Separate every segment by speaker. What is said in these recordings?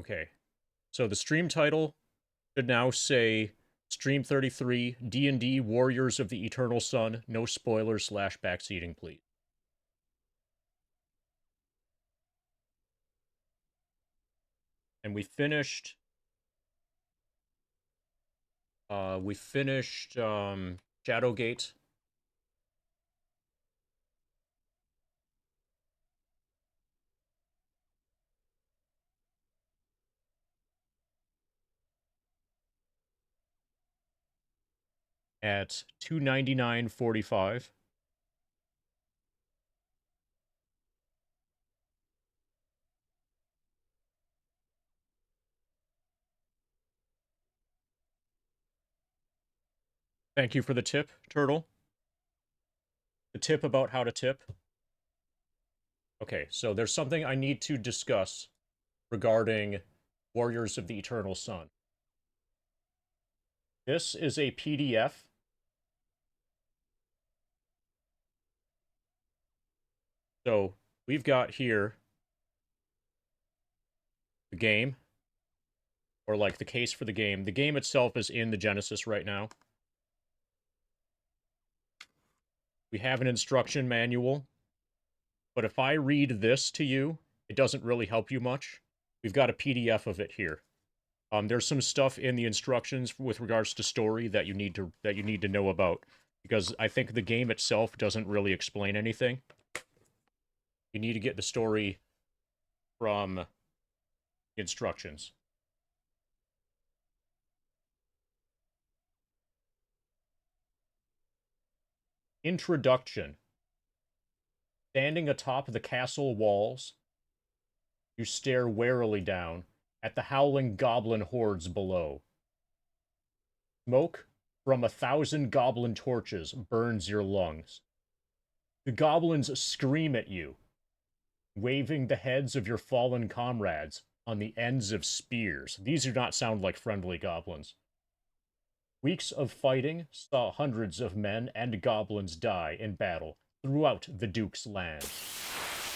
Speaker 1: Okay. So the stream title should now say Stream 33 D&D Warriors of the Eternal Sun. No spoilers / backseating, please. And we finished Shadowgate. At 299.45. Thank you for the tip, Turtle. The tip about how to tip. Okay, so there's something I need to discuss regarding Warriors of the Eternal Sun. This is a PDF. So we've got here the game, or like the case for the game. The game itself is in the Genesis right now. We have an instruction manual, but if I read this to you, it doesn't really help you much. We've got a PDF of it here. There's some stuff in the instructions with regards to story that you need to know about, because I think the game itself doesn't really explain anything. You need to get the story from instructions. Introduction. Standing atop the castle walls, you stare warily down at the howling goblin hordes below. Smoke from 1,000 goblin torches burns your lungs. The goblins scream at you, waving the heads of your fallen comrades on the ends of spears. These do not sound like friendly goblins. Weeks of fighting saw hundreds of men and goblins die in battle throughout the Duke's land.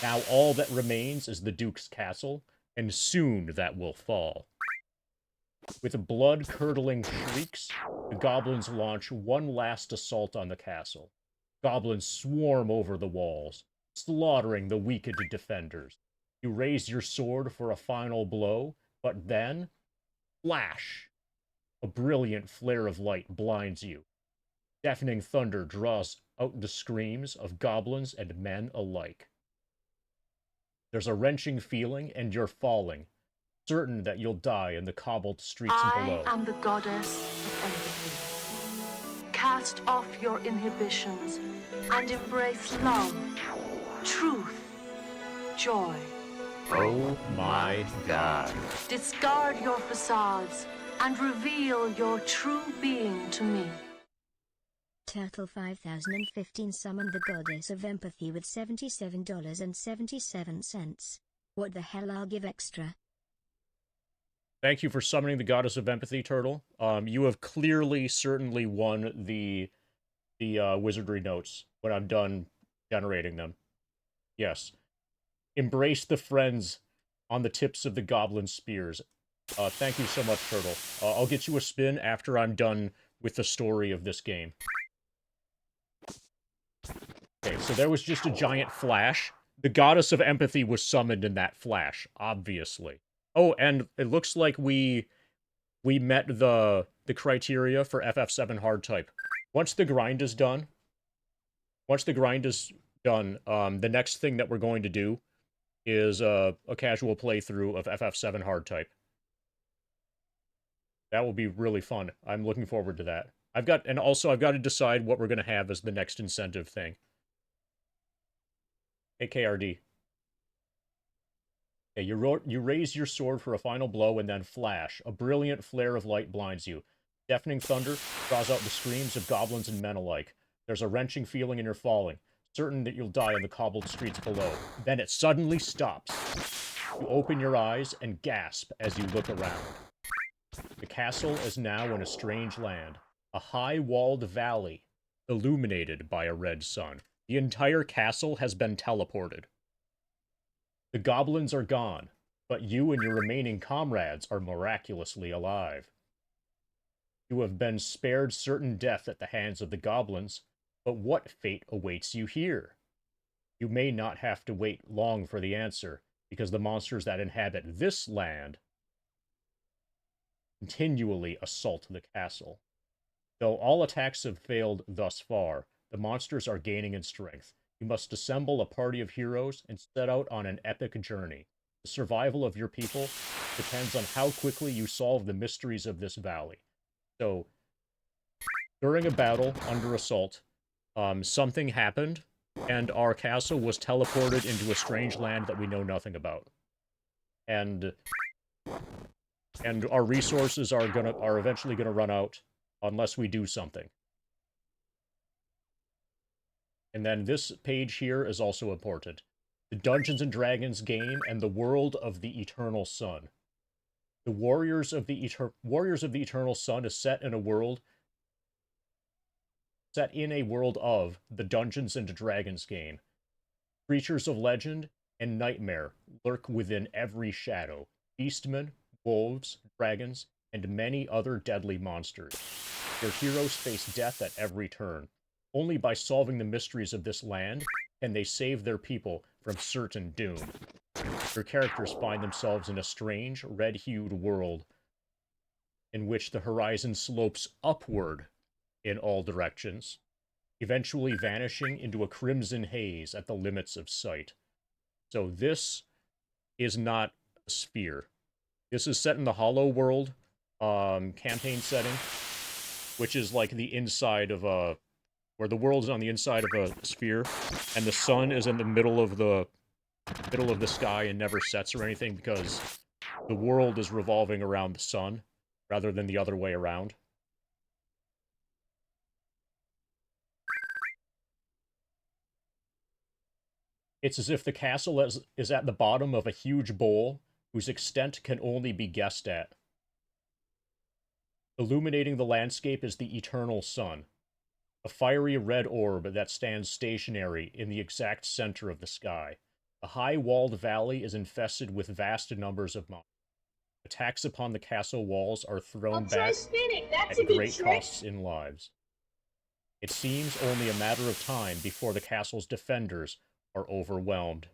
Speaker 1: Now all that remains is the Duke's castle, and soon that will fall. With blood-curdling shrieks, the goblins launch one last assault on the castle. Goblins swarm over the walls, slaughtering the weakened defenders. You raise your sword for a final blow, but then, flash! A brilliant flare of light blinds you. Deafening thunder draws out the screams of goblins and men alike. There's a wrenching feeling, and you're falling, certain that you'll die in the cobbled streets below.
Speaker 2: I am the goddess of empathy. Cast off your inhibitions and embrace love, truth, joy.
Speaker 3: Oh my God.
Speaker 2: Discard your facades and reveal your true being to me.
Speaker 4: Turtle 5015 summoned the goddess of empathy with $77.77. What the hell, I'll give extra.
Speaker 1: Thank you for summoning the goddess of empathy, Turtle. You have clearly, certainly won the wizardry notes when I'm done generating them. Yes. Embrace the friends on the tips of the goblin spears. Thank you so much, Turtle. I'll get you a spin after I'm done with the story of this game. Okay, so there was just a giant flash. The goddess of empathy was summoned in that flash, obviously. Oh, and it looks like we met the criteria for FF7 hard type. Once the grind is done, the next thing that we're going to do is a casual playthrough of FF7 hard type. That will be really fun. I'm looking forward to that. I've got to decide what we're going to have as the next incentive thing. AKRD. Okay, you raise your sword for a final blow and then flash. A brilliant flare of light blinds you. Deafening thunder draws out the screams of goblins and men alike. There's a wrenching feeling in your falling, certain that you'll die in the cobbled streets below. Then it suddenly stops. You open your eyes and gasp as you look around. The castle is now in a strange land, a high-walled valley, illuminated by a red sun. The entire castle has been teleported. The goblins are gone, but you and your remaining comrades are miraculously alive. You have been spared certain death at the hands of the goblins, but what fate awaits you here? You may not have to wait long for the answer, because the monsters that inhabit this land continually assault the castle. Though all attacks have failed thus far, the monsters are gaining in strength. You must assemble a party of heroes and set out on an epic journey. The survival of your people depends on how quickly you solve the mysteries of this valley. So, during a battle under assault, something happened, and our castle was teleported into a strange land that we know nothing about. And our resources are eventually gonna run out unless we do something. And then this page here is also important. The Dungeons and Dragons game and the world of the Eternal Sun. The Warriors of the Eternal Sun is set in a world of the Dungeons and Dragons game. Creatures of legend and nightmare lurk within every shadow. Beastmen, wolves, dragons, and many other deadly monsters. Your heroes face death at every turn. Only by solving the mysteries of this land can they save their people from certain doom. Your characters find themselves in a strange, red-hued world in which the horizon slopes upward in all directions, eventually vanishing into a crimson haze at the limits of sight. So this is not a sphere. This is set in the Hollow World campaign setting, which is like the inside of a... where the world is on the inside of a sphere, and the sun is in the middle of the sky and never sets or anything because the world is revolving around the sun rather than the other way around. It's as if the castle is at the bottom of a huge bowl whose extent can only be guessed at. Illuminating the landscape is the eternal sun, a fiery red orb that stands stationary in the exact center of the sky. The high-walled valley is infested with vast numbers of monsters. Attacks upon the castle walls are thrown back at great costs in lives. It seems only a matter of time before the castle's defenders are overwhelmed.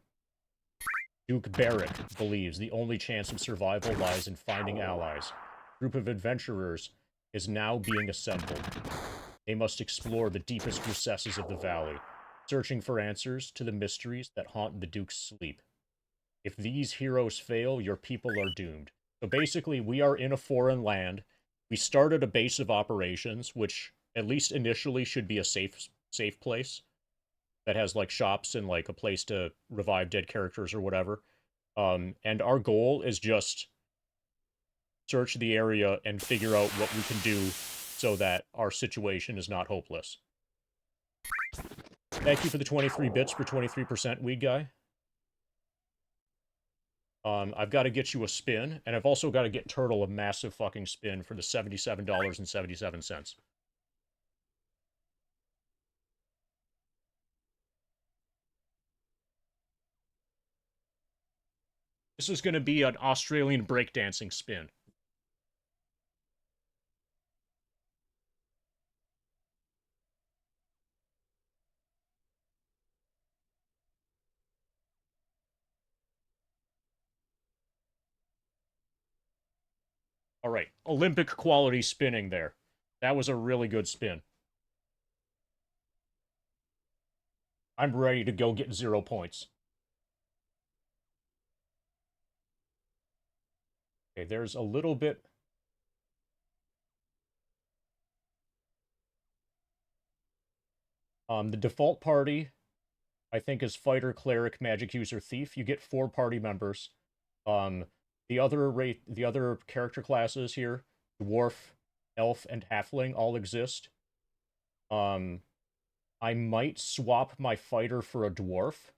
Speaker 1: Duke Barrick believes the only chance of survival lies in finding allies. A group of adventurers is now being assembled. They must explore the deepest recesses of the valley, searching for answers to the mysteries that haunt the Duke's sleep. If these heroes fail, your people are doomed. So basically, we are in a foreign land. We started a base of operations, which at least initially should be a safe place that has like shops and like a place to revive dead characters or whatever. And our goal is just search the area and figure out what we can do so that our situation is not hopeless. Thank you for the 23 bits for 23% weed guy. I've got to get you a spin, and I've also got to get Turtle a massive fucking spin for the $77.77. This is going to be an Australian breakdancing spin. All right, Olympic quality spinning there. That was a really good spin. I'm ready to go get 0 points. Okay, there's a little bit... the default party, I think, is Fighter, Cleric, Magic User, Thief. You get 4 party members. The other character classes here, Dwarf, Elf, and Halfling, all exist. I might swap my Fighter for a Dwarf.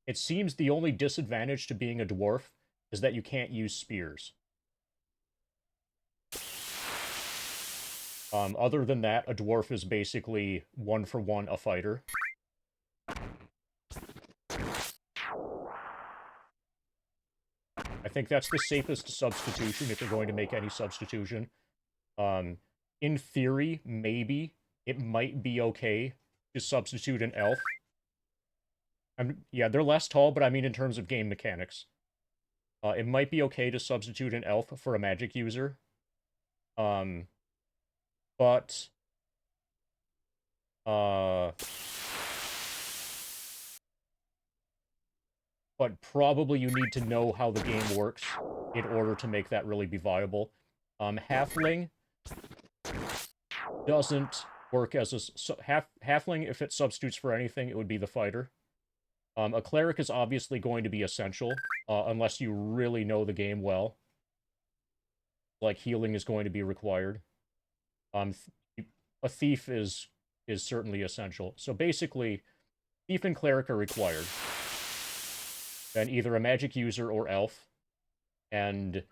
Speaker 1: It seems the only disadvantage to being a Dwarf is that you can't use spears. Other than that, a Dwarf is basically 1-for-1 a Fighter. I think that's the safest substitution if you're going to make any substitution. In theory, maybe it might be okay to substitute an elf. Yeah, they're less tall, but I mean in terms of game mechanics. It might be okay to substitute an elf for a magic user. But probably you need to know how the game works in order to make that really be viable. Halfling doesn't work as a... Halfling, if it substitutes for anything, it would be the fighter. A cleric is obviously going to be essential, unless you really know the game well. Like, healing is going to be required. A thief is certainly essential. So basically, thief and cleric are required. Then either a magic user or elf, and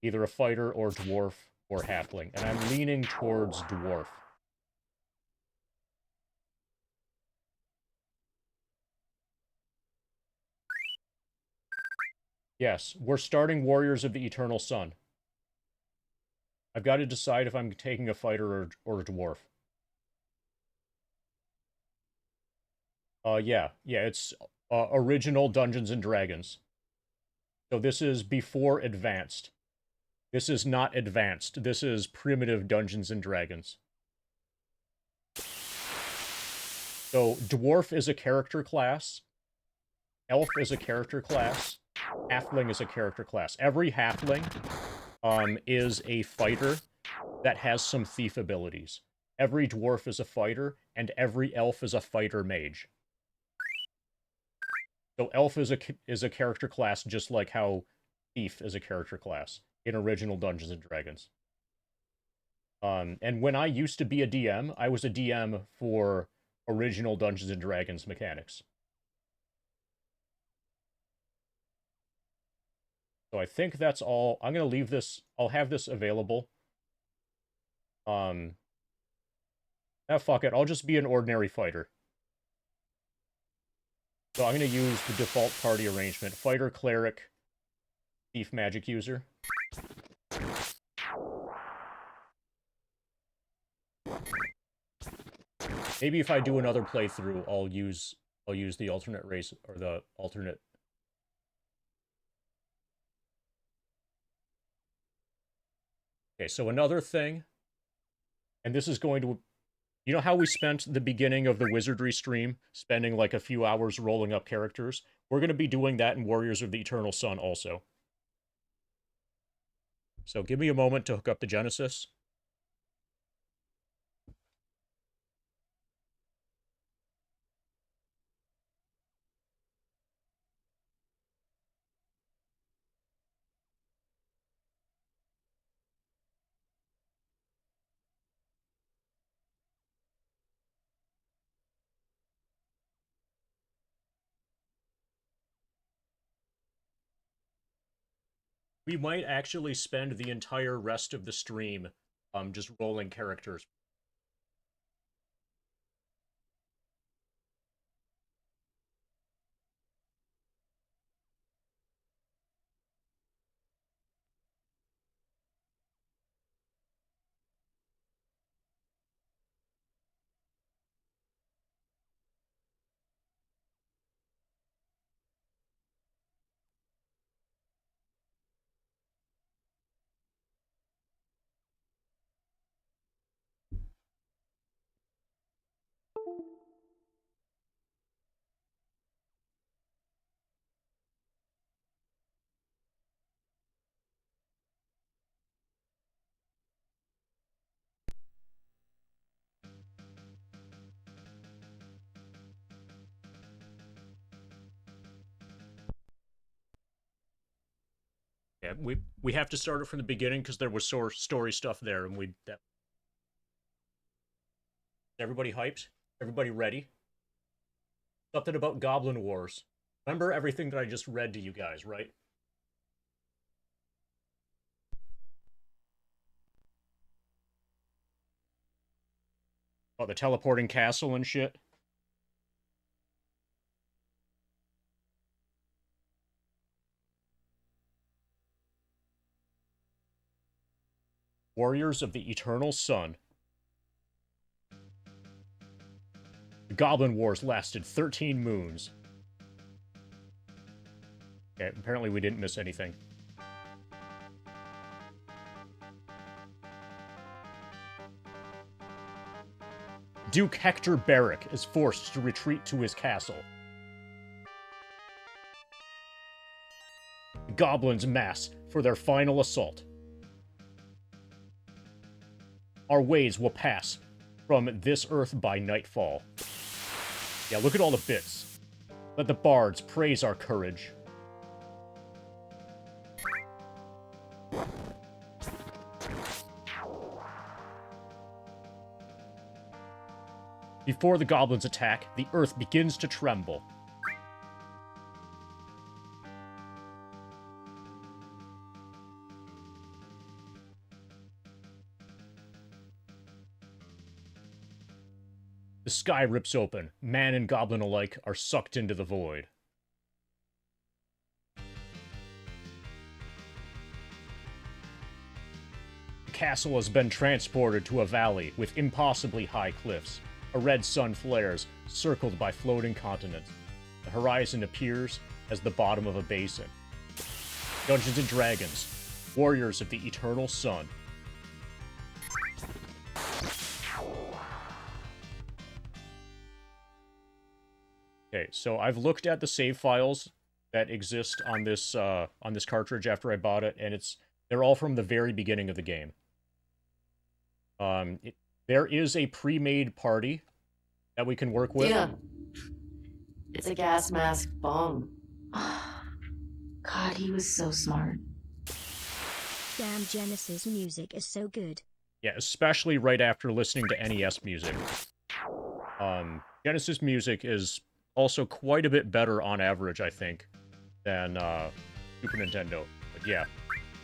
Speaker 1: either a fighter or dwarf or halfling. And I'm leaning towards dwarf. Yes, we're starting Warriors of the Eternal Sun. I've got to decide if I'm taking a fighter or a dwarf. Yeah, it's original Dungeons and Dragons. So this is before advanced. This is not advanced. This is primitive Dungeons and Dragons. So dwarf is a character class. Elf is a character class. Halfling is a character class. Every halfling is a fighter that has some thief abilities. Every dwarf is a fighter, and every elf is a fighter mage. So elf is a character class just like how thief is a character class in original Dungeons and Dragons. And when I used to be a DM, I was a DM for original Dungeons and Dragons mechanics. So I think that's all. I'm going to leave this. I'll have this available. Fuck it. I'll just be an ordinary fighter. So I'm going to use the default party arrangement. Fighter, cleric, thief, magic user. Maybe if I do another playthrough, I'll use the alternate race or the alternate. Okay, so another thing, and this is going to, you know how we spent the beginning of the Wizardry stream spending like a few hours rolling up characters? We're going to be doing that in Warriors of the Eternal Sun also. So give me a moment to hook up the Genesis. We might actually spend the entire rest of the stream just rolling characters. Yeah, we have to start it from the beginning because there was story stuff there, and everybody hyped? Everybody ready? Something about Goblin Wars. Remember everything that I just read to you guys, right? About the teleporting castle and shit? Warriors of the Eternal Sun. The Goblin Wars lasted 13 moons. Okay, apparently we didn't miss anything. Duke Hector Barrack is forced to retreat to his castle. The goblins mass for their final assault. Our ways will pass from this earth by nightfall. Yeah, look at all the bits. Let the bards praise our courage. Before the goblins attack, the earth begins to tremble. The sky rips open. Man and goblin alike are sucked into the void. The castle has been transported to a valley with impossibly high cliffs. A red sun flares, circled by floating continents. The horizon appears as the bottom of a basin. Dungeons and Dragons, Warriors of the Eternal Sun. Okay, so I've looked at the save files that exist on this cartridge after I bought it, and they're all from the very beginning of the game. There is a pre-made party that we can work with.
Speaker 5: Yeah. It's a gas mask bomb. God, he was so smart.
Speaker 4: Damn, Genesis music is so good.
Speaker 1: Yeah, especially right after listening to NES music. Genesis music is also quite a bit better on average, I think, than Super Nintendo. But yeah,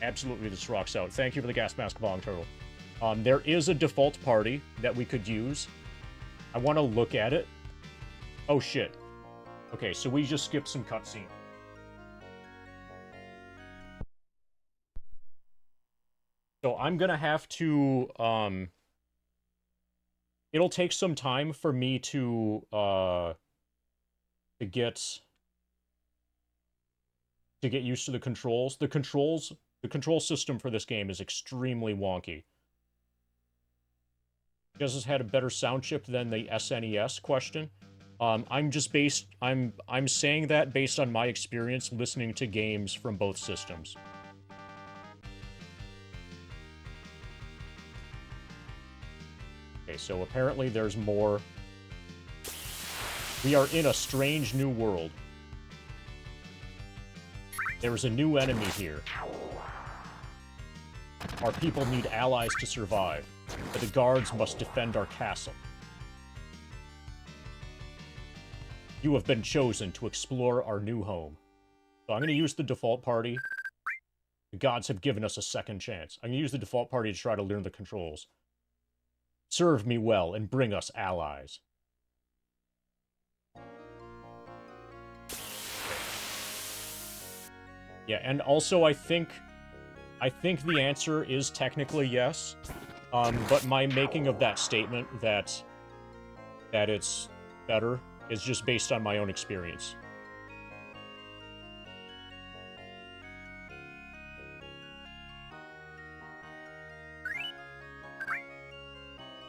Speaker 1: absolutely this rocks out. Thank you for the gas mask bong, Turtle. There is a default party that we could use. I want to look at it. Oh, shit. Okay, so we just skipped some cutscene. So I'm gonna have to, it'll take some time for me to get used to the controls. The control system for this game is extremely wonky. Because it's had a better sound chip than the SNES question. I'm saying that based on my experience listening to games from both systems. Okay, so apparently there's more. We are in a strange new world. There is a new enemy here. Our people need allies to survive, but the guards must defend our castle. You have been chosen to explore our new home. So I'm going to use the default party. The gods have given us a second chance. I'm going to use the default party to try to learn the controls. Serve me well and bring us allies. Yeah, and also I think the answer is technically yes. But my making of that statement that it's better is just based on my own experience.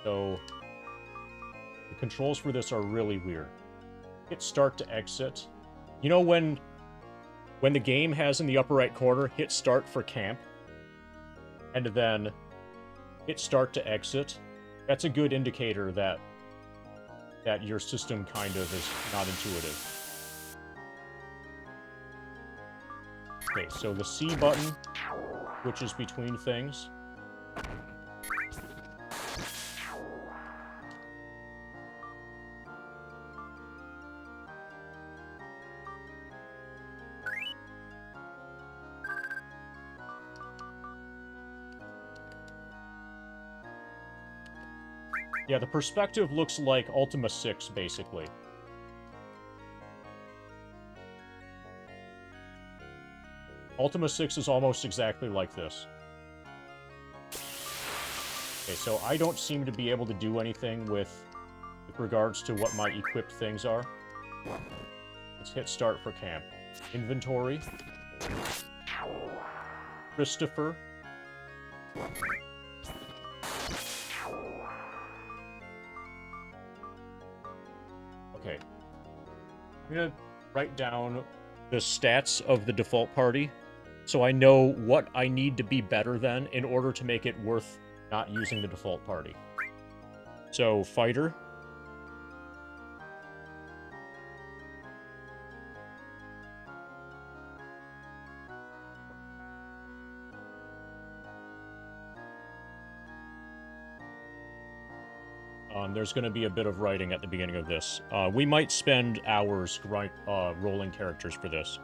Speaker 1: So, the controls for this are really weird. Hit start to exit. You know when the game has in the upper right corner, hit start for camp, and then hit start to exit? That's a good indicator that your system kind of is not intuitive. Okay, so the C button switches between things. Yeah, the perspective looks like Ultima 6, basically. Ultima 6 is almost exactly like this. Okay, so I don't seem to be able to do anything with regards to what my equipped things are. Let's hit start for camp. Inventory. Christopher. Okay. I'm gonna write down the stats of the default party so I know what I need to be better than in order to make it worth not using the default party. So, fighter. There's going to be a bit of writing at the beginning of this. We might spend hours rolling characters for this.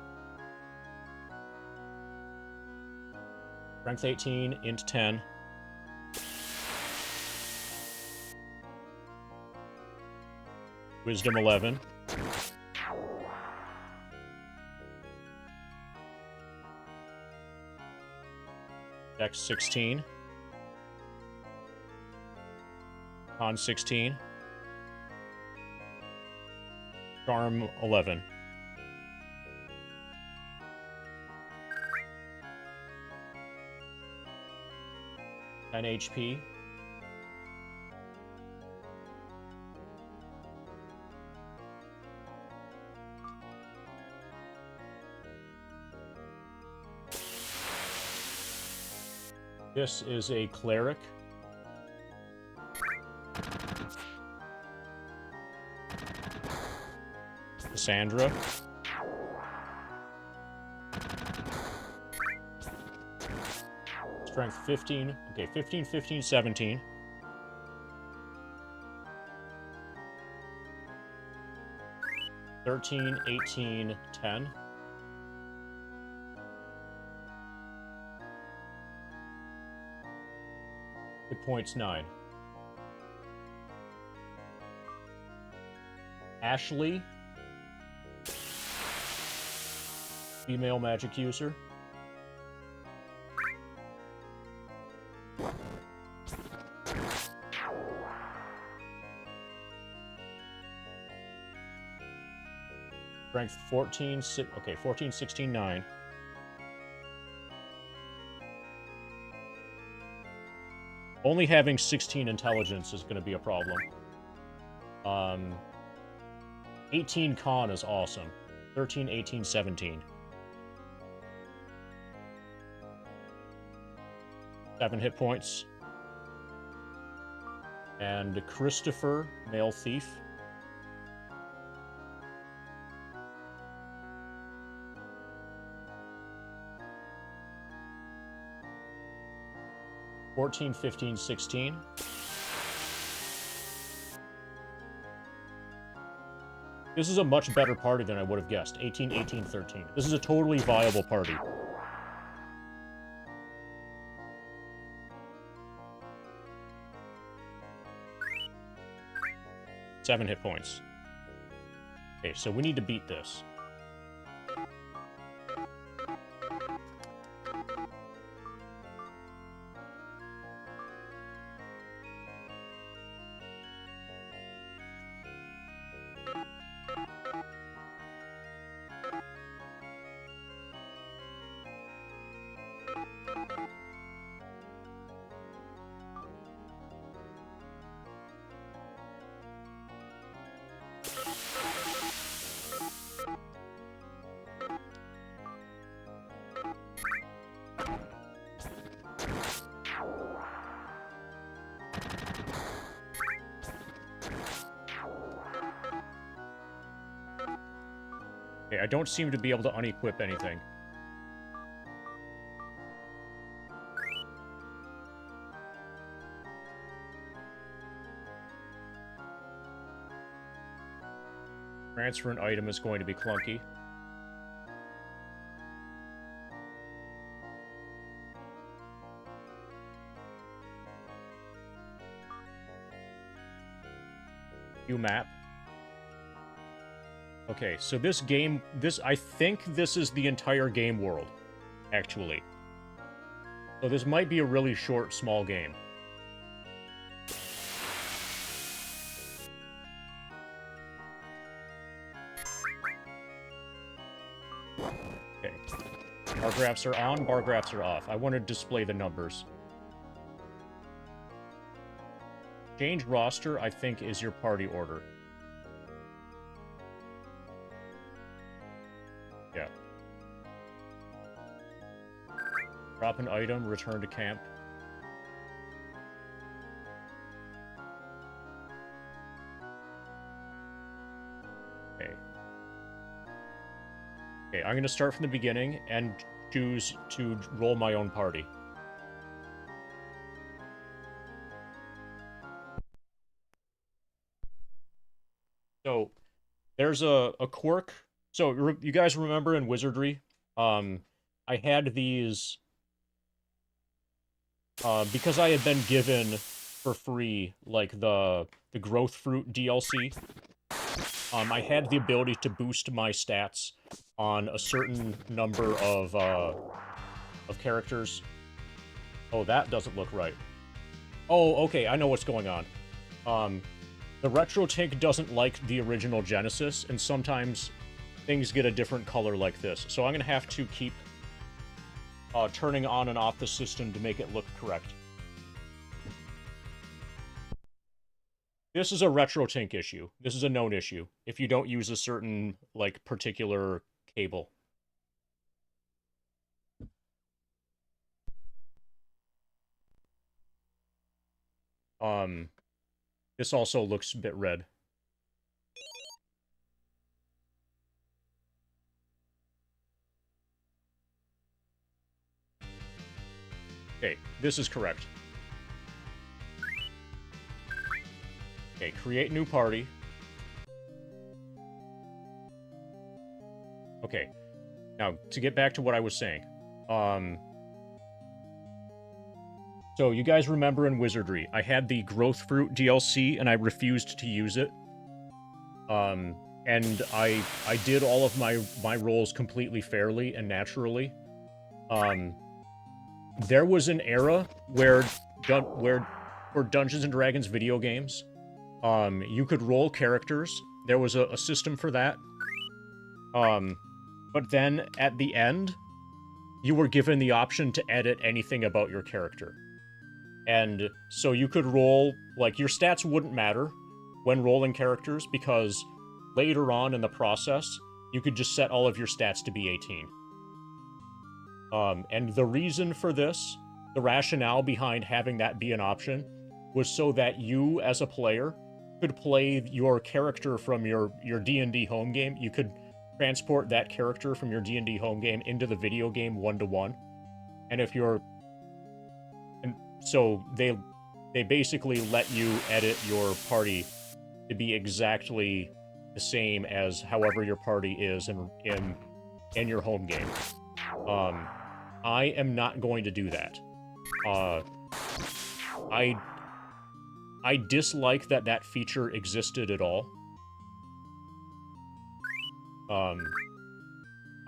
Speaker 1: Strength 18, int 10. Wisdom 11. Dex 16. Con 16. Charm 11. An HP. This is a cleric. Cassandra. Strength 15. Okay, 15, 15, 17. $13, 18, 10. Hit points 9. Ashley. Female magic user. Strength 14, 14, 16, 9. Only having 16 intelligence is going to be a problem. 18 con is awesome. 13, 18, 17. 7 hit points. And Christopher, male thief. $14, 15, 16. This is a much better party than I would have guessed. 18, 18, 13. This is a totally viable party. Seven hit points. Okay, so we need to beat this. Okay, I don't seem to be able to unequip anything. Transfer an item is going to be clunky. View map. Okay, so this game, I think this is the entire game world, actually. So this might be a really short, small game. Okay. Bar graphs are on, bar graphs are off. I want to display the numbers. Change roster, I think, is your party order. Yeah. Drop an item, return to camp. Okay. Okay, I'm going to start from the beginning and choose to roll my own party. So, there's a quirk. So, you guys remember in Wizardry, I had these, because I had been given for free, like, the Growth Fruit DLC, I had the ability to boost my stats on a certain number of characters. Oh, that doesn't look right. Oh, okay, I know what's going on. The Retro Tink doesn't like the original Genesis, and sometimes things get a different color like this. So I'm going to have to keep turning on and off the system to make it look correct. This is a Retro Tink issue. This is a known issue. If you don't use a certain, like, particular cable. This also looks a bit red. Okay, this is correct. Okay, create new party. Okay, now, to get back to what I was saying. So, you guys remember in Wizardry, I had the Growth Fruit DLC, and I refused to use it. And I did all of my roles completely fairly and naturally. There was an era where for Dungeons and Dragons video games, you could roll characters. There was a system for that. But then, at the end, you were given the option to edit anything about your character. And so you could roll, like, your stats wouldn't matter when rolling characters, because later on in the process, you could just set all of your stats to be 18. And the reason for this, the rationale behind having that be an option, was so that you, as a player, could play your character from your D&D home game. You could transport that character from your D&D home game into the video game one-to-one. And if you're... And so they basically let you edit your party to be exactly the same as however your party is in your home game. I am not going to do that. I dislike that feature existed at all.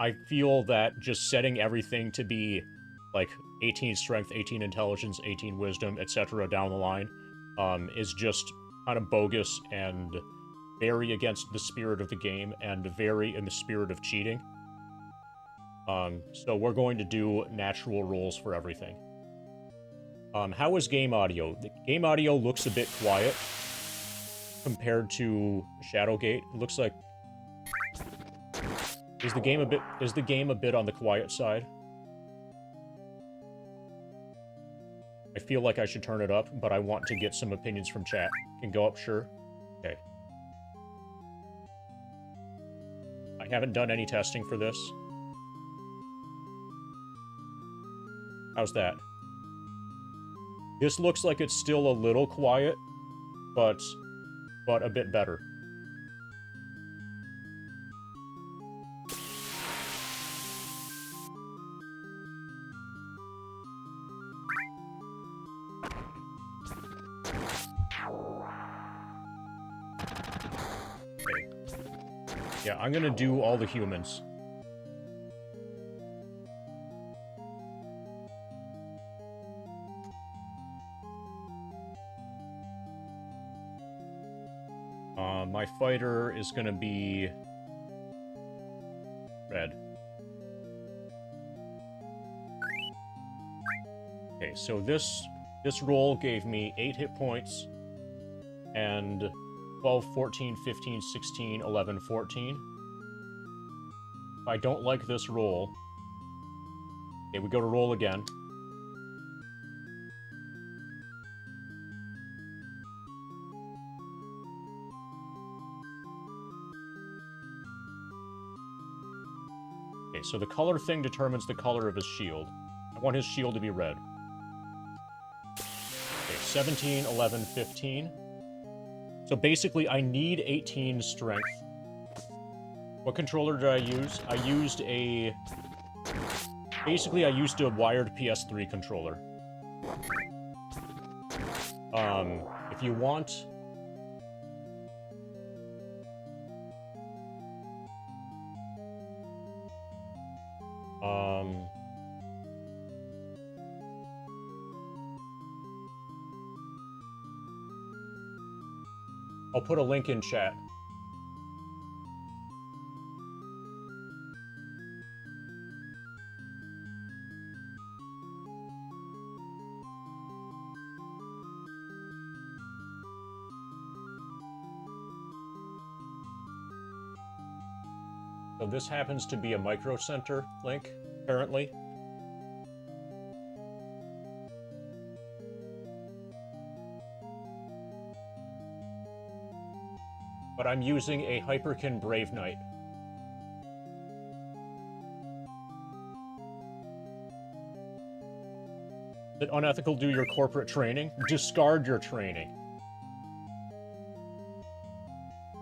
Speaker 1: I feel that just setting everything to be, like, 18 strength, 18 intelligence, 18 wisdom, etc. down the line, is just kind of bogus and very against the spirit of the game and very in the spirit of cheating. So we're going to do natural rolls for everything. How is game audio? The game audio looks a bit quiet compared to Shadowgate. It looks like... Is the game a bit on the quiet side? I feel like I should turn it up, but I want to get some opinions from chat. Can go up, sure? Okay. I haven't done any testing for this. How's that? This looks like it's still a little quiet, but a bit better. Okay. Yeah, I'm gonna do all the humans. My fighter is gonna be red. Okay, so this roll gave me 8 hit points, and 12, 14, 15, 16, 11, 14. If I don't like this roll... Okay, we go to roll again. Okay, so the color thing determines the color of his shield. I want his shield to be red. Okay, 17, 11, 15. So basically, I need 18 strength. What controller did I use? I used a... Basically, I used a wired PS3 controller. If you want... I'll put a link in chat. So this happens to be a Micro Center link, apparently. But I'm using a Hyperkin Brave Knight. Is it unethical to do your corporate training? Discard your training.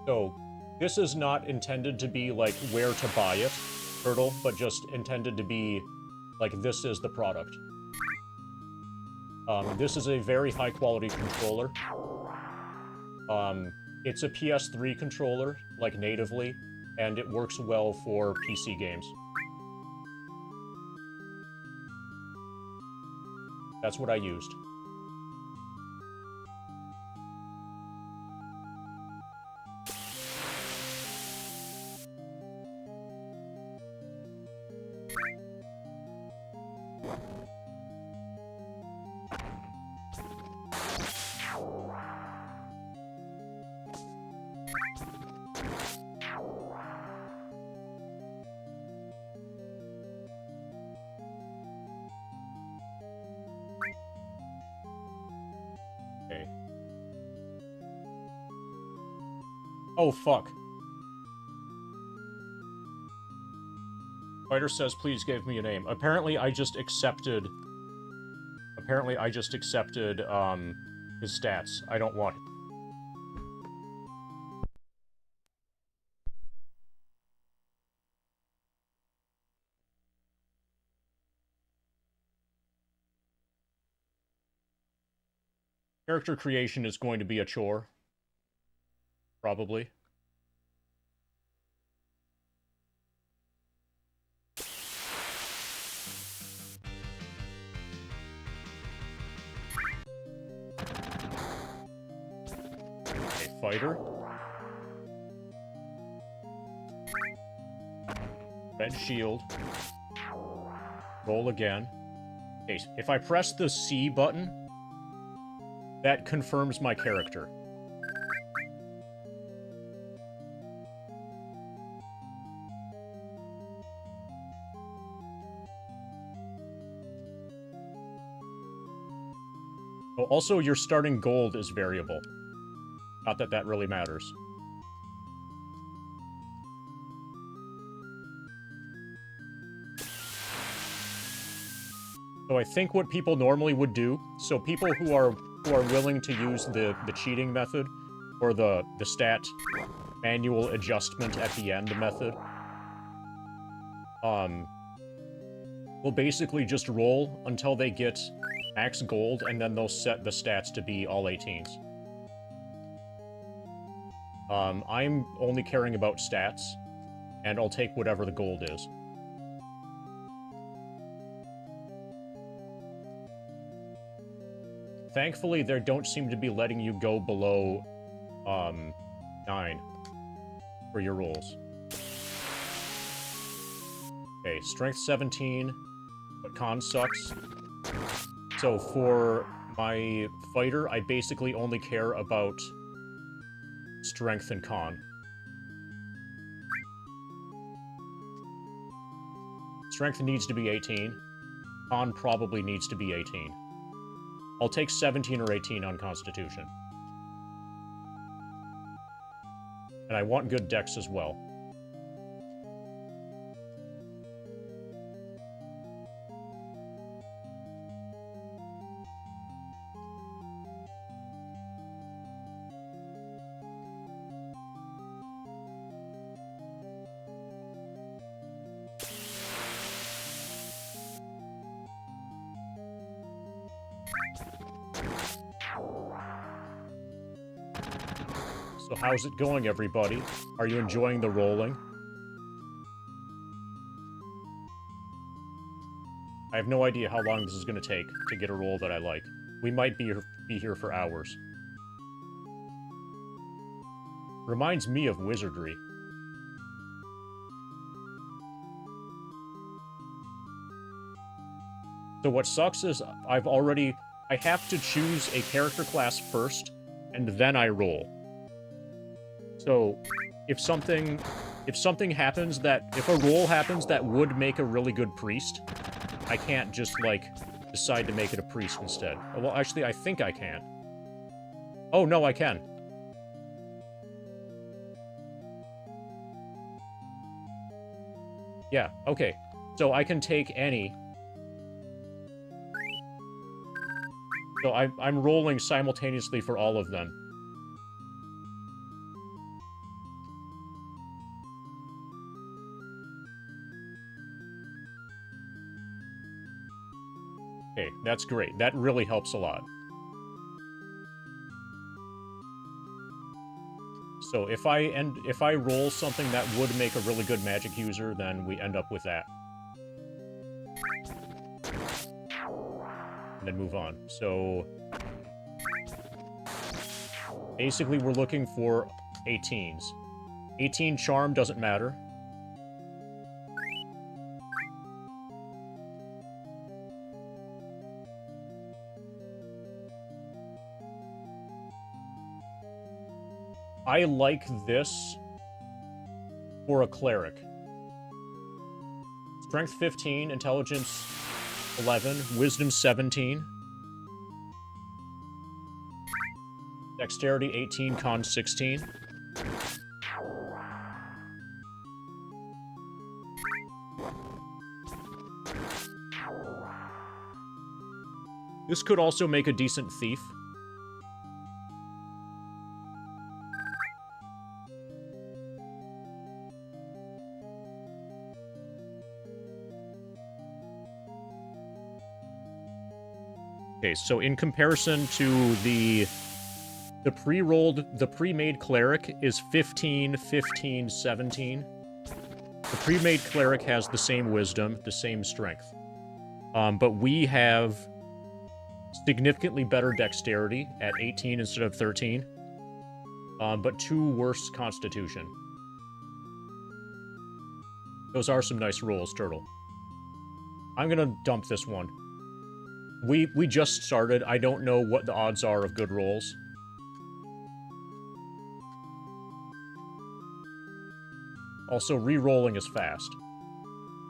Speaker 1: So, this is not intended to be, like, where to buy it, Turtle, but just intended to be, like, this is the product. This is a very high-quality controller. It's a PS3 controller, like, natively, and it works well for PC games. That's what I used. Okay. Oh, fuck. Spider says, please give me a name. Apparently, I just accepted... his stats. I don't want it. Character creation is going to be a chore. Probably. Okay, fighter. Red shield. Roll again. Okay, if I press the C button, that confirms my character. Oh, also, your starting gold is variable. Not that that really matters. So I think what people normally would do, so people who are willing to use the cheating method, or the stat manual adjustment at the end method, will basically just roll until they get max gold, and then they'll set the stats to be all 18s. I'm only caring about stats, and I'll take whatever the gold is. Thankfully, they don't seem to be letting you go below, 9 for your rolls. Okay, strength 17, but con sucks. So for my fighter, I basically only care about strength and con. Strength needs to be 18. Con probably needs to be 18. I'll take 17 or 18 on Constitution. And I want good dex as well. So how's it going, everybody? Are you enjoying the rolling? I have no idea how long this is going to take to get a roll that I like. We might be here for hours. Reminds me of wizardry. So what sucks is I have to choose a character class first, and then I roll. So, if a roll happens that would make a really good priest, I can't just, like, decide to make it a priest instead. Well, actually, I think I can. Oh, no, I can. Yeah, okay. So I can take any. So I'm rolling simultaneously for all of them. Okay, that's great. That really helps a lot. So if I roll something that would make a really good magic user, then we end up with that. And then move on. So basically we're looking for 18s. 18 charm doesn't matter. I like this for a cleric. Strength 15, intelligence 11, wisdom 17, dexterity 18, con 16. This could also make a decent thief. Okay, so in comparison to the pre-made cleric is 15, 15, 17. The pre-made cleric has the same wisdom, the same strength. But we have significantly better dexterity at 18 instead of 13. But 2 worse constitution. Those are some nice rolls, Turtle. I'm gonna dump this one. We just started. I don't know what the odds are of good rolls. Also, re-rolling is fast.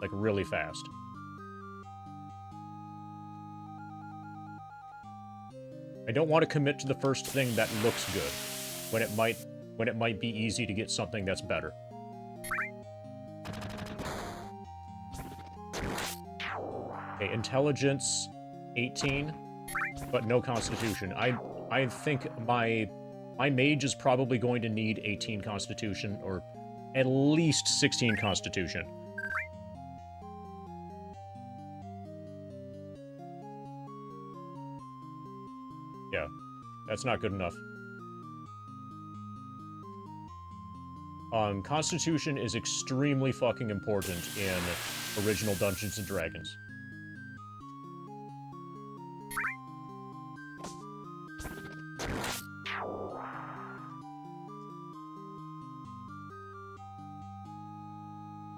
Speaker 1: Like, really fast. I don't want to commit to the first thing that looks good, when it might be easy to get something that's better. Okay, intelligence 18, but no constitution. I think my mage is probably going to need 18 constitution, or at least 16 constitution. Yeah, that's not good enough. Constitution is extremely fucking important in original Dungeons & Dragons.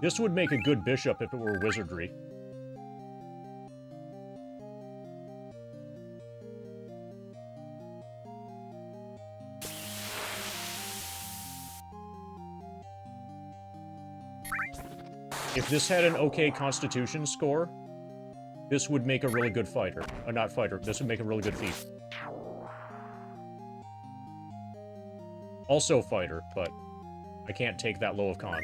Speaker 1: This would make a good bishop if it were wizardry. If this had an okay Constitution score, this would make a really good fighter. Not fighter, this would make a really good thief. Also fighter, but I can't take that low of con.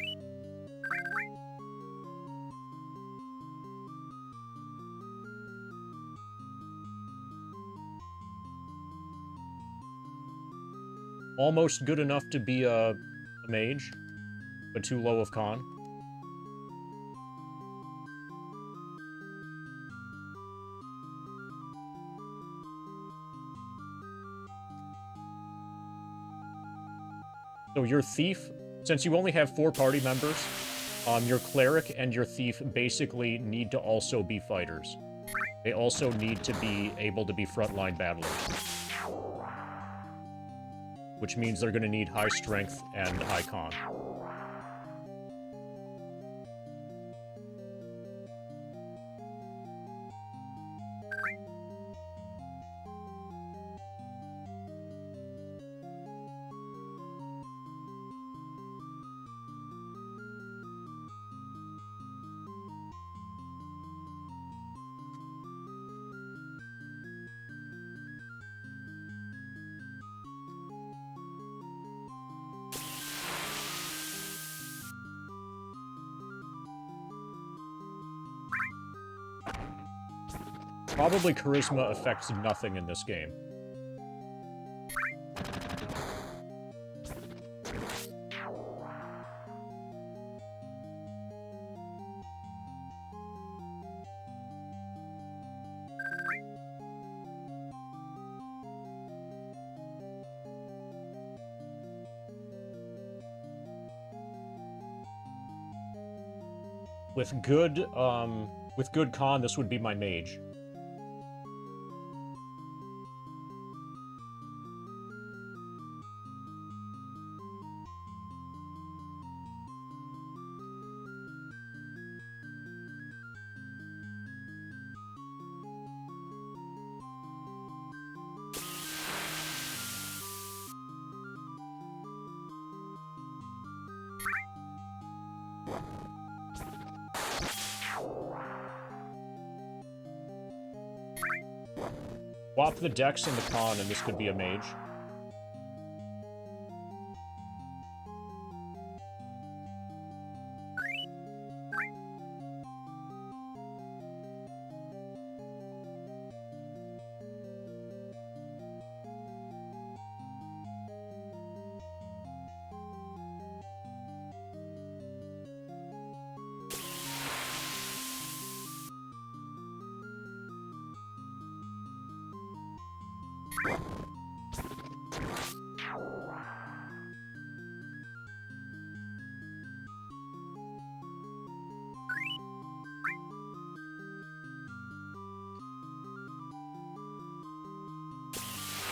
Speaker 1: Almost good enough to be a mage, but too low of con. So your thief, since you only have 4 party members, your cleric and your thief basically need to also be fighters. They also need to be able to be frontline battlers. Which means they're going to need high strength and high con. Probably charisma affects nothing in this game. With good con, this would be my mage. Swap the dex and the con, and this could be a mage.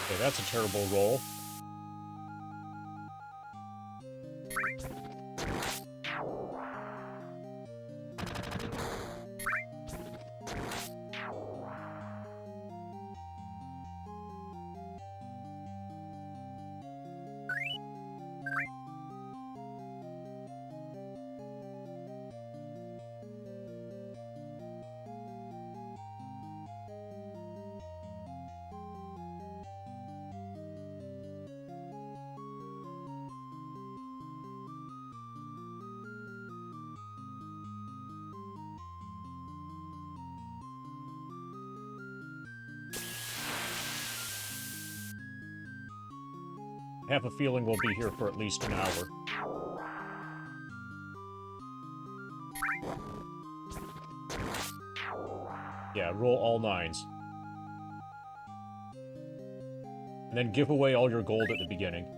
Speaker 1: Okay, that's a terrible roll. I have a feeling we'll be here for at least an hour. Yeah, roll all 9s. And then give away all your gold at the beginning.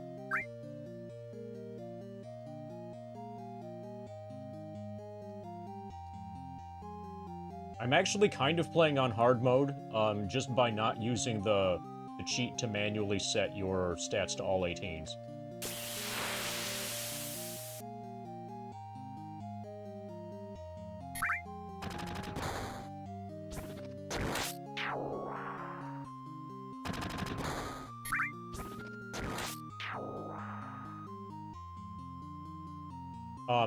Speaker 1: I'm actually kind of playing on hard mode, just by not using the cheat to manually set your stats to all 18s.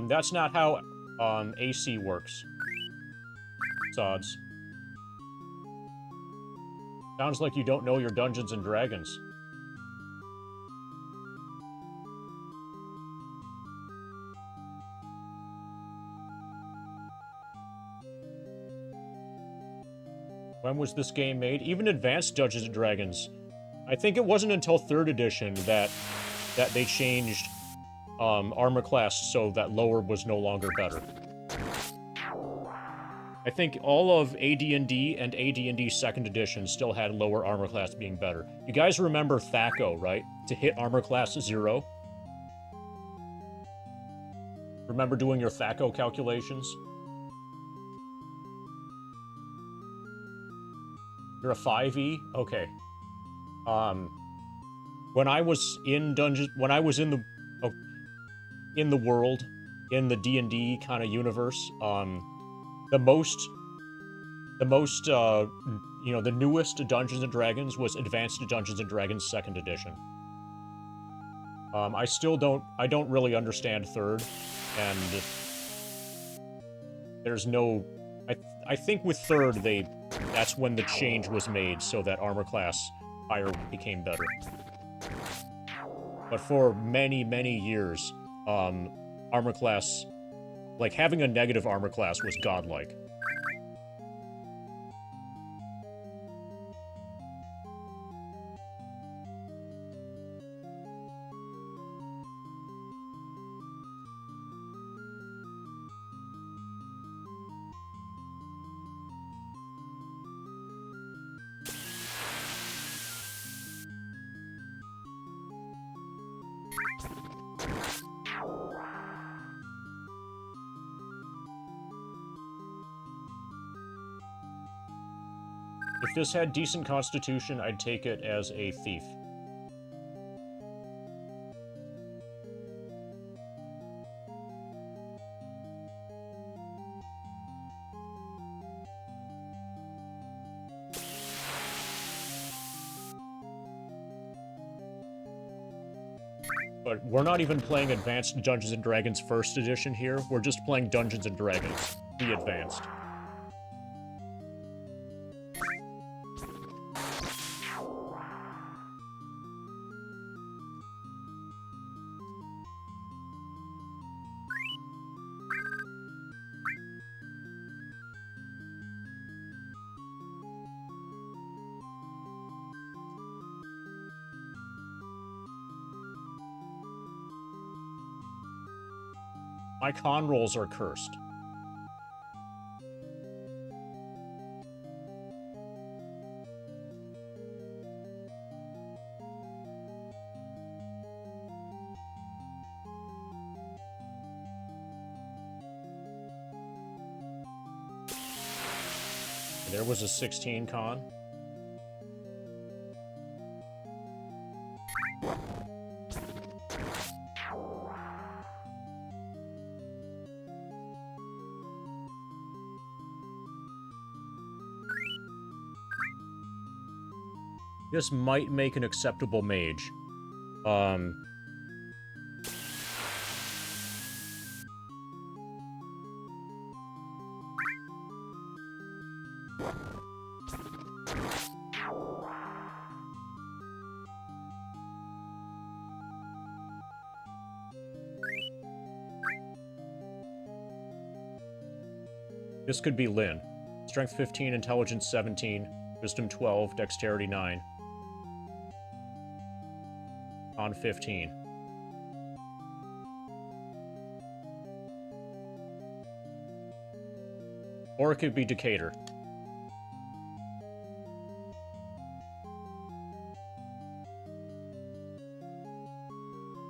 Speaker 1: That's not how AC works. Sods. Sounds like you don't know your Dungeons and Dragons. When was this game made? Even Advanced Dungeons and Dragons. I think it wasn't until 3rd edition that they changed armor class so that lower was no longer better. I think all of AD&D and AD&D 2nd edition still had lower armor class being better. You guys remember THAC0, right? To hit armor class 0? Remember doing your THAC0 calculations? You're a 5e? Okay. When I was in dungeon, when I was in the world, in the D&D kind of universe, the newest Dungeons and Dragons was Advanced Dungeons and Dragons 2nd edition. I don't really understand 3rd, and there's no, I think with 3rd, that's when the change was made so that armor class higher became better. But for many, many years, armor class, like having a negative armor class was godlike. If this had decent constitution, I'd take it as a thief. But we're not even playing Advanced Dungeons & Dragons 1st edition here, we're just playing Dungeons & Dragons, the Advanced. My con rolls are cursed. There was a 16 con. This might make an acceptable mage. This could be Lyn. Strength 15, Intelligence 17, Wisdom 12, Dexterity 9. On 15. Or it could be Decatur.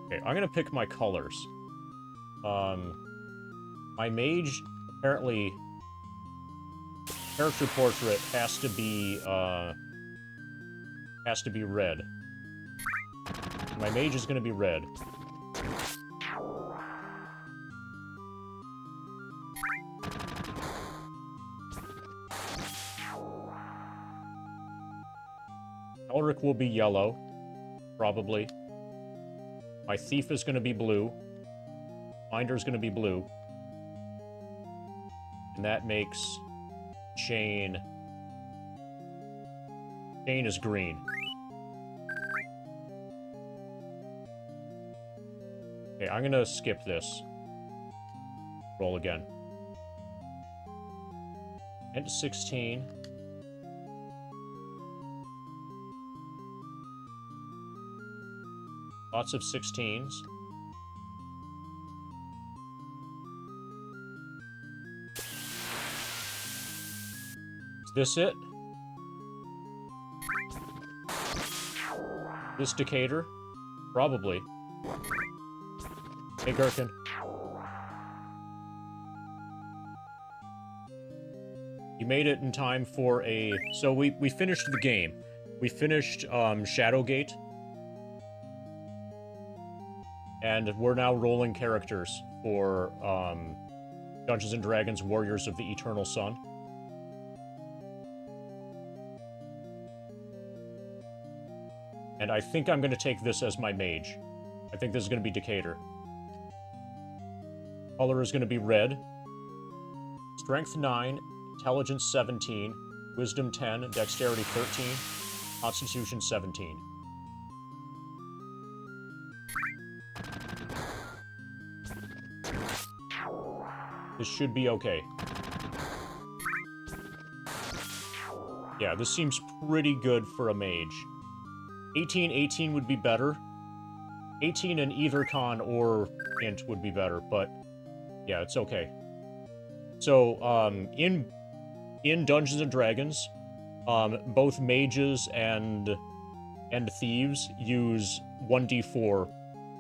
Speaker 1: Okay, I'm gonna pick my colors. My mage, apparently, character portrait has to be red. My mage is gonna be red. Elric will be yellow, probably. My thief is gonna be blue. Finder's gonna be blue. And that makes Shane... Shane is green. Okay, I'm gonna skip this. Roll again. And 16. Lots of 16s. Is this it? This Decatur? Probably. Hey, Gherkin. You made it in time for a... So we finished the game. We finished Shadowgate. And we're now rolling characters for Dungeons & Dragons Warriors of the Eternal Sun. And I think I'm going to take this as my mage. I think this is going to be Decatur. Color is going to be red. Strength 9, Intelligence 17, Wisdom 10, Dexterity 13, Constitution 17. This should be okay. Yeah, this seems pretty good for a mage. 18 would be better. 18 in either con or int would be better, but yeah, it's okay. So, in Dungeons and Dragons, both mages and thieves use 1d4.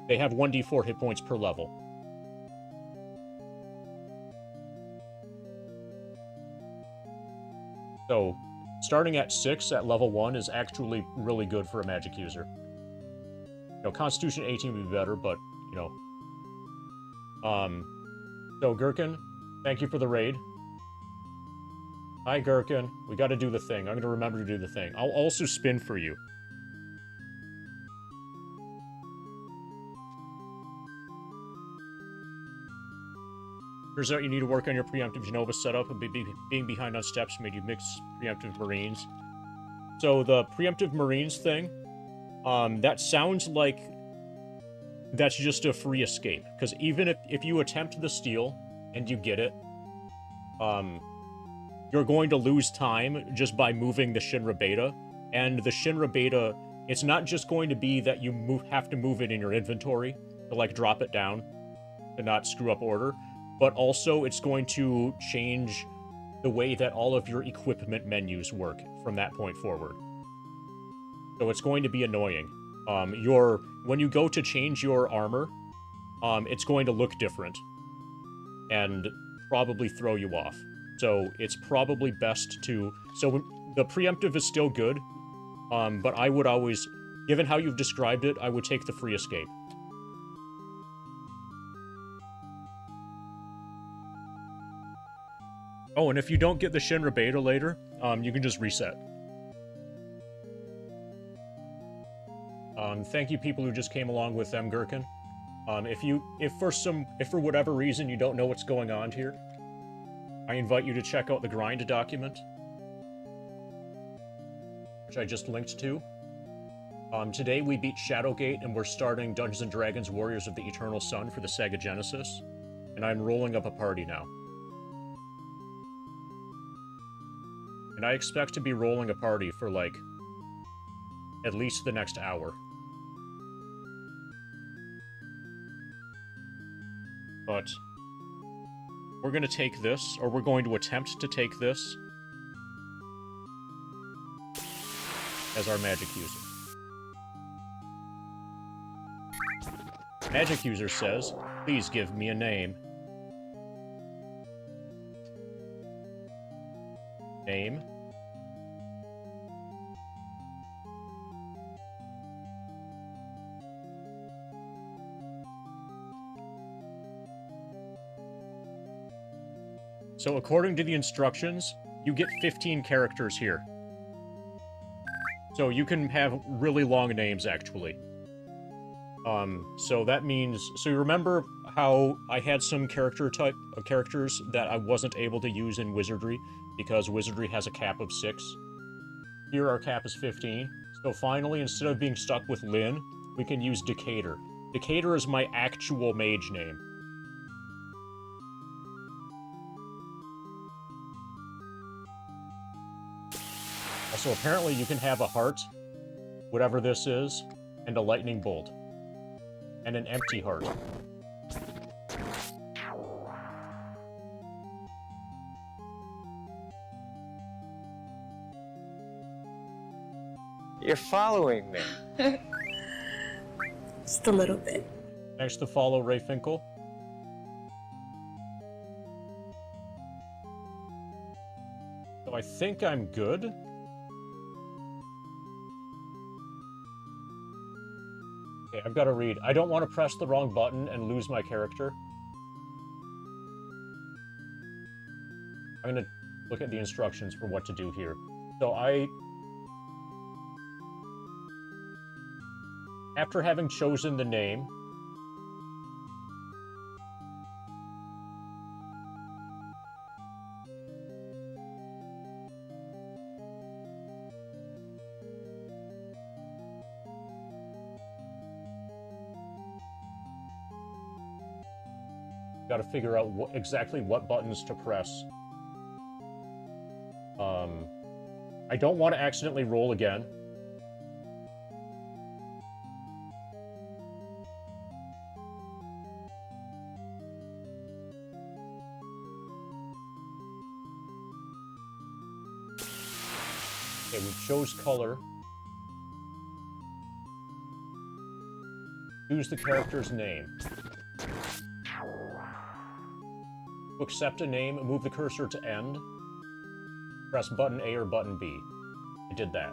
Speaker 1: They have 1d4 hit points per level. So, starting at 6 at level 1 is actually really good for a magic user. You know, Constitution 18 would be better, but, you know. So, Gherkin, thank you for the raid. Hi, Gherkin. We gotta do the thing. I'm gonna remember to do the thing. I'll also spin for you. Turns out you need to work on your preemptive Genova setup, and being behind on steps made you mix preemptive Marines. So the preemptive Marines thing, that sounds like that's just a free escape. Because even if you attempt the steal and you get it, you're going to lose time just by moving the Shinra Beta. And the Shinra Beta, it's not just going to be that you have to move it in your inventory to, like, drop it down to not screw up order, but also it's going to change the way that all of your equipment menus work from that point forward. So it's going to be annoying. When you go to change your armor, it's going to look different and probably throw you off. So it's probably best to... So the preemptive is still good, but I would always, given how you've described it, I would take the free escape. Oh, and if you don't get the Shinra Beta later, you can just reset. Thank you, people who just came along with them, Gherkin. If for whatever reason you don't know what's going on here, I invite you to check out the grind document, which I just linked to. Today we beat Shadowgate, and we're starting Dungeons & Dragons Warriors of the Eternal Sun for the Sega Genesis, and I'm rolling up a party now. And I expect to be rolling a party for, like, at least the next hour. But we're going to take this, or we're going to attempt to take this as our magic user. Magic user says, please give me a name. Name. So according to the instructions, you get 15 characters here. So you can have really long names, actually. So that means, so you remember how I had some characters that I wasn't able to use in Wizardry because Wizardry has a cap of 6? Here our cap is 15. So finally, instead of being stuck with Lynn, we can use Decatur. Decatur is my actual mage name. Also, apparently you can have a heart, whatever this is, and a lightning bolt. And an empty heart.
Speaker 6: You're following me.
Speaker 7: Just a little bit.
Speaker 1: Thanks to follow Ray Finkel. So I think I'm good. Okay, I've got to read. I don't want to press the wrong button and lose my character. I'm going to look at the instructions for what to do here. So after having chosen the name, got to figure out exactly what buttons to press. I don't want to accidentally roll again. Okay, we chose color. Choose the character's name. To accept a name, move the cursor to end. Press button A or button B. I did that.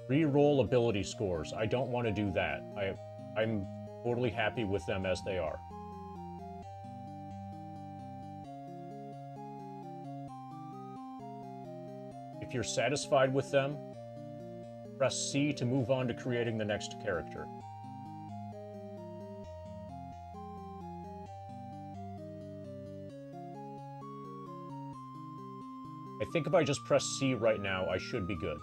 Speaker 1: Re-roll ability scores. I don't want to do that. I'm totally happy with them as they are. If you're satisfied with them, press C to move on to creating the next character. I think if I just press C right now, I should be good.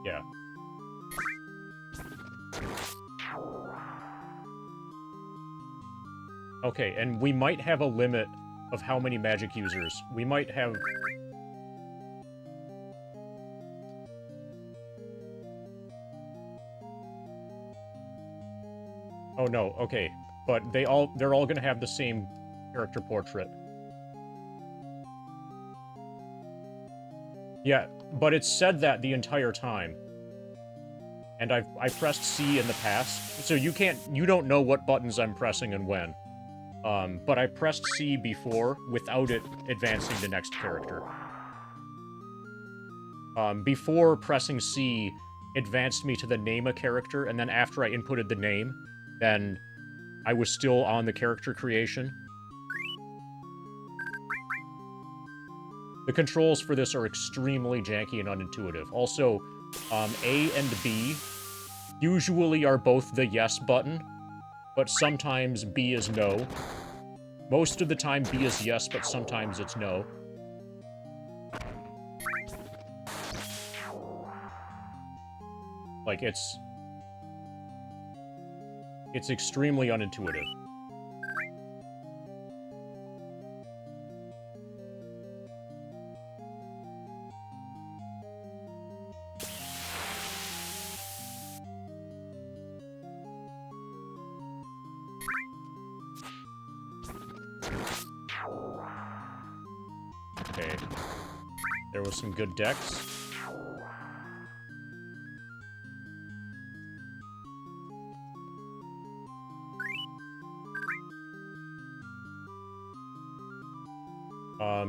Speaker 1: Yeah. Okay, and we might have a limit of how many magic users. We might have... Oh no, okay. But they're all gonna have the same character portrait. Yeah, but it's said that the entire time. And I pressed C in the past, so you don't know what buttons I'm pressing and when. But I pressed C before without it advancing the next character. Before pressing C advanced me to the name a character, and then after I inputted the name, then I was still on the character creation. The controls for this are extremely janky and unintuitive. Also, A and B usually are both the yes button, but sometimes B is no. Most of the time B is yes, but sometimes it's no. Like, it's extremely unintuitive. Okay. There was some good decks.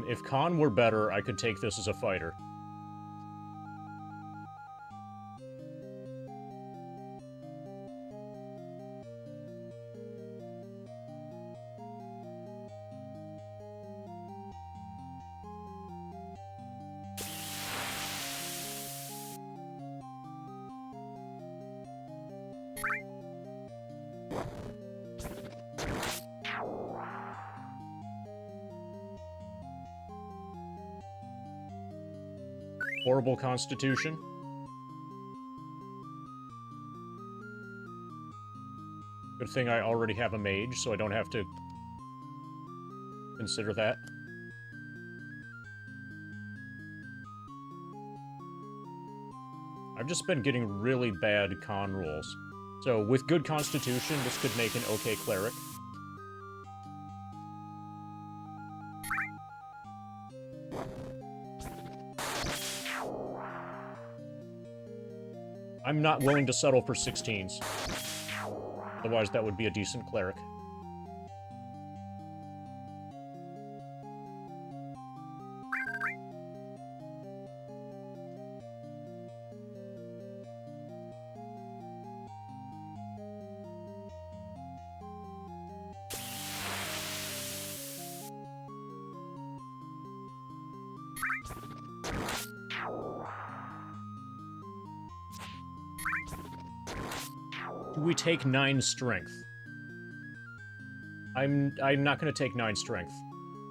Speaker 1: If Khan were better, I could take this as a fighter. Horrible constitution. Good thing I already have a mage, so I don't have to consider that. I've just been getting really bad con rolls. So with good constitution, this could make an okay cleric. I'm not willing to settle for 16s. Otherwise, that would be a decent cleric. Do we take 9 strength? I'm not going to take 9 strength.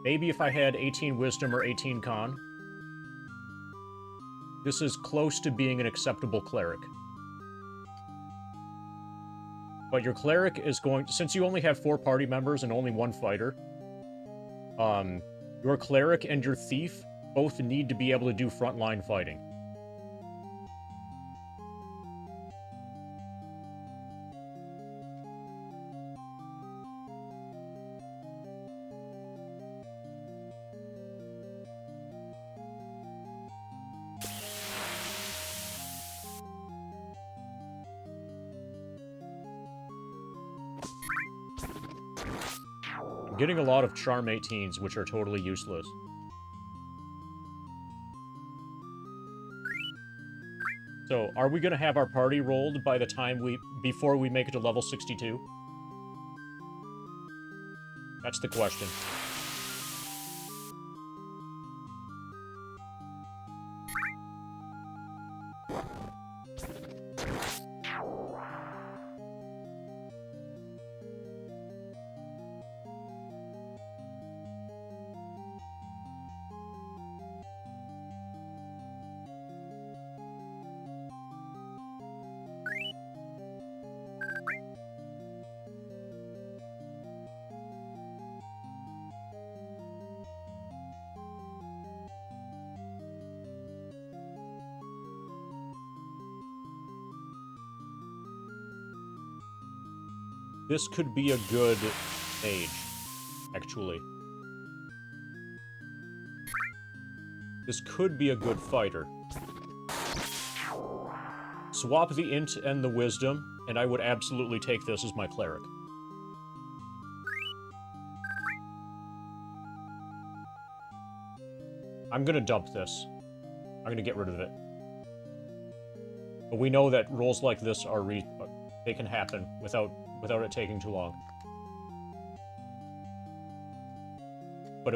Speaker 1: Maybe if I had 18 wisdom or 18 con. This is close to being an acceptable cleric. But your cleric is going... Since you only have 4 party members and only 1 fighter, your cleric and your thief both need to be able to do frontline fighting. I'm getting a lot of Charm 18s, which are totally useless. So, are we going to have our party rolled by the time before we make it to level 62? That's the question. This could be a good mage, actually. This could be a good fighter. Swap the int and the wisdom, and I would absolutely take this as my cleric. I'm gonna dump this. I'm gonna get rid of it. But we know that rolls like this are they can happen without it taking too long. But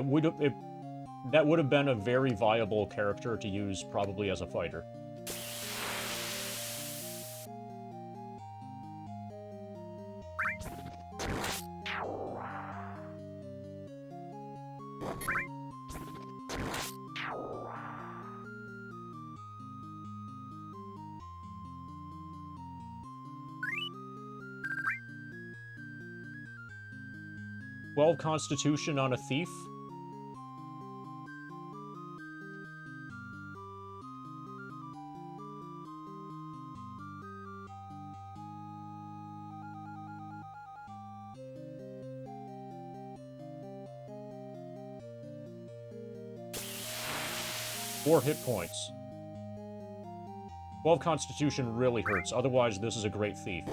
Speaker 1: that would have been a very viable character to use probably as a fighter. Constitution on a thief. Four hit points. 12 Constitution really hurts, otherwise this is a great thief.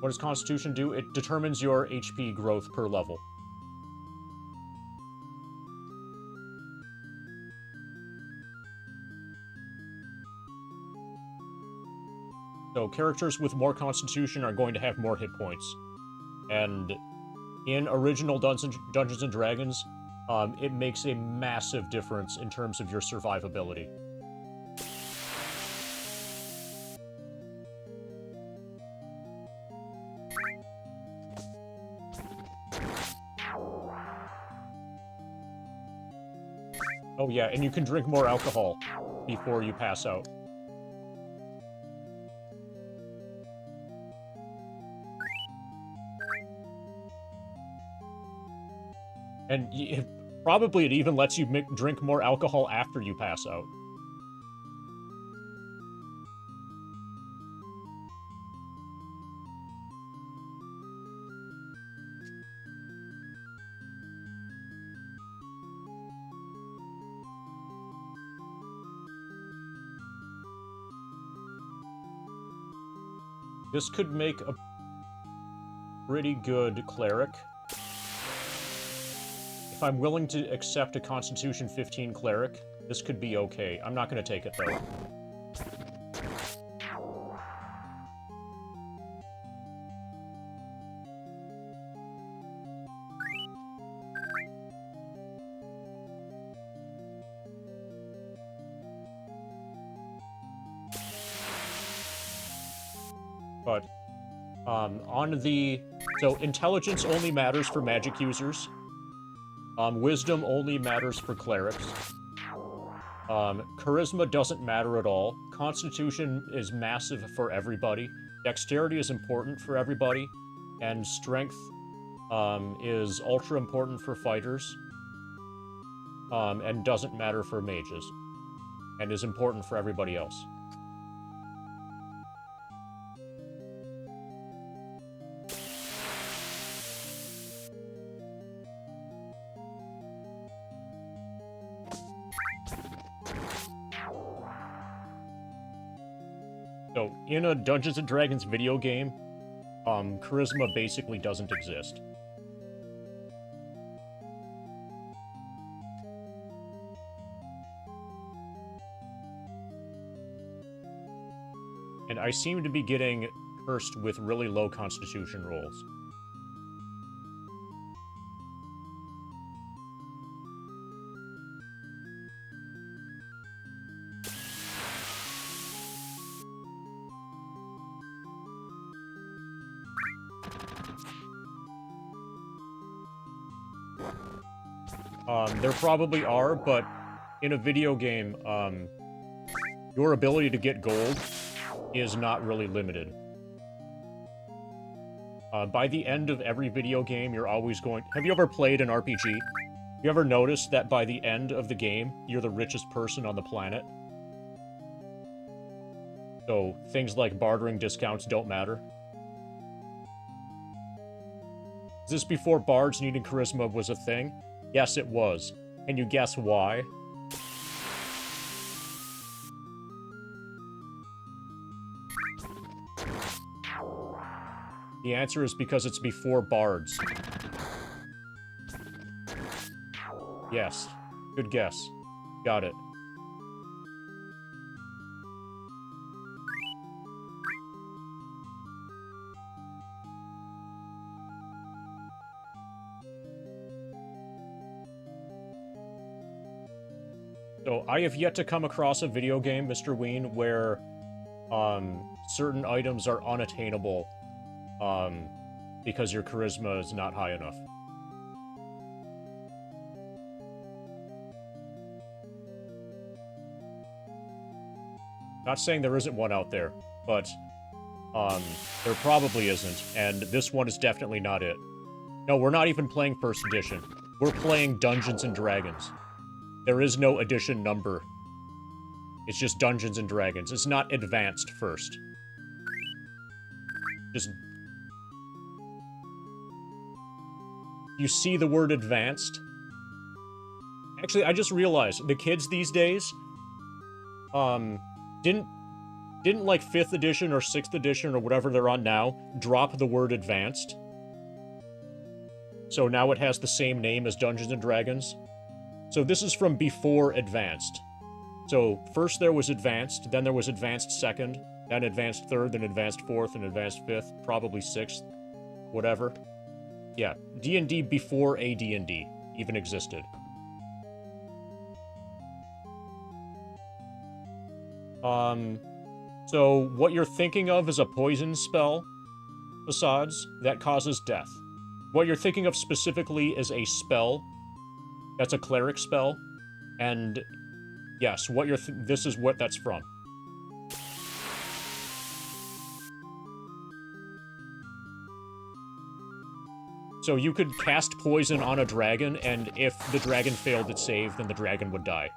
Speaker 1: What does Constitution do? It determines your HP growth per level. So characters with more Constitution are going to have more hit points. And in original Dungeons & Dragons, it makes a massive difference in terms of your survivability. Oh yeah, and you can drink more alcohol before you pass out. And probably it even lets you drink more alcohol after you pass out. This could make a pretty good cleric. If I'm willing to accept a Constitution 15 cleric, this could be okay. I'm not going to take it, though. But, on the... So, intelligence only matters for magic users. Wisdom only matters for clerics. Charisma doesn't matter at all. Constitution is massive for everybody. Dexterity is important for everybody. And strength, is ultra important for fighters. And doesn't matter for mages. And is important for everybody else. So, in a Dungeons & Dragons video game, charisma basically doesn't exist. And I seem to be getting cursed with really low constitution rolls. There probably are, but in a video game, your ability to get gold is not really limited. By the end of every video game, you're always going... Have you ever played an RPG? You ever noticed that by the end of the game, you're the richest person on the planet? So, things like bartering discounts don't matter. Is this before bards needing charisma was a thing? Yes, it was. Can you guess why? The answer is because it's before bards. Yes. Good guess. Got it. So, I have yet to come across a video game, Mr. Ween, where, certain items are unattainable, because your charisma is not high enough. Not saying there isn't one out there, but, there probably isn't, and this one is definitely not it. No, we're not even playing first edition. We're playing Dungeons & Dragons. There is no edition number. It's just Dungeons & Dragons. It's not advanced first. Just... You see the word advanced? Actually, I just realized, the kids these days, didn't like 5th edition or 6th edition or whatever they're on now, drop the word advanced. So now it has the same name as Dungeons & Dragons. So this is from before Advanced. So first there was Advanced, then there was Advanced 2nd, then Advanced 3rd, then Advanced 4th, and Advanced 5th, probably 6th, whatever. Yeah, D&D before AD&D even existed. So what you're thinking of is a poison spell, facades, that causes death. What you're thinking of specifically is a spell. That's a cleric spell. And yes, what you're this is what that's from. So you could cast poison on a dragon, and if the dragon failed its save, then the dragon would die.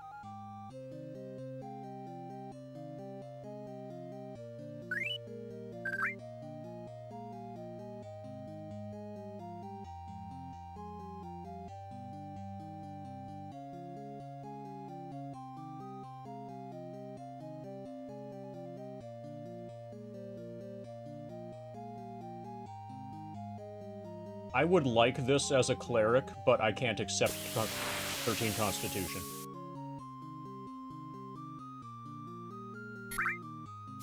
Speaker 1: I would like this as a cleric, but I can't accept 13 Constitution.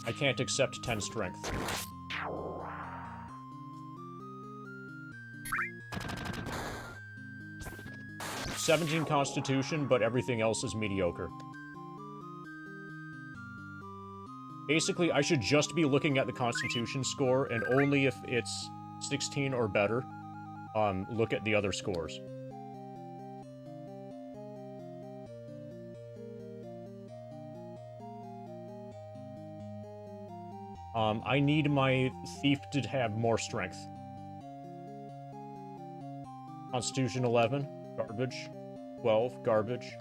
Speaker 1: I can't accept 10 Strength. "17 Constitution, but everything else is mediocre." Basically, I should just be looking at the Constitution score, and only if it's 16 or better, look at the other scores. I need my thief to have more strength. Constitution 11, garbage. 12, garbage.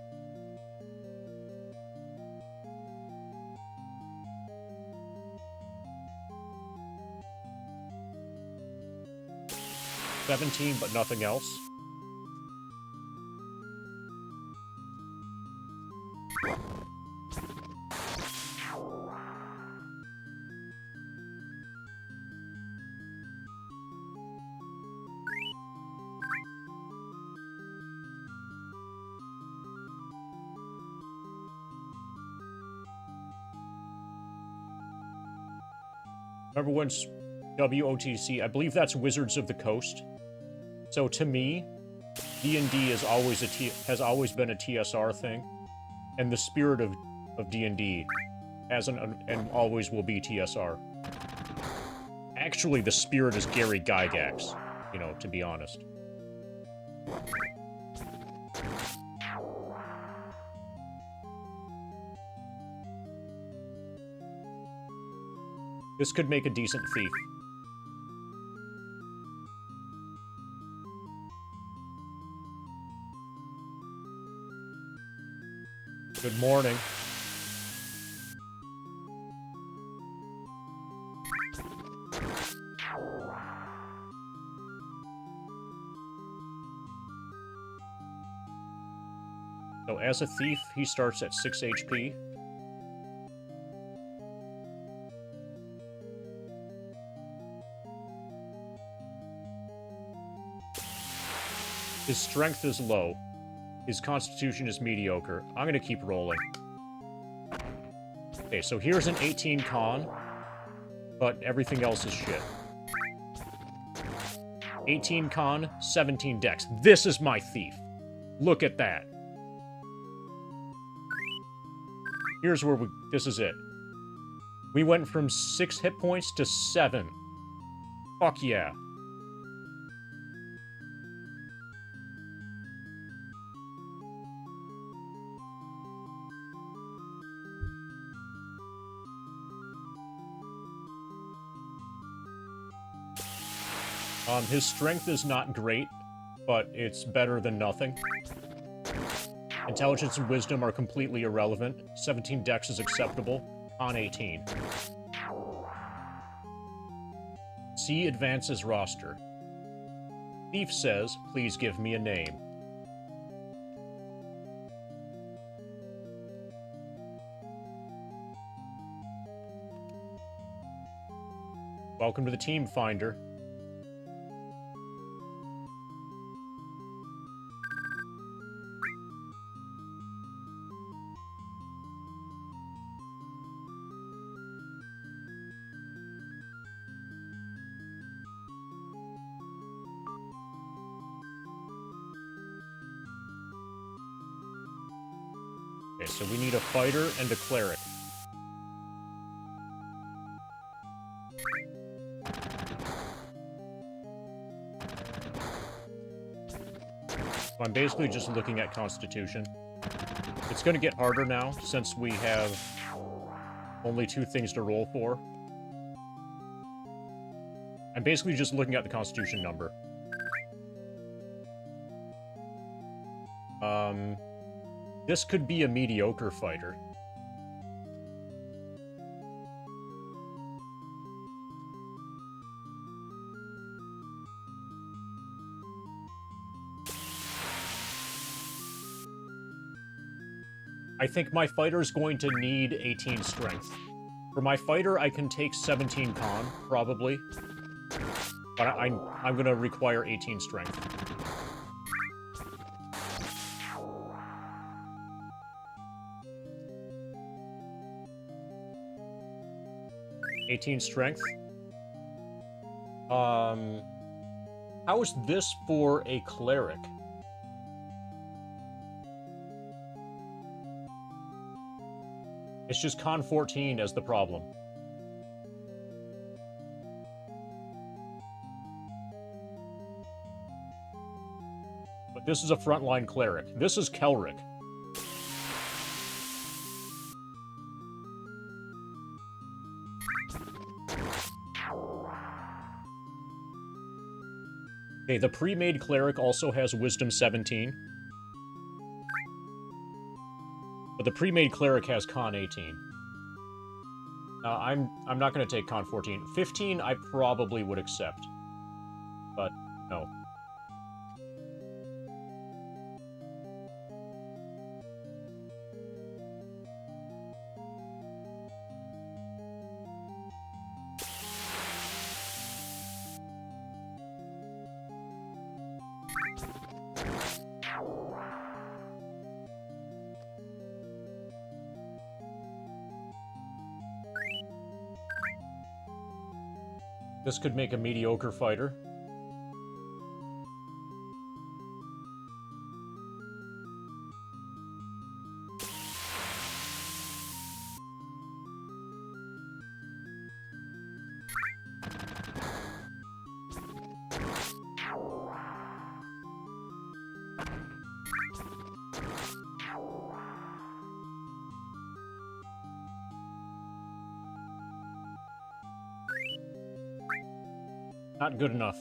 Speaker 1: "17, but nothing else." Remember when WOTC, I believe that's Wizards of the Coast. So to me, D&D is always has always been a TSR thing, and the spirit of D&D has and always will be TSR. Actually, the spirit is Gary Gygax, you know, to be honest. This could make a decent thief. Good morning. So as a thief, he starts at 6 HP. His strength is low. His constitution is mediocre. I'm gonna keep rolling. Okay, so here's an 18 con, but everything else is shit. 18 con, 17 dex. This is my thief. Look at that. Here's where this is it. We went from 6 hit points to 7. Fuck yeah. His strength is not great, but it's better than nothing. Intelligence and wisdom are completely irrelevant. 17 dex is acceptable. On 18. See advances roster. Thief says, please give me a name. Welcome to the team, Finder. Okay, so we need a fighter and a cleric. I'm basically just looking at Constitution. It's going to get harder now, since we have only 2 things to roll for. I'm basically just looking at the Constitution number. This could be a mediocre fighter. I think my fighter's going to need 18 strength. For my fighter, I can take 17 con, probably. But I'm gonna require 18 strength. Strength. How is this for a cleric? It's just con 14 as the problem. But this is a frontline cleric. This is Kelric. Okay, the pre-made cleric also has Wisdom 17. But the pre-made cleric has con 18. I'm not going to take con 14. 15 I probably would accept. But no. This could make a mediocre fighter. Not good enough.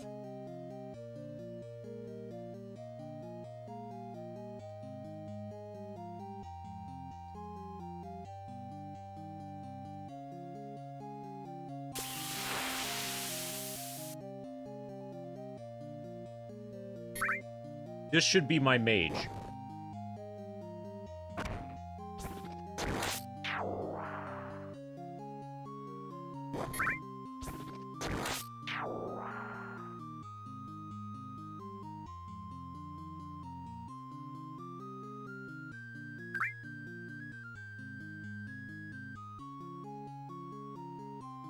Speaker 1: This should be my mage.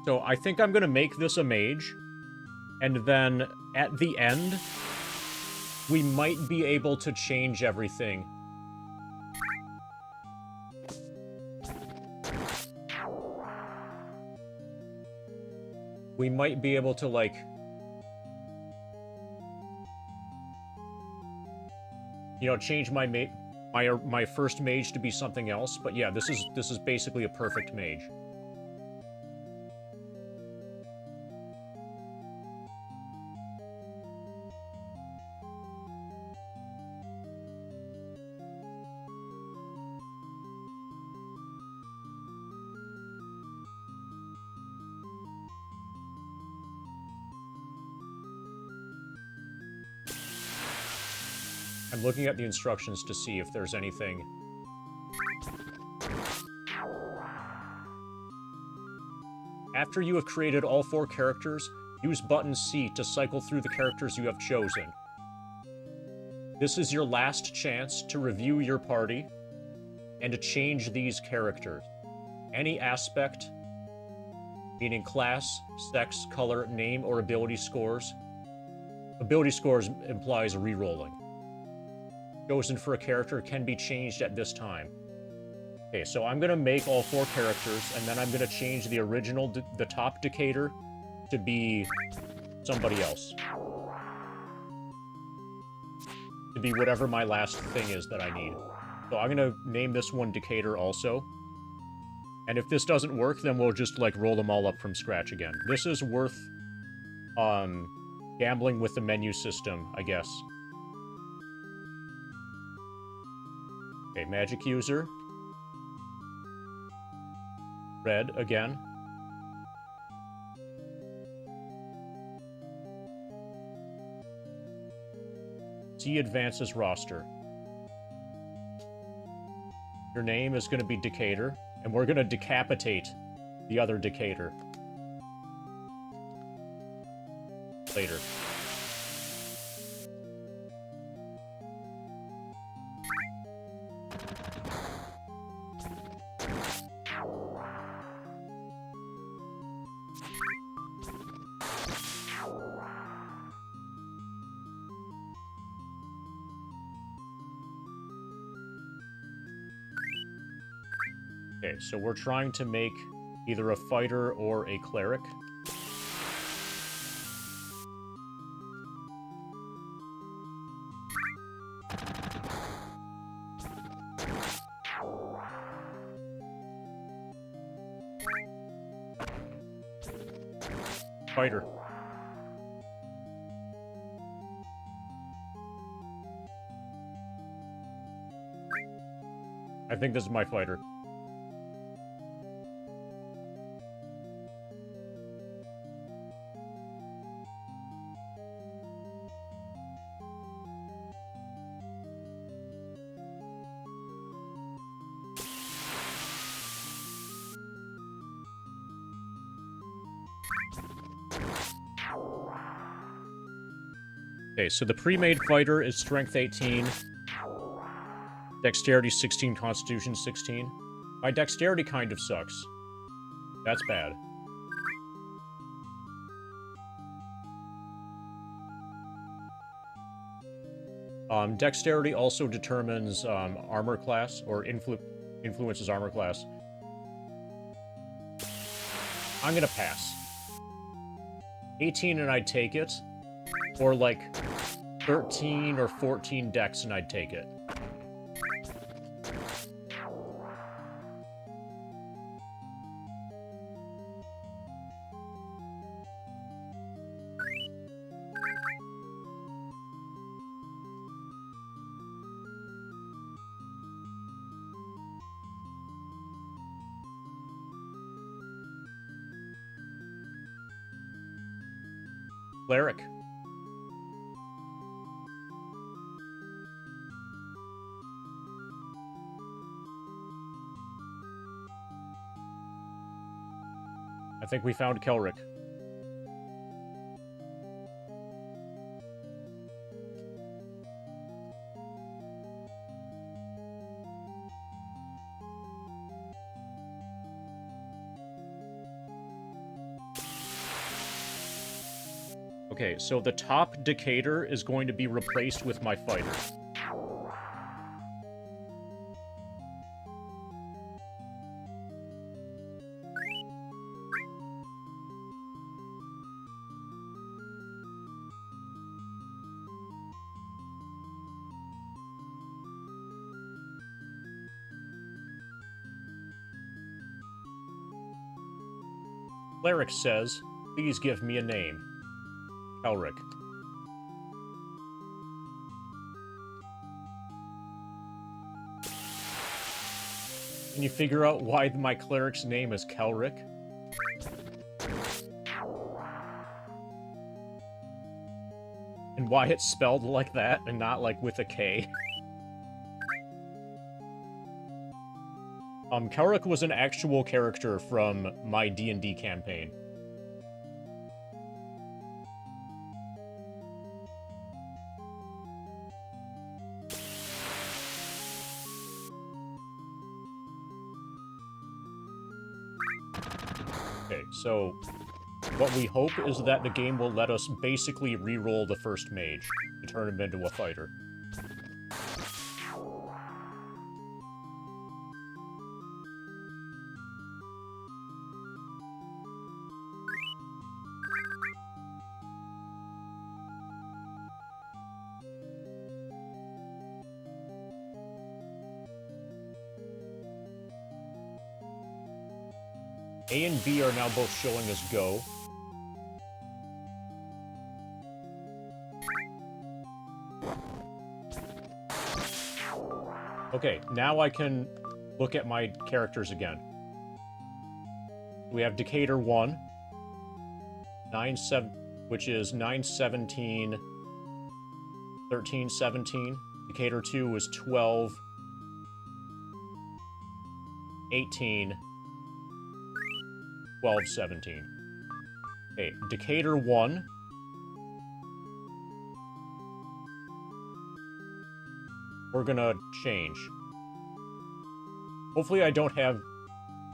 Speaker 1: So I think I'm going to make this a mage, and then at the end, we might be able to change everything. We might be able to, like, you know, change my first mage to be something else. But yeah, this is basically a perfect mage. I'm looking at the instructions to see if there's anything. After you have created all 4 characters, use button C to cycle through the characters you have chosen. This is your last chance to review your party and to change these characters. Any aspect, meaning class, sex, color, name, or ability scores. Ability scores implies re-rolling. Chosen for a character can be changed at this time. Okay, so I'm going to make all 4 characters, and then I'm going to change the original, the top Decatur, to be somebody else. To be whatever my last thing is that I need. So I'm gonna name this one Decatur also. And if this doesn't work, then we'll just, like, roll them all up from scratch again. This is worth, gambling with the menu system, I guess. Okay, magic user. Red again. See advances roster. Your name is going to be Decatur, and we're going to decapitate the other Decatur later. Okay, so we're trying to make either a fighter or a cleric. Fighter. I think this is my fighter. Okay, so the pre-made fighter is strength 18, dexterity 16, constitution 16. My dexterity kind of sucks. That's bad. Dexterity also determines armor class, or influences armor class. I'm gonna pass. 18 and I'd take it. Or like 13 or 14 dex and I'd take it. Cleric. I think we found Kelric. Okay, so the top Decatur is going to be replaced with my fighter. Cleric says, please give me a name. Kelric. Can you figure out why my cleric's name is Kelric? And why it's spelled like that and not like with a K? Kelric was an actual character from my D&D campaign. Okay, so what we hope is that the game will let us basically re-roll the first mage to turn him into a fighter. A and B are now both showing us go. Okay, now I can look at my characters again. We have Decatur 1, which is 9, 17, 13, 17. Decatur 2 was 12, 18, 12, 17. Okay, Decatur 1. We're gonna change. Hopefully I don't have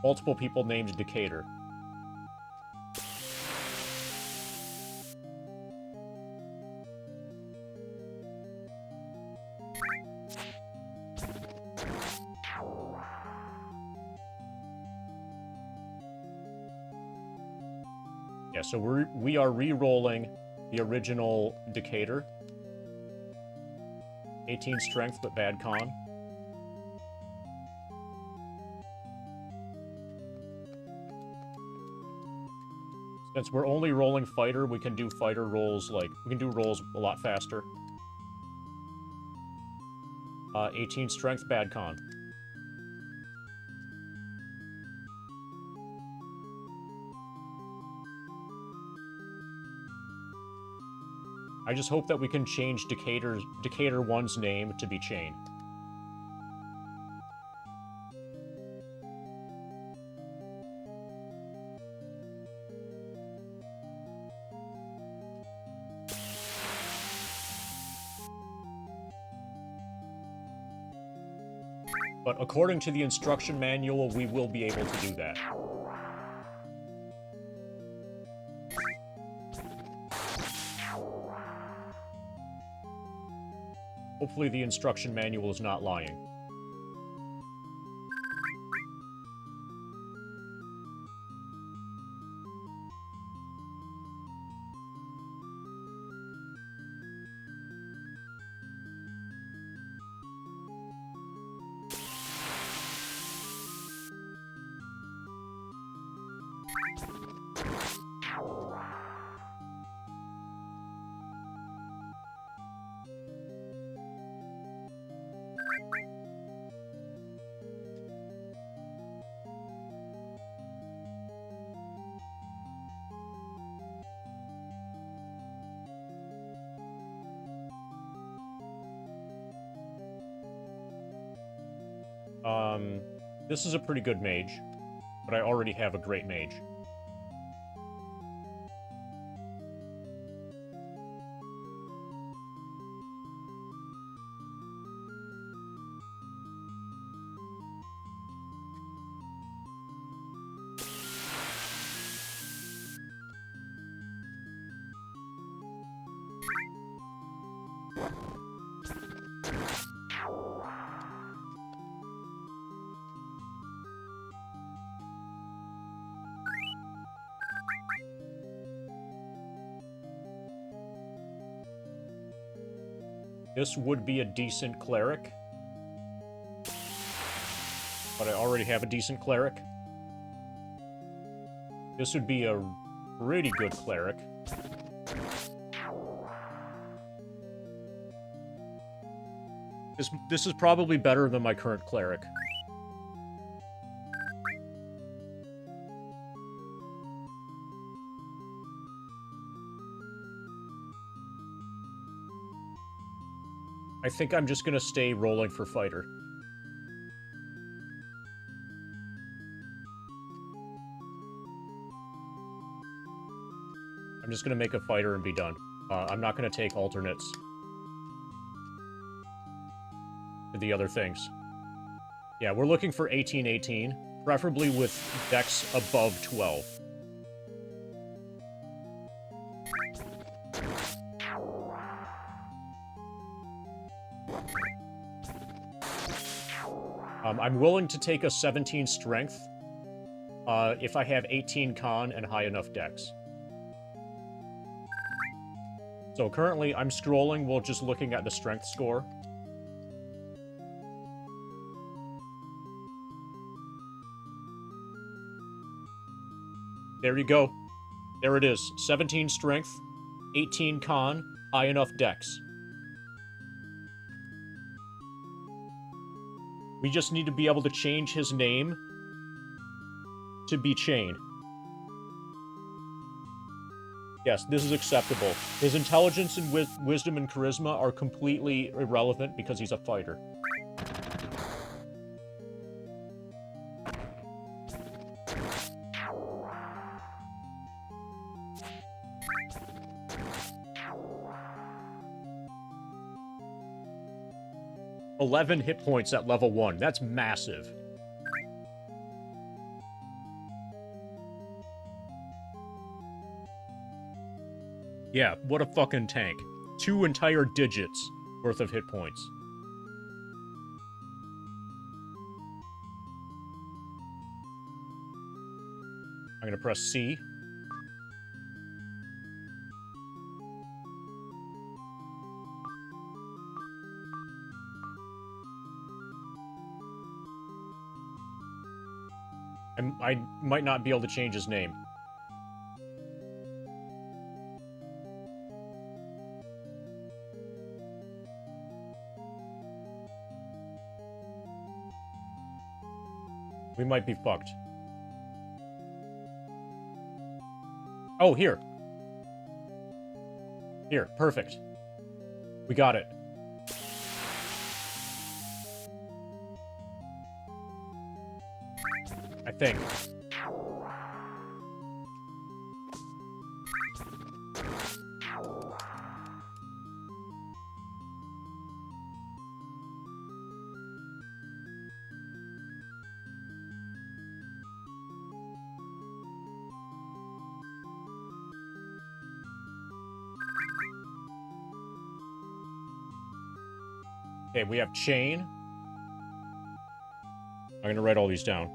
Speaker 1: multiple people named Decatur. Yeah, so we are re-rolling the original Decatur. 18 strength, but bad con. Since we're only rolling fighter, we can do fighter rolls, like, we can do rolls a lot faster. 18 strength, bad con. I just hope that we can change Decatur 1's name to be Chain. But according to the instruction manual, we will be able to do that. Hopefully the instruction manual is not lying. This is a pretty good mage, but I already have a great mage. This would be a decent cleric. But I already have a decent cleric. This would be a pretty good cleric. This is probably better than my current cleric. I think I'm just gonna stay rolling for fighter. I'm just gonna make a fighter and be done. I'm not gonna take alternates to the other things. Yeah, we're looking for 18-18, preferably with dex above 12. I'm willing to take a 17 strength if I have 18 con and high enough dex. So currently I'm scrolling while just looking at the strength score. There you go. There it is. 17 strength, 18 con, high enough dex. We just need to be able to change his name to be Chain. Yes, this is acceptable. His intelligence and wisdom and charisma are completely irrelevant because he's a fighter. "11 hit points at level 1. That's massive. Yeah, what a fucking tank. 2 entire digits worth of hit points. I'm gonna press C. I might not be able to change his name. We might be fucked. Oh, here. Here, perfect. We got it. I think. Okay, we have Chain. I'm gonna write all these down.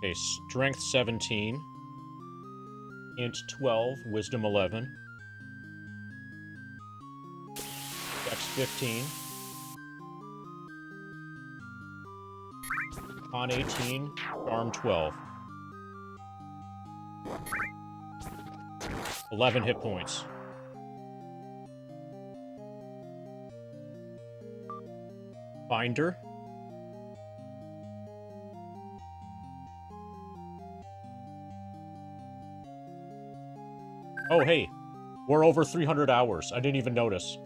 Speaker 1: Okay, Strength 17. Int 12, Wisdom 11. Dex 15. Con 18, Charm 12. 11 hit points. Binder. Oh, hey. We're over 300 hours. I didn't even notice.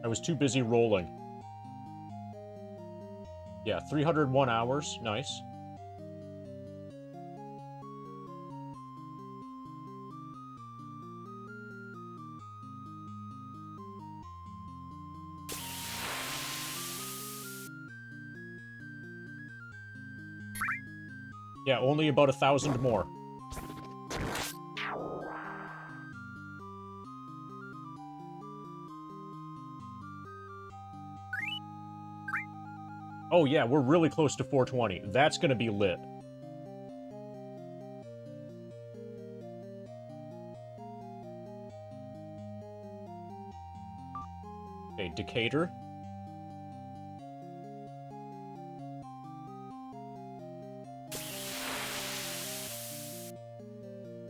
Speaker 1: I was too busy rolling. Yeah, 301 hours. Nice. Yeah, only about 1,000 more. Oh yeah, we're really close to 420. That's gonna be lit. Okay, Decatur.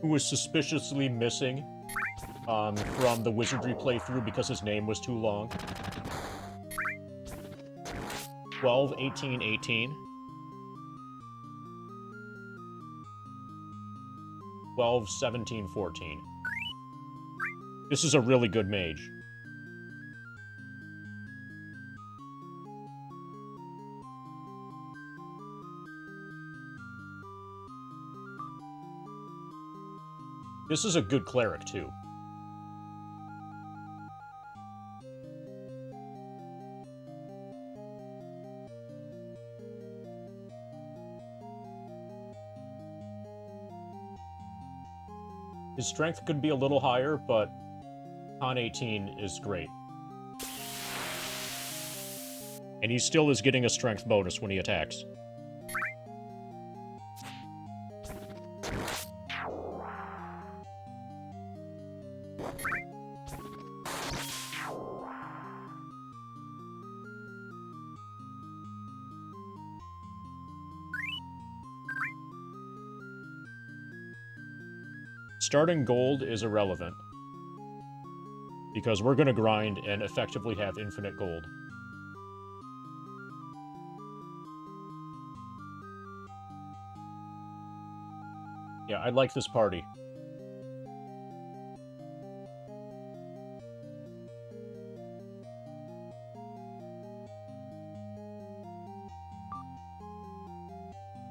Speaker 1: Who was suspiciously missing from the wizardry playthrough because his name was too long. 12, 18, 18. 12, 17, 14. This is a really good mage. This is a good cleric, too. His strength could be a little higher, but Con 18 is great. And he still is getting a strength bonus when he attacks. Starting gold is irrelevant, because we're going to grind and effectively have infinite gold. Yeah, I like this party.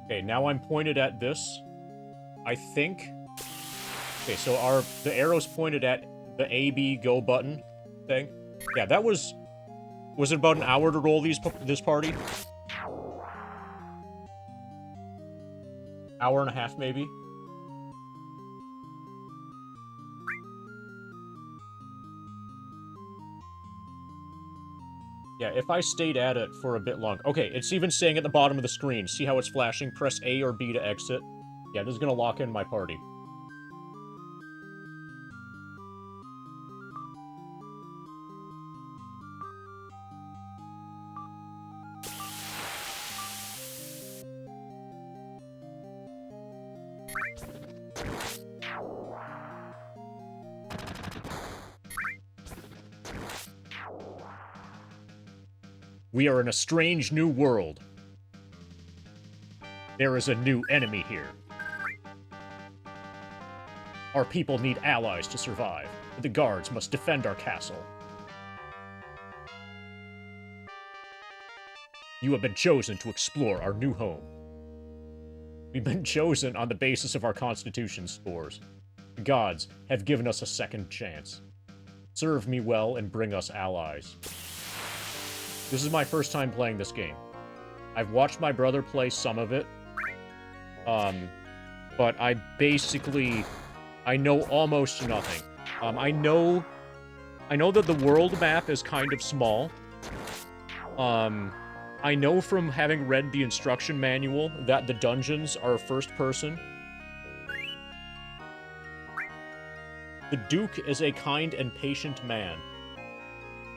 Speaker 1: Okay, now I'm pointed at this. I think... Okay, so the arrow's pointed at the A, B, go button thing. Yeah, that was... Was it about an hour to roll this party? Hour and a half, maybe? Yeah, if I stayed at it for a bit long... Okay, it's even saying at the bottom of the screen. See how it's flashing? Press A or B to exit. Yeah, this is gonna lock in my party. We are in a strange new world. There is a new enemy here. Our people need allies to survive. The guards must defend our castle. You have been chosen to explore our new home. We've been chosen on the basis of our constitution scores. The gods have given us a second chance. Serve me well and bring us allies. This is my first time playing this game. I've watched my brother play some of it. But I know almost nothing. I know that the world map is kind of small. I know from having read the instruction manual that the dungeons are first person. The Duke is a kind and patient man.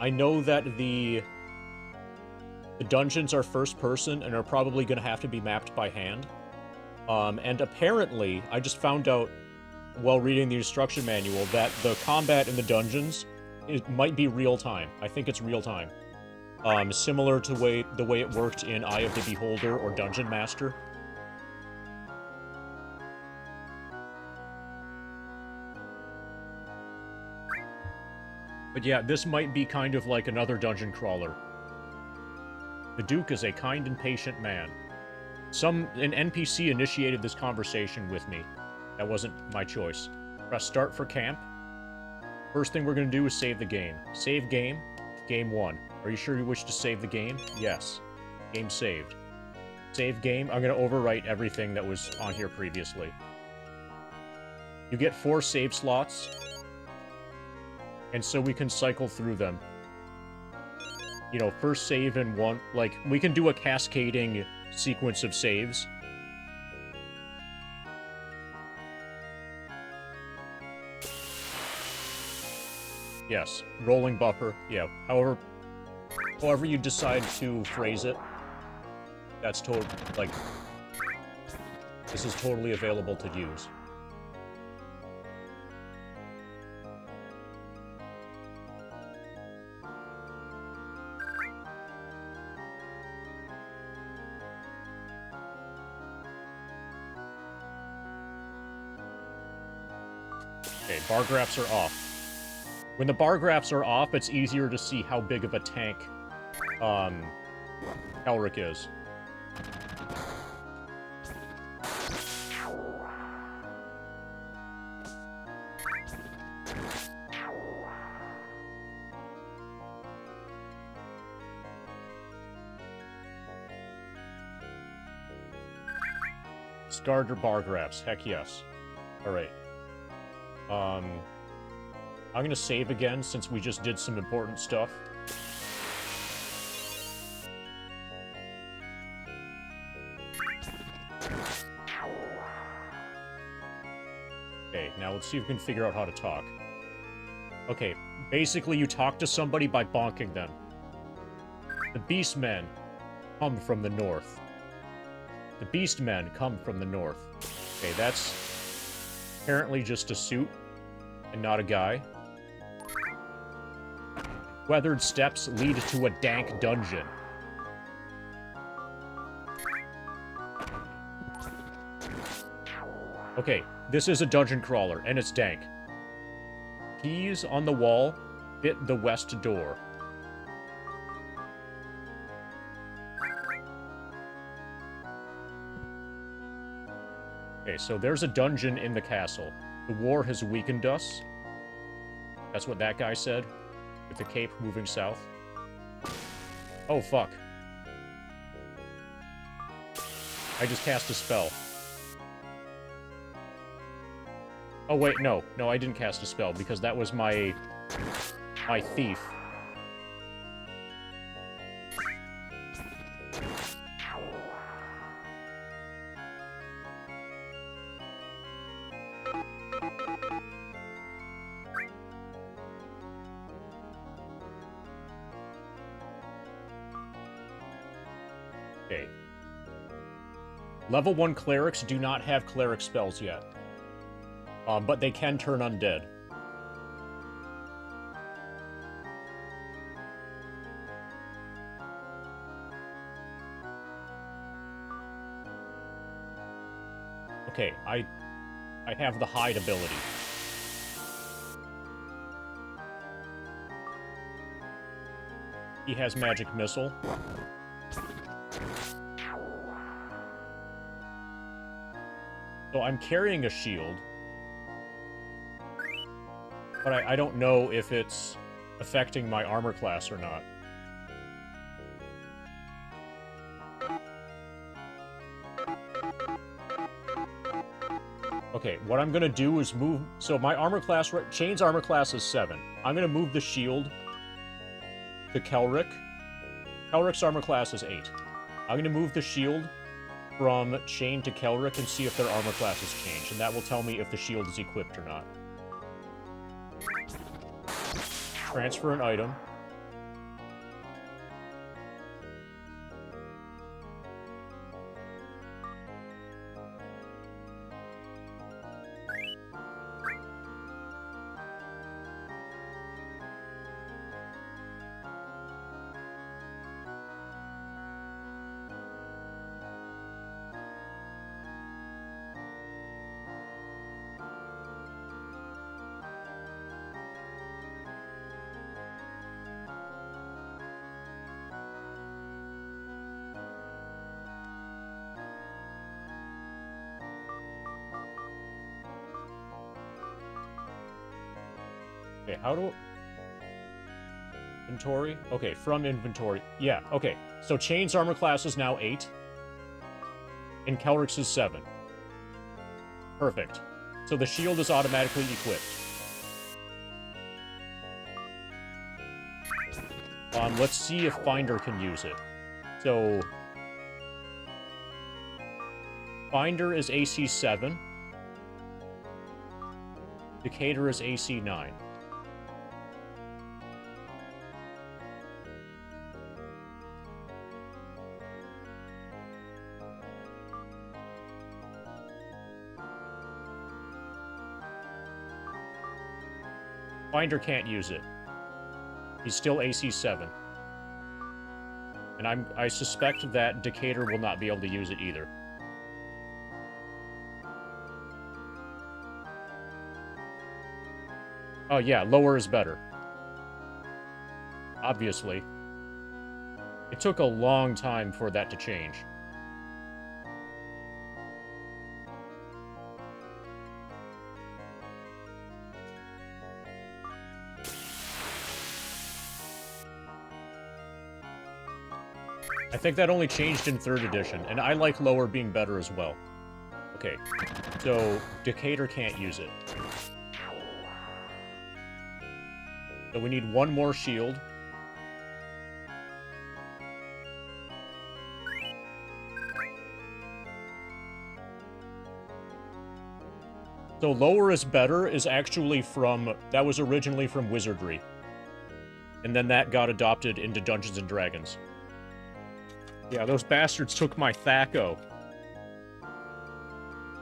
Speaker 1: I know that the dungeons are first person and are probably going to have to be mapped by hand. And apparently, I just found out while reading the instruction manual that the combat in the dungeons might be real time. I think it's real time. Similar to the way it worked in Eye of the Beholder or Dungeon Master. But yeah, this might be kind of like another dungeon crawler. The Duke is a kind and patient man. An NPC initiated this conversation with me. That wasn't my choice. Press start for camp. First thing we're going to do is save the game. Save game. Game 1. Are you sure you wish to save the game? Yes. Game saved. Save game. I'm going to overwrite everything that was on here previously. You get 4 save slots. And so we can cycle through them. You know, first save in one... Like, we can do a cascading sequence of saves. Yes, rolling buffer. Yeah, however you decide to phrase it, that's like, this is totally available to use. Okay, bar graphs are off. When the bar graphs are off, it's easier to see how big of a tank, Elric is. Starter bar graphs, heck yes. Alright. I'm gonna save again since we just did some important stuff. Okay, now let's see if we can figure out how to talk. Okay, basically you talk to somebody by bonking them. The Beastmen come from the north. The Beastmen come from the north. Okay, that's apparently just a suit and not a guy. Weathered steps lead to a dank dungeon. Okay, this is a dungeon crawler, and it's dank. Keys on the wall fit the west door. Okay, so there's a dungeon in the castle. The war has weakened us. That's what that guy said, with the cape moving south. Oh, fuck. I just cast a spell. Oh, wait, no. No, I didn't cast a spell, because that was my thief. Okay. Level 1 clerics do not have cleric spells yet. But they can turn undead. Okay, I have the hide ability. He has magic missile. So I'm carrying a shield. But I don't know if it's affecting my armor class or not. Okay, what I'm gonna do is move... So my armor class... Chain's armor class is 7. I'm gonna move the shield to Kelric. Kelric's armor class is 8. I'm gonna move the shield from Chain to Kelric and see if their armor class has changed, and that will tell me if the shield is equipped or not. Transfer an item. Okay, how do... Inventory? Okay, from inventory. Yeah, okay. So Chain's armor class is now 8. And Kelric's is 7. Perfect. So the shield is automatically equipped. Let's see if Finder can use it. So... Finder is AC 7. Decatur is AC 9. Finder can't use it. He's still AC 7. And I suspect that Decatur will not be able to use it either. Oh yeah, lower is better. Obviously. It took a long time for that to change. I think that only changed in 3rd edition, and I like lower being better as well. Okay, so Decatur can't use it. So we need one more shield. So lower is better is actually from... That was originally from Wizardry. And then that got adopted into Dungeons & Dragons. Yeah, those bastards took my Thaco.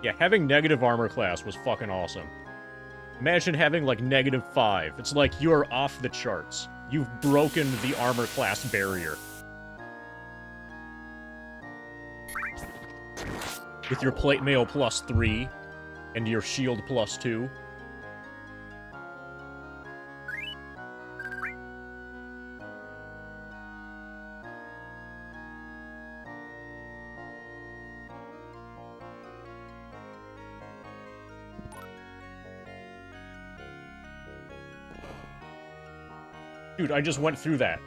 Speaker 1: Yeah, having negative armor class was fucking awesome. Imagine having, like, -5. It's like you're off the charts. You've broken the armor class barrier. With your plate mail +3 and your shield +2. Dude, I just went through that.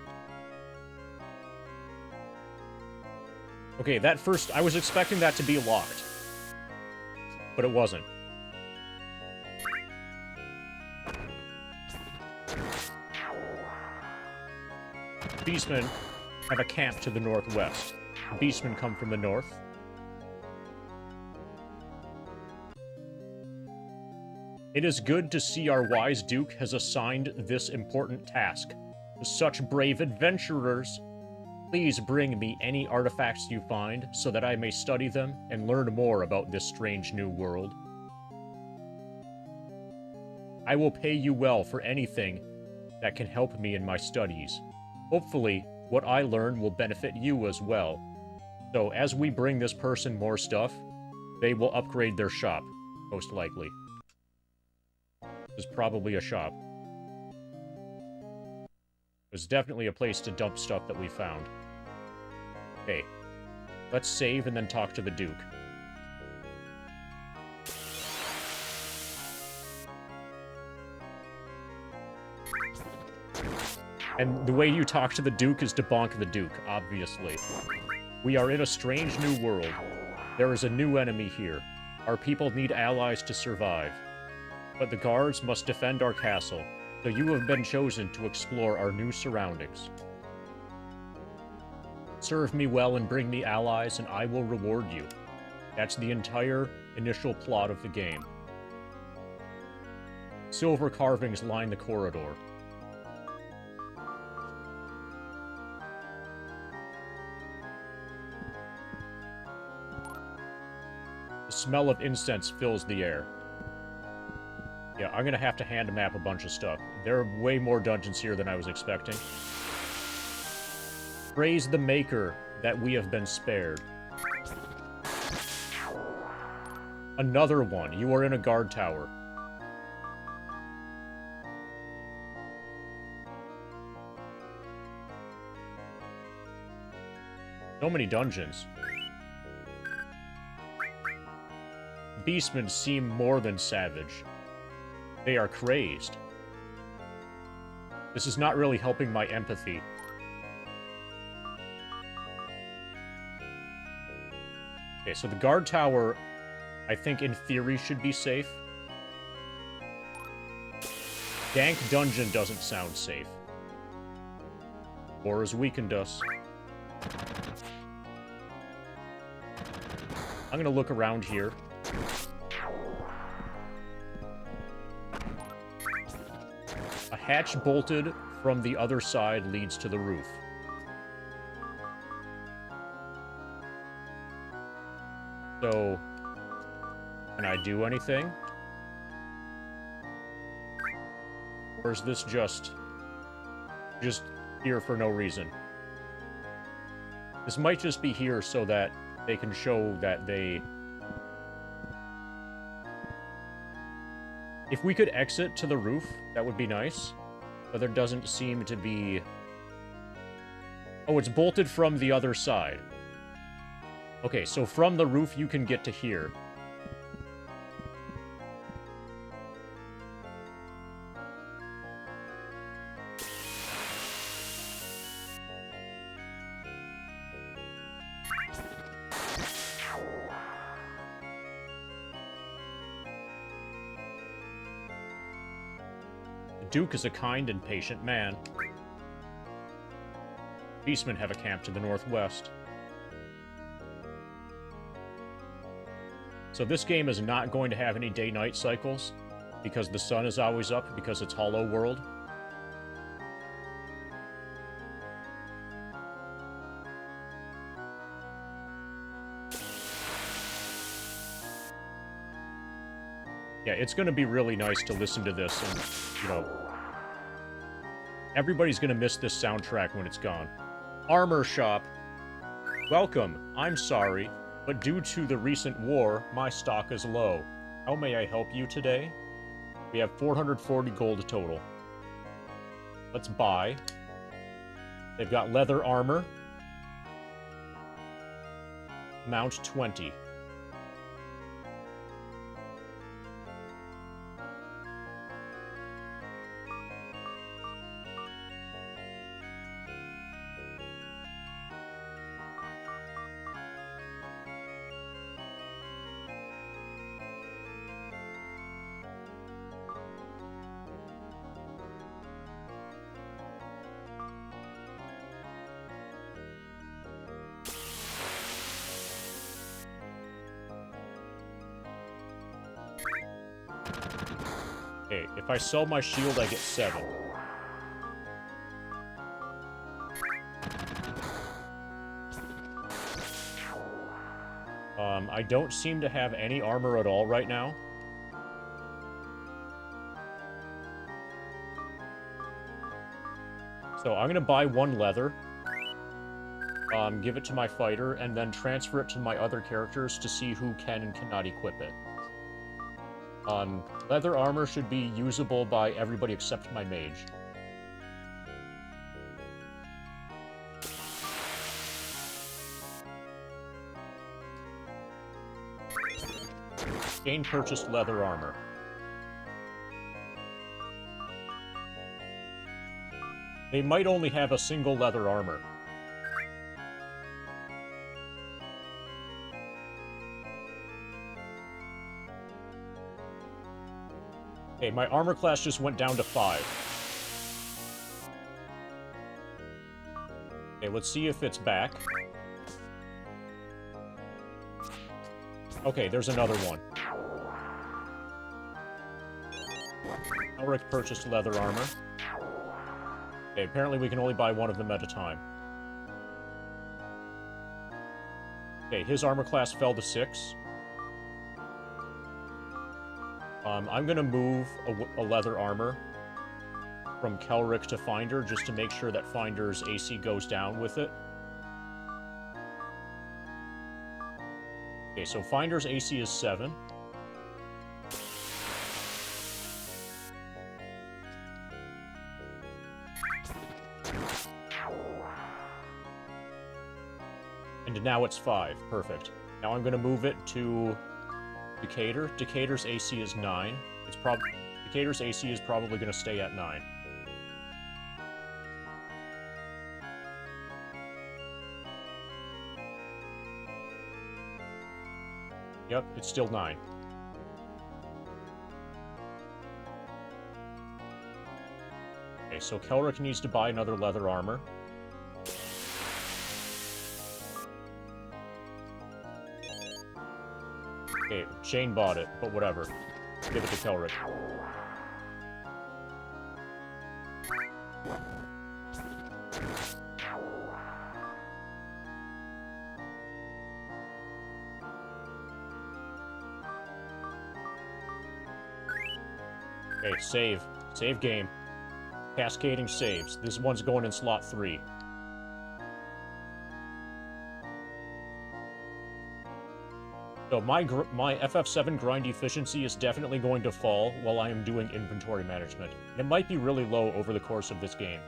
Speaker 1: Okay, that first... I was expecting that to be locked. But it wasn't. Beastmen have a camp to the northwest. Beastmen come from the north. It is good to see our wise Duke has assigned this important task. To such brave adventurers, please bring me any artifacts you find so that I may study them and learn more about this strange new world. I will pay you well for anything that can help me in my studies. Hopefully, what I learn will benefit you as well. So as we bring this person more stuff, they will upgrade their shop, most likely. This is probably a shop. There's definitely a place to dump stuff that we found. Okay. Let's save and then talk to the Duke. And the way you talk to the Duke is to bonk the Duke, obviously. We are in a strange new world. There is a new enemy here. Our people need allies to survive. But the guards must defend our castle, so you have been chosen to explore our new surroundings. Serve me well and bring me allies, and I will reward you. That's the entire initial plot of the game. Silver carvings line the corridor. The smell of incense fills the air. Yeah, I'm gonna have to hand map a bunch of stuff. There are way more dungeons here than I was expecting. Praise the Maker that we have been spared. Another one. You are in a guard tower. So many dungeons. Beastmen seem more than savage. They are crazed. This is not really helping my empathy. Okay, so the guard tower, I think in theory should be safe. Dank Dungeon doesn't sound safe. Or has weakened us. I'm gonna look around here. A hatch bolted from the other side leads to the roof. So, can I do anything? Or is this just here for no reason? This might just be here so that they can show that they... If we could exit to the roof, that would be nice. But there doesn't seem to be... Oh, it's bolted from the other side. Okay, so from the roof you can get to here. Duke is a kind and patient man. Beastmen have a camp to the northwest. So this game is not going to have any day-night cycles, because the sun is always up, because it's Hollow World. Yeah, it's going to be really nice to listen to this, and, you know, everybody's going to miss this soundtrack when it's gone. Armor Shop. Welcome. I'm sorry, but due to the recent war, my stock is low. How may I help you today? We have 440 gold total. Let's buy. They've got leather armor. Mount 20. Okay, if I sell my shield, I get 7. I don't seem to have any armor at all right now. So I'm gonna buy 1 leather, give it to my fighter, and then transfer it to my other characters to see who can and cannot equip it. Leather armor should be usable by everybody except my mage. Gain purchased leather armor. They might only have a single leather armor. Okay, my armor class just went down to 5. Okay, let's see if it's back. Okay, there's another one. Elric purchased leather armor. Okay, apparently we can only buy 1 of them at a time. Okay, his armor class fell to 6. I'm gonna move a leather armor from Kelric to Finder, just to make sure that Finder's AC goes down with it. Okay, so Finder's AC is 7. And now it's 5. Perfect. Now I'm gonna move it to Decatur. Decatur's AC is 9. Decatur's AC is probably going to stay at 9. Yep, it's still 9. Okay, so Kelric needs to buy another leather armor. Okay, Shane bought it, but whatever. Give it to Kelric. Okay, save. Save game. Cascading saves. This one's going in slot 3. So my FF7 grind efficiency is definitely going to fall while I am doing inventory management. It might be really low over the course of this game.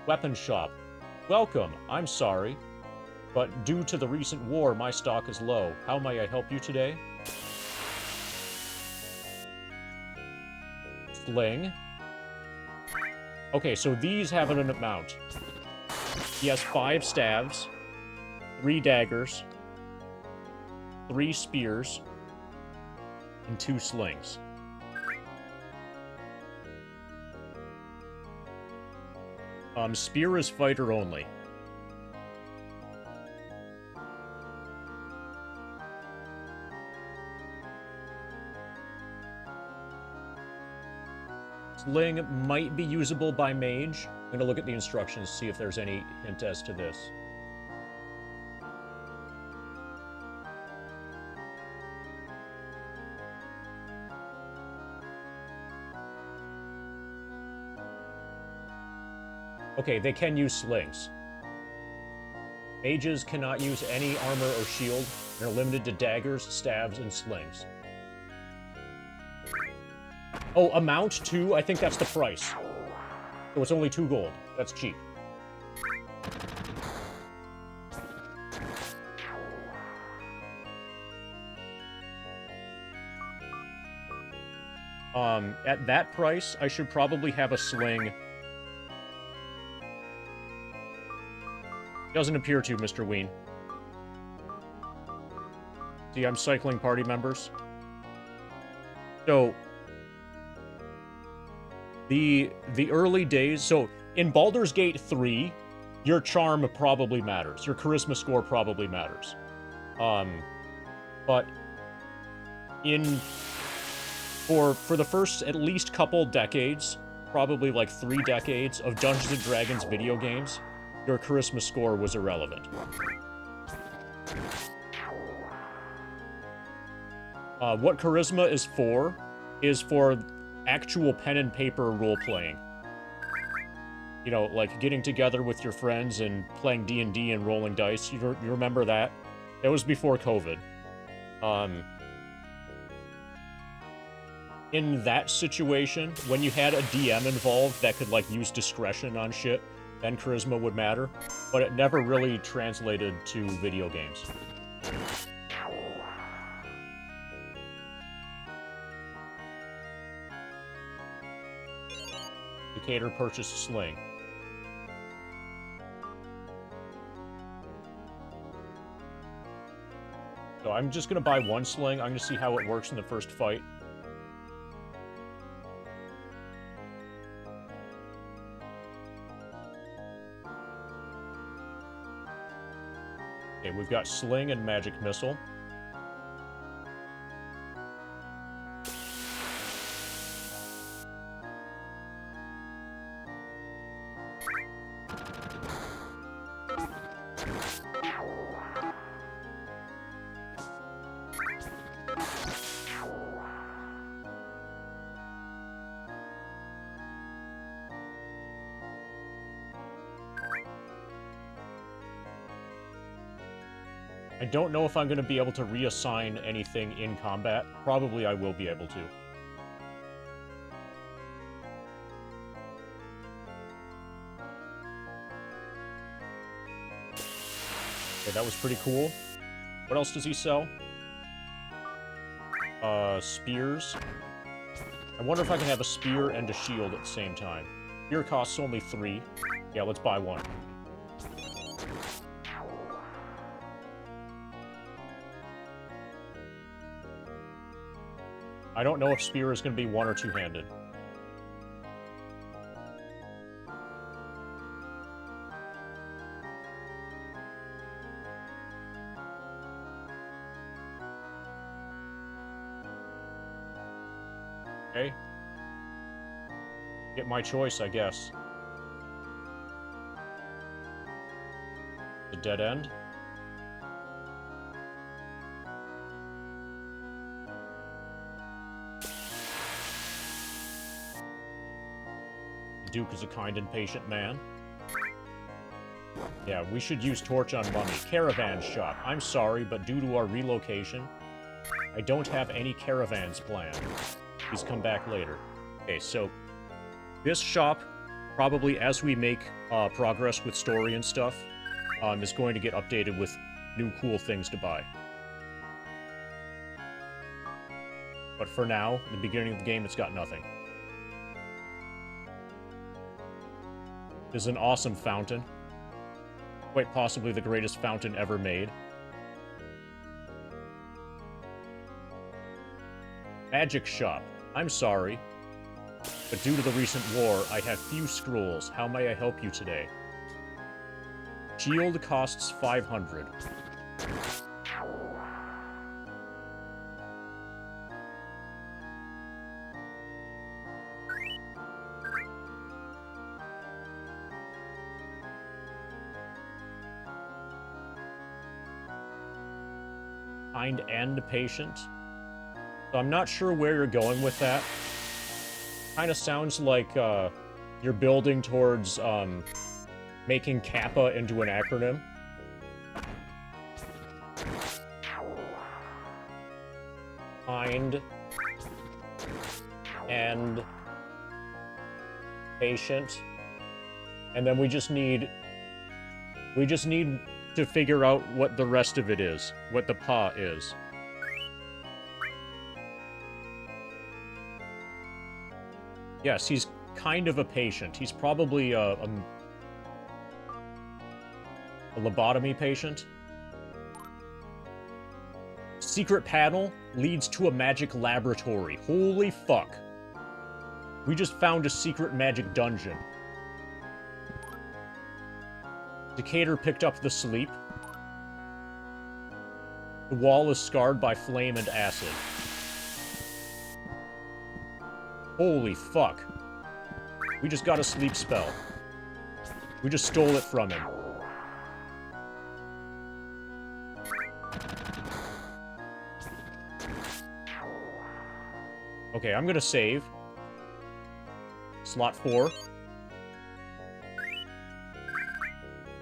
Speaker 1: Weapon shop. Welcome. I'm sorry, but due to the recent war, my stock is low. How may I help you today? Sling. Okay, so these have an amount. He has 5 staves, 3 daggers, 3 spears, and 2 slings. Spear is fighter only. Sling might be usable by mage. I'm gonna look at the instructions, see if there's any hint as to this. Okay, they can use slings. Mages cannot use any armor or shield, and are limited to daggers, staves, and slings. Oh, amount 2? I think that's the price. So it's only 2 gold. That's cheap. At that price, I should probably have a sling. Doesn't appear to, Mr. Ween. See, I'm cycling party members. So, the early days... So, in Baldur's Gate 3, your charm probably matters. Your charisma score probably matters. But for the first at least couple decades, probably like 3 decades of Dungeons & Dragons video games, your charisma score was irrelevant. What charisma is for actual pen and paper role-playing. You know, like getting together with your friends and playing D&D and rolling dice. You remember that? That was before COVID. In that situation, when you had a DM involved that could, like, use discretion on shit, then charisma would matter, but it never really translated to video games. Decatur purchased sling. So I'm just gonna buy 1 sling. I'm gonna see how it works in the first fight. Okay, we've got sling and magic missile. I don't know if I'm going to be able to reassign anything in combat. Probably I will be able to. Okay, that was pretty cool. What else does he sell? Spears. I wonder if I can have a spear and a shield at the same time. Spear costs only 3. Yeah, let's buy 1. I don't know if spear is going to be 1 or 2-handed. Okay. Get my choice, I guess. The dead end. Duke is a kind and patient man. Yeah, we should use torch on mummy. Caravan shop. I'm sorry, but due to our relocation, I don't have any caravans planned. Please come back later. Okay, so this shop, probably as we make progress with story and stuff, is going to get updated with new cool things to buy. But for now, at the beginning of the game, it's got nothing. This is an awesome fountain. Quite possibly the greatest fountain ever made. Magic shop. I'm sorry. but due to the recent war, I have few scrolls. How may I help you today? Shield costs 500. Kind and patient. So I'm not sure where you're going with that. Kind of sounds like you're building towards making Kappa into an acronym. Kind and patient. And then we just need to figure out what the rest of it is, what the pa is. Yes, he's kind of a patient. He's probably a lobotomy patient. Secret panel leads to a magic laboratory. Holy fuck. We just found a secret magic dungeon. Decatur picked up the sleep. The wall is scarred by flame and acid. Holy fuck. We just got a sleep spell. We just stole it from him. Okay, I'm gonna save. Slot 4.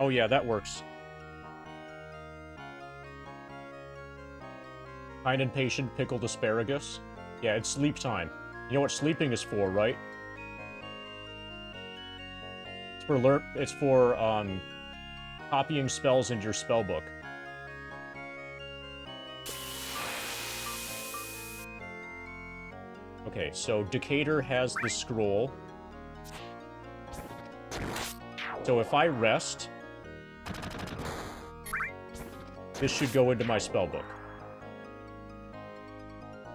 Speaker 1: Oh yeah, that works. Kind and patient pickled asparagus. Yeah, it's sleep time. You know what sleeping is for, right? It's for copying spells into your spell book. Okay, so Decatur has the scroll. So if I rest, this should go into my spellbook.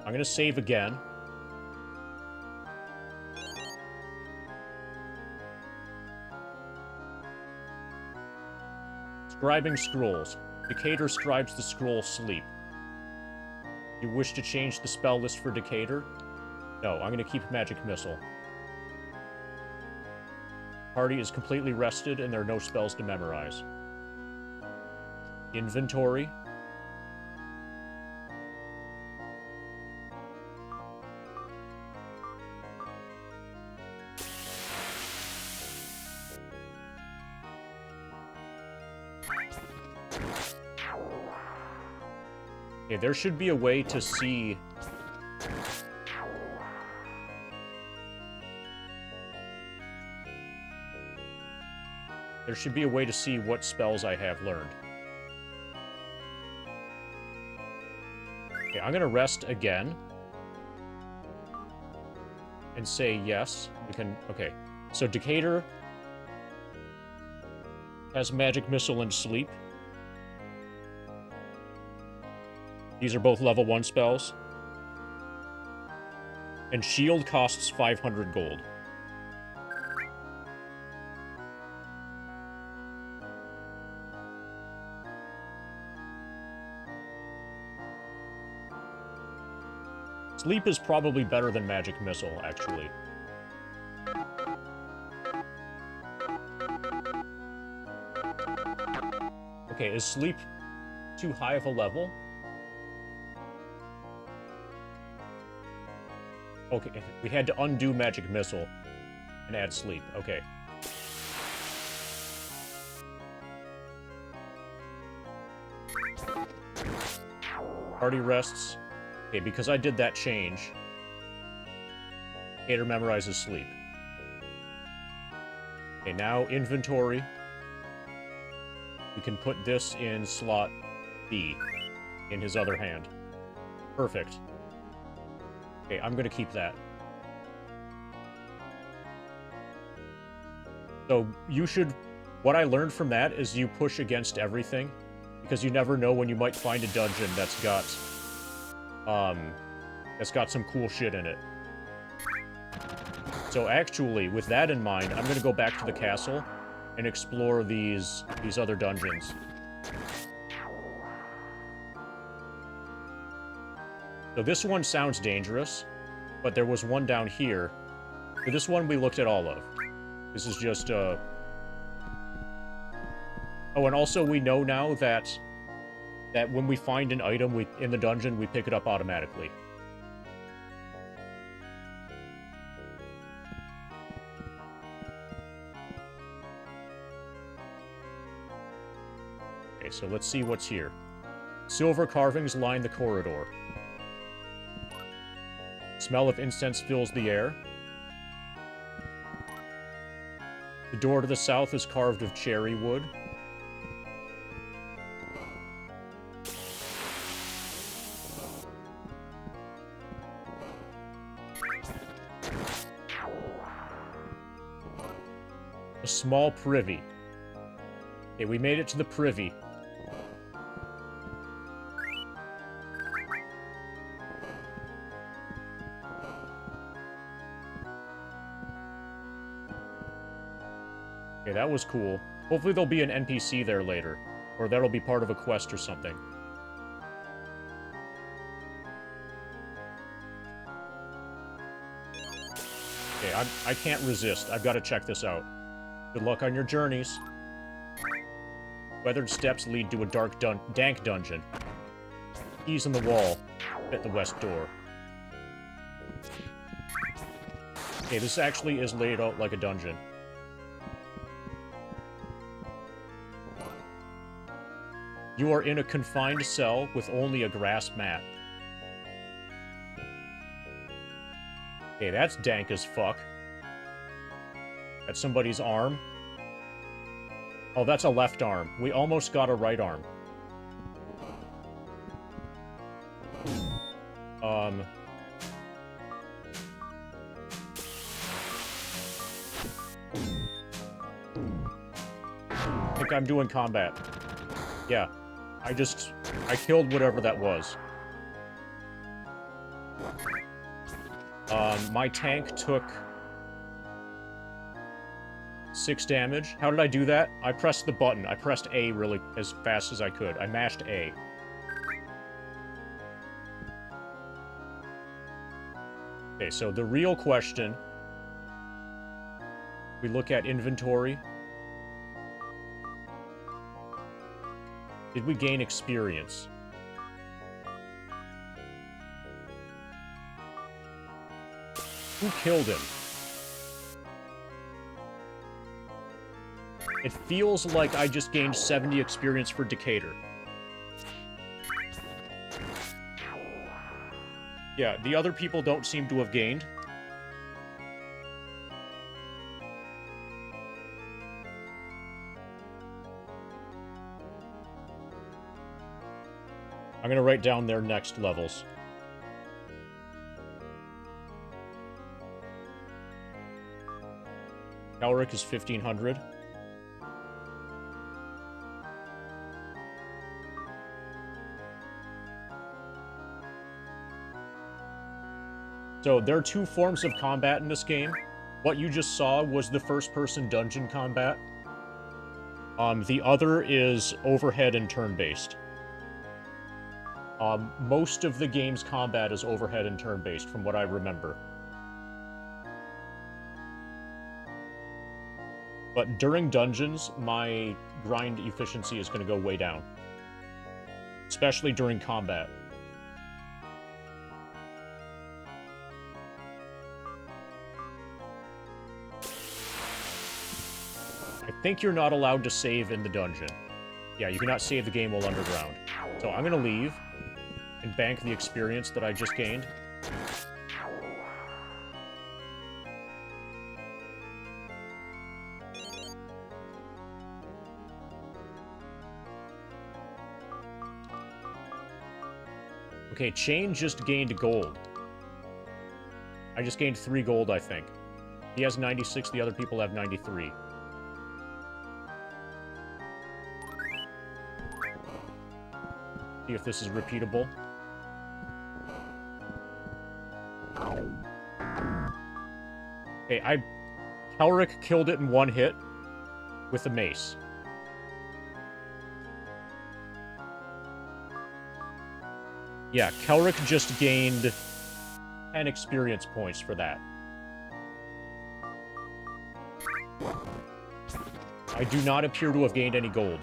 Speaker 1: I'm gonna save again. Scribing scrolls. Decatur scribes the scroll sleep. You wish to change the spell list for Decatur? No, I'm gonna keep Magic Missile. Party is completely rested and there are no spells to memorize. Inventory. Okay, there should be a way to see... There should be a way to see what spells I have learned. Okay, I'm gonna rest again. And say yes. We can... Okay. So Decatur has Magic Missile and Sleep. These are both level 1 spells. And Shield costs 500 gold. Sleep is probably better than Magic Missile, actually. Okay, is Sleep too high of a level? Okay, we had to undo Magic Missile and add Sleep. Okay. Party rests. Okay, because I did that change, Gator memorizes Sleep. Okay, now inventory. We can put this in slot B, in his other hand. Perfect. Okay, I'm gonna keep that. So, you should... What I learned from that is you push against everything, because you never know when you might find a dungeon that's got some cool shit in it. So actually, with that in mind, I'm gonna go back to the castle and explore these other dungeons. So this one sounds dangerous, but there was one down here. For this one, we looked at all of. This is just, Oh, and also we know now that when we find an item in the dungeon, we pick it up automatically. Okay, so let's see what's here. Silver carvings line the corridor. Smell of incense fills the air. The door to the south is carved of cherry wood. A small privy. Okay, we made it to the privy. Okay, that was cool. Hopefully there'll be an NPC there later. Or that'll be part of a quest or something. Okay, I can't resist. I've got to check this out. Good luck on your journeys. Weathered steps lead to a dank dungeon. Keys in the wall at the west door. Okay, this actually is laid out like a dungeon. You are in a confined cell with only a grass mat. Okay, that's dank as fuck. That's somebody's arm. Oh, that's a left arm. We almost got a right arm. I think I'm doing combat. Yeah. I killed whatever that was. My tank took 6 damage. How did I do that? I pressed the button. I pressed A really as fast as I could. I mashed A. Okay, so the real question... We look at inventory. Did we gain experience? Who killed him? It feels like I just gained 70 experience for Decatur. Yeah, the other people don't seem to have gained. I'm gonna write down their next levels. Elric is 1500. So there are 2 forms of combat in this game. What you just saw was the first-person dungeon combat. The other is overhead and turn-based. Most of the game's combat is overhead and turn-based, from what I remember. But during dungeons, my grind efficiency is going to go way down. Especially during combat. I think you're not allowed to save in the dungeon. Yeah, you cannot save the game while underground. So I'm going to leave and bank the experience that I just gained. Okay, Chain just gained gold. I just gained 3 gold, I think. He has 96, the other people have 93. See if this is repeatable. Okay, Kelric killed it in one hit with a mace. Yeah, Kelric just gained 10 experience points for that. I do not appear to have gained any gold.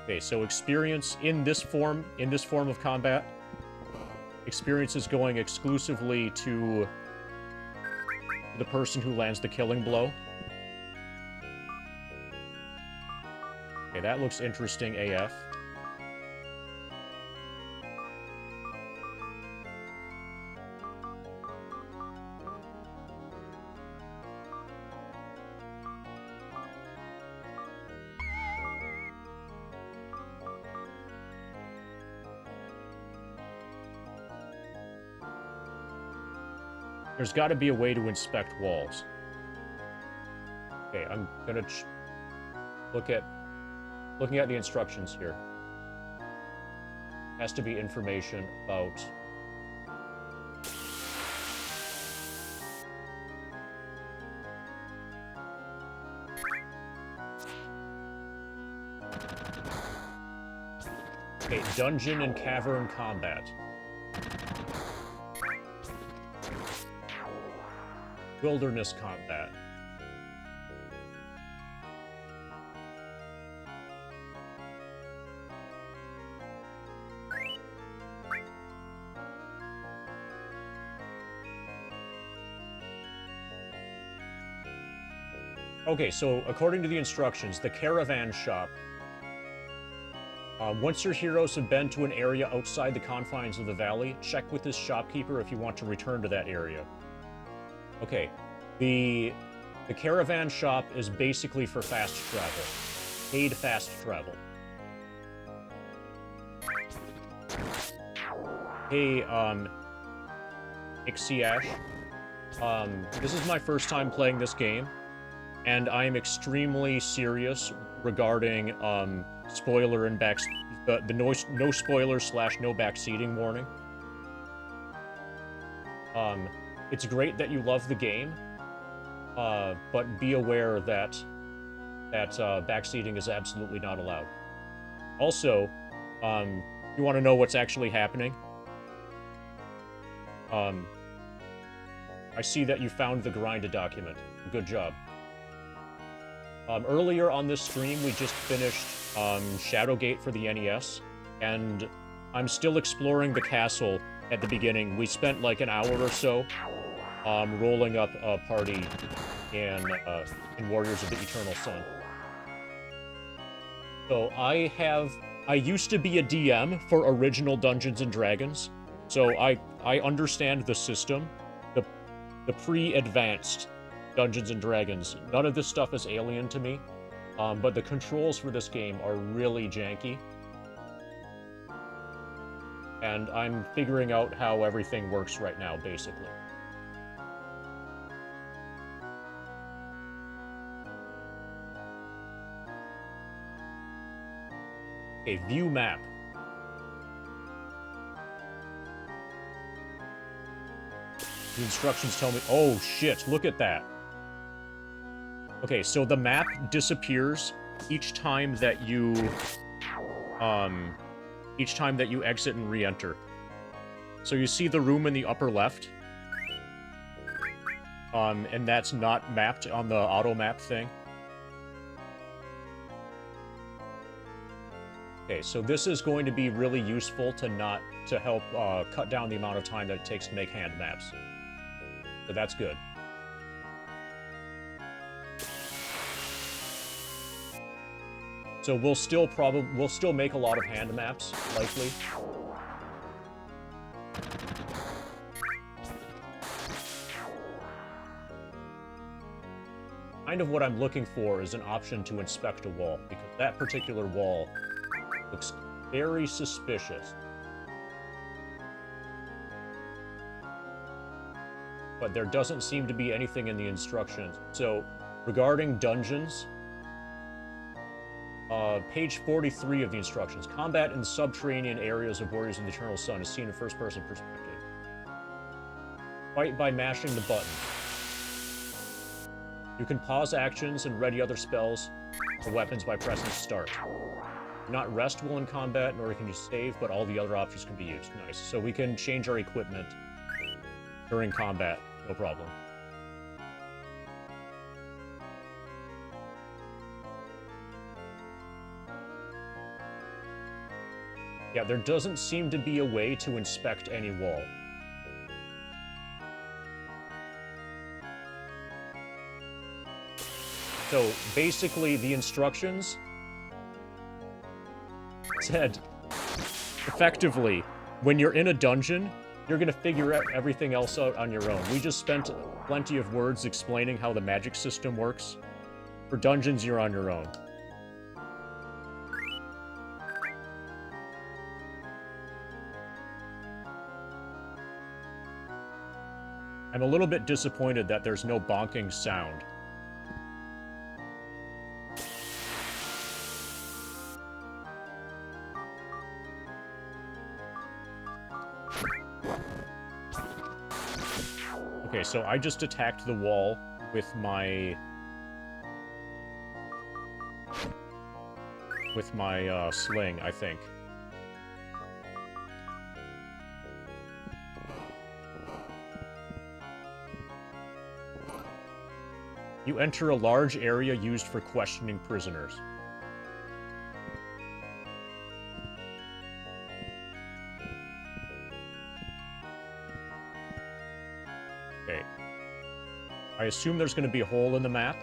Speaker 1: Okay, so experience in this form of combat, experience is going exclusively to the person who lands the killing blow. Okay, that looks interesting AF. There's got to be a way to inspect walls. Okay, I'm gonna looking at the instructions here. Has to be information about okay, dungeon and cavern combat. Wilderness combat. Okay, so according to the instructions, the caravan shop. Once your heroes have been to an area outside the confines of the valley, check with this shopkeeper if you want to return to that area. Okay, the caravan shop is basically for fast travel. Paid fast travel. Hey, Ixiash. This is my first time playing this game, and I am extremely serious regarding, spoiler and the no spoilers / no backseating warning. It's great that you love the game, but be aware that backseating is absolutely not allowed. Also, you want to know what's actually happening? I see that you found the grind document. Good job. Earlier on this stream, we just finished Shadowgate for the NES, and I'm still exploring the castle at the beginning. We spent like an hour or so rolling up a party in Warriors of the Eternal Sun. So I used to be a DM for original Dungeons & Dragons, so I understand the system, the pre-advanced Dungeons & Dragons. None of this stuff is alien to me, but the controls for this game are really janky. And I'm figuring out how everything works right now, basically. Okay, view map. The instructions tell me... Oh, shit, look at that. Okay, so the map disappears each time that you exit and re-enter. So you see the room in the upper left? And that's not mapped on the auto-map thing. Okay, so this is going to be really useful to help cut down the amount of time that it takes to make hand maps. So that's good. So we'll still make a lot of hand maps, likely. Kind of what I'm looking for is an option to inspect a wall, because that particular wall looks very suspicious. But there doesn't seem to be anything in the instructions. So, regarding dungeons, page 43 of the instructions. Combat in the subterranean areas of Warriors of the Eternal Sun is seen in first-person perspective. Fight by mashing the button. You can pause actions and ready other spells or weapons by pressing start. Do not rest while in combat, nor can you save, but all the other options can be used. Nice. So we can change our equipment during combat. No problem. Yeah, there doesn't seem to be a way to inspect any wall. So, basically, the instructions said, effectively, when you're in a dungeon, you're gonna figure out everything else out on your own. We just spent plenty of words explaining how the magic system works. For dungeons, you're on your own. I'm a little bit disappointed that there's no bonking sound. Okay, so I just attacked the wall with my sling, I think. You enter a large area used for questioning prisoners. Okay. I assume there's going to be a hole in the map.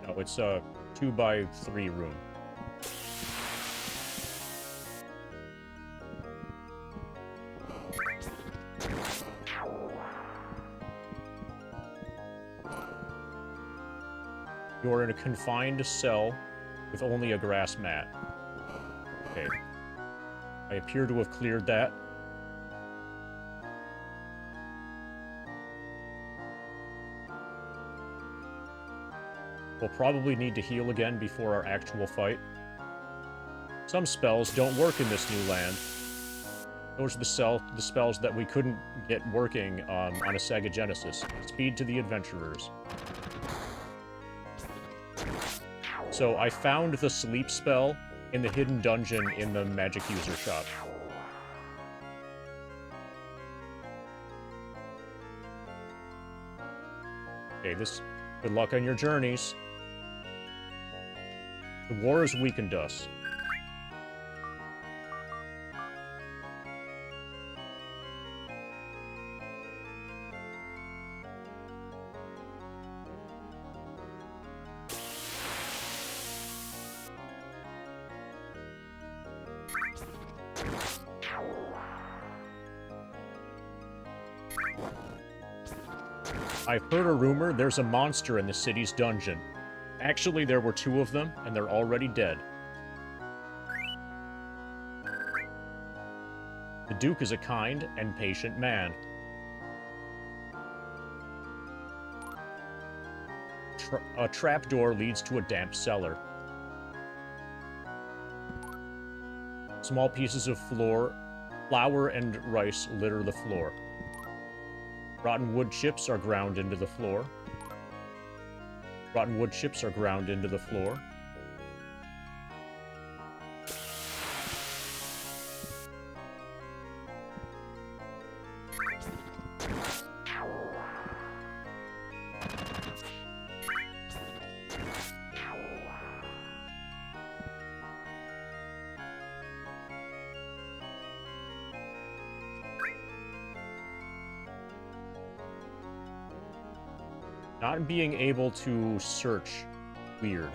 Speaker 1: No, it's a 2x3 room. You're in a confined cell with only a grass mat. Okay. I appear to have cleared that. We'll probably need to heal again before our actual fight. Some spells don't work in this new land. Those are the spells that we couldn't get working on a Sega Genesis. Speed to the adventurers. So I found the sleep spell in the hidden dungeon in the magic user shop. Okay, good luck on your journeys. The war has weakened us. I've heard a rumor there's a monster in the city's dungeon. Actually, there were 2 of them, and they're already dead. The Duke is a kind and patient man. A trapdoor leads to a damp cellar. Small pieces of flour and rice litter the floor. Rotten wood chips are ground into the floor. Rotten wood chips are ground into the floor. Not being able to search. Weird.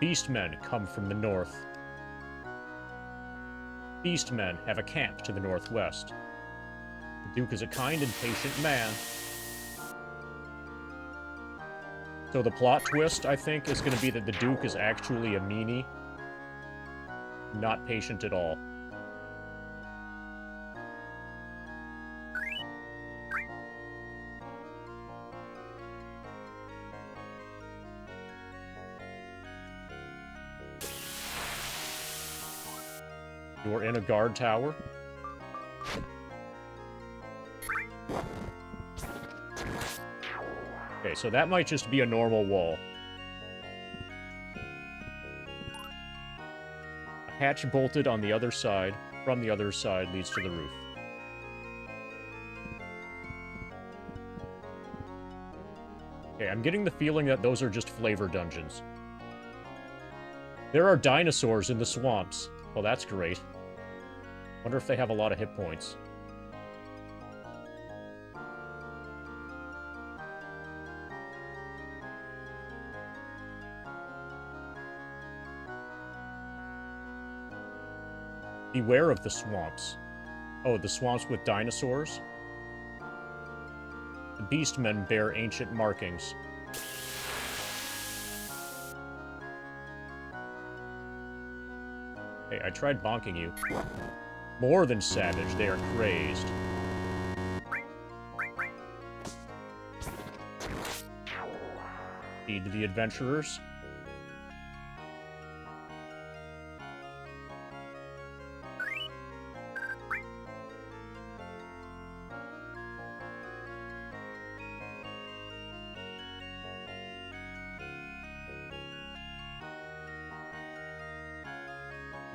Speaker 1: Beastmen come from the north. Beastmen have a camp to the northwest. The Duke is a kind and patient man. So the plot twist, I think, is going to be that the Duke is actually a meanie. Not patient at all. You are in a guard tower. Okay, so that might just be a normal wall. A hatch bolted on the other side, from the other side, leads to the roof. Okay, I'm getting the feeling that those are just flavor dungeons. There are dinosaurs in the swamps. Well, that's great. Wonder if they have a lot of hit points. Beware of the swamps. Oh, the swamps with dinosaurs? The beastmen bear ancient markings. Hey, I tried bonking you. More than savage, they are crazed. Feed the adventurers.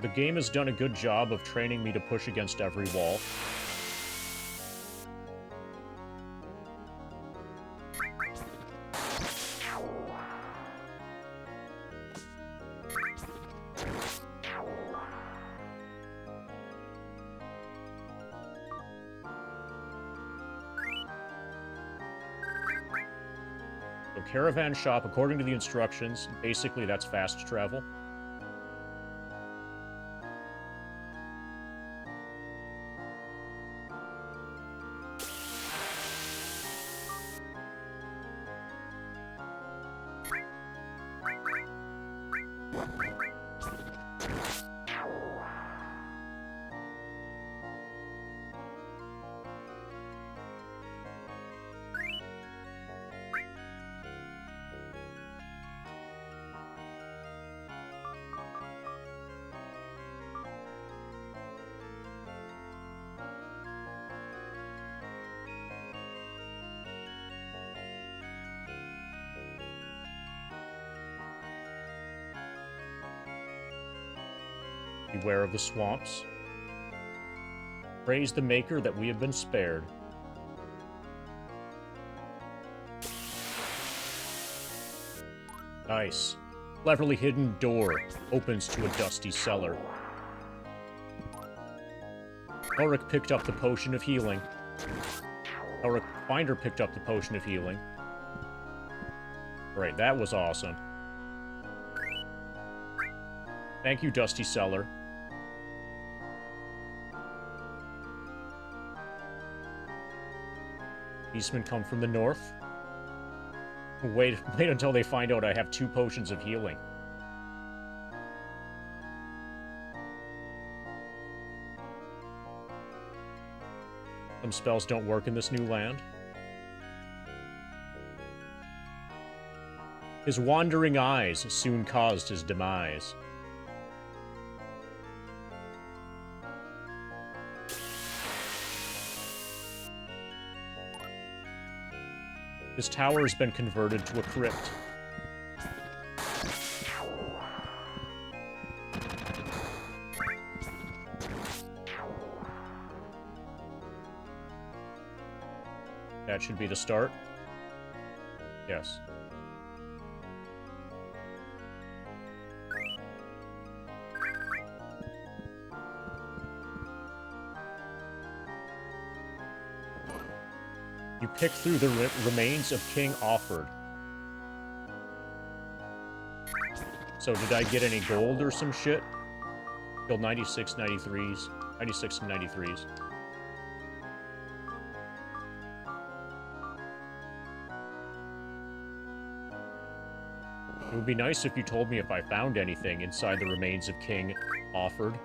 Speaker 1: The game has done a good job of training me to push against every wall. So caravan shop, according to the instructions, basically that's fast travel. Beware of the swamps. Praise the Maker that we have been spared. Nice. Cleverly hidden door opens to a dusty cellar. Elric picked up the potion of healing. Elric Finder picked up the potion of healing. Right, that was awesome. Thank you, Dusty Cellar. Beastmen come from the north. Wait until they find out I have 2 potions of healing. Some spells don't work in this new land. His wandering eyes soon caused his demise. This tower has been converted to a crypt. That should be the start. Yes. You pick through the remains of King Offord. So did I get any gold or some shit? Killed 96 and 93s. It would be nice if you told me if I found anything inside the remains of King Offord.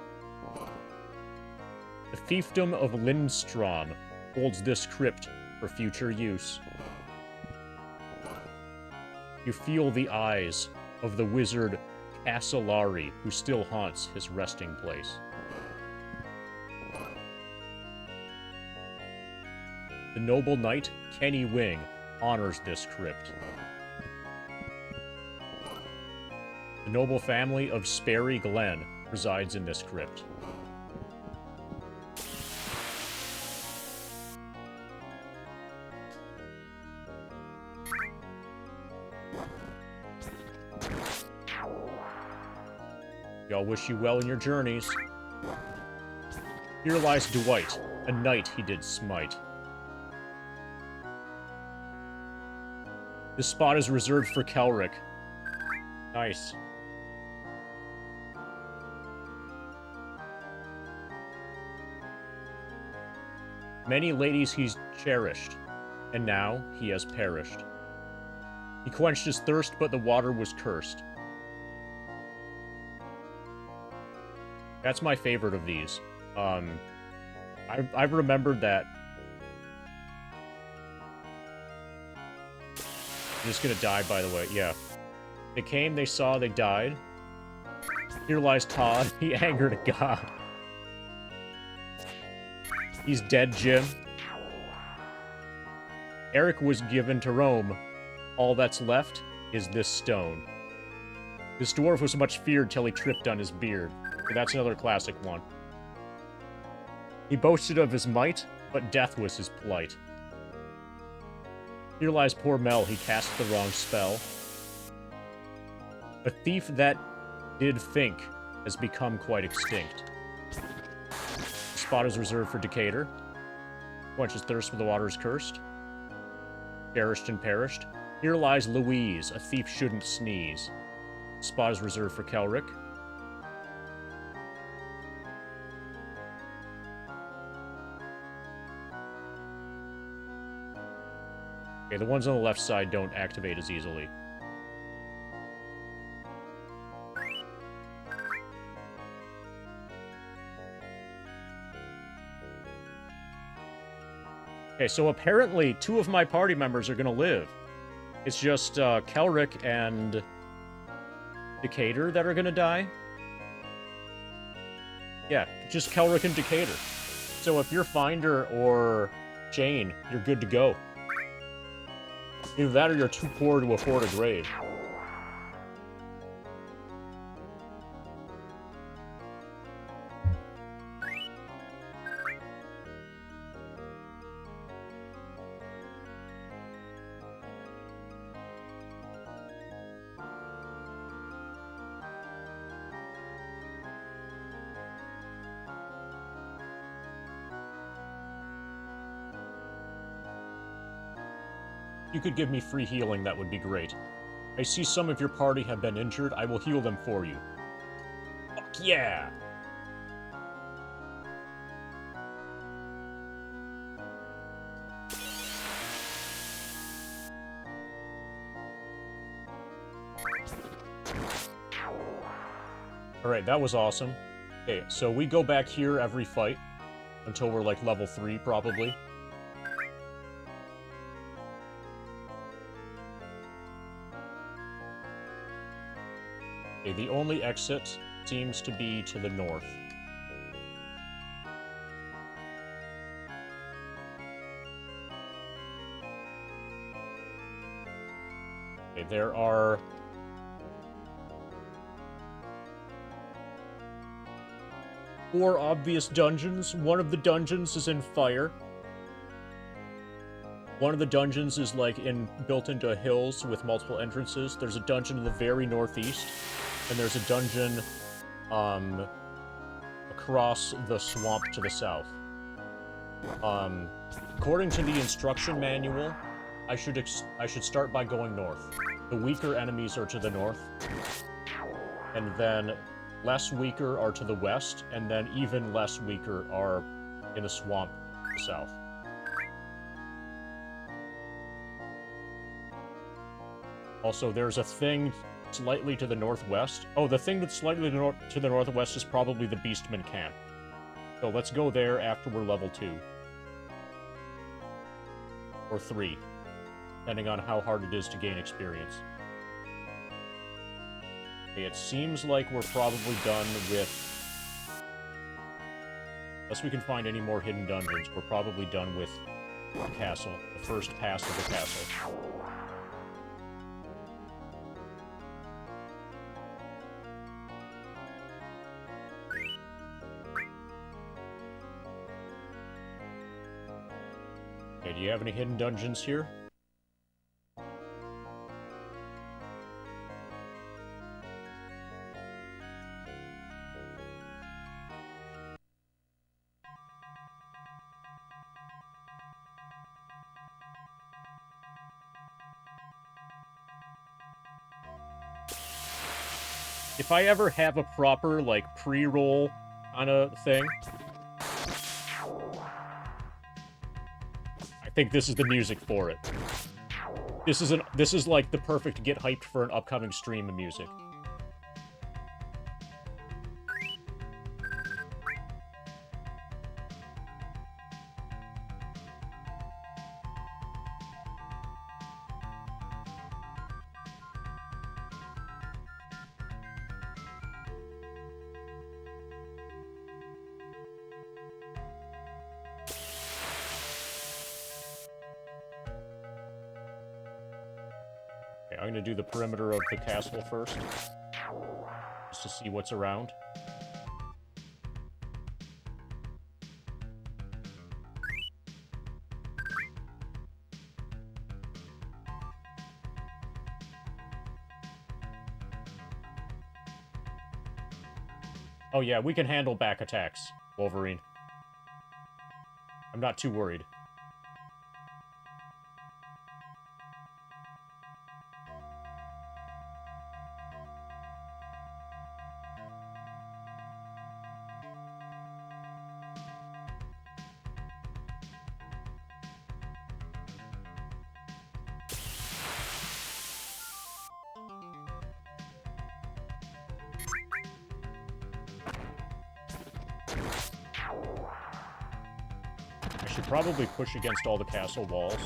Speaker 1: The fiefdom of Lindstrom holds this crypt for future use. You feel the eyes of the wizard Castellari, who still haunts his resting place. The noble knight, Kenny Wing, honors this crypt. The noble family of Sperry Glen resides in this crypt. Y'all wish you well in your journeys. Here lies Dwight, a knight he did smite. This spot is reserved for Kelric. Nice. Many ladies he's cherished, and now he has perished. He quenched his thirst, but the water was cursed. That's my favorite of these. I've remembered that. I'm just gonna die, by the way. Yeah. They came, they saw, they died. Here lies Todd. He angered a god. He's dead, Jim. Eric was given to Rome. All that's left is this stone. This dwarf was much feared till he tripped on his beard. But that's another classic one. He boasted of his might, but death was his plight. Here lies poor Mel, he cast the wrong spell. A thief that did think has become quite extinct. The spot is reserved for Decatur. Quenches thirst when the water is cursed. Cherished and perished. Here lies Louise, a thief shouldn't sneeze. The spot is reserved for Kelric. Okay, the ones on the left side don't activate as easily. Okay, so apparently 2 of my party members are gonna live. It's just Kelric and Decatur that are gonna die. Yeah, just Kelric and Decatur. So if you're Finder or Jane, you're good to go. Either that or you're too poor to afford a grave. You could give me free healing, that would be great. I see some of your party have been injured. I will heal them for you. Fuck yeah! Alright, that was awesome. Okay, so we go back here every fight. Until we're like level 3, probably. Okay, the only exit seems to be to the north. Okay, there are... four obvious dungeons. One of the dungeons is in fire. One of the dungeons is like built into hills with multiple entrances. There's a dungeon in the very northeast. And there's a dungeon across the swamp to the south. According to the instruction manual, I should start by going north. The weaker enemies are to the north, and then less weaker are to the west, and then even less weaker are in the swamp to the south. Also, there's a thing slightly to the northwest. Oh, the thing that's slightly to the northwest is probably the Beastman camp. So let's go there after we're level 2. Or 3. Depending on how hard it is to gain experience. Okay, it seems like we're probably done with... Unless we can find any more hidden dungeons, we're probably done with The castle. The first pass of the castle. Okay, do you have any hidden dungeons here? If I ever have a proper, like, pre-roll kind of thing, I think this is the music for it. This is like the perfect get hyped for an upcoming stream of music. Okay, I'm gonna do the perimeter of the castle first, just to see what's around. Oh yeah, we can handle back attacks, Wolverine. I'm not too worried. I should probably push against all the castle walls.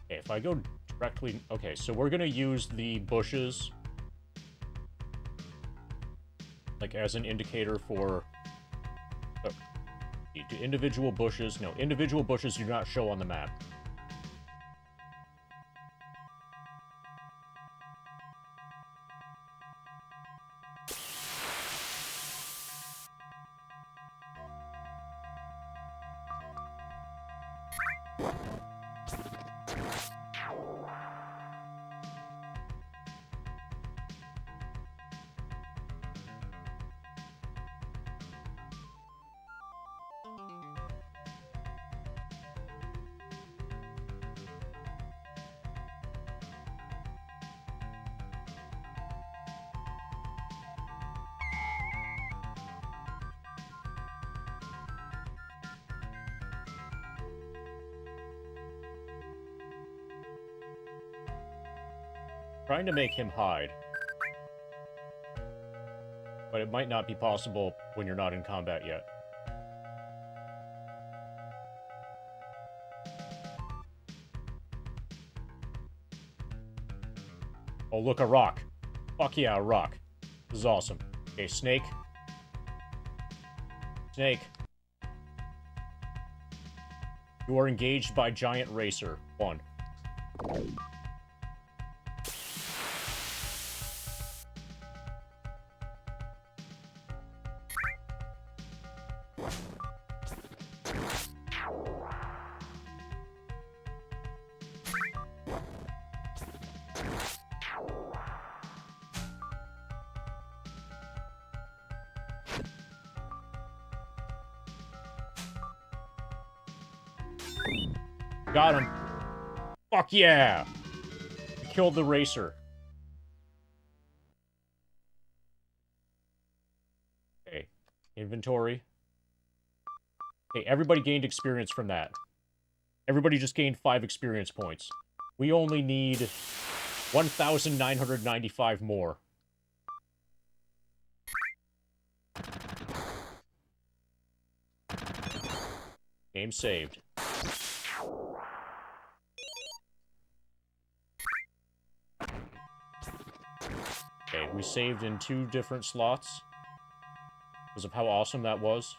Speaker 1: Okay, if I go directly... Okay, so we're gonna use the bushes like as an indicator for do individual bushes. No, individual bushes do not show on the map. Trying to make him hide. But it might not be possible when you're not in combat yet. Oh, look, a rock. Fuck yeah, a rock. This is awesome. Okay, Snake. Snake. You are engaged by Giant Racer. 1. Got him. Fuck yeah! I killed the racer. Okay. Inventory. Okay, everybody gained experience from that. Everybody just gained 5 experience points. We only need 1,995 more. Game saved. Okay, we saved in 2 different slots because of how awesome that was.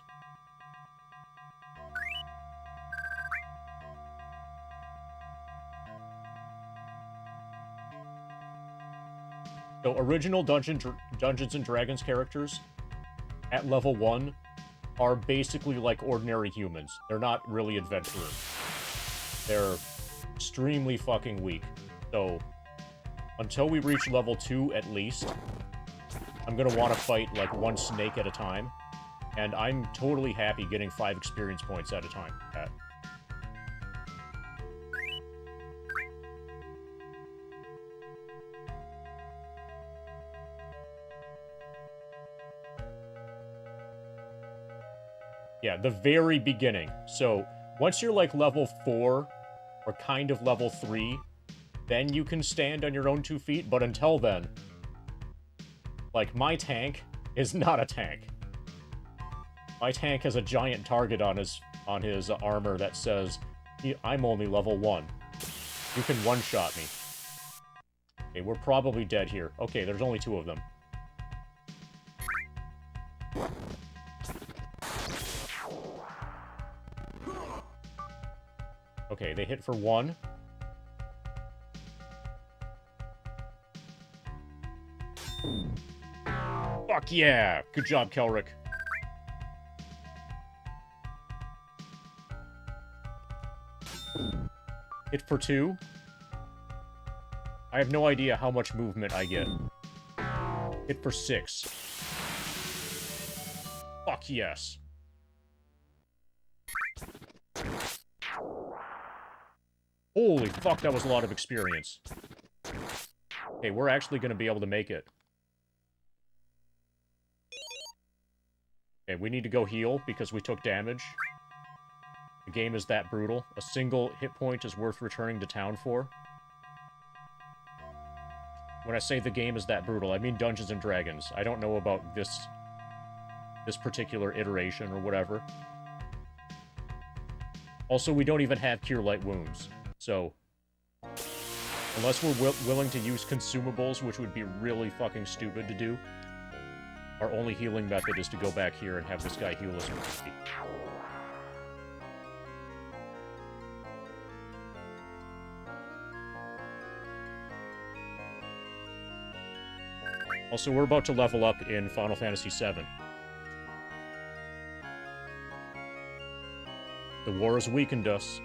Speaker 1: So, original Dungeons and Dragons characters at level 1 are basically like ordinary humans. They're not really adventurers. They're extremely fucking weak. So, until we reach level 2 at least, I'm gonna want to fight like 1 snake at a time. And I'm totally happy getting 5 experience points at a time. Yeah, the very beginning. So, once you're like level 4, or kind of level 3, then you can stand on your own 2 feet, but until then, like, my tank is not a tank. My tank has a giant target on his armor that says, I'm only level 1. You can one-shot me. Okay, we're probably dead here. Okay, there's only 2 of them. Okay, they hit for 1. Fuck yeah! Good job, Kelric. Hit for 2. I have no idea how much movement I get. Hit for 6. Fuck yes. Holy fuck, that was a lot of experience. Okay, we're actually going to be able to make it. Okay, we need to go heal because we took damage. The game is that brutal. A single hit point is worth returning to town for. When I say the game is that brutal, I mean Dungeons and Dragons. I don't know about this particular iteration or whatever. Also, we don't even have Cure Light Wounds. So, unless we're willing to use consumables, which would be really fucking stupid to do, our only healing method is to go back here and have this guy heal us. Also, we're about to level up in Final Fantasy VII. The war has weakened us.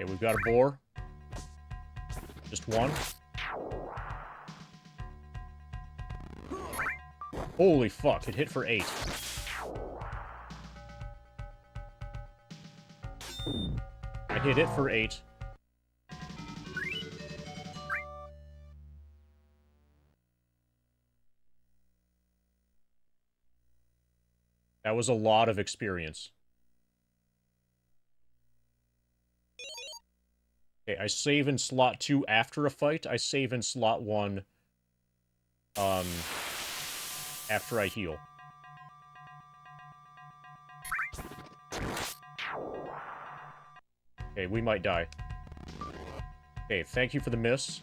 Speaker 1: Okay, we've got a boar. Just 1. Holy fuck, it hit for 8. I hit it for 8. That was a lot of experience. Okay, I save in slot 2 after a fight. I save in slot 1, after I heal. Okay, we might die. Okay, thank you for the miss.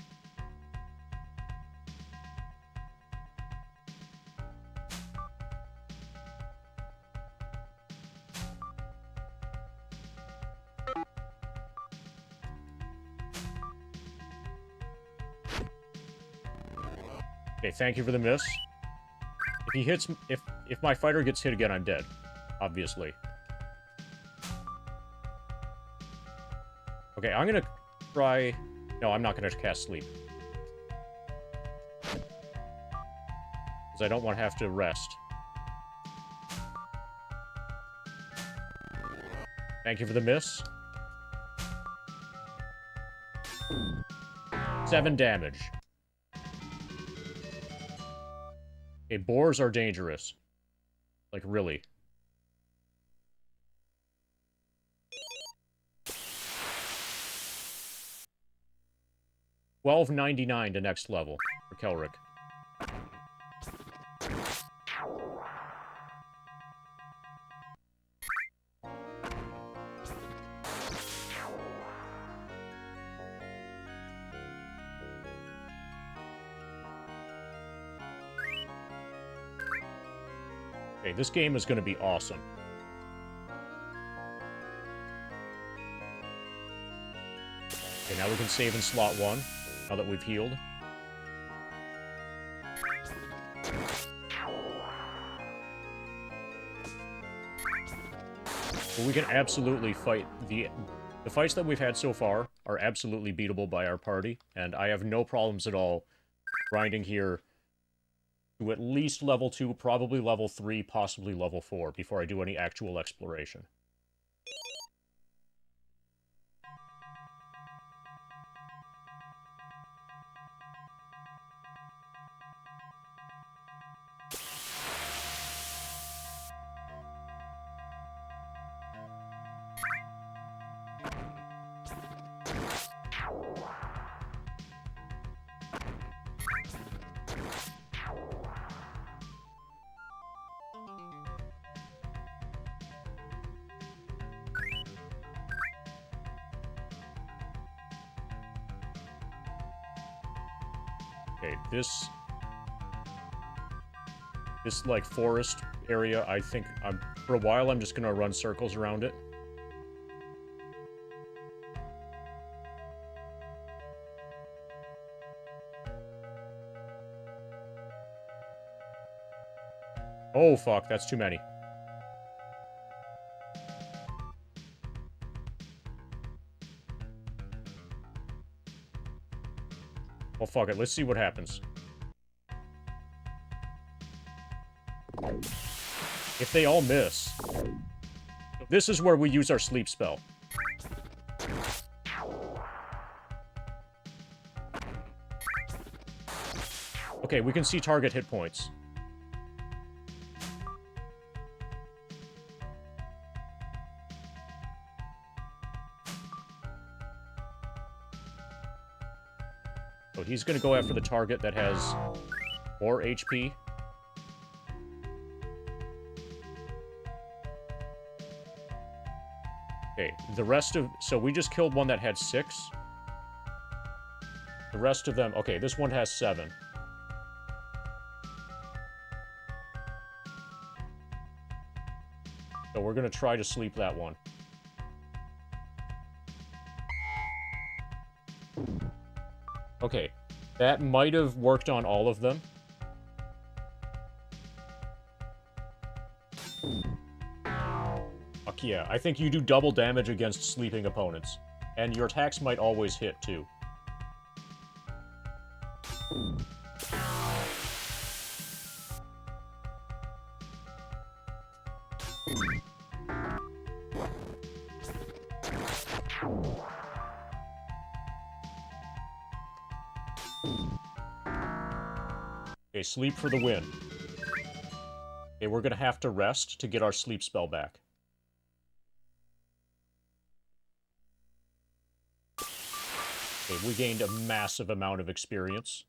Speaker 1: Okay, thank you for the miss. If he hits... If my fighter gets hit again, I'm dead. Obviously. Okay, I'm gonna try... No, I'm not gonna cast Sleep. Because I don't want to have to rest. Thank you for the miss. 7 damage. Okay, boars are dangerous. Like, really. $12.99 to next level for Kelric. Okay, this game is going to be awesome. Okay, now we can save in slot 1, now that we've healed. But we can absolutely fight the fights that we've had so far are absolutely beatable by our party, and I have no problems at all grinding here to at least level 2, probably level 3, possibly level 4, before I do any actual exploration. Okay, this like forest area, I think for a while I'm just gonna run circles around it. Oh fuck, that's too many. Well, fuck it. Let's see what happens. If they all miss. This is where we use our sleep spell. Okay, we can see target hit points. So he's going to go after the target that has more HP. Okay, the rest of... So we just killed one that had 6. The rest of them... Okay, this one has 7. So we're going to try to sleep that one. Okay, that might have worked on all of them. Fuck yeah, I think you do double damage against sleeping opponents. And your attacks might always hit, too. Okay, sleep for the win. Okay, we're gonna have to rest to get our sleep spell back. Okay, we gained a massive amount of experience.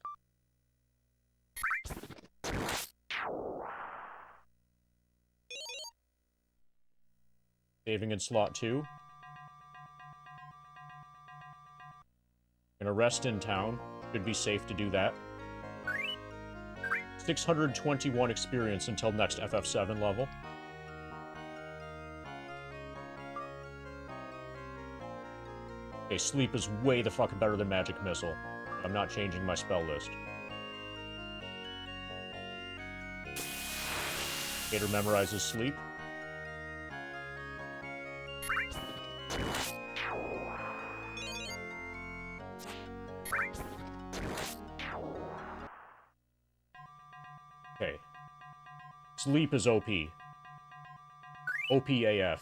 Speaker 1: Saving in slot 2. Gonna rest in town. Should be safe to do that. 621 experience until next FF7 level. Okay, sleep is way the fuck better than magic missile. I'm not changing my spell list. Gator memorizes sleep. Okay. Sleep is OP. OP AF.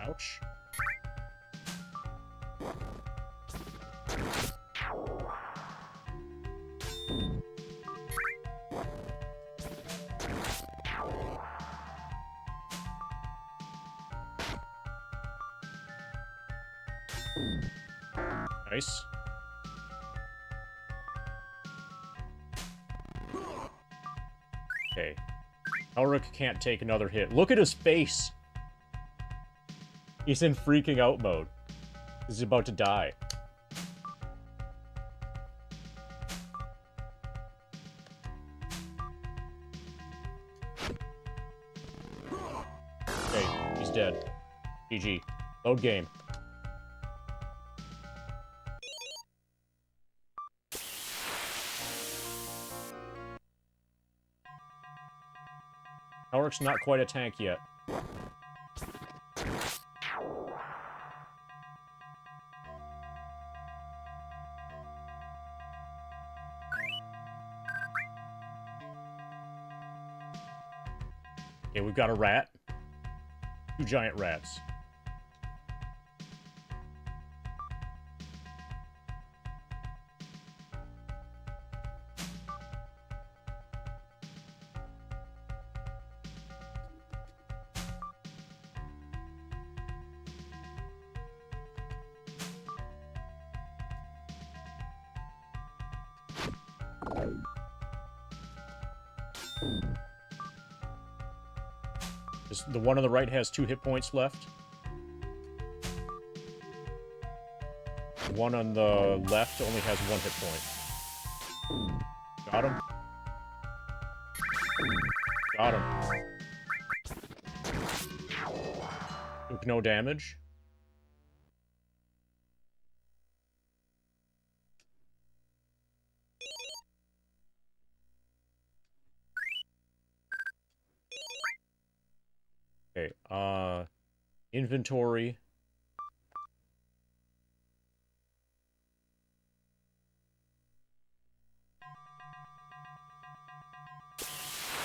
Speaker 1: Ouch. Nice. Okay. Elric can't take another hit. Look at his face! He's in freaking out mode. He's about to die. Okay, he's dead. GG. Load game. Elric's not quite a tank yet. Okay, we've got a rat. 2 giant rats. The one on the right has 2 hit points left. The one on the left only has 1 hit point. Got him. Got him. Took no damage. Okay, inventory.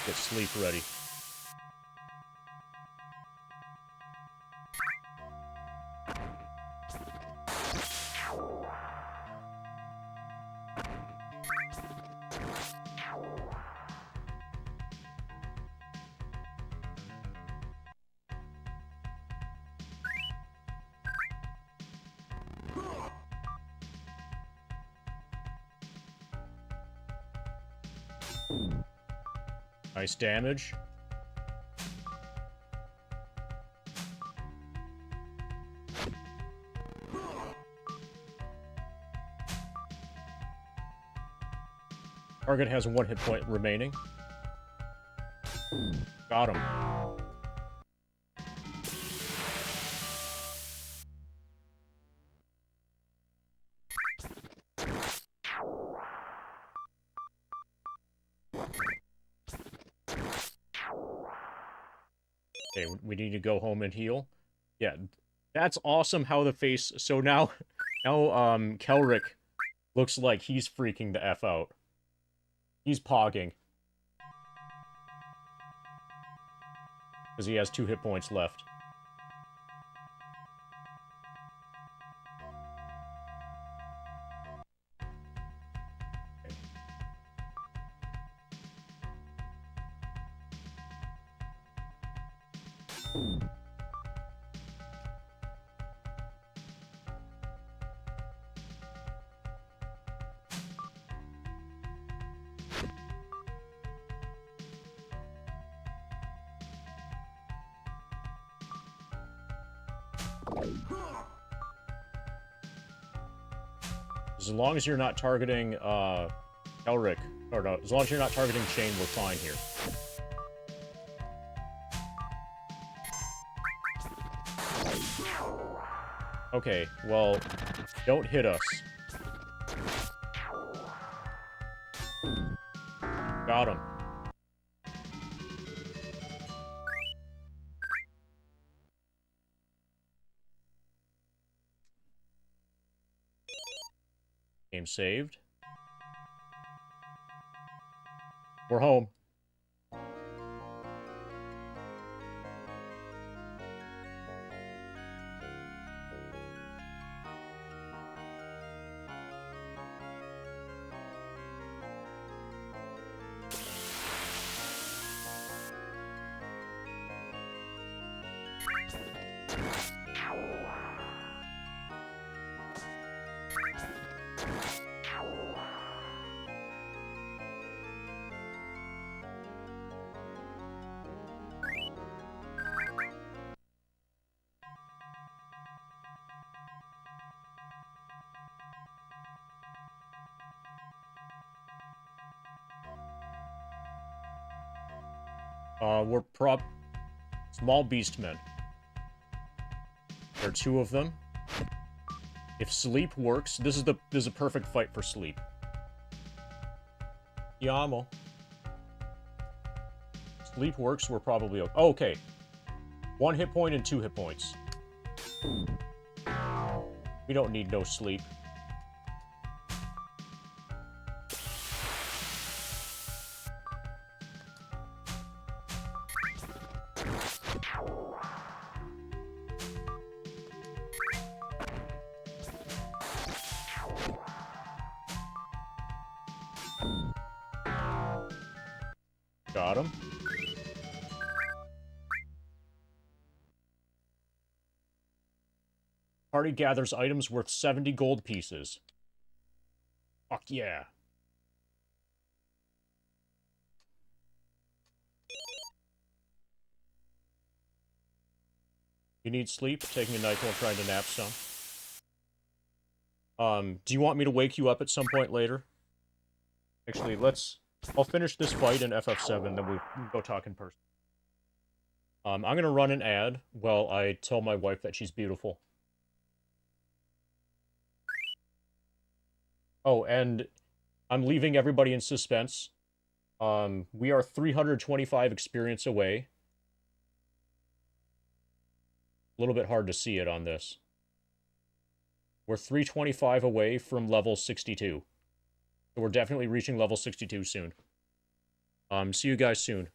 Speaker 1: Get sleep ready. Nice damage. Target has 1 hit point remaining. Got him. Okay, we need to go home and heal. Yeah, that's awesome how the face... So now Kelric looks like he's freaking the F out. He's pogging. Because he has 2 hit points left. As long as you're not targeting, Elric, or no, as long as you're not targeting Shane, we're fine here. Okay, well, don't hit us. Got him. Game saved. We're home. We're small beastmen. There are two of them. If sleep works, this is a perfect fight for sleep. Yamo. Sleep works, we're probably okay. Oh, okay. 1 hit point and 2 hit points. We don't need no sleep. Got him. Party gathers items worth 70 gold pieces. Fuck yeah. You need sleep? Taking a night while trying to nap some. Do you want me to wake you up at some point later? Actually, I'll finish this fight in FF7, then we can go talk in person. I'm gonna run an ad while I tell my wife that she's beautiful. Oh, and I'm leaving everybody in suspense. We are 325 experience away. A little bit hard to see it on this. We're 325 away from level 62. So we're definitely reaching level 62 soon. See you guys soon.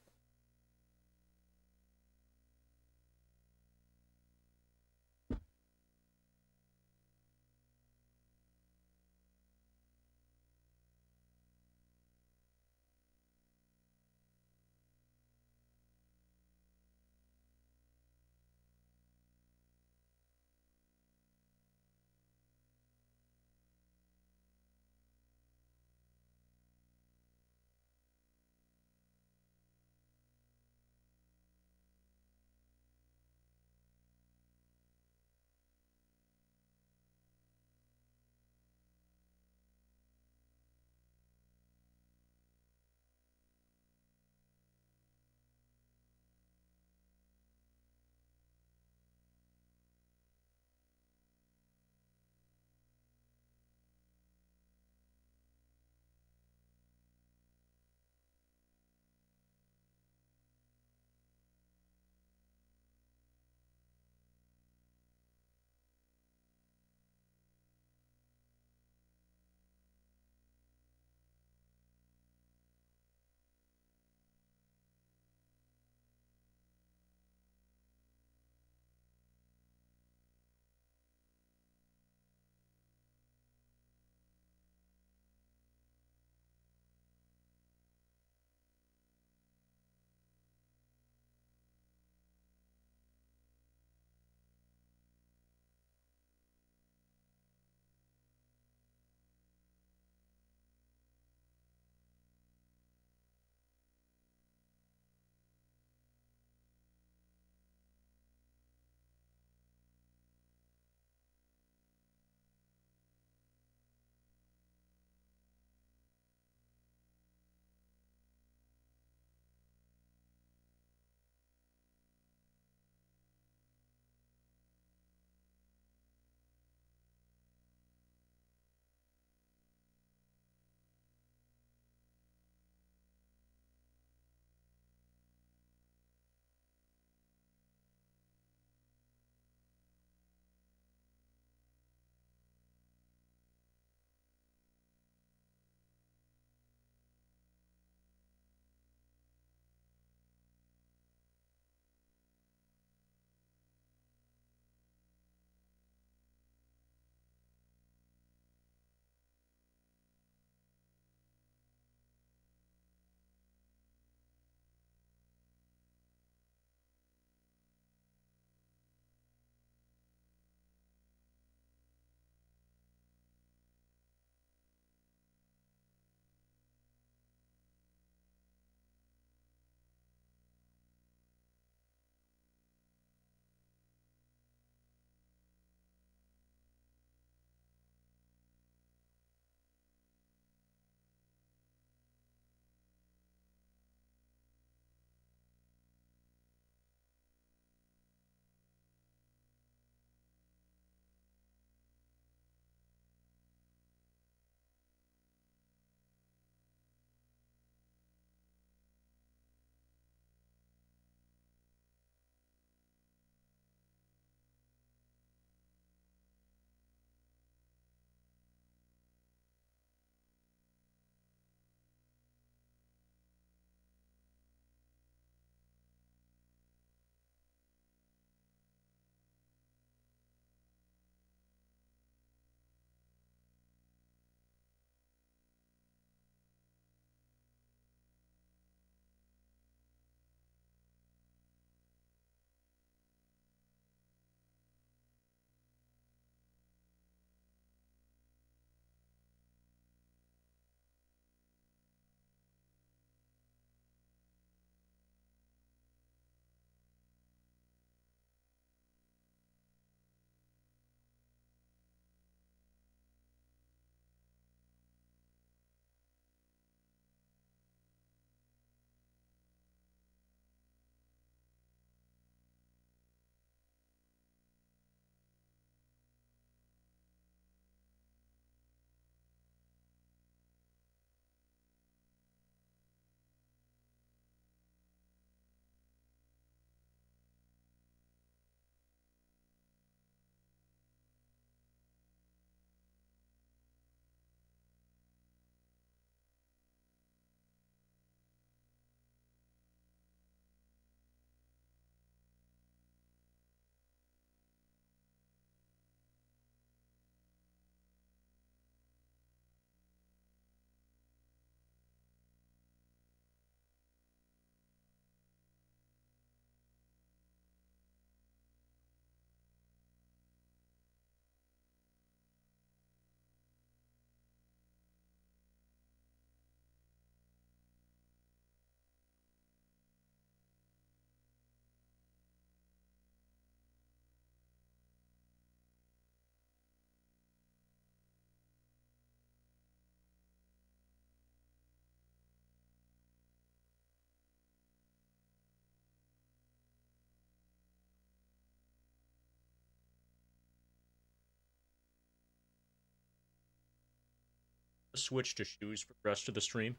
Speaker 1: switch to shoes for the rest of the stream.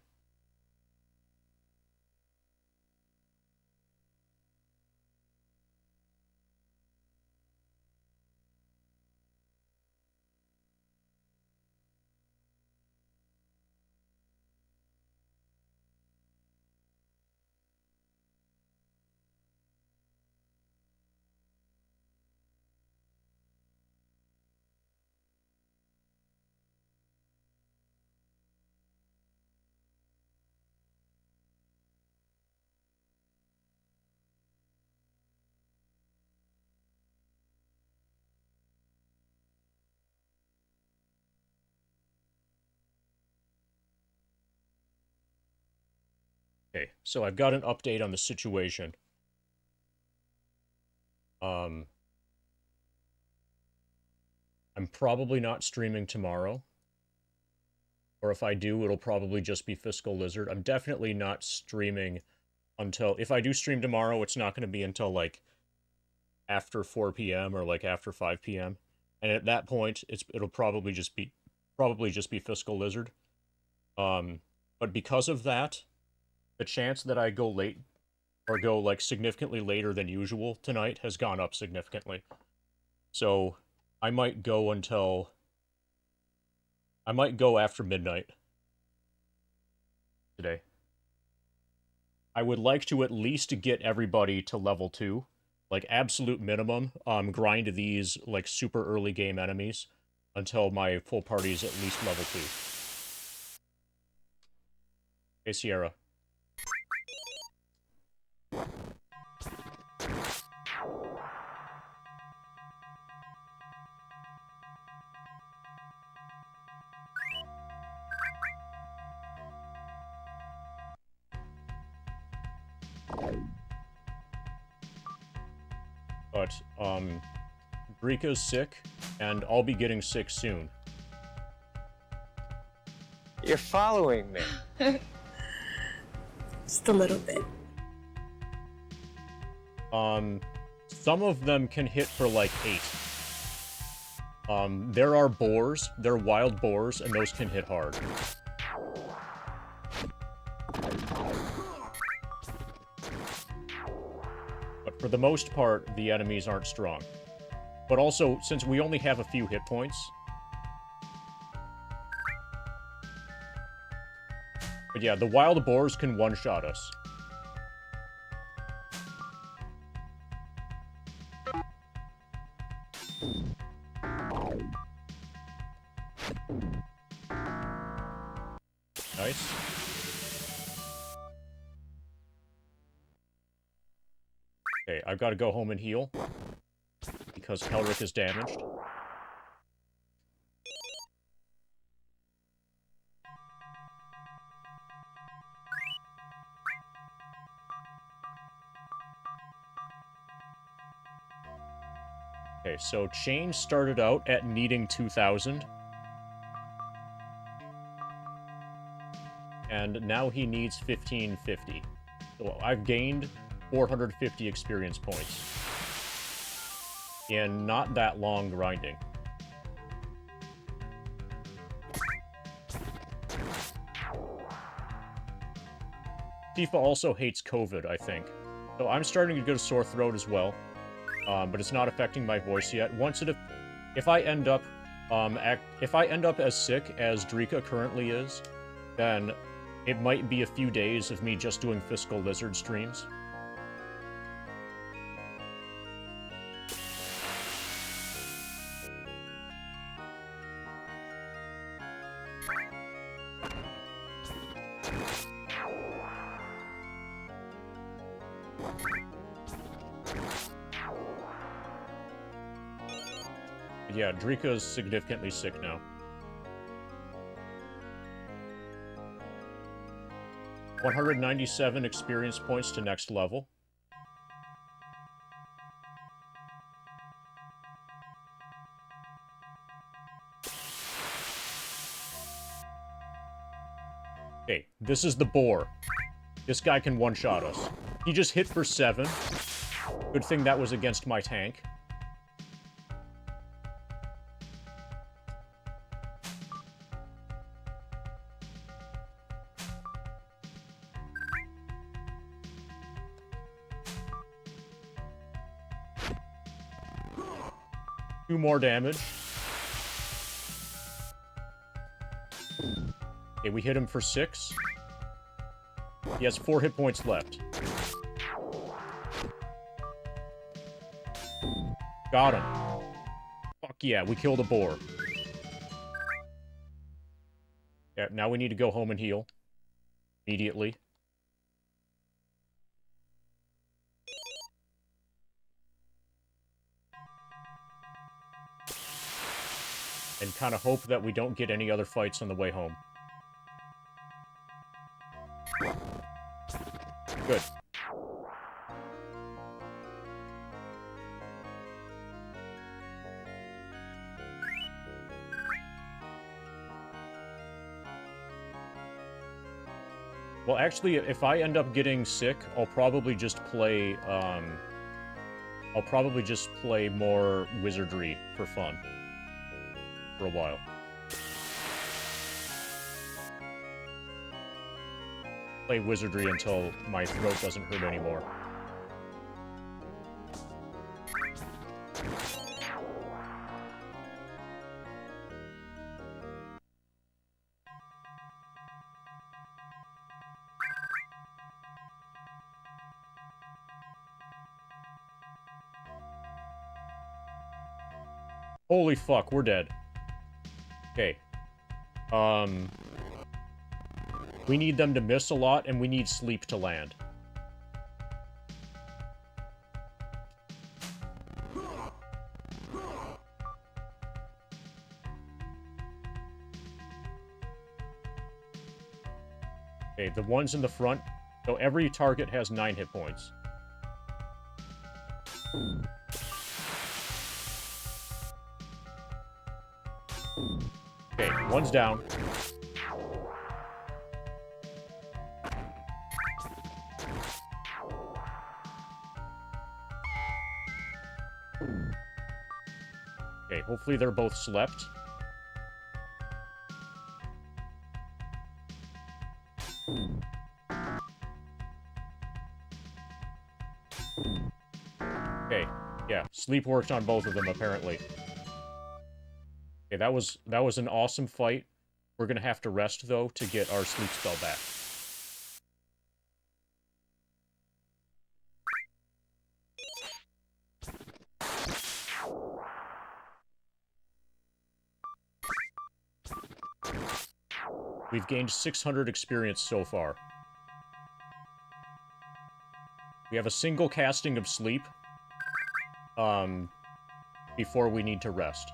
Speaker 1: Okay, so I've got an update on the situation. I'm probably not streaming tomorrow. Or if I do, it'll probably just be Fiscal Lizard. I'm definitely not streaming until... If I do stream tomorrow, it's not going to be until, like, after 4 p.m. or, like, after 5 p.m. And at that point, it'll probably just be Fiscal Lizard. But because of that, the chance that I go late, or go, like, significantly later than usual tonight has gone up significantly. So, I might go after midnight today. I would like to at least get everybody to level 2. Like, absolute minimum. Grind these, like, super early game enemies until my full party is at least level 2. Hey, Sierra. But, Drika's sick, and I'll be getting sick soon.
Speaker 6: You're following me.
Speaker 7: Just a little bit.
Speaker 1: Some of them can hit for, like, 8. There are boars, they're wild boars, and those can hit hard. But for the most part, the enemies aren't strong. But also, since we only have a few hit points... But yeah, the wild boars can one-shot us. Nice. Okay, I've got to go home and heal. Because Kelric is damaged. Okay, so Chain started out at needing 2,000. And now he needs 1,550. So I've gained 450 experience points. In not that long grinding. Tifa also hates COVID, I think. So I'm starting to get a sore throat as well. But it's not affecting my voice yet. If I end up as sick as Drika currently is, then it might be a few days of me just doing Fiscal Lizard streams. Yeah, Drika's significantly sick now. 197 experience points to next level. Okay, this is the boar. This guy can one-shot us. He just hit for 7. Good thing that was against my tank. 2 more damage. Okay, we hit him for 6. He has 4 hit points left. Got him. Fuck yeah, we killed a boar. Yeah, now we need to go home and heal. Immediately. And kind of hope that we don't get any other fights on the way home. Good. Well, actually, if I end up getting sick, I'll probably just play, more wizardry for fun. For a while. Play wizardry until my throat doesn't hurt anymore. Holy fuck, we're dead. Okay. We need them to miss a lot, and we need sleep to land. Okay, the ones in the front, so every target has 9 hit points. Okay, one's down. Okay, hopefully they're both slept. Okay, yeah, sleep worked on both of them, apparently. Okay, that was an awesome fight. We're gonna have to rest, though, to get our sleep spell back. We've gained 600 experience so far. We have a single casting of sleep, before we need to rest.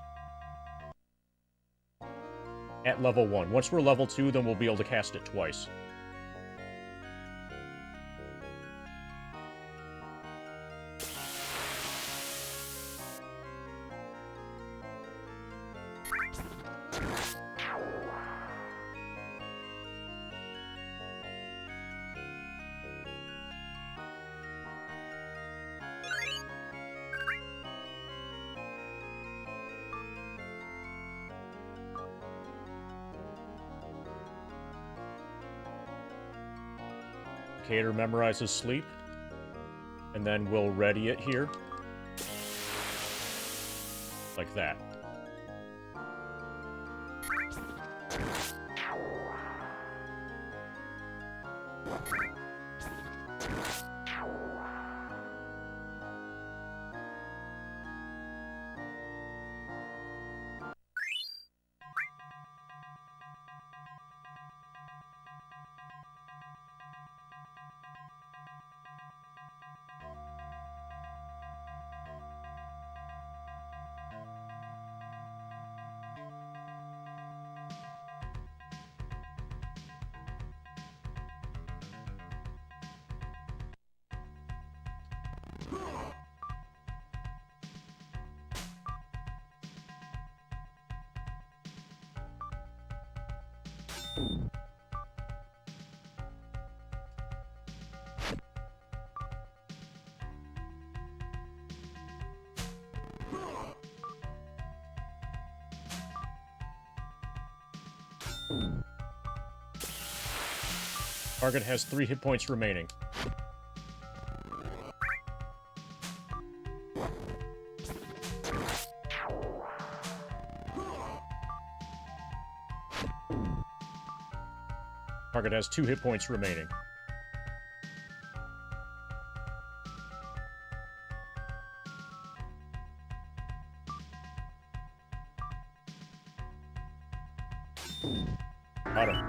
Speaker 1: At level 1. Once we're level 2, then we'll be able to cast it twice. Cater memorizes sleep, and then we'll ready it here. Like that. Target has 3 hit points remaining. Target has 2 hit points remaining. Got him.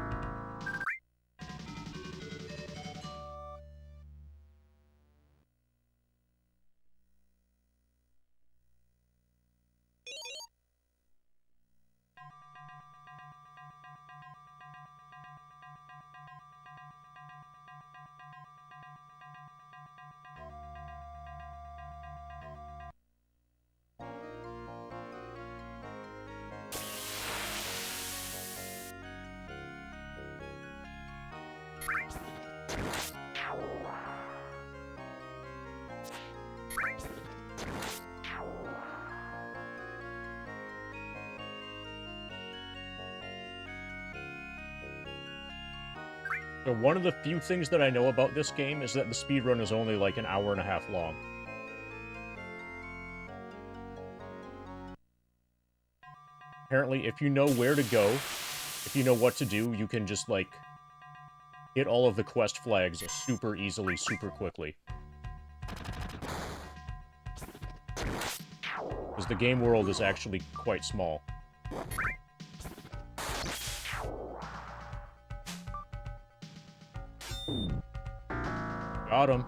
Speaker 1: So one of the few things that I know about this game is that the speedrun is only like an hour and a half long. Apparently, if you know where to go, if you know what to do, you can just, like, hit all of the quest flags super easily, super quickly. Because the game world is actually quite small. Got him.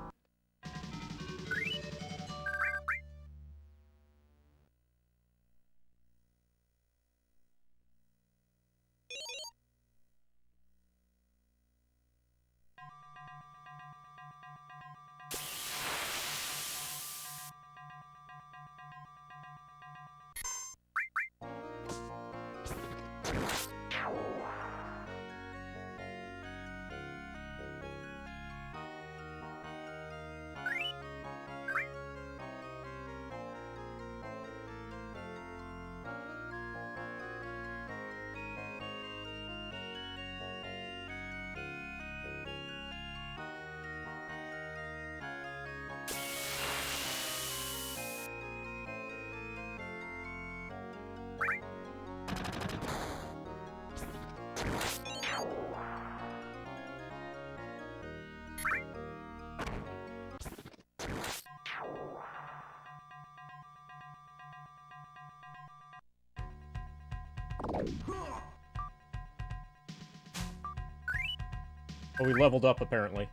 Speaker 1: Oh, we leveled up, apparently.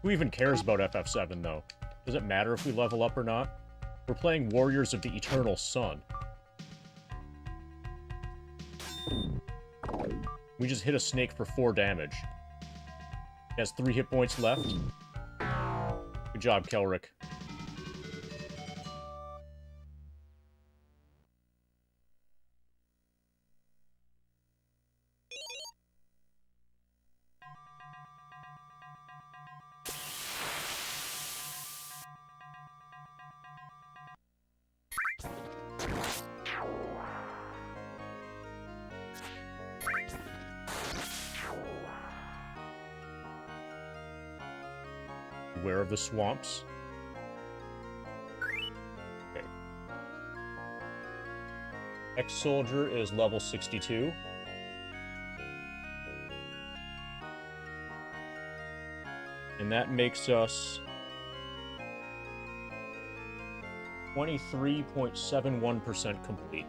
Speaker 1: Who even cares about FF7, though? Does it matter if we level up or not? We're playing Warriors of the Eternal Sun. We just hit a snake for 4 damage. He has 3 hit points left. Good job, Kelric. Beware of the swamps. Okay. Ex-soldier is level 62. And that makes us 23.71% complete.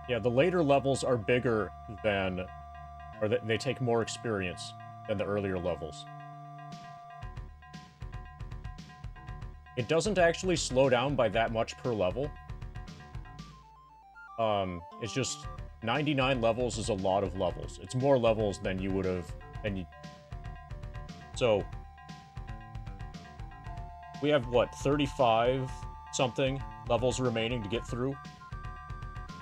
Speaker 1: Yeah, the later levels are bigger than... or they take more experience than the earlier levels. It doesn't actually slow down by that much per level. It's just 99 levels is a lot of levels. It's more levels than you would have... So... We have, what, 35-something levels remaining to get through?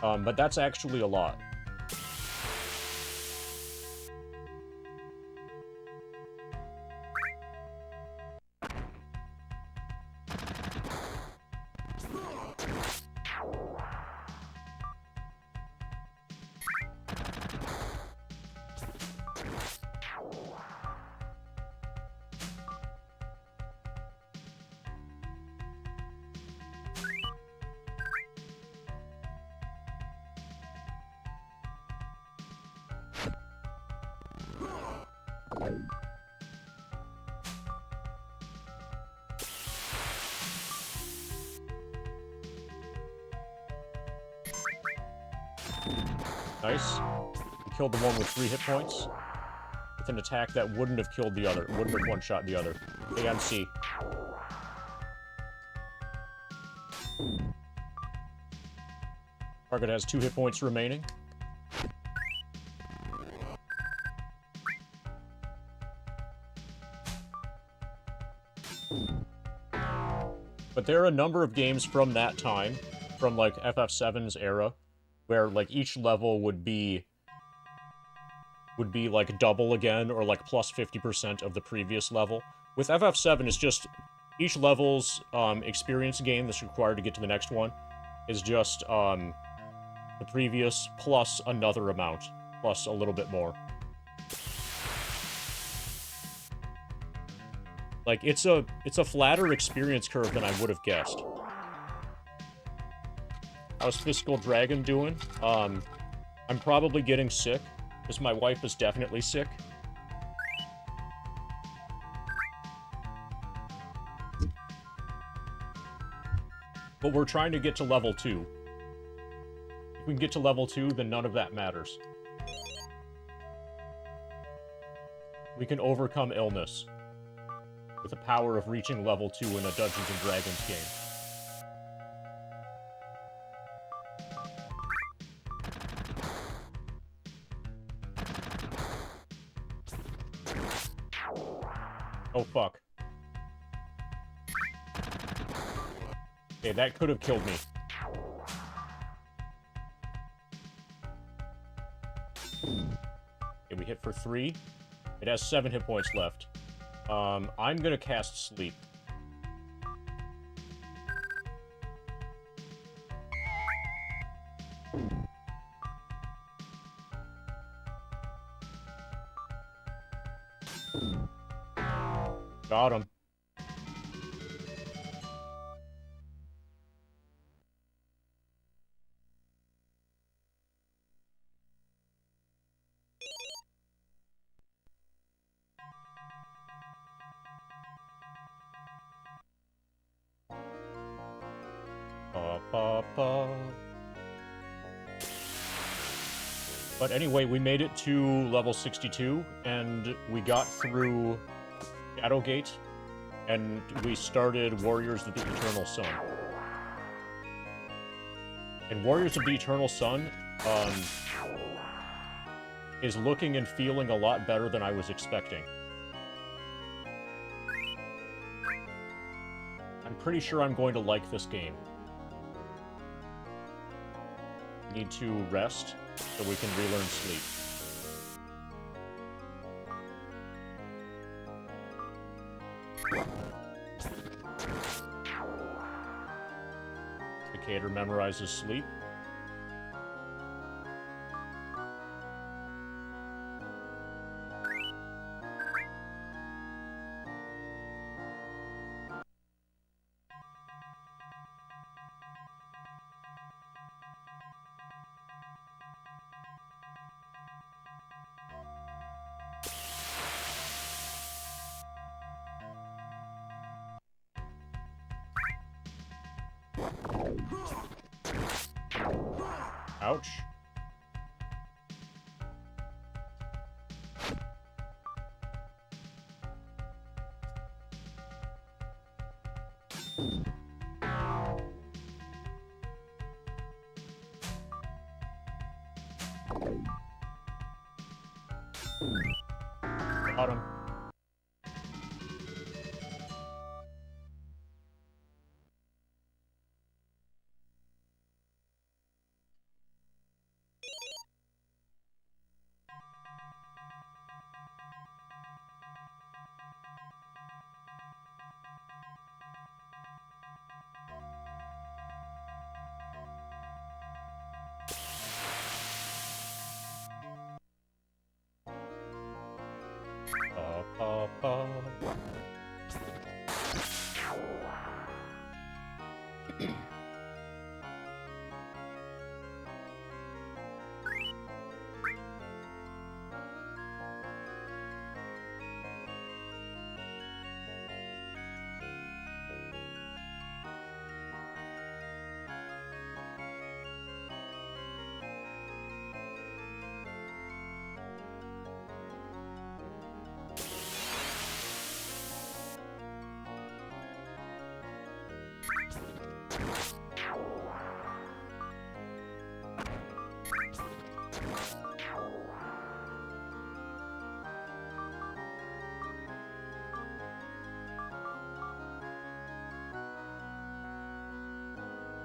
Speaker 1: But that's actually a lot. Nice. We killed the one with 3 hit points. With an attack that wouldn't have killed the other. Wouldn't have one-shot the other. AMC. Target has 2 hit points remaining. But there are a number of games from that time, from, like, FF7's era, where, like, each level would be, like, double again, or, like, plus 50% of the previous level. With FF7, it's just, each level's, experience gain that's required to get to the next one is just, the previous plus another amount, plus a little bit more. Like, it's a flatter experience curve than I would have guessed. How's Fiscal Dragon doing? I'm probably getting sick, because my wife is definitely sick. But we're trying to get to level 2. If we can get to level 2, then none of that matters. We can overcome illness with the power of reaching level 2 in a Dungeons & Dragons game. Oh, fuck. Okay, that could have killed me. Okay, we hit for 3. It has 7 hit points left. I'm gonna cast Sleep. Got him. But anyway, we made it to level 62, and we got through Shadowgate, and we started Warriors of the Eternal Sun. And Warriors of the Eternal Sun, is looking and feeling a lot better than I was expecting. I'm pretty sure I'm going to like this game. We need to rest so we can relearn Sleep. Cicada memorizes Sleep. Ouch. Bottom.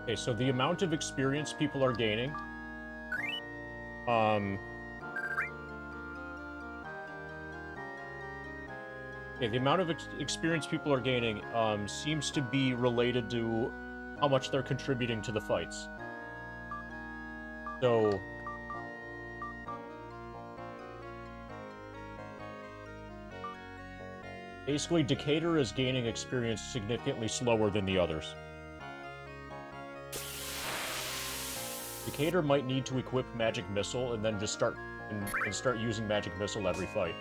Speaker 1: Okay, so the amount of experience people are gaining, okay, the amount of experience people are gaining, seems to be related to how much they're contributing to the fights. So, basically, Decatur is gaining experience significantly slower than the others. Decatur might need to equip Magic Missile and then just start using Magic Missile every fight,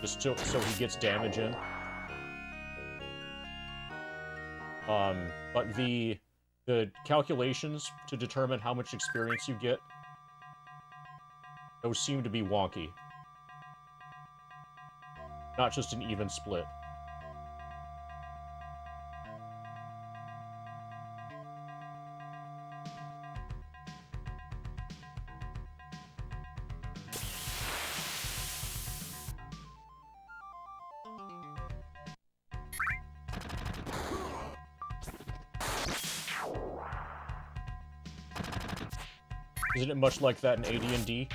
Speaker 1: just so he gets damage in. But the calculations to determine how much experience you get, those seem to be wonky. Not just an even split. Isn't it much like that in AD&D?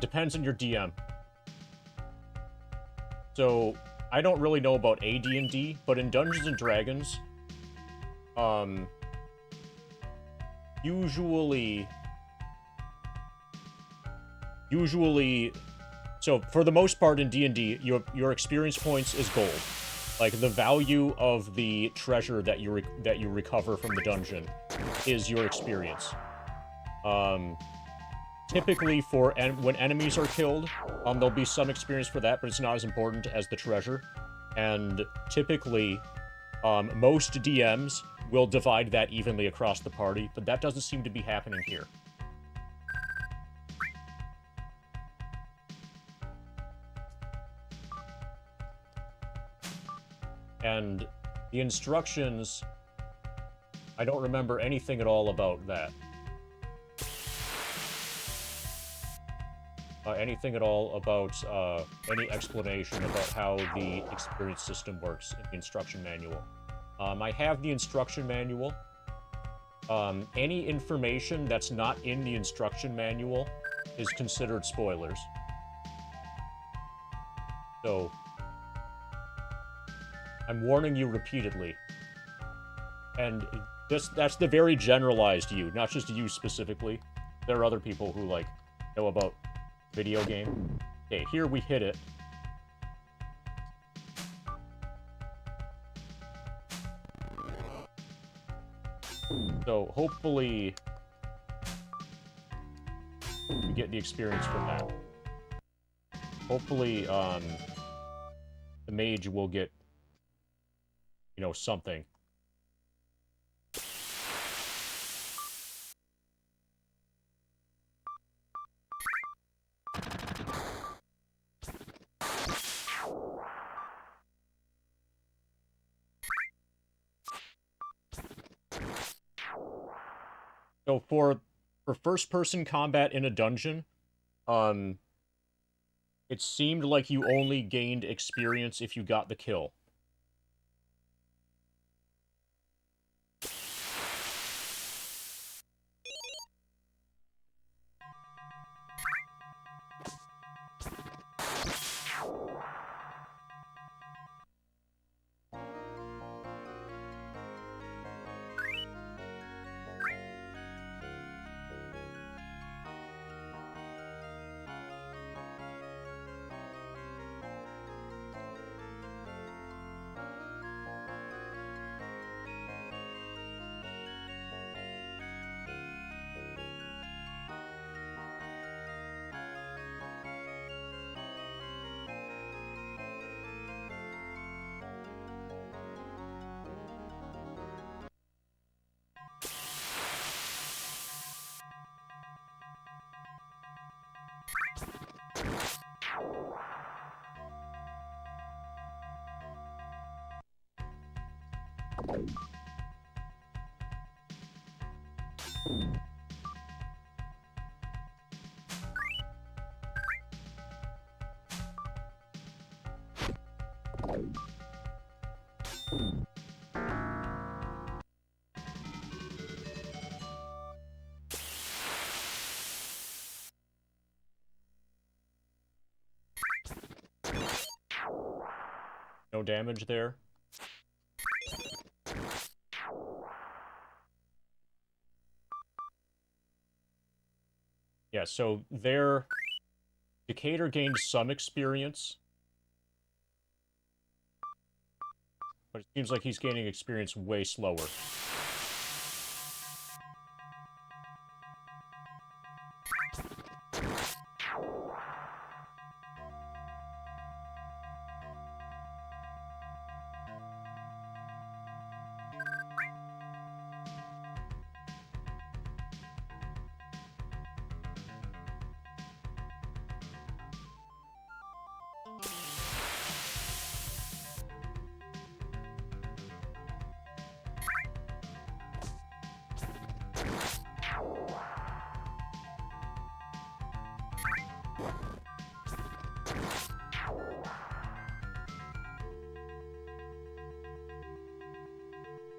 Speaker 1: Depends on your DM. So, I don't really know about AD&D, but in Dungeons & Dragons, usually, so for the most part in D&D, your experience points is gold. Like, the value of the treasure that you recover from the dungeon is your experience. Typically when enemies are killed, there'll be some experience for that, but it's not as important as the treasure. And typically, most DMs will divide that evenly across the party, but that doesn't seem to be happening here. And the instructions, I don't remember anything at all about that. Anything at all about any explanation about how the experience system works in the instruction manual. I have the instruction manual. Any information that's not in the instruction manual is considered spoilers. So, I'm warning you repeatedly. And that's the very generalized you, not just you specifically. There are other people who, like, know about video game. Okay, here we hit it. So, hopefully, we get the experience from that. Hopefully, the mage will get, you know, something. So for first-person combat in a dungeon, it's It seemed like you only gained experience if you got the kill. No damage there. Yeah, so there... Decatur gained some experience. But it seems like he's gaining experience way slower.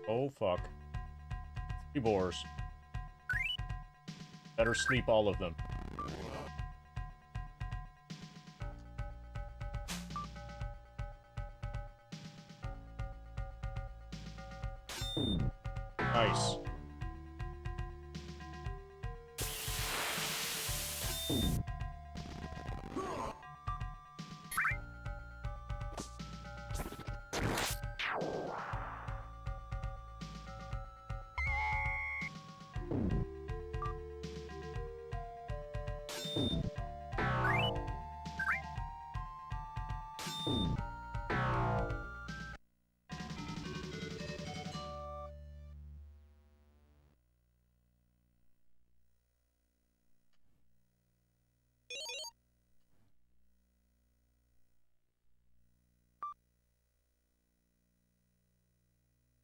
Speaker 1: Oh, fuck. 3 boars. Better sleep all of them. Nice.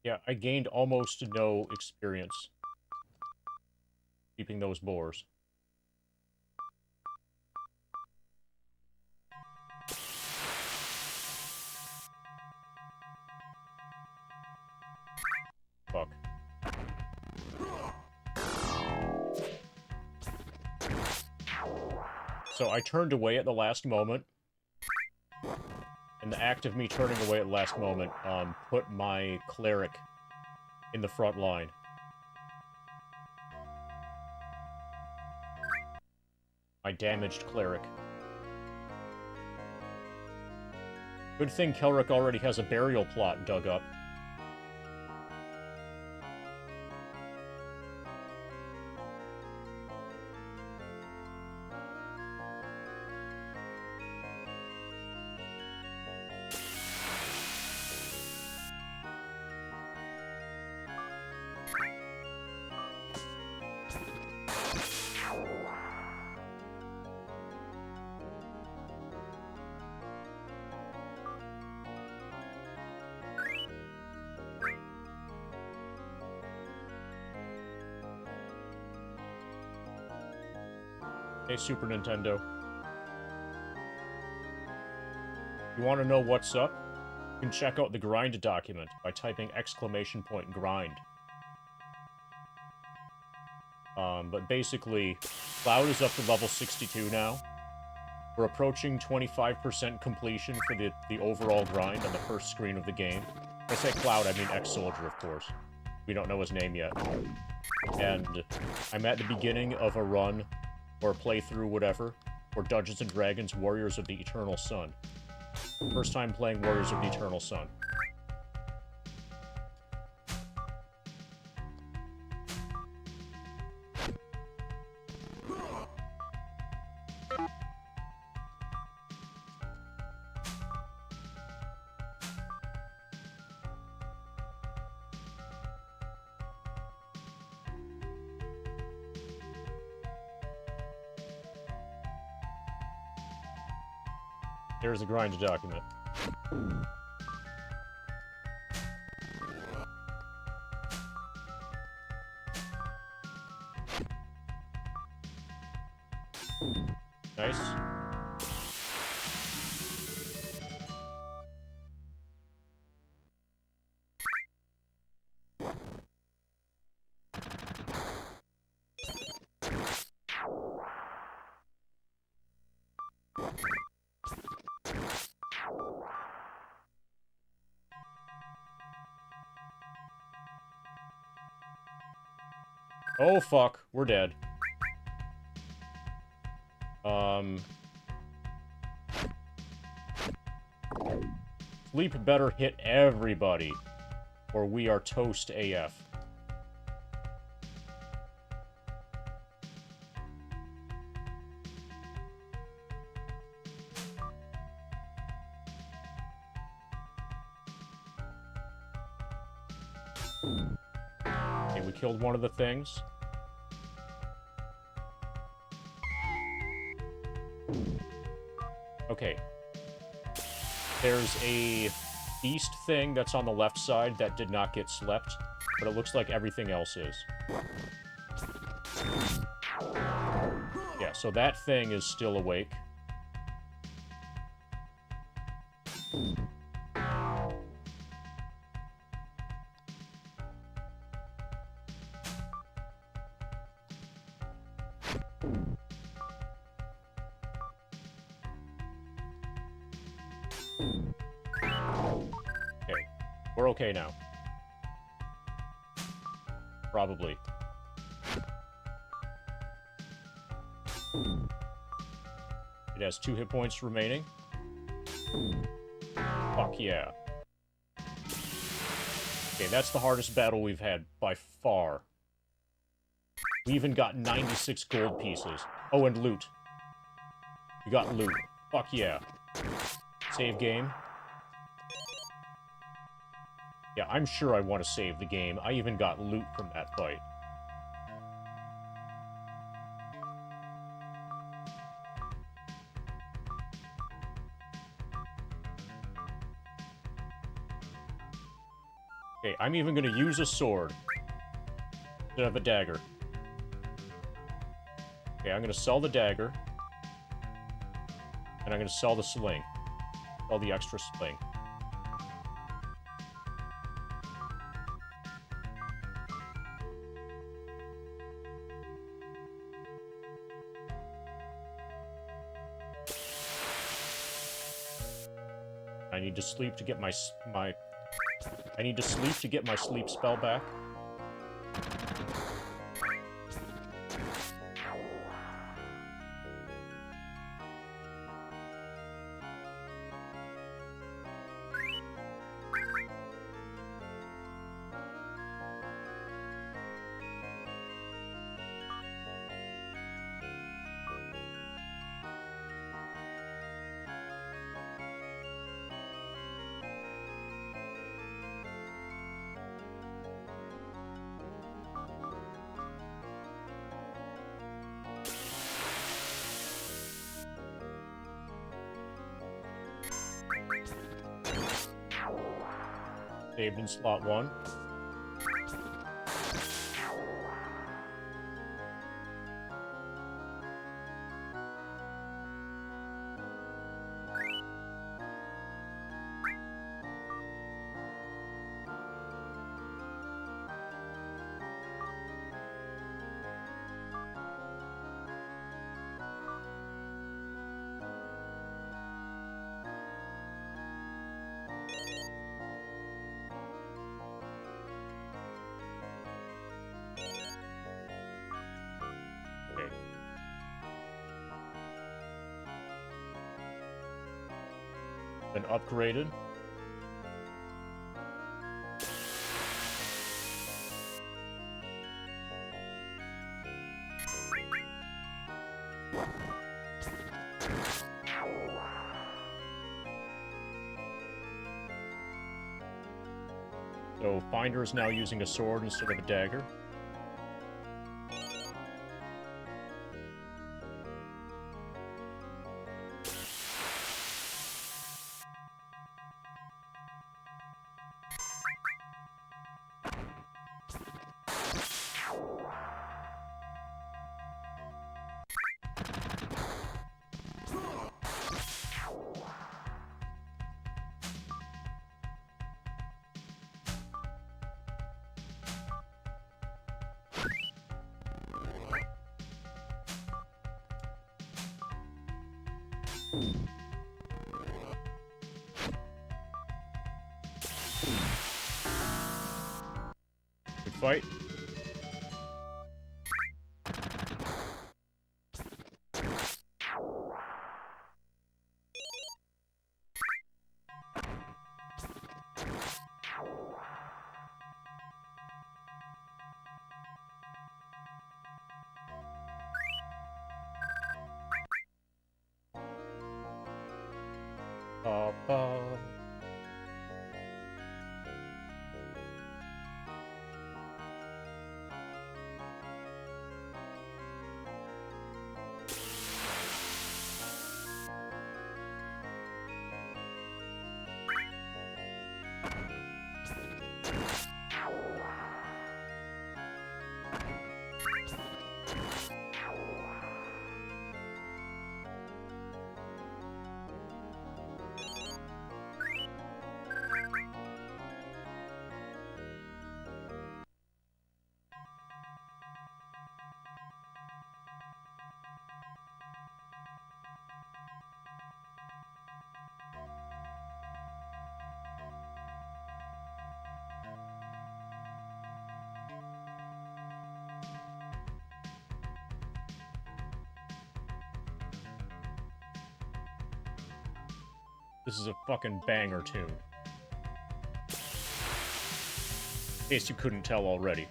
Speaker 1: Yeah, I gained almost no experience keeping those boars. Fuck. So I turned away at the last moment. And the act of me turning away at the last moment, put my cleric in the front line. My damaged cleric. Good thing Kelric already has a burial plot dug up. Hey, Super Nintendo. You want to know what's up? You can check out the grind document by typing !grind. But basically, Cloud is up to level 62 now. We're approaching 25% completion for the overall grind on the first screen of the game. When I say Cloud, I mean ex-soldier, of course. We don't know his name yet. And I'm at the beginning of a run, or a playthrough, whatever, for Dungeons & Dragons Warriors of the Eternal Sun. First time playing Warriors of the Eternal Sun. There's the grind document. Nice. Oh fuck, we're dead. Sleep better hit everybody, or we are toast AF. Okay, we killed one of the things. Okay. There's a beast thing that's on the left side that did not get slept, but it looks like everything else is. Yeah, so that thing is still awake. Okay, we're okay now. Probably. It has 2 hit points remaining. Fuck yeah. Okay, that's the hardest battle we've had by far. We even got 96 gold pieces. Oh, and loot. We got loot. Fuck yeah. Save game. Yeah, I'm sure I want to save the game. I even got loot from that fight. Okay, I'm even gonna use a sword instead of a dagger. Okay, I'm gonna sell the dagger. And I'm gonna sell the sling. Sell the extra sling. I need to sleep to get I need to sleep to get my sleep spell back. Saved in slot 1. Been upgraded. So Finder is now using a sword instead of a dagger. Good fight. Ba. This is a fucking banger tune. In case you couldn't tell already.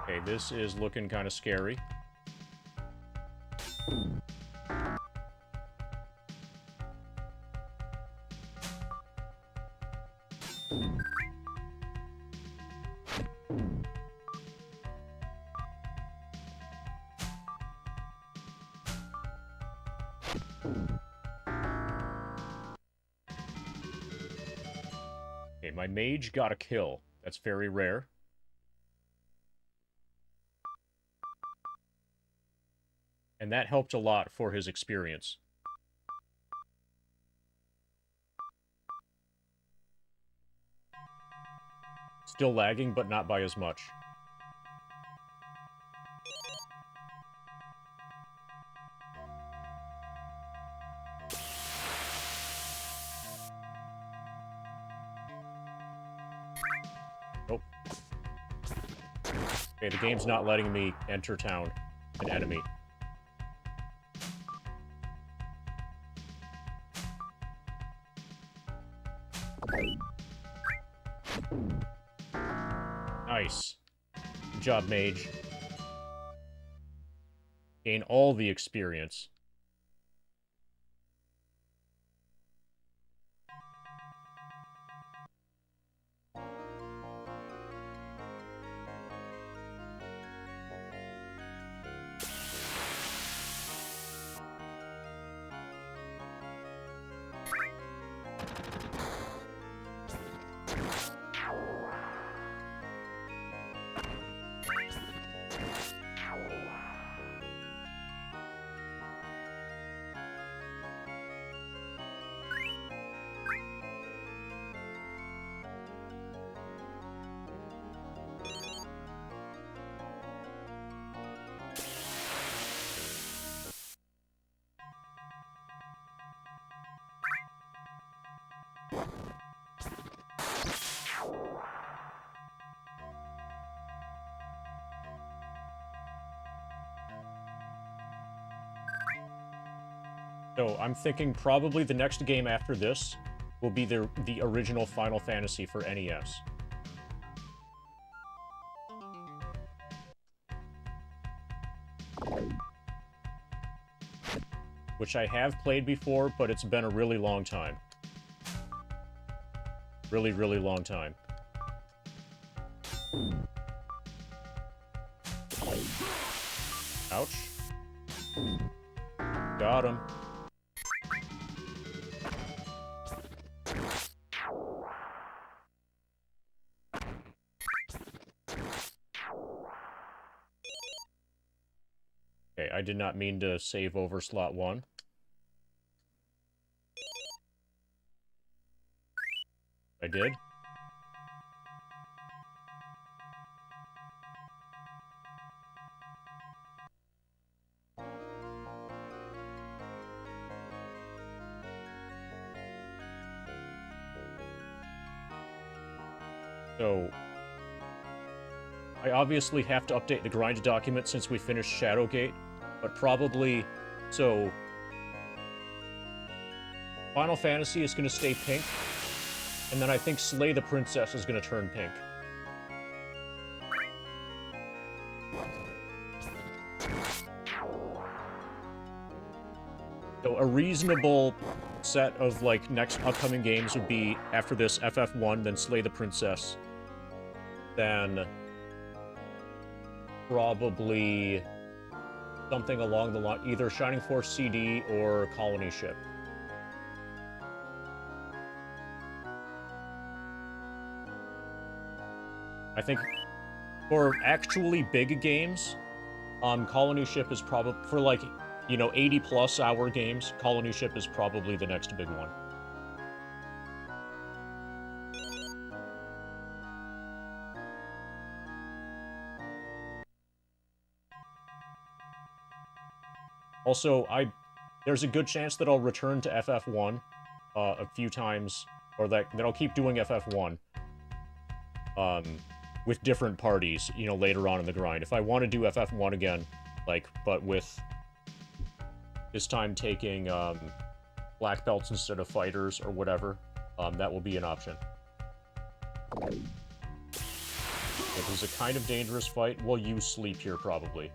Speaker 1: Okay, this is looking kind of scary. Okay, my mage got a kill. That's very rare. And that helped a lot for his experience. Still lagging, but not by as much. Nope. Okay, the game's not letting me enter town. An enemy. Nice. Good job, mage. Gain all the experience. So I'm thinking probably the next game after this will be the original Final Fantasy for NES. Which I have played before, but it's been a really long time. Really, really long time. Ouch. Got him. Okay, I did not mean to save over slot 1. I did. So, I obviously have to update the grind document since we finished Shadowgate, but probably, so, Final Fantasy is going to stay pink, and then I think Slay the Princess is going to turn pink. So a reasonable set of, like, next upcoming games would be, after this, FF1, then Slay the Princess, then probably something along the line, either Shining Force CD or Colony Ship. I think for actually big games, Colony Ship is probably, for like, you know, 80-plus hour games, Colony Ship is probably the next big one. Also, there's a good chance that I'll return to FF1 a few times, or that I'll keep doing FF1 with different parties, you know, later on in the grind. If I want to do FF1 again, like, but with this time taking black belts instead of fighters or whatever, that will be an option. It is a kind of dangerous fight. We'll use sleep here, probably.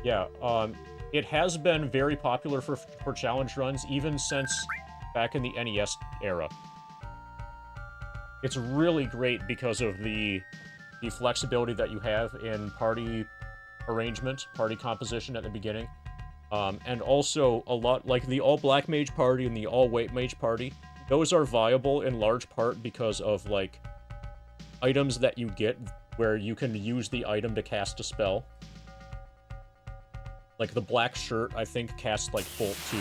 Speaker 1: Yeah, it has been very popular for challenge runs, even since back in the NES era. It's really great because of the flexibility that you have in party arrangement, party composition at the beginning. And also, a lot, like the all-black mage party and the all-white mage party, those are viable in large part because of, like, items that you get where you can use the item to cast a spell. Like, the black shirt, I think, casts, like, Bolt 2, or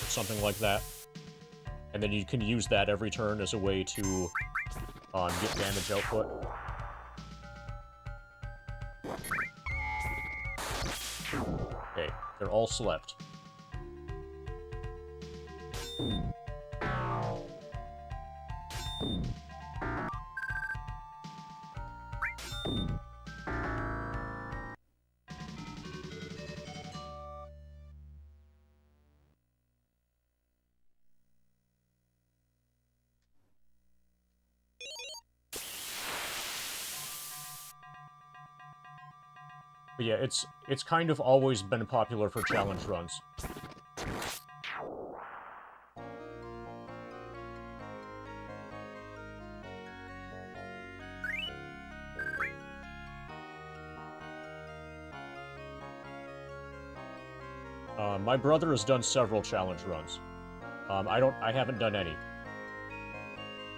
Speaker 1: something like that. And then you can use that every turn as a way to get damage output. Okay, they're all slept. But yeah, it's kind of always been popular for challenge runs. My brother has done several challenge runs. I haven't done any.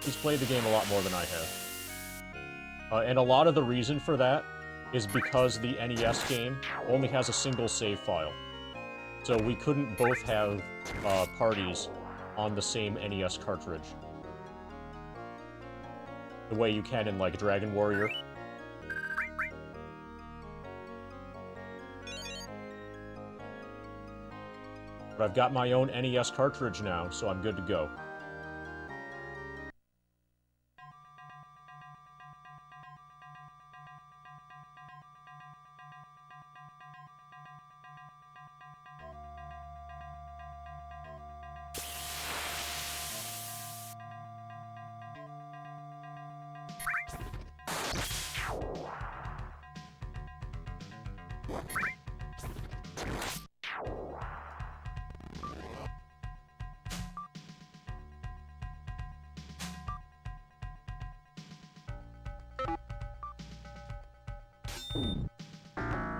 Speaker 1: He's played the game a lot more than I have. And a lot of the reason for that is because the NES game only has a single save file. So we couldn't both have parties on the same NES cartridge. The way you can in, like, Dragon Warrior. But I've got my own NES cartridge now, so I'm good to go.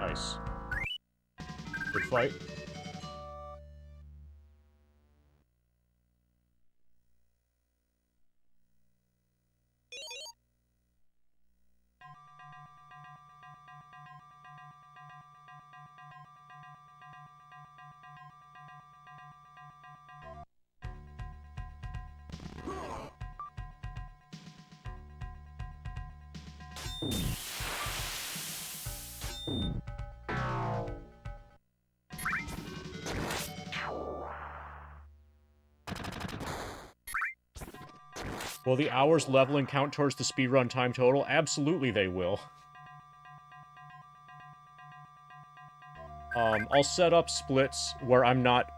Speaker 1: Nice. Good fight. Will the hours leveling count towards the speedrun time total? Absolutely they will. I'll set up splits where I'm not...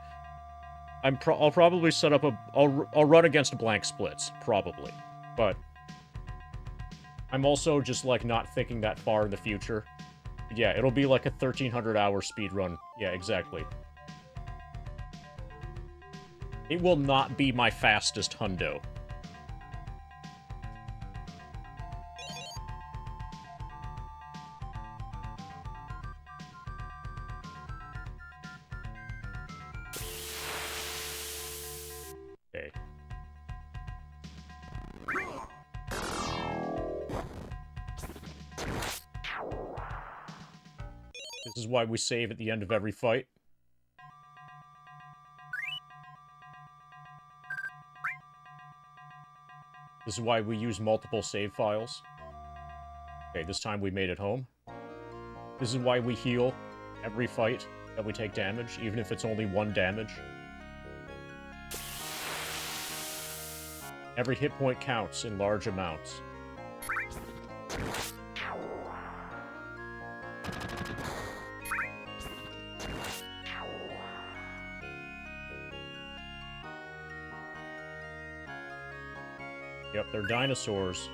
Speaker 1: I'll probably set up a... I'll run against blank splits, probably. But I'm also just, like, not thinking that far in the future. Yeah, it'll be like a 1,300-hour speedrun. Yeah, exactly. It will not be my fastest hundo. Okay. This is why we save at the end of every fight. This is why we use multiple save files. Okay, this time we made it home. This is why we heal every fight that we take damage, even if it's only 1 damage. Every hit point counts in large amounts. Yep, they're dinosaurs.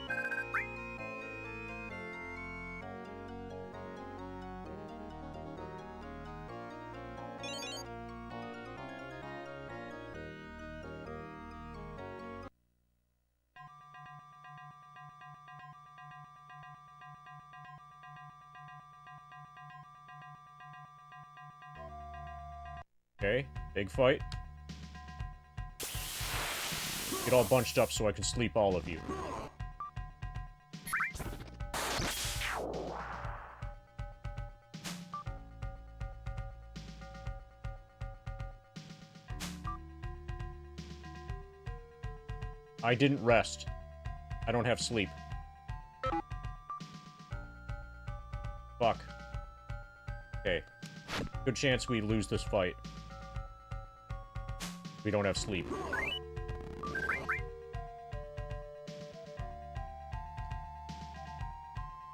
Speaker 1: Okay, big fight. Get all bunched up so I can sleep all of you. I didn't rest. I don't have sleep. Fuck. Okay. Good chance we lose this fight. We don't have sleep.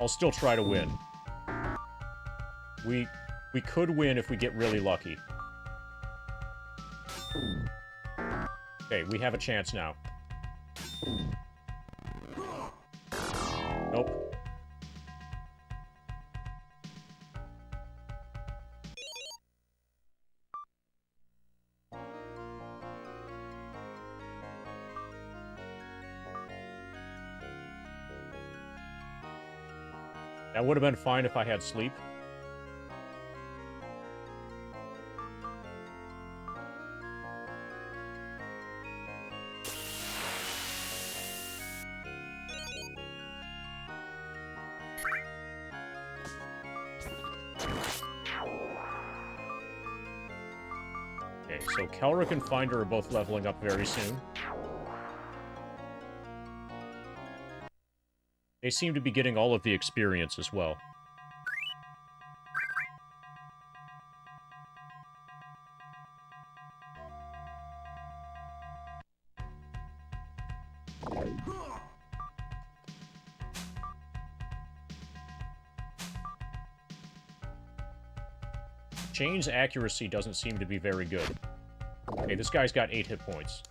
Speaker 1: I'll still try to win. We could win if we get really lucky. Okay, we have a chance now. Nope. That would have been fine if I had sleep. Okay, so Kelric and Finder are both leveling up very soon. They seem to be getting all of the experience as well. Chain's accuracy doesn't seem to be very good. Okay, this guy's got 8 hit points.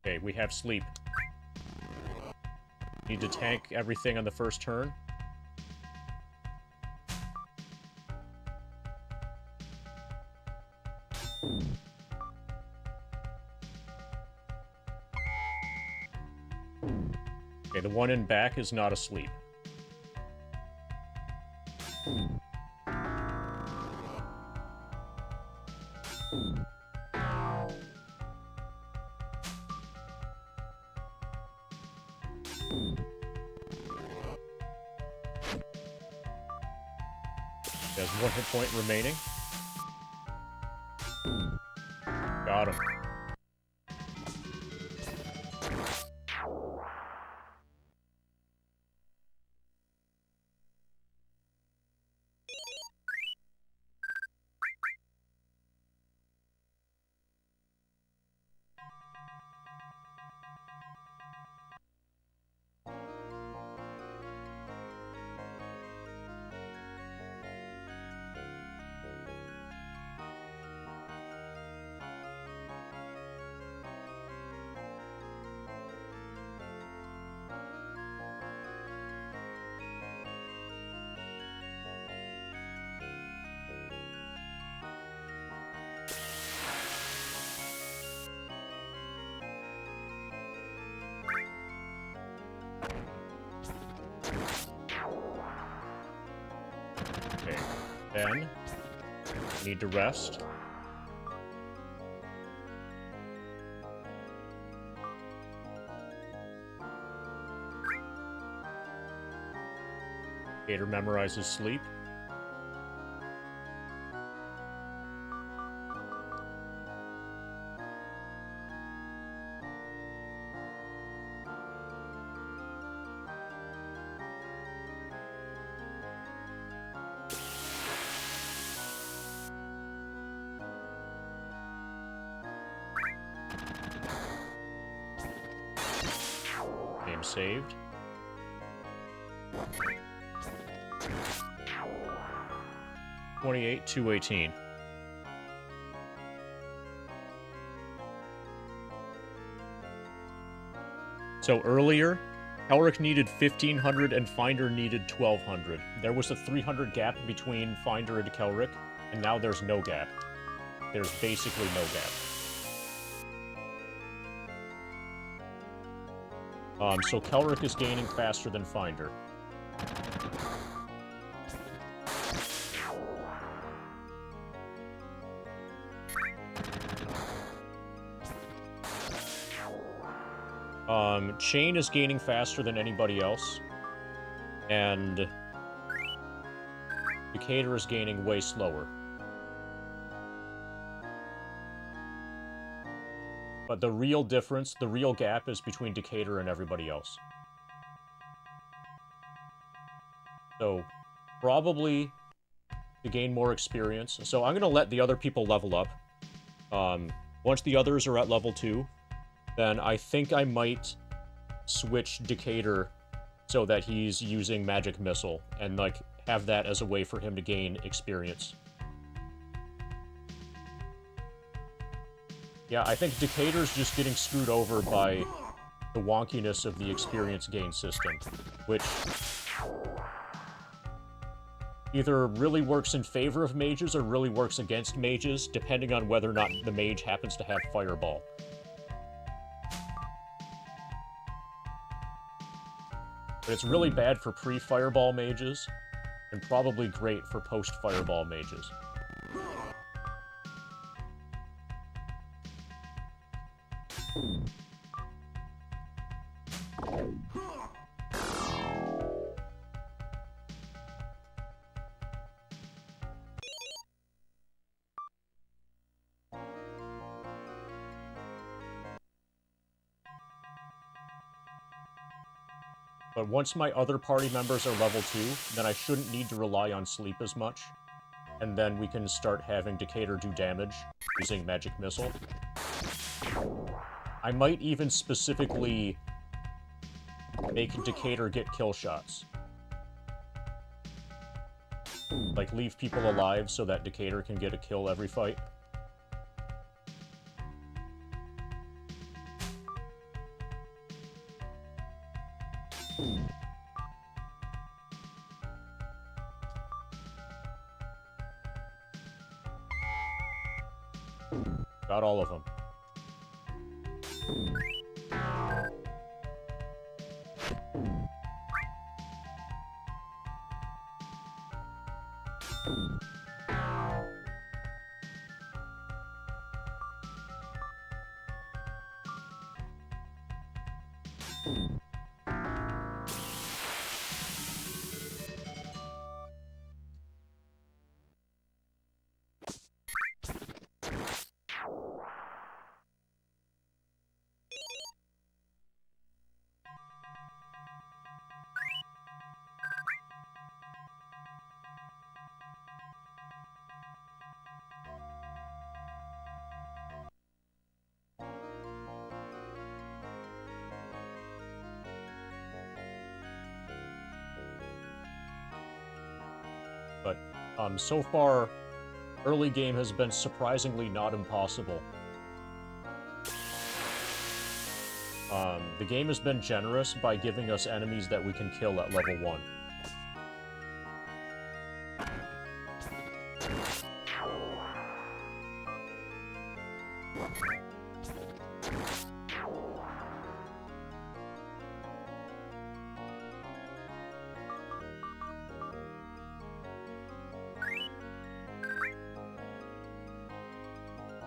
Speaker 1: Okay, we have sleep. Need to tank everything on the first turn. Okay, the one in back is not asleep. He has 1 hit point remaining. Got him. Okay, then need to rest. Gator memorizes sleep. Game saved. $28,218. So earlier, Elric needed 1,500 and Finder needed 1,200. There was a 300 gap between Finder and Kelric, and now there's no gap. There's basically no gap. So Kelric is gaining faster than Finder. Chain is gaining faster than anybody else. And Decatur is gaining way slower. But the real difference, the real gap is between Decatur and everybody else. So, probably to gain more experience. So I'm going to let the other people level up. Once the others are at level 2, then I think I might switch Decatur so that he's using Magic Missile and, like, have that as a way for him to gain experience. Yeah, I think Decatur's just getting screwed over by the wonkiness of the experience gain system, which either really works in favor of mages or really works against mages, depending on whether or not the mage happens to have Fireball. But it's really bad for pre-Fireball mages, and probably great for post-Fireball mages. But once my other party members are level 2, then I shouldn't need to rely on sleep as much. And then we can start having Decatur do damage using Magic Missile. I might even specifically make Decatur get kill shots. Like, leave people alive so that Decatur can get a kill every fight. Got all of them. But so far, early game has been surprisingly not impossible. The game has been generous by giving us enemies that we can kill at level 1.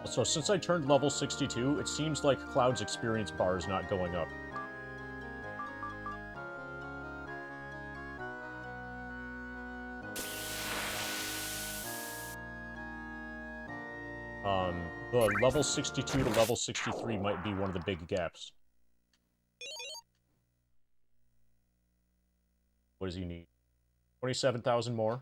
Speaker 1: So since I turned level 62, it seems like Cloud's experience bar is not going up. The level 62 to level 63 might be one of the big gaps. What does he need? 27,000 more?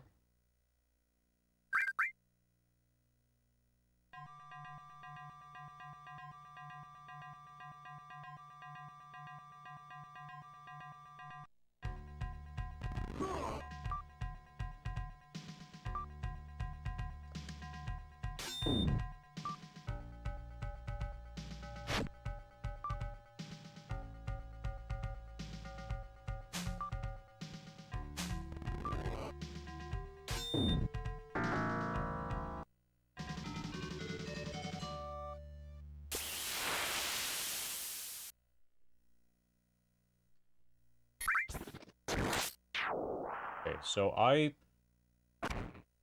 Speaker 1: Okay, so I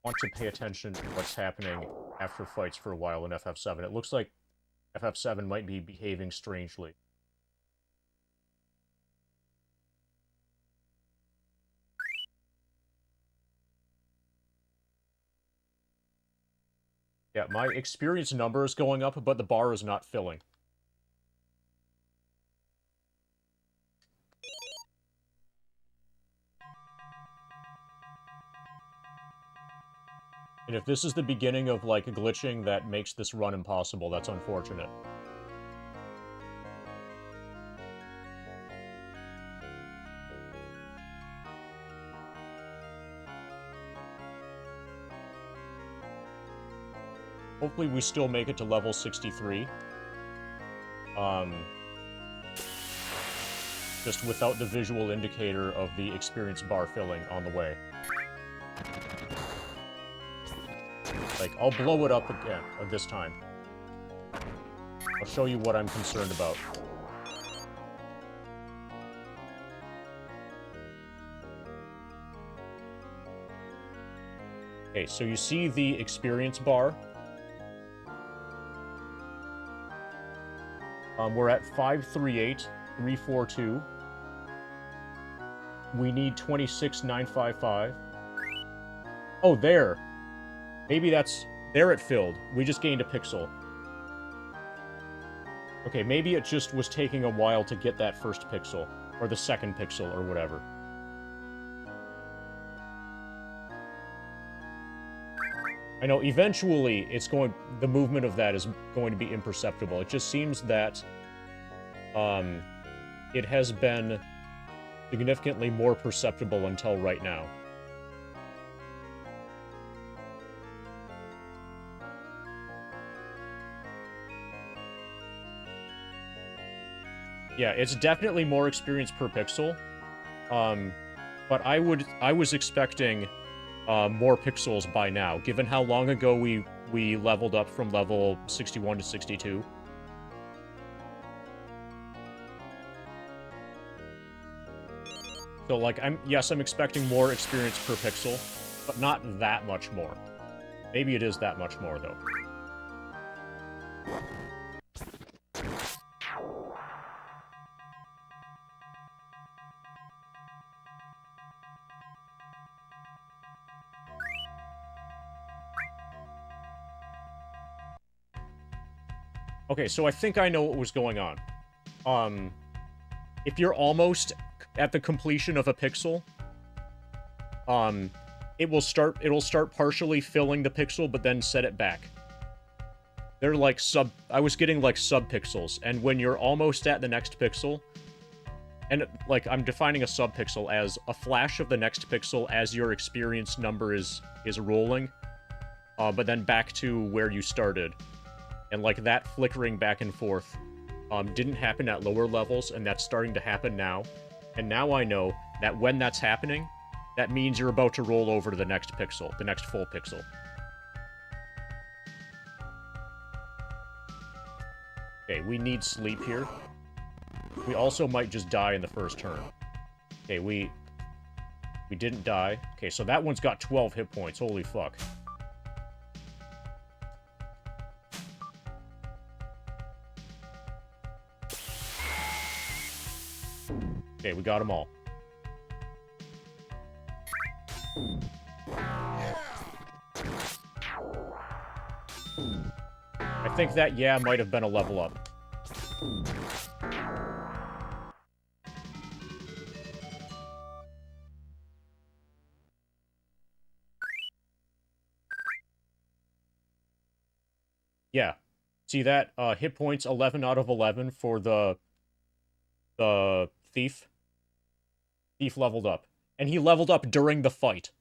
Speaker 1: want to pay attention to what's happening after fights for a while in FF7. It looks like FF7 might be behaving strangely. Yeah, my experience number is going up, but the bar is not filling. And if this is the beginning of, like, glitching that makes this run impossible, that's unfortunate. Hopefully we still make it to level 63. Just without the visual indicator of the experience bar filling on the way. Like, I'll blow it up again this time. I'll show you what I'm concerned about. Okay, so you see the experience bar. We're at 538,342. We need 26,955. Oh, there. Maybe that's... There it filled. We just gained a pixel. Okay, maybe it just was taking a while to get that first pixel. Or the second pixel, or whatever. I know, eventually, it's going... The movement of that is going to be imperceptible. It just seems that... it has been significantly more perceptible until right now. Yeah, it's definitely more experience per pixel, But I was expecting more pixels by now, given how long ago we leveled up from level 61 to 62. So, like, I'm expecting more experience per pixel, but not that much more. Maybe it is that much more, though. Okay, so I think I know what was going on. If you're almost at the completion of a pixel, it'll start partially filling the pixel, but then set it back. They're like I was getting like sub-pixels, and when you're almost at the next pixel, and like I'm defining a sub-pixel as a flash of the next pixel as your experience number is rolling, but then back to where you started. And like that flickering back and forth didn't happen at lower levels, and that's starting to happen now. And now I know that when that's happening, that means you're about to roll over to the next pixel, the next full pixel. Okay, we need sleep here. We also might just die in the first turn. Okay, we didn't die. Okay, so that one's got 12 hit points. Holy fuck. Okay, we got them all. I think that, yeah, might have been a level up. Yeah. See that? Hit points 11 out of 11 for the thief. Thief leveled up. And he leveled up during the fight.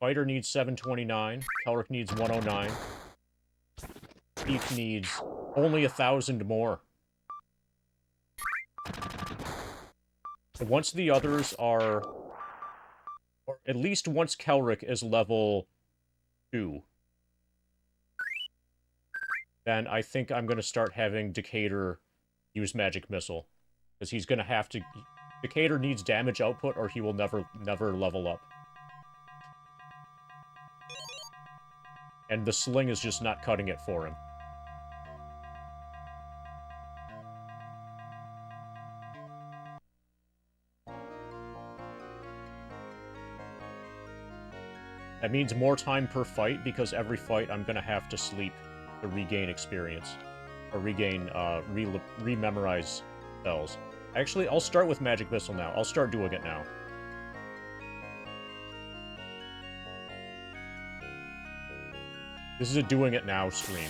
Speaker 1: Fighter needs 729. Kelric needs 109. Thief needs only 1,000 more. And once the others are... or at least once Kelric is level 2, then I think I'm going to start having Decatur use Magic Missile. Because he's going to have to... Decatur needs damage output or he will never level up. And the sling is just not cutting it for him. That means more time per fight, because every fight I'm gonna have to sleep to regain experience. Or regain, rememorize spells. Actually, I'll start with Magic Missile now. I'll start doing it now. This is a doing it now stream.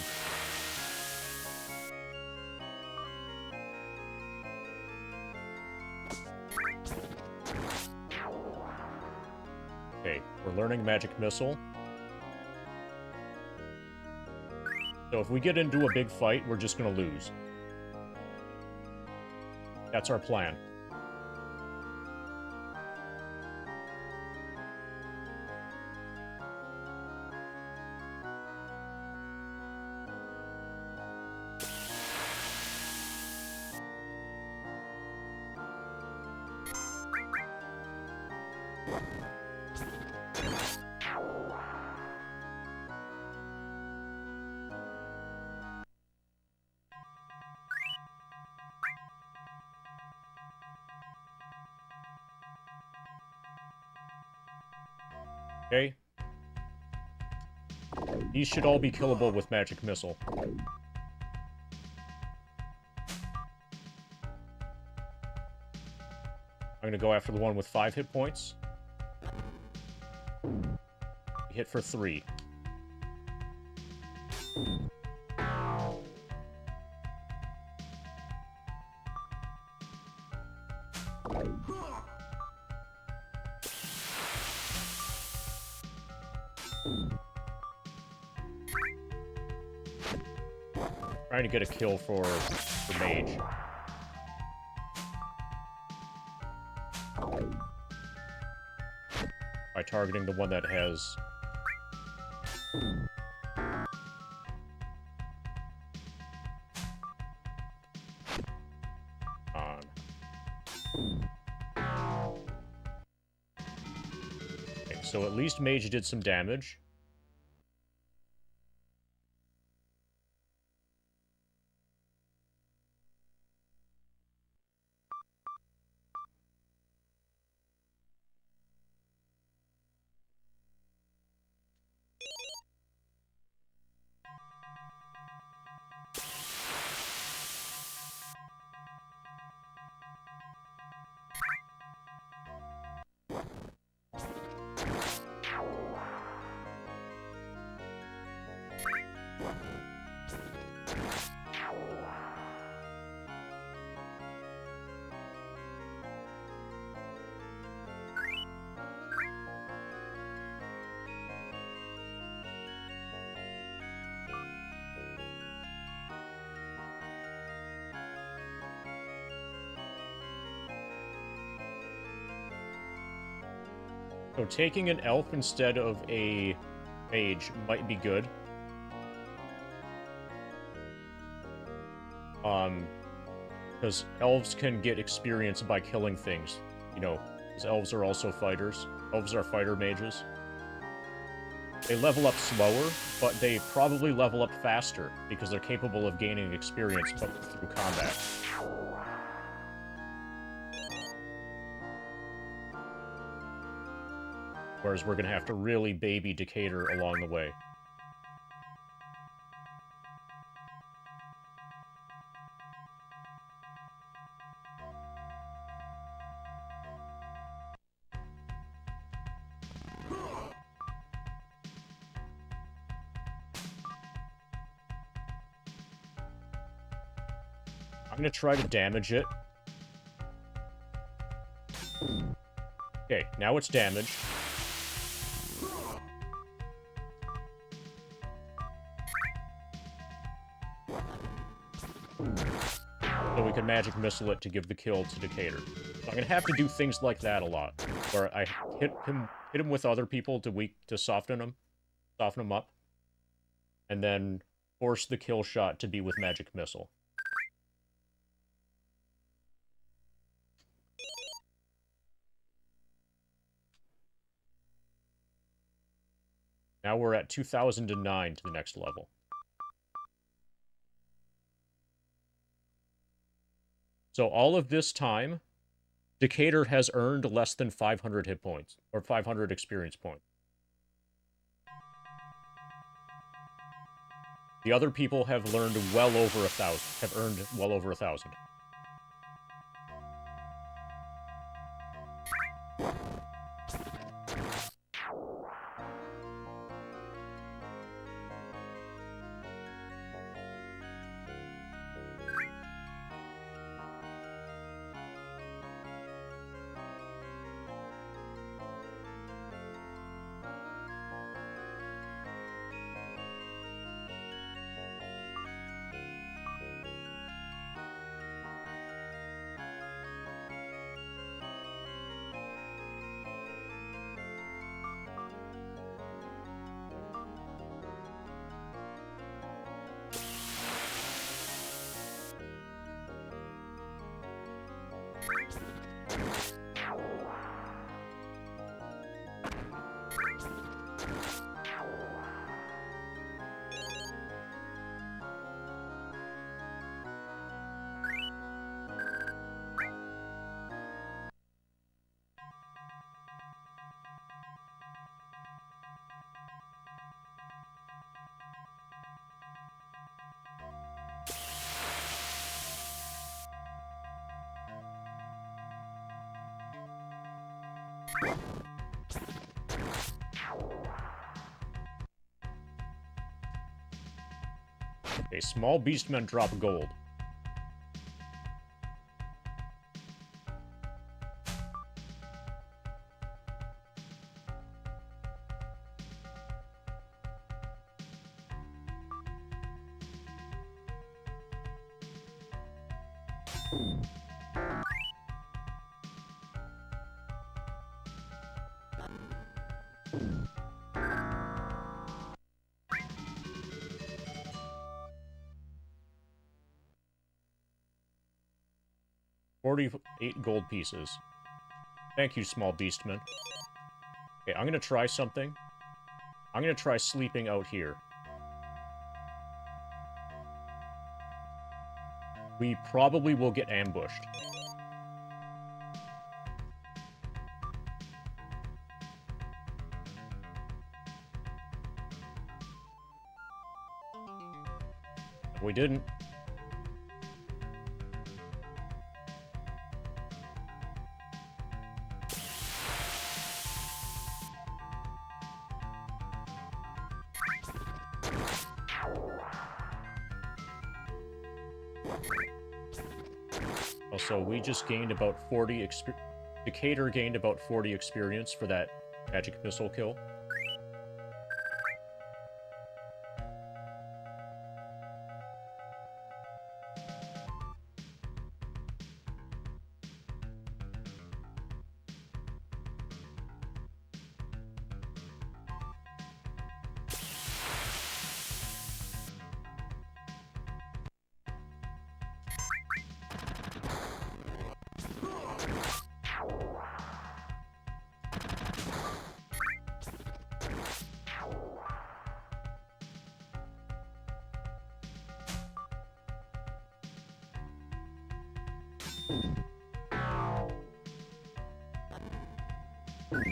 Speaker 1: Okay, we're learning Magic Missile. So if we get into a big fight, we're just gonna lose. That's our plan. Okay? These should all be killable with Magic Missile. I'm gonna go after the one with 5 hit points. Hit for 3. Trying to get a kill for Mage. By targeting the one that has... on. Okay, so at least Mage did some damage. So taking an elf instead of a mage might be good. Because elves can get experience by killing things. You know, because elves are also fighters. Elves are fighter mages. They level up slower, but they probably level up faster, because they're capable of gaining experience through combat. Whereas we're going to have to really baby Decatur along the way. I'm going to try to damage it. Okay, now it's damaged. So we can magic missile it to give the kill to Decatur. So I'm gonna have to do things like that a lot, where I hit him with other people to soften him up, and then force the kill shot to be with magic missile. Now we're at 2009 to the next level. So all of this time, Decatur has earned less than 500 hit points, or 500 experience points. The other people have learned well over 1,000, have earned well over 1,000. Okay, small beastmen drop gold. $48 gold pieces. Thank you, small beastman. Okay, I'm gonna try something. I'm gonna try sleeping out here. We probably will get ambushed. We didn't. Also, we just gained about 40 Decatur gained about 40 experience for that magic missile kill. Okay.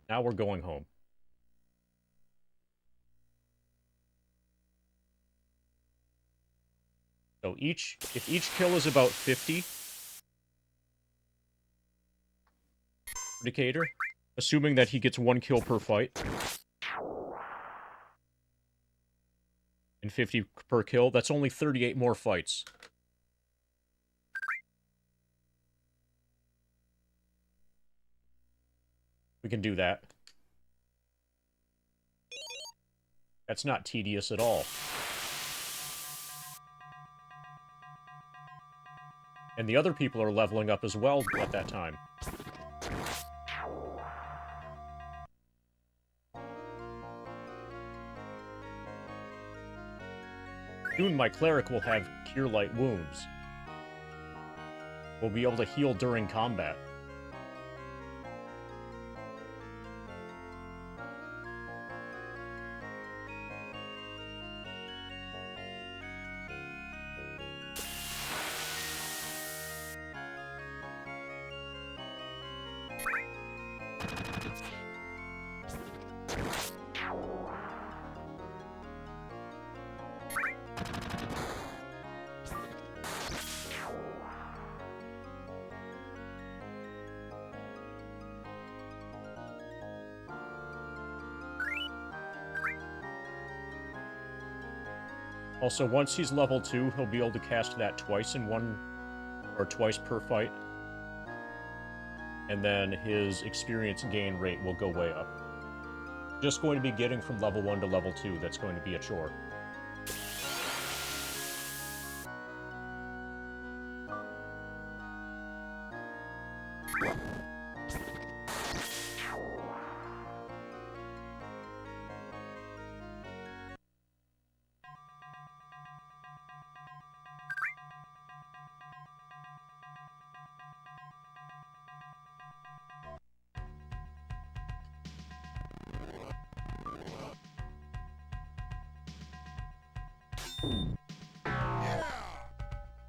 Speaker 1: Now we're going home. So if each kill is about 50 for Decatur, assuming that he gets 1 kill per fight, and 50 per kill, that's only 38 more fights. We can do that. That's not tedious at all. And the other people are leveling up as well at that time. Soon my cleric will have Cure Light Wounds. We'll be able to heal during combat. Also, once he's level 2, he'll be able to cast that twice in one, or twice per fight. And then his experience gain rate will go way up. Just going to be getting from level 1 to level 2, that's going to be a chore.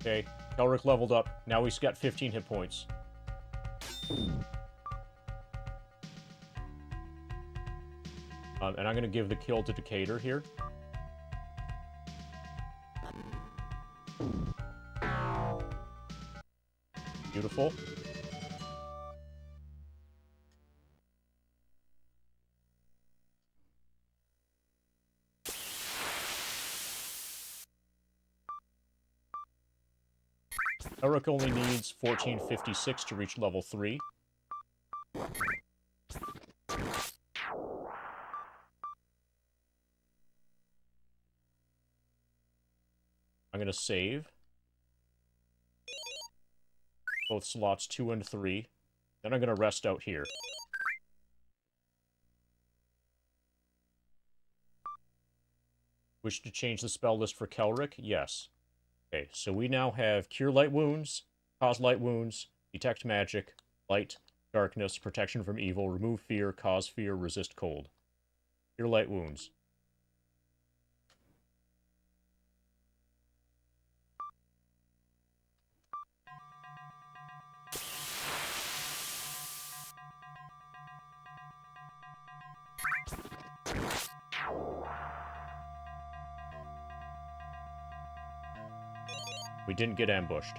Speaker 1: Okay, Elric leveled up. Now he's got 15 hit points. And I'm going to give the kill to Decatur here. Beautiful. Elric only needs 1456 to reach level 3. I'm gonna save. Both slots 2 and 3. Then I'm gonna rest out here. Wish to change the spell list for Kelric? Yes. Okay, so we now have Cure Light Wounds, Cause Light Wounds, Detect Magic, Light, Darkness, Protection from Evil, Remove Fear, Cause Fear, Resist Cold. Cure Light Wounds. We didn't get ambushed.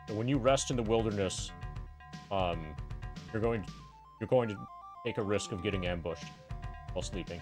Speaker 1: So when you rest in the wilderness, you're going to take a risk of getting ambushed while sleeping.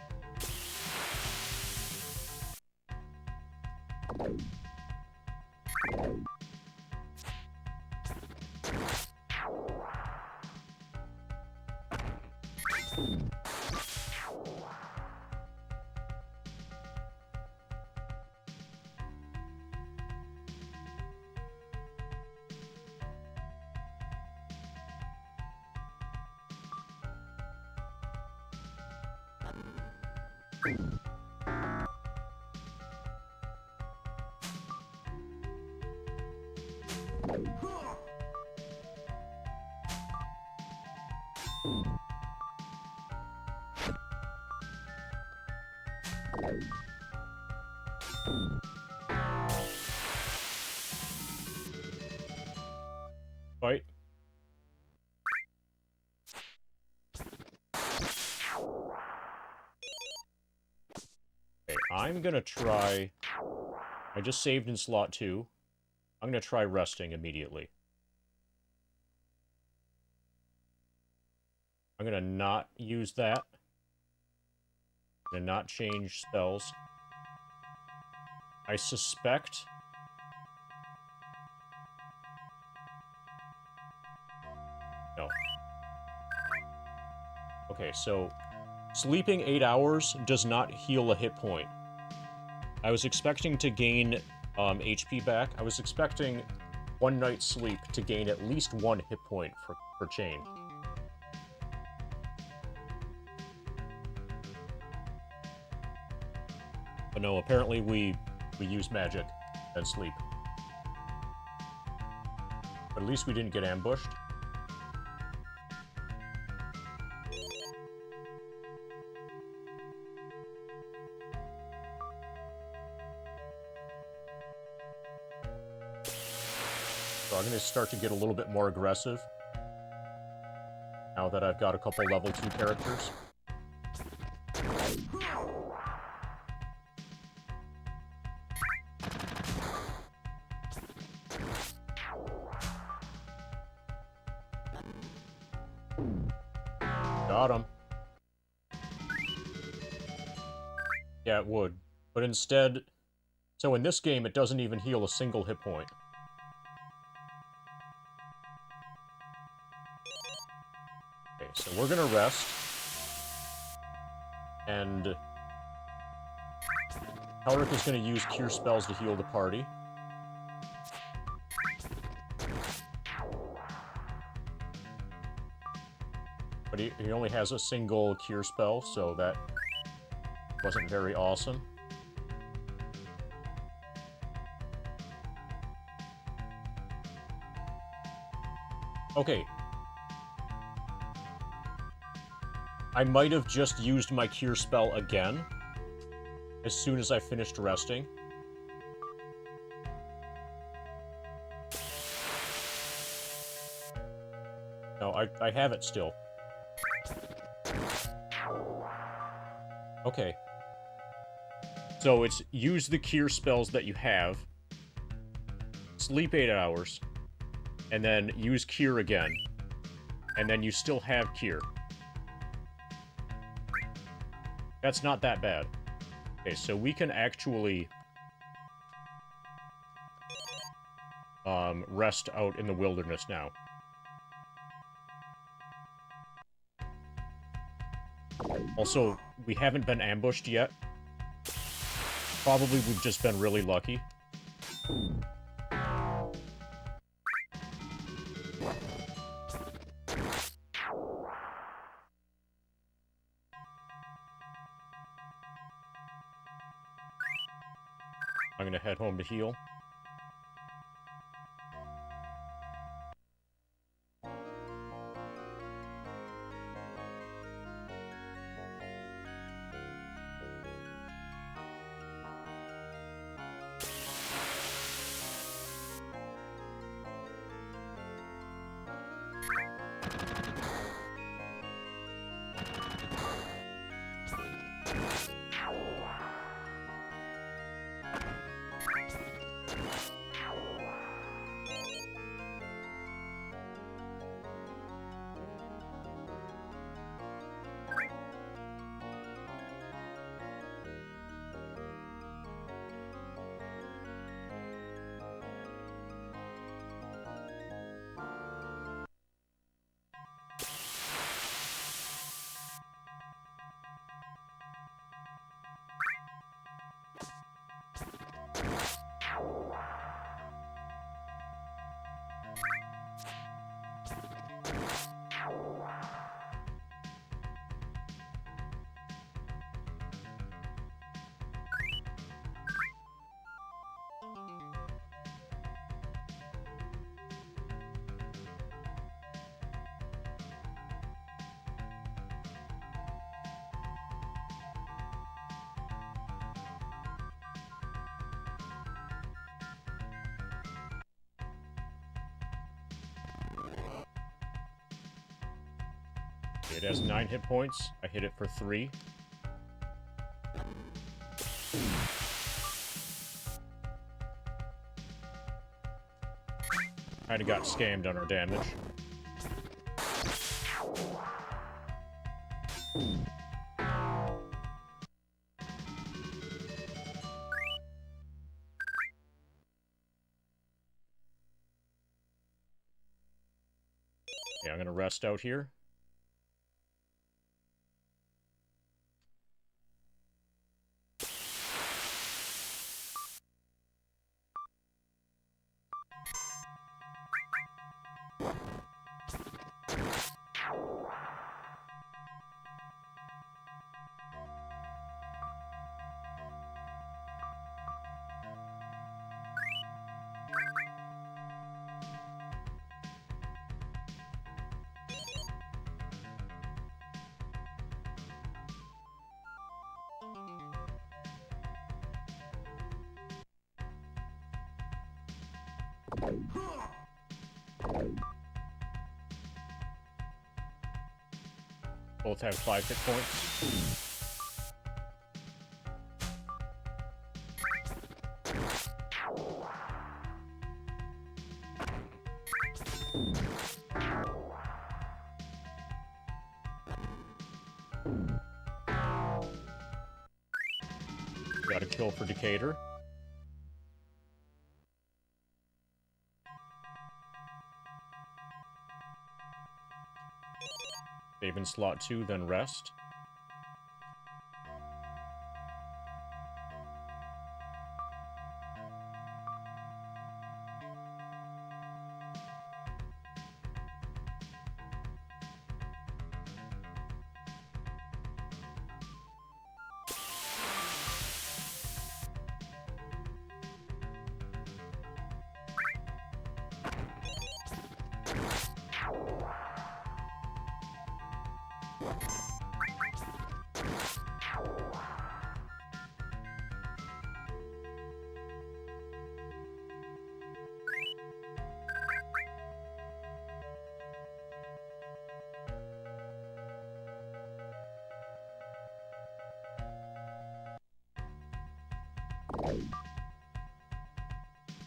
Speaker 1: Fight. Okay, I'm gonna try... I just saved in slot 2. I'm gonna try resting immediately. I'm gonna not use that. I'm gonna not change spells. I suspect... No. Okay, so... Sleeping 8 hours does not heal a hit point. I was expecting to gain HP back. I was expecting one night's sleep to gain at least 1 hit point for chain. But no, apparently we use magic and sleep. But at least we didn't get ambushed. So I'm going to start to get a little bit more aggressive now that I've got a couple level 2 characters. Got him. Yeah, it would. But instead... So in this game, it doesn't even heal a single hit point. Okay, so we're gonna rest. And... Elric is gonna use Cure spells to heal the party. But he only has a single Cure spell, so that wasn't very awesome. Okay. I might have just used my Cure spell again as soon as I finished resting. No, I have it still. Okay. So it's use the Cure spells that you have, sleep 8 hours, and then use Cure again, and then you still have Cure. That's not that bad. Okay, so we can actually rest out in the wilderness now. Also, we haven't been ambushed yet, Probably we've just been really lucky. I'm gonna head home to heal. It has 9 hit points. I hit it for 3. Kinda got scammed on our damage. Yeah, I'm gonna rest out here. Both have 5 hit points. Got a kill for Decatur. Save in slot 2, then rest.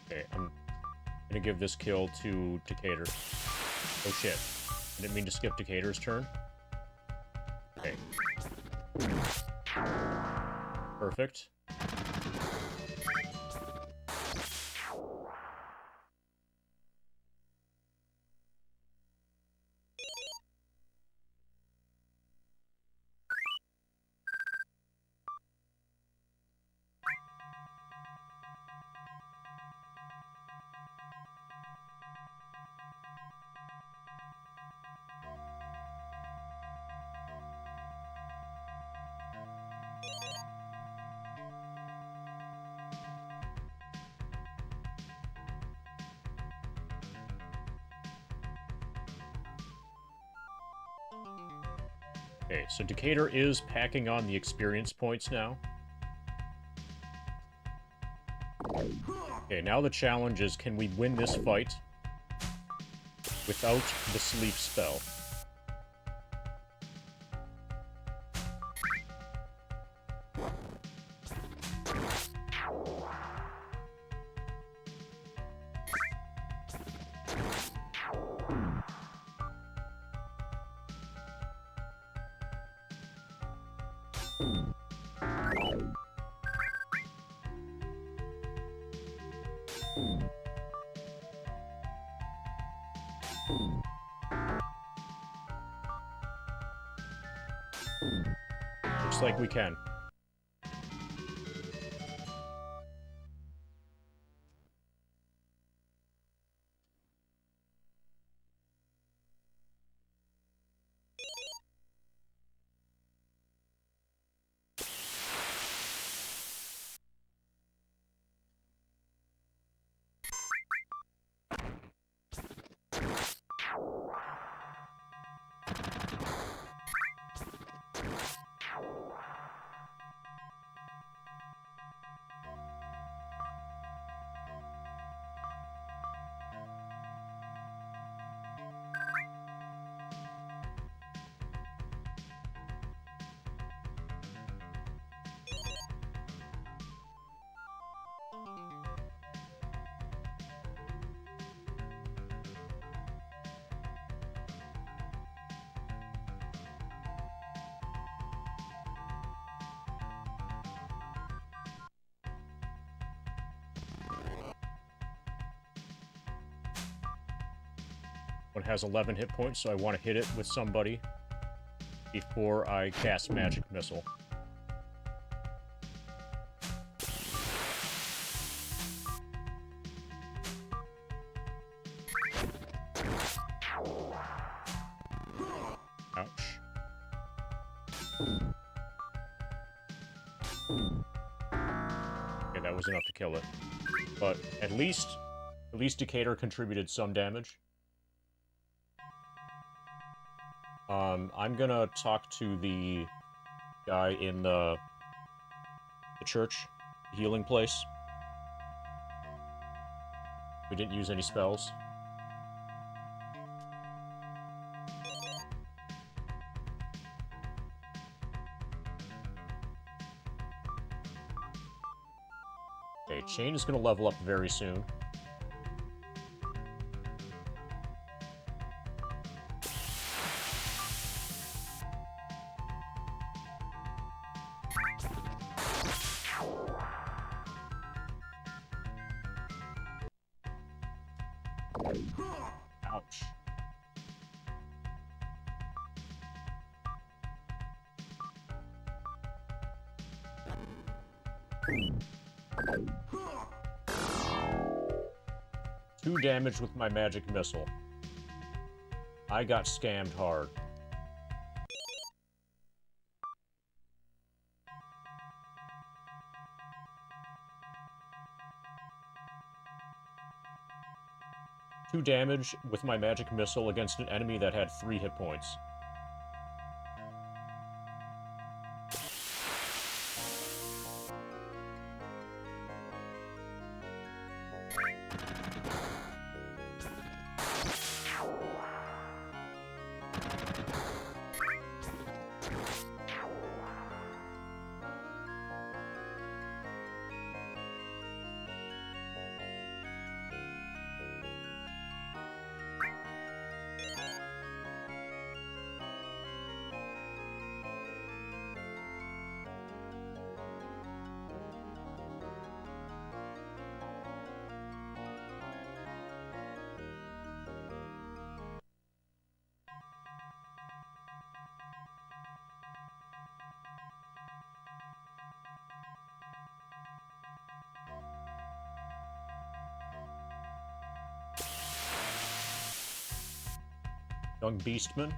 Speaker 1: Okay, I'm gonna give this kill to Decatur. Oh shit. I didn't mean to skip Decatur's turn. Okay. Perfect. Okay, so Decatur is packing on the experience points now. Okay, now the challenge is, can we win this fight without the sleep spell? Looks like we can. One has 11 hit points, so I want to hit it with somebody before I cast Magic Missile. Ouch. Okay, that was enough to kill it. But at least Decatur contributed some damage. I'm gonna talk to the guy in the church, healing place. We didn't use any spells. Okay, Chain is gonna level up very soon. Ouch. Two damage with my magic missile. I got scammed hard. Two damage with my magic missile against an enemy that had 3 hit points. Young Beastman.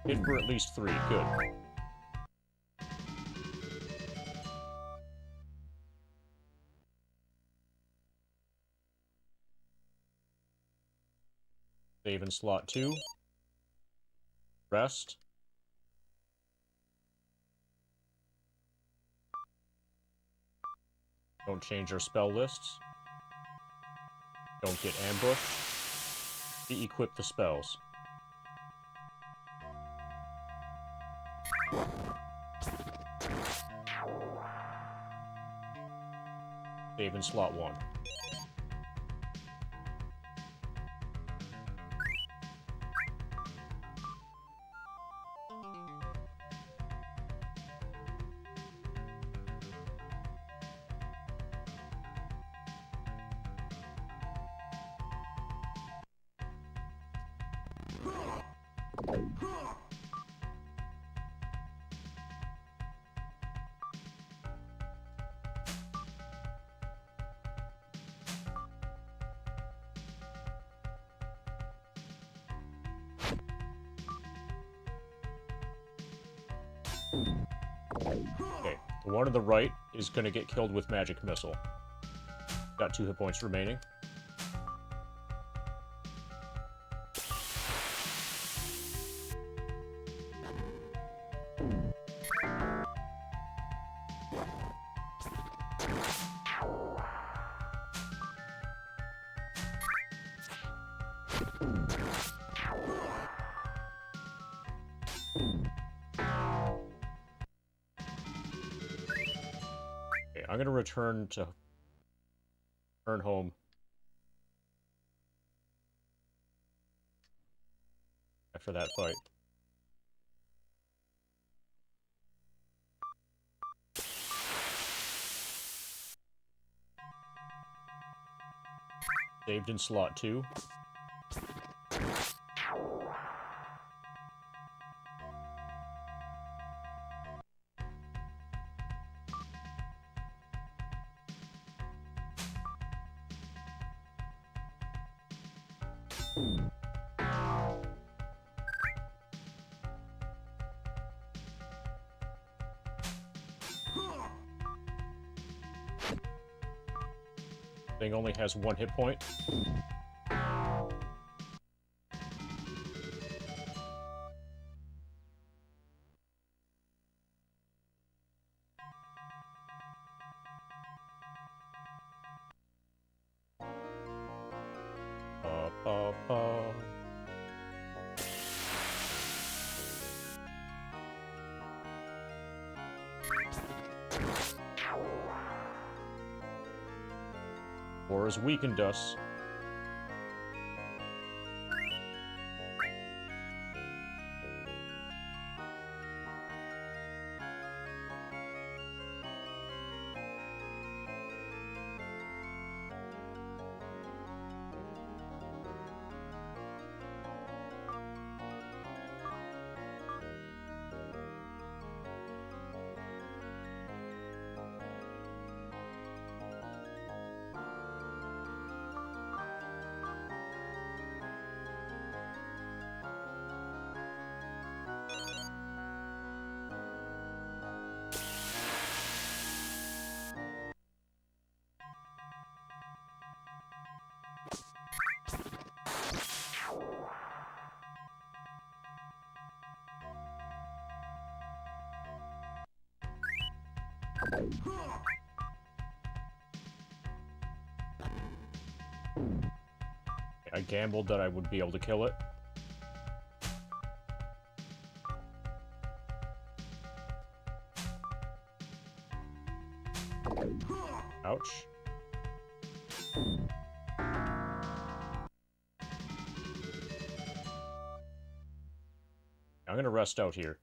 Speaker 1: Hit for at least 3. Good. Save in slot 2. Rest. Don't change your spell lists. Don't get ambushed. De-equip the spells. Save in slot 1. Okay, the one to the right is going to get killed with magic missile. Got 2 hit points remaining. Okay, I'm going to return home. After that fight. Saved in slot 2. Thing only has 1 hit point. War has weakened us. I gambled that I would be able to kill it. Ouch. I'm gonna rest out here.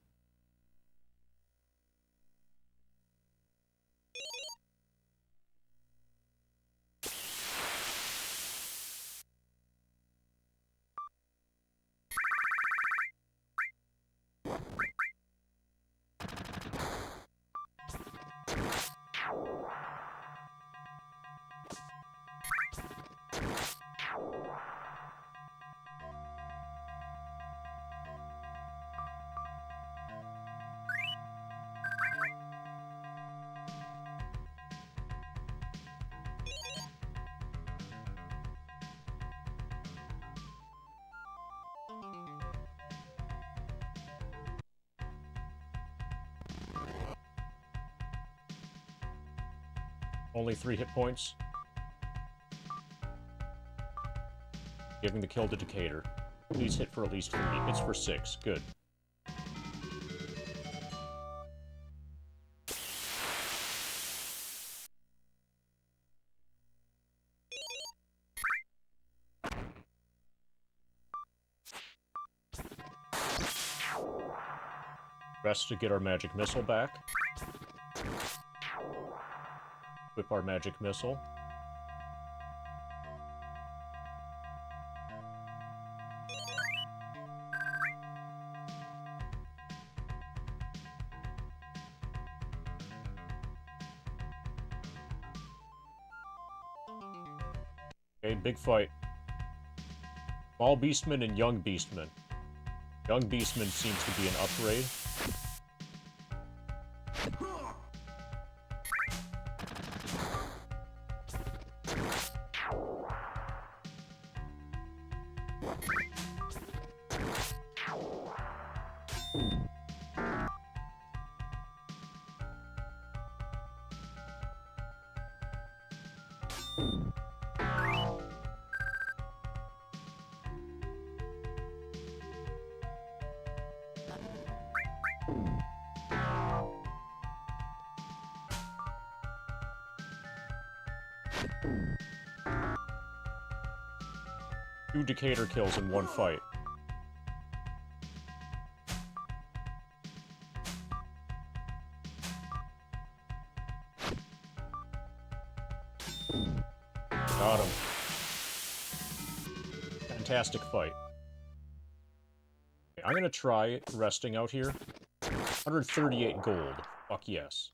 Speaker 1: Only 3 hit points. Giving the kill to Decatur. Please hit for at least 3. Hits for 6. Good. Rest to get our magic missile back. Equip our magic missile. Okay, big fight. Small Beastman and Young Beastman. Young Beastman seems to be an upgrade. Two Decatur kills in one fight. Got him. Fantastic fight. Okay, I'm gonna try resting out here. 138 gold. Fuck yes.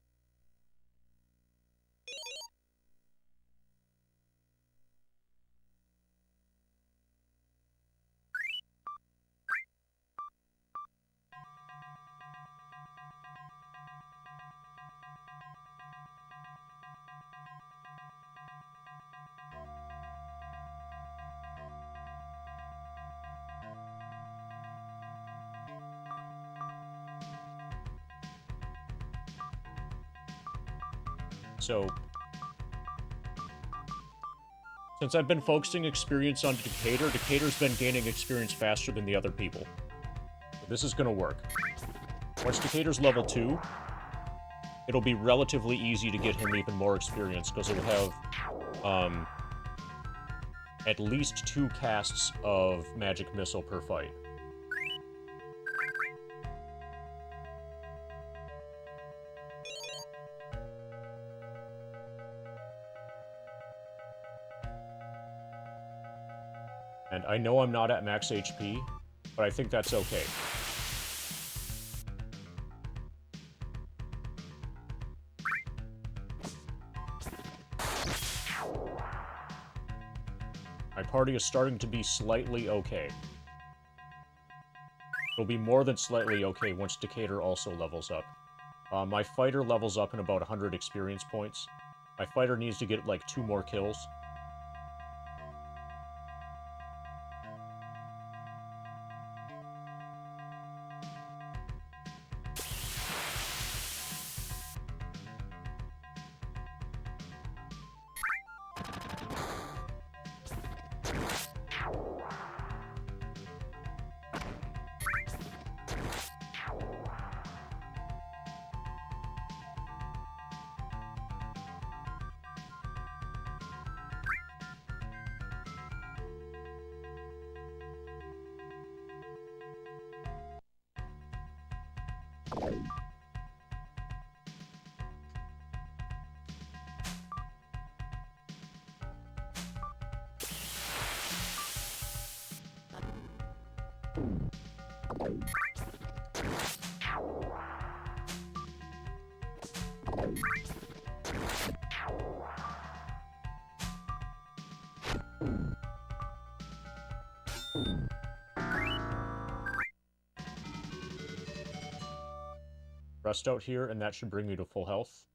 Speaker 1: So, since I've been focusing experience on Decatur, Decatur's been gaining experience faster than the other people. So this is gonna work. Once Decatur's level 2, it'll be relatively easy to get him even more experience, because it'll have, at least 2 casts of Magic Missile per fight. And I know I'm not at max HP, but I think that's okay. My party is starting to be slightly okay. It'll be more than slightly okay once Decatur also levels up. My fighter levels up in about 100 experience points. My fighter needs to get like 2 more kills. Rest out here, and that should bring me to full health.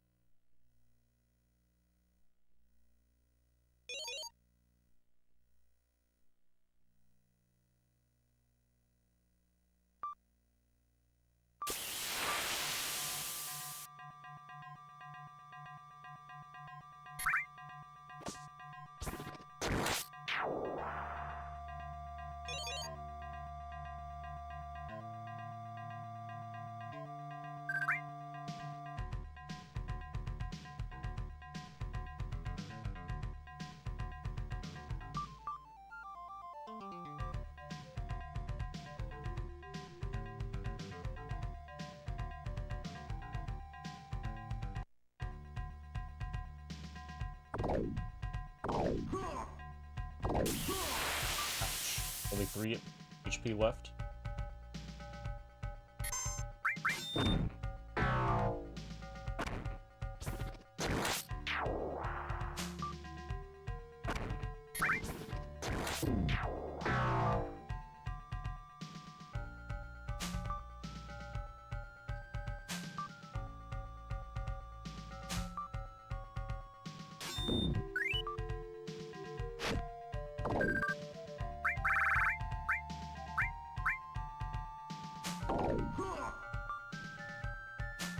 Speaker 1: Ouch. Only 3 HP left.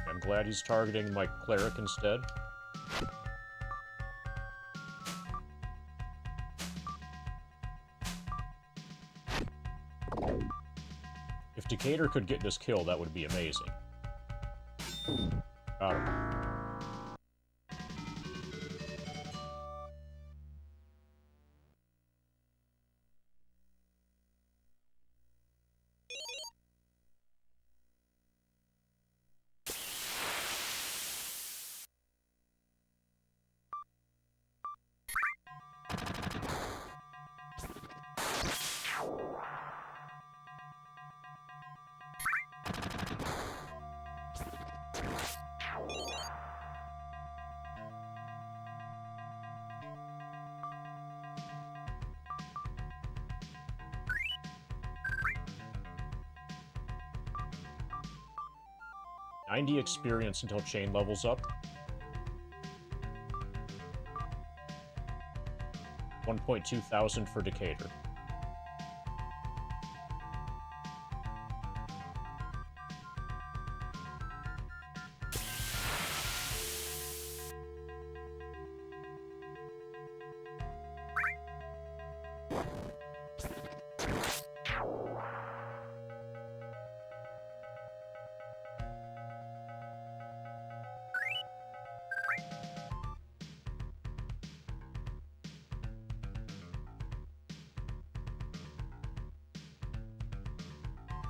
Speaker 1: I'm glad he's targeting my cleric instead. If Decatur could get this kill, that would be amazing. Got him. $90 experience until chain levels up. 1.2 thousand for Decatur.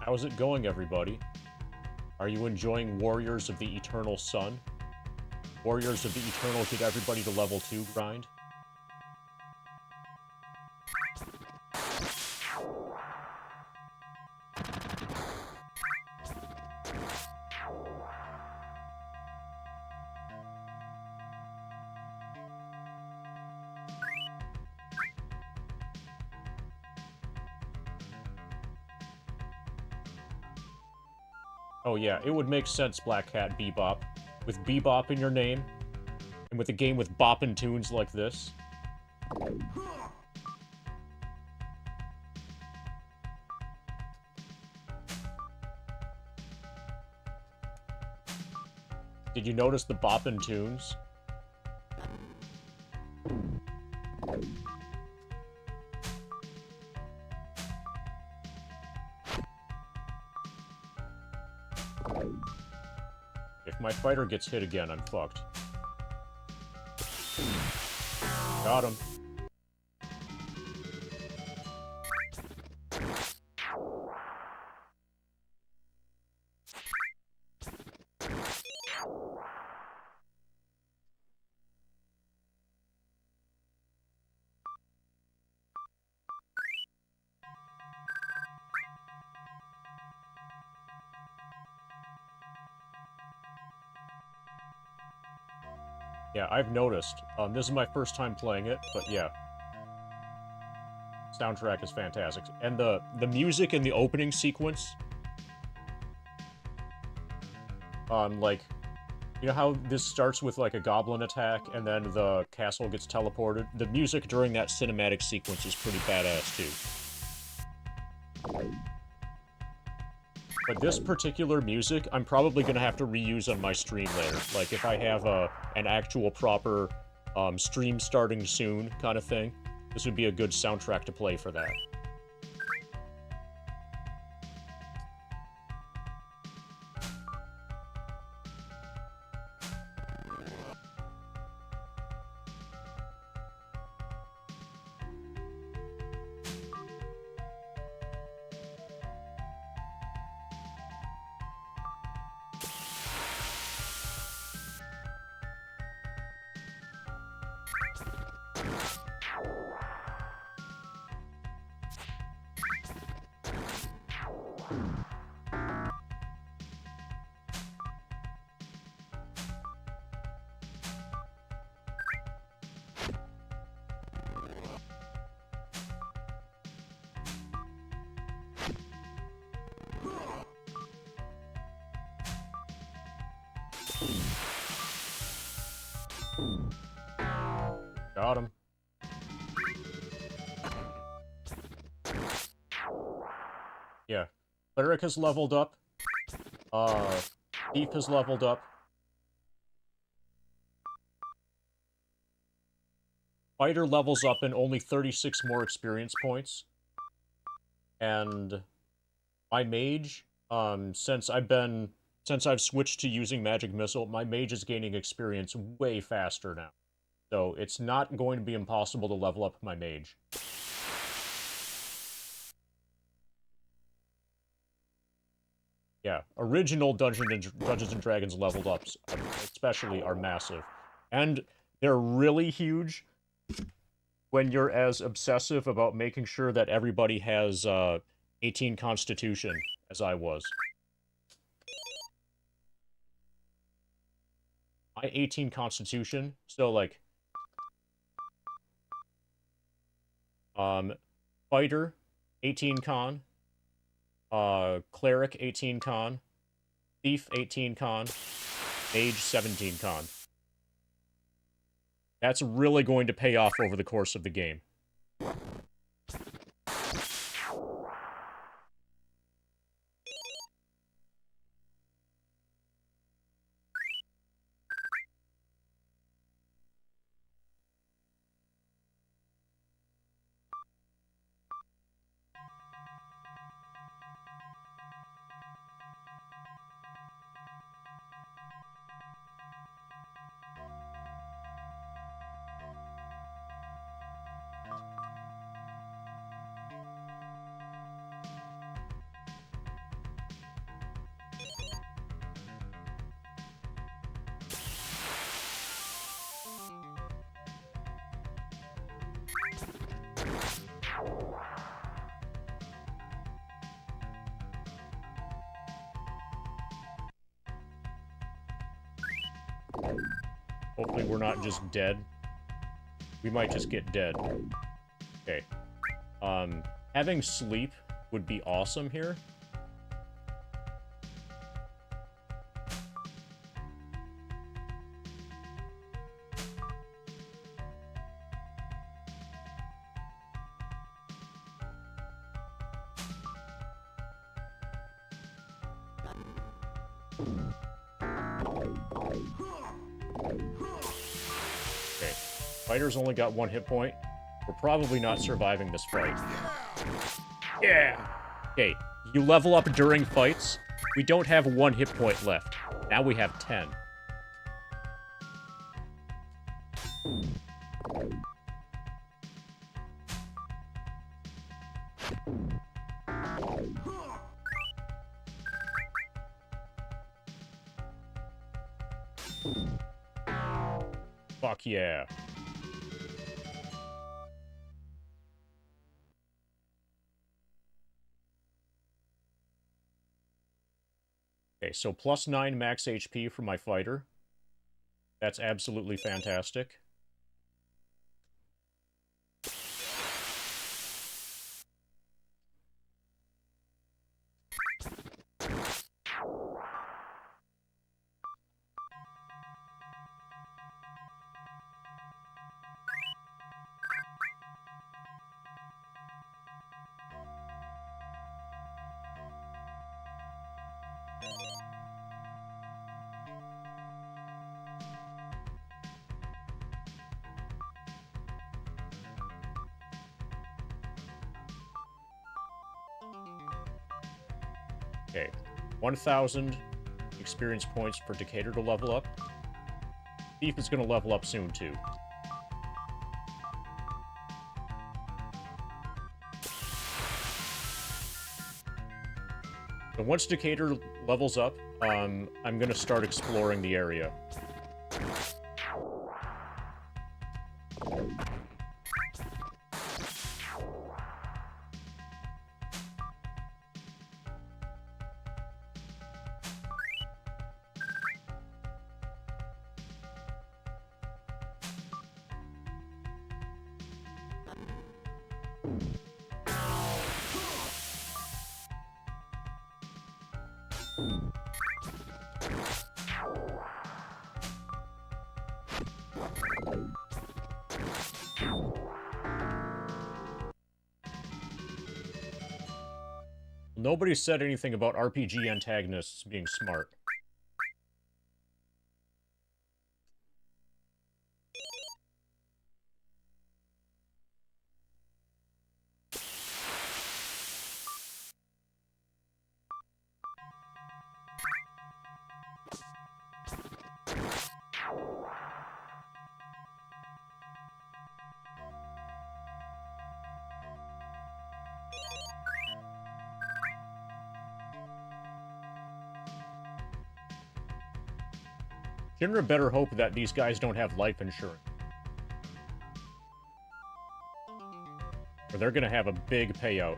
Speaker 1: How's it going, everybody? Are you enjoying Warriors of the Eternal Sun? Warriors of the Eternal get everybody to level 2 grind? Oh yeah, it would make sense, Black Hat Bebop. With Bebop in your name, and with a game with boppin' tunes like this. Did you notice the boppin' tunes? If my fighter gets hit again, I'm fucked. Got him. Yeah, I've noticed. This is my first time playing it, but yeah. Soundtrack is fantastic. And the music in the opening sequence... like... You know how this starts with, like, a goblin attack, and then the castle gets teleported? The music during that cinematic sequence is pretty badass, too. But this particular music, I'm probably gonna have to reuse on my stream later. Like, if I have an actual proper stream starting soon kind of thing, this would be a good soundtrack to play for that. Got him. Yeah. Cleric has leveled up. Thief has leveled up. Fighter levels up in only 36 more experience points. And my mage, since I've switched to using Magic Missile, my mage is gaining experience way faster now. So it's not going to be impossible to level up my mage. Yeah, original Dungeons and Dragons leveled ups, especially, are massive. And they're really huge when you're as obsessive about making sure that everybody has 18 Constitution as I was. My 18 Constitution, so like, Fighter, 18 Con, Cleric, 18 Con, Thief, 18 Con, Mage, 17 Con. That's really going to pay off over the course of the game. Hopefully we're not just dead. We might just get dead. Okay. Having sleep would be awesome here. Fighter's only got 1 hit point. We're probably not surviving this fight. Yeah! Okay, you level up during fights. We don't have 1 hit point left. Now we have 10. Fuck yeah. Okay, so +9 max HP for my fighter. That's absolutely fantastic. Okay, 1,000 experience points per Decatur to level up. Thief is going to level up soon, too. So once Decatur levels up, I'm going to start exploring the area. Nobody said anything about RPG antagonists being smart. Shinra better hope that these guys don't have life insurance. Or they're gonna have a big payout.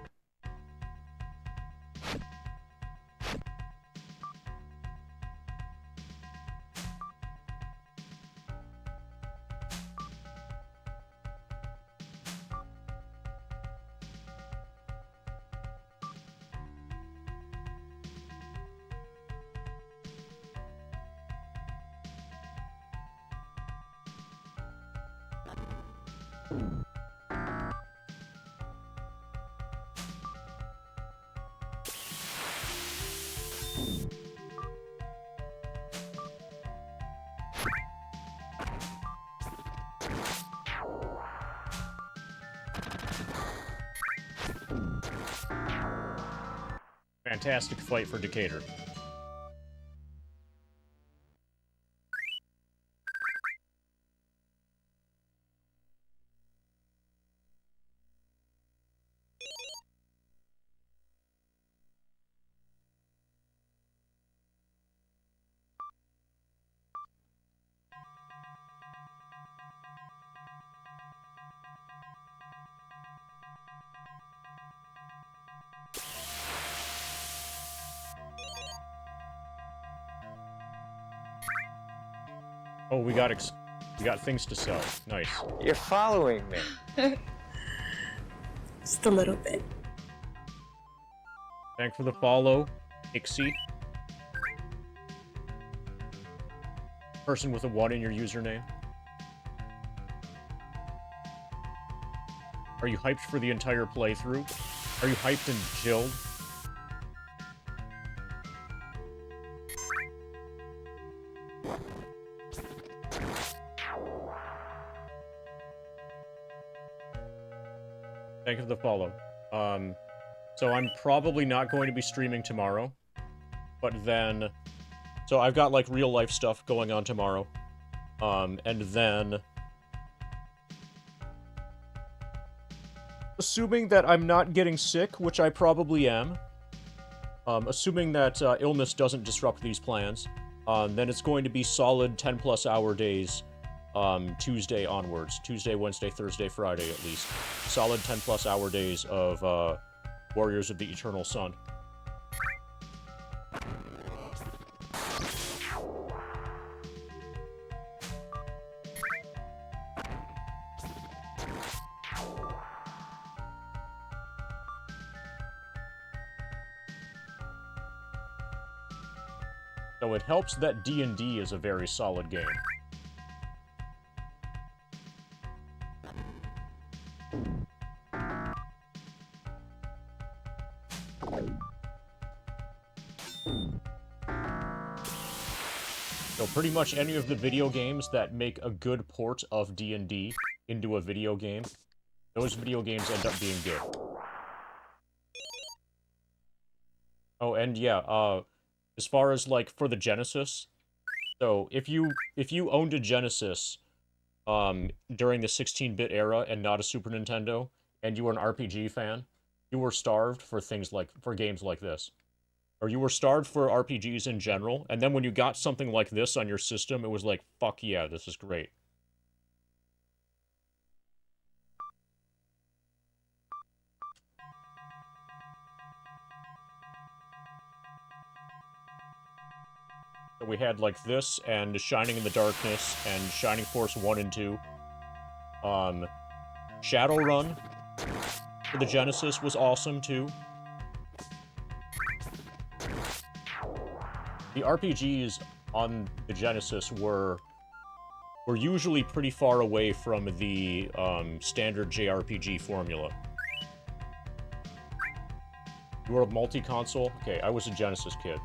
Speaker 1: Fantastic fight for Decatur. Oh, we got things to sell. Nice.
Speaker 6: You're following me.
Speaker 7: Just a little bit.
Speaker 1: Thanks for the follow, Ixie. Person with a 1 in your username. Are you hyped for the entire playthrough? Are you hyped and chilled? Thank you for the follow. So I'm probably not going to be streaming tomorrow. But then... So I've got, like, real-life stuff going on tomorrow. And then... Assuming that I'm not getting sick, which I probably am. Assuming that illness doesn't disrupt these plans. Then it's going to be solid 10-plus hour days. Tuesday onwards. Tuesday, Wednesday, Thursday, Friday, at least. Solid 10-plus hour days of, Warriors of the Eternal Sun. So it helps that D&D is a very solid game. So pretty much any of the video games that make a good port of D&D into a video game, those video games end up being good. Oh, and yeah, as far as, like, for the Genesis, so if you owned a Genesis, during the 16-bit era and not a Super Nintendo, and you were an RPG fan, you were starved for games like this. Or you were starved for RPGs in general, and then when you got something like this on your system, it was like, fuck yeah, this is great. So we had, like, this, and Shining in the Darkness, and Shining Force 1 and 2. Shadowrun for the Genesis was awesome, too. The RPGs on the Genesis were usually pretty far away from the standard JRPG formula. You were a multi-console? Okay, I was a Genesis kid.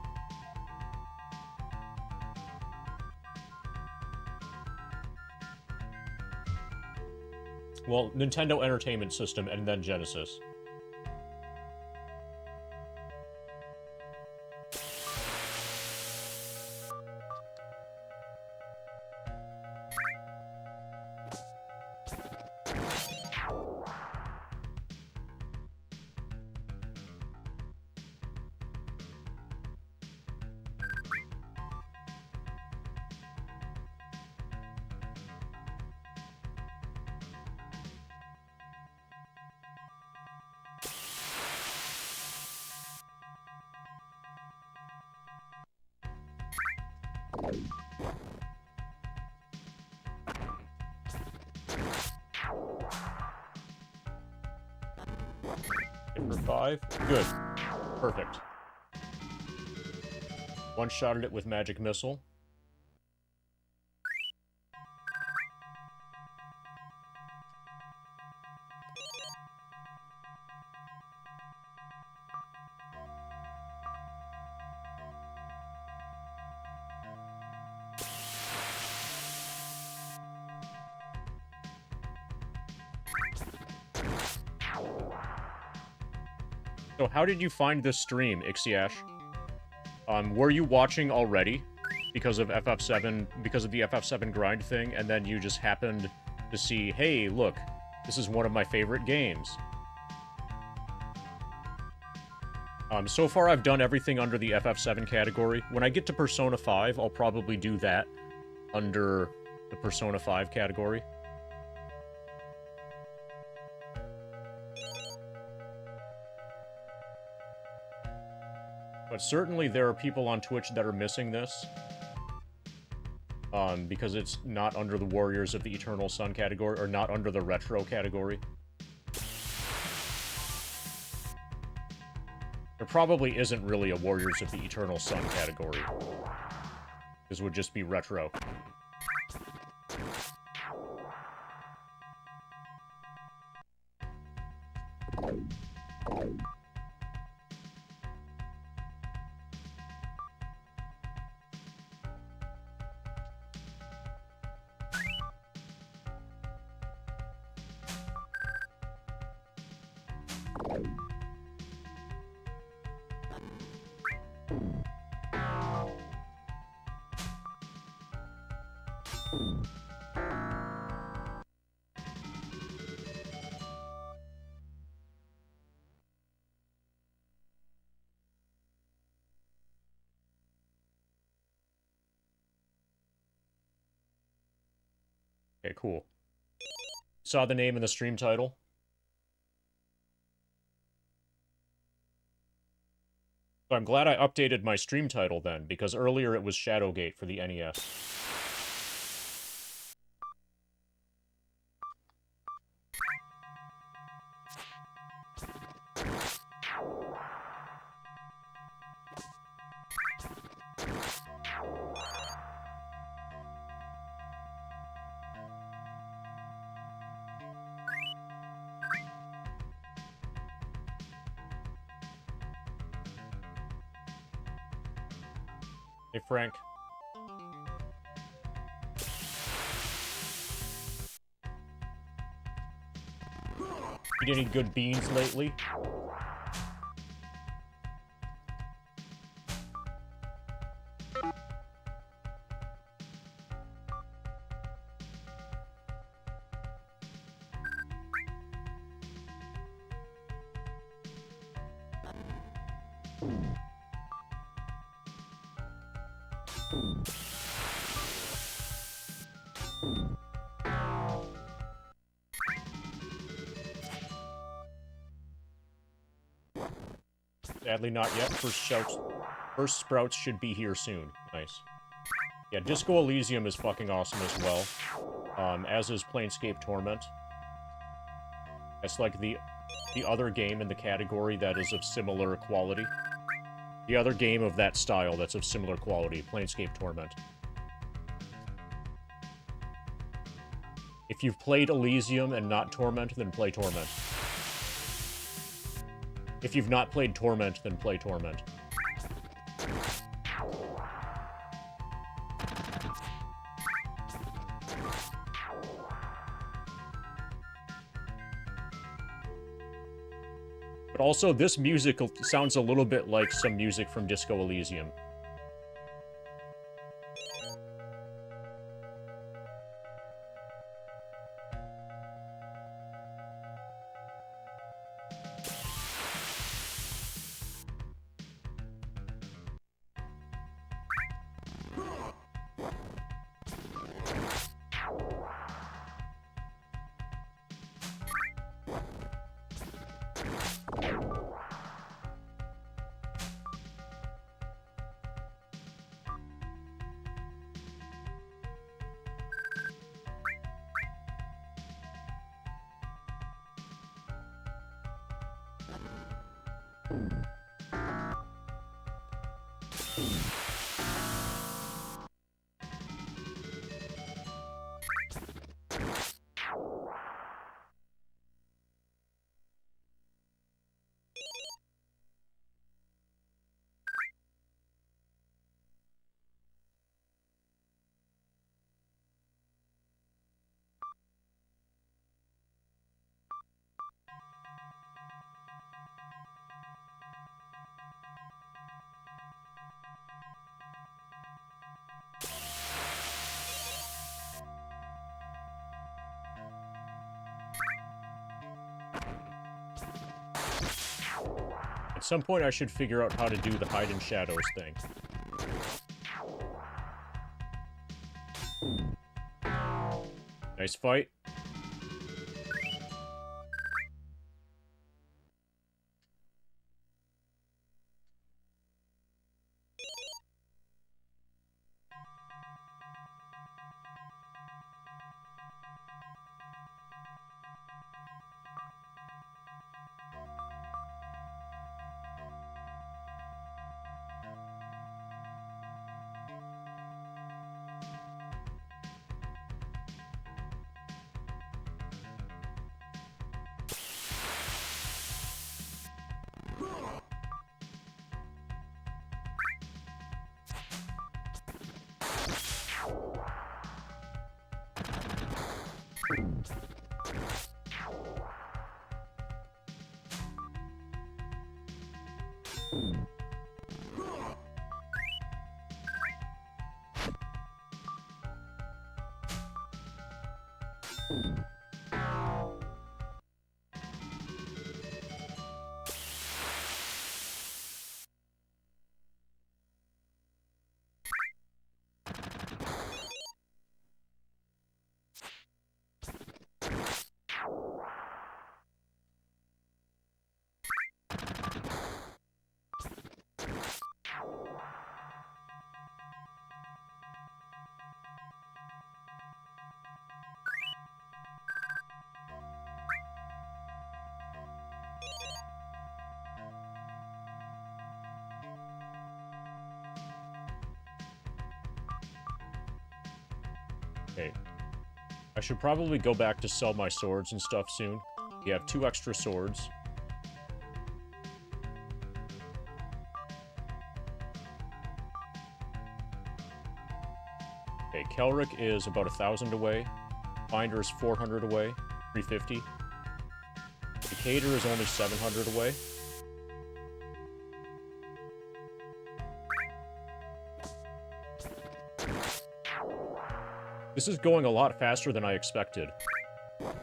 Speaker 1: Well, Nintendo Entertainment System and then Genesis. Hit for 5. Good. Perfect. One-shotted it with Magic Missile. So how did you find this stream, Ixiash? Were you watching already because of FF7, because of the FF7 grind thing, and then you just happened to see, hey, look, this is one of my favorite games? So far I've done everything under the FF7 category. When I get to Persona 5, I'll probably do that under the Persona 5 category. But certainly there are people on Twitch that are missing this. Because it's not under the Warriors of the Eternal Sun category, or not under the Retro category. There probably isn't really a Warriors of the Eternal Sun category. This would just be Retro. Okay, cool. Saw the name in the stream title. So I'm glad I updated my stream title then, because earlier it was Shadowgate for the NES. Hey, Frank. Eat any good beans lately? Sadly not yet. First sprouts should be here soon. Nice. Yeah, Disco Elysium is fucking awesome as well. As is Planescape Torment. It's like the other game in the category that is of similar quality. The other game of that style that's of similar quality, Planescape Torment. If you've played Elysium and not Torment, then play Torment. If you've not played Torment, then play Torment. But also, this music sounds a little bit like some music from Disco Elysium. At some point, I should figure out how to do the hide in shadows thing. Nice fight. Okay. I should probably go back to sell my swords and stuff soon. We have 2 extra swords. Okay, Kelric is about 1,000 away. Finder is 400 away. 350. Decatur is only 700 away. This is going a lot faster than I expected.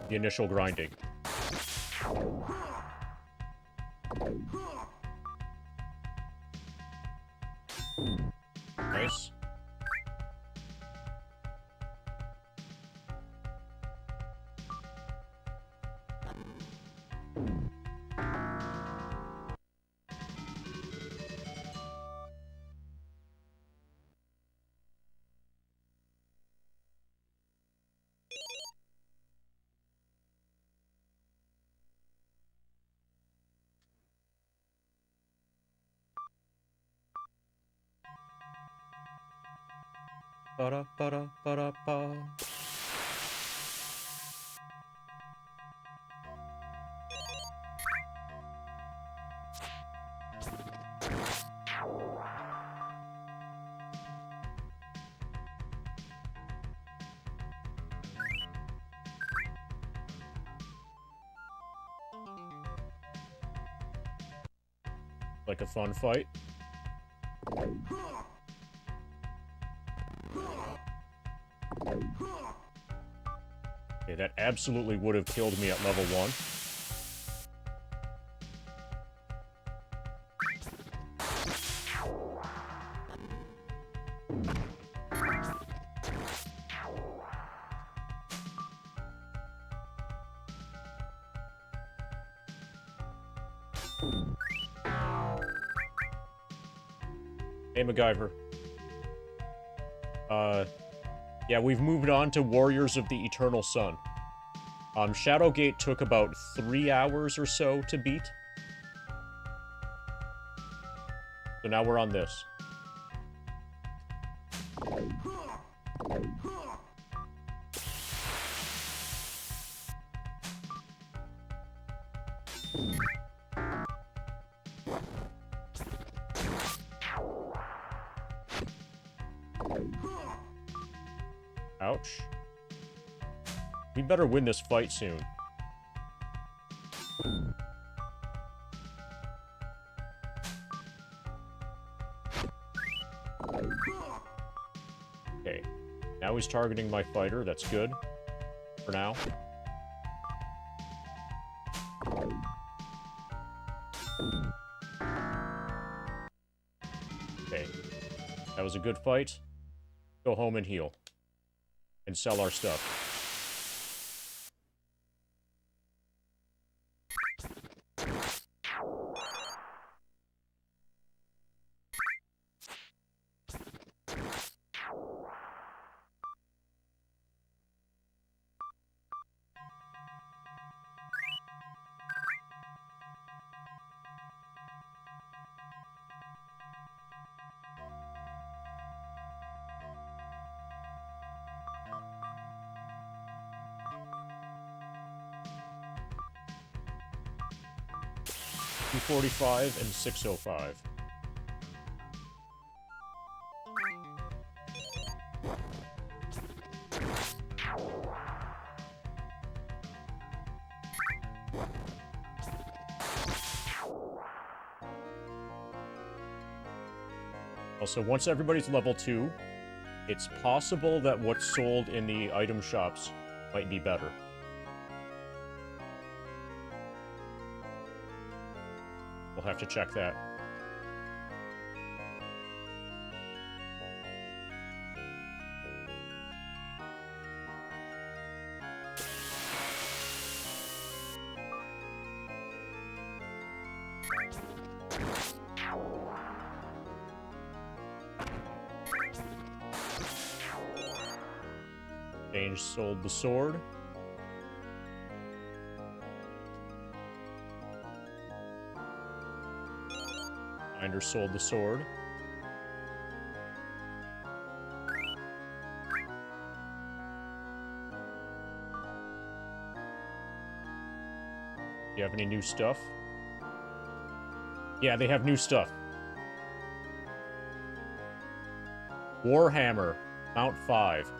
Speaker 1: The initial grinding. Nice. Ba-da-ba-da-ba-da-ba. like a fun fight. Okay, that absolutely would have killed me at level 1. Hey, MacGyver. Yeah, we've moved on to Warriors of the Eternal Sun. Shadowgate took about 3 hours or so to beat. So now we're on this. Ouch. We better win this fight soon. Okay. Now he's targeting my fighter. That's good. For now. Okay. That was a good fight. Go home and heal. And sell our stuff. .245 and 605. Also, once everybody's level 2, it's possible that what's sold in the item shops might be better. We'll have to check that. Change sold the sword. Finder sold the sword. Do you have any new stuff? Yeah, they have new stuff. Warhammer, Mount 5.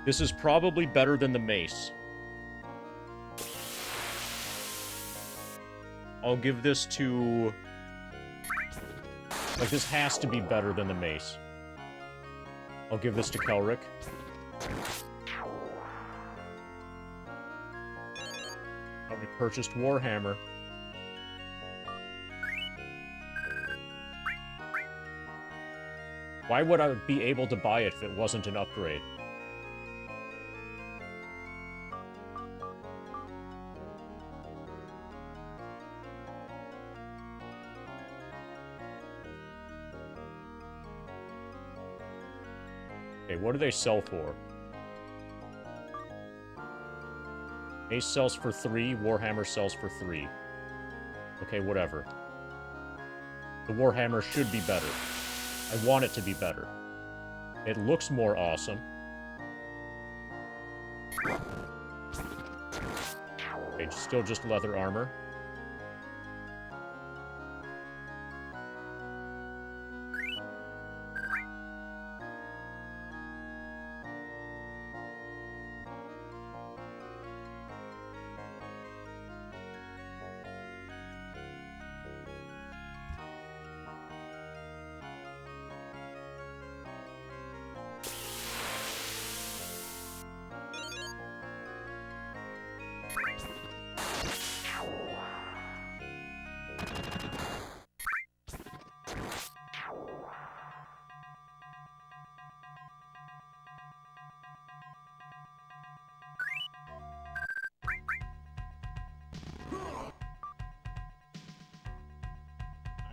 Speaker 1: This is probably better than the mace. I'll give this to... Like, this has to be better than the mace. I'll give this to Kelric. I repurchased Warhammer. Why would I be able to buy it if it wasn't an upgrade? Okay, what do they sell for? Mace sells for 3, Warhammer sells for 3. Okay, whatever. The Warhammer should be better. I want it to be better. It looks more awesome. Okay, still just leather armor.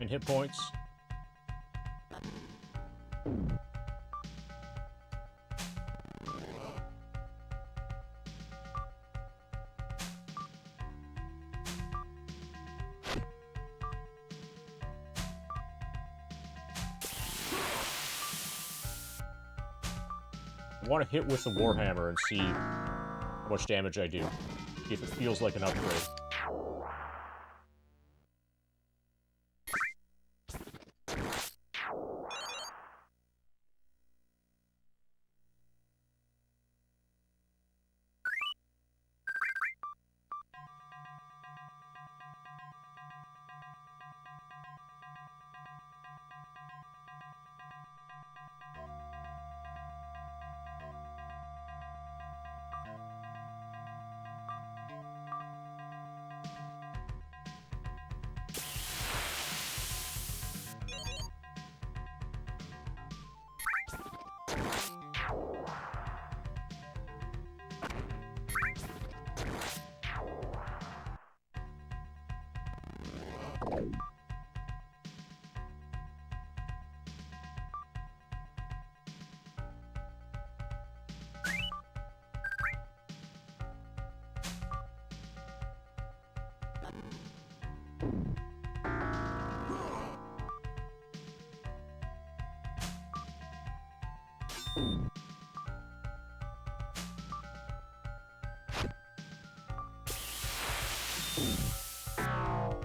Speaker 1: 9 hit points. I want to hit with the Warhammer and see how much damage I do. See if it feels like an upgrade.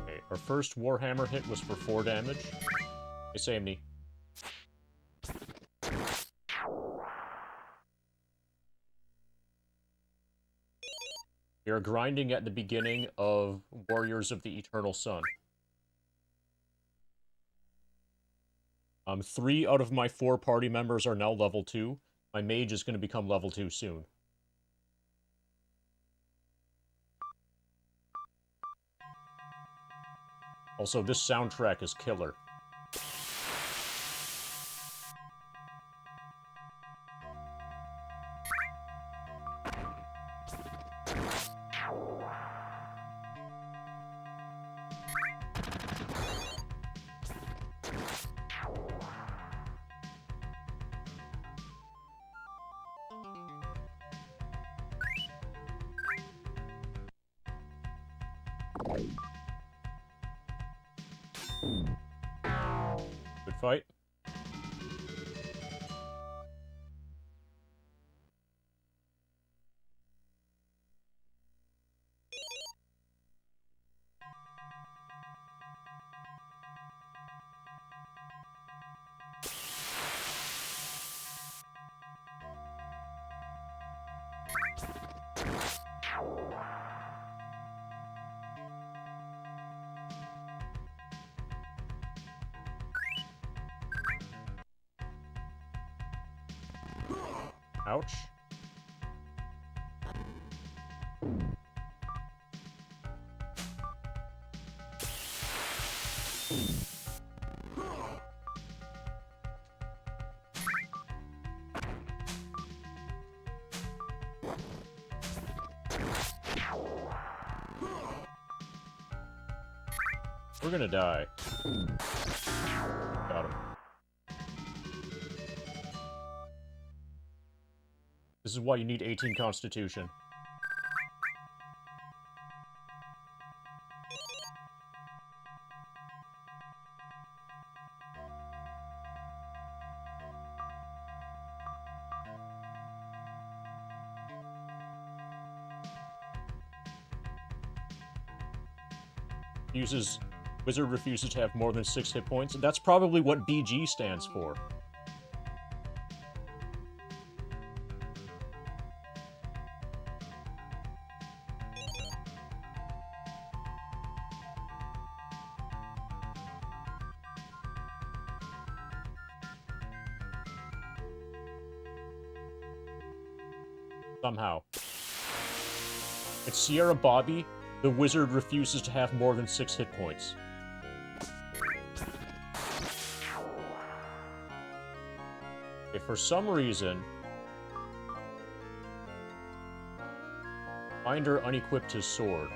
Speaker 1: Okay, our first Warhammer hit was for 4 damage. Hey, Samney. We are grinding at the beginning of Warriors of the Eternal Sun. 3 out of my 4 party members are now level 2. My mage is going to become level 2 soon. Also, this soundtrack is killer. Good fight. Ouch. We're gonna die. Got him. This is why you need 18 Constitution. Wizard refuses to have more than 6 hit points. That's probably what BG stands for. Somehow. It's Sierra Bobby. The wizard refuses to have more than 6 hit points. Okay, for some reason, Finder unequipped his sword.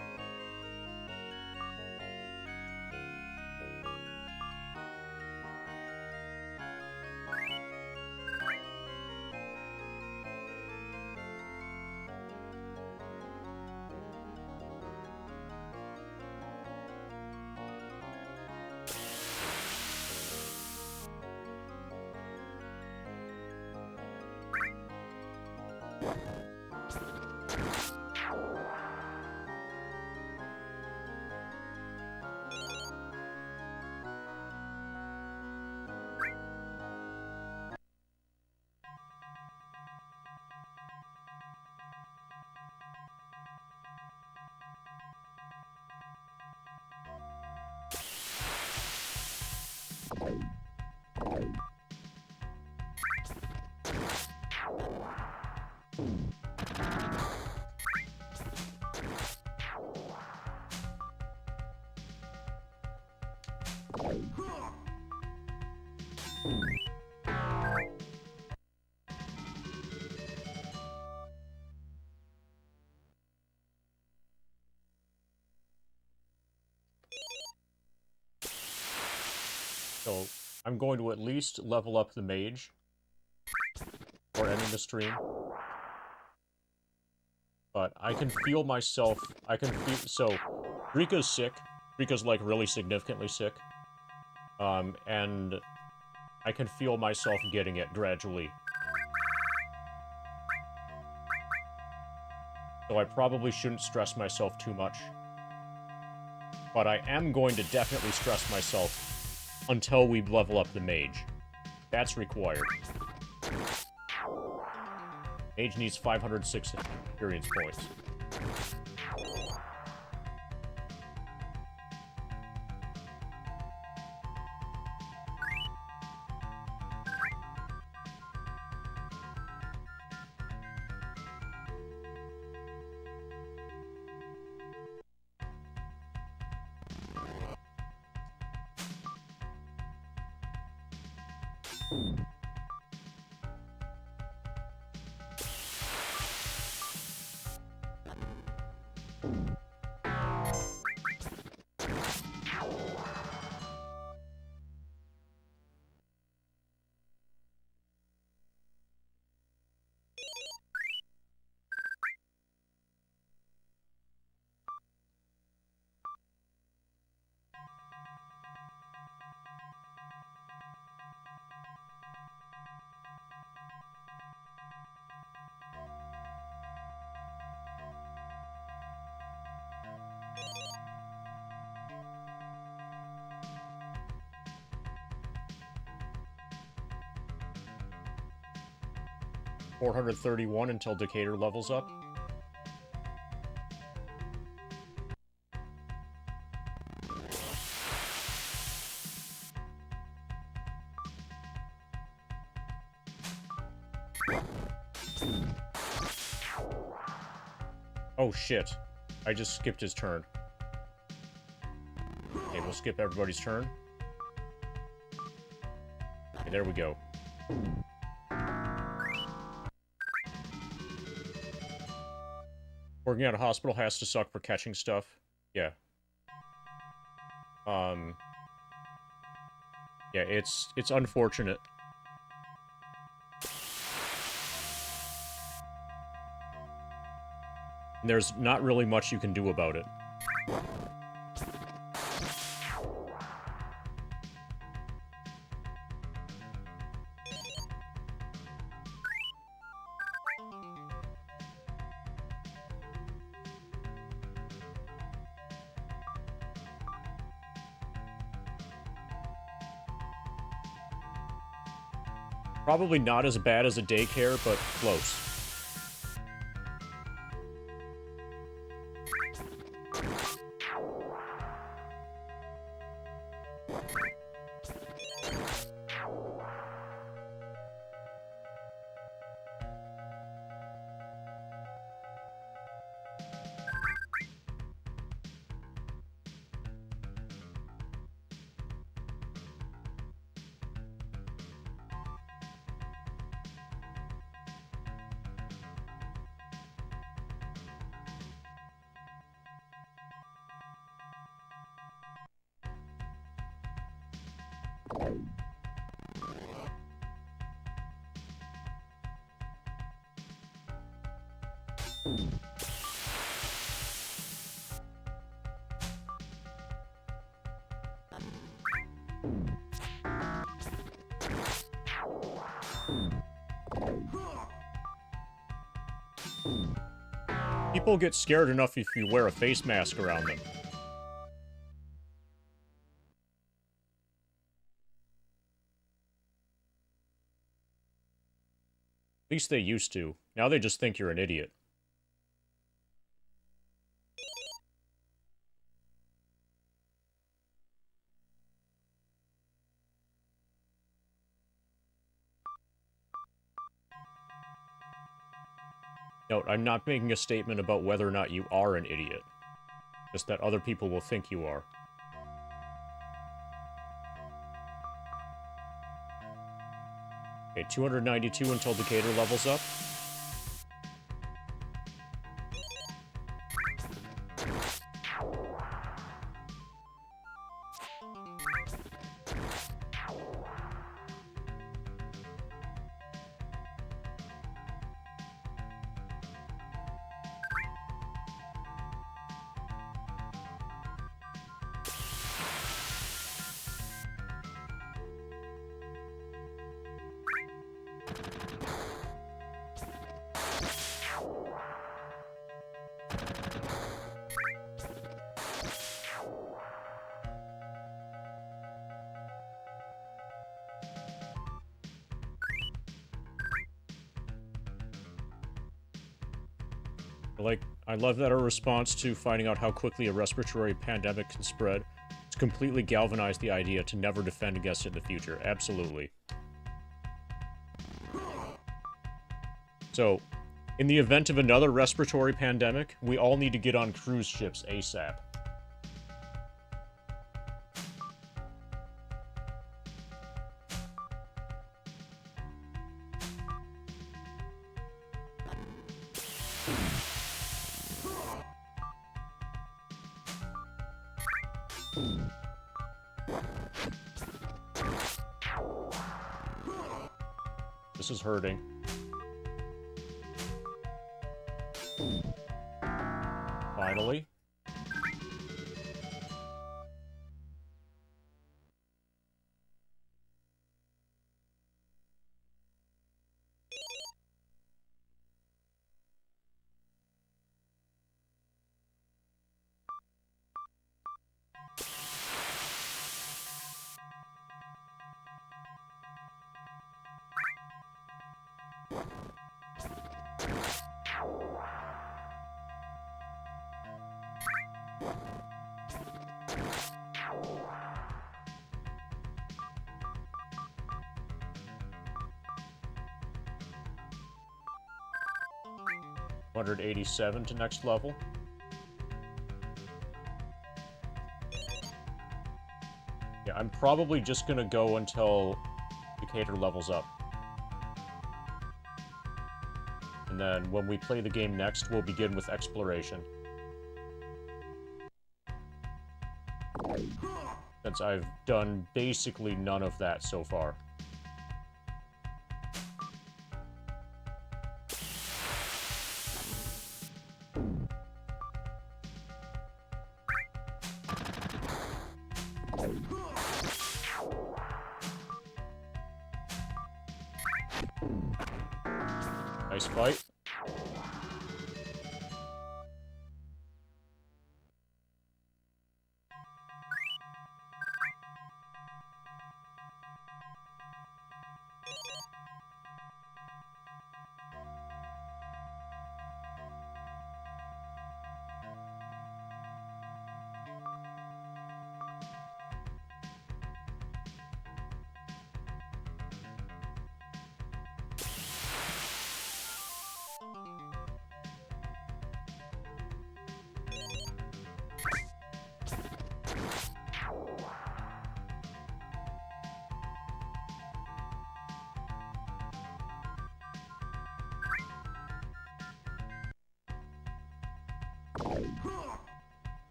Speaker 1: So, I'm going to at least level up the mage or ending the stream. But I can feel myself, so, Rika's sick. Rika's, like, really significantly sick. And I can feel myself getting it gradually. So I probably shouldn't stress myself too much. But I am going to definitely stress myself until we level up the mage. That's required. Mage needs 506 experience points. $431 until Decatur levels up. Oh shit. I just skipped his turn. Okay, we'll skip everybody's turn. Okay, there we go. Working at a hospital has to suck for catching stuff. Yeah. Yeah, it's unfortunate. And there's not really much you can do about it. Probably not as bad as a daycare, but close. People get scared enough if you wear a face mask around them. At least they used to. Now they just think you're an idiot. Note, I'm not making a statement about whether or not you are an idiot. Just that other people will think you are. Okay, 292 until Decatur levels up. I love that our response to finding out how quickly a respiratory pandemic can spread has completely galvanized the idea to never defend against it in the future. Absolutely. So, in the event of another respiratory pandemic, we all need to get on cruise ships ASAP. This is hurting. Finally. $187 to next level. Yeah, I'm probably just gonna go until Decatur levels up. And then when we play the game next, we'll begin with exploration. Since I've done basically none of that so far. Nice fight.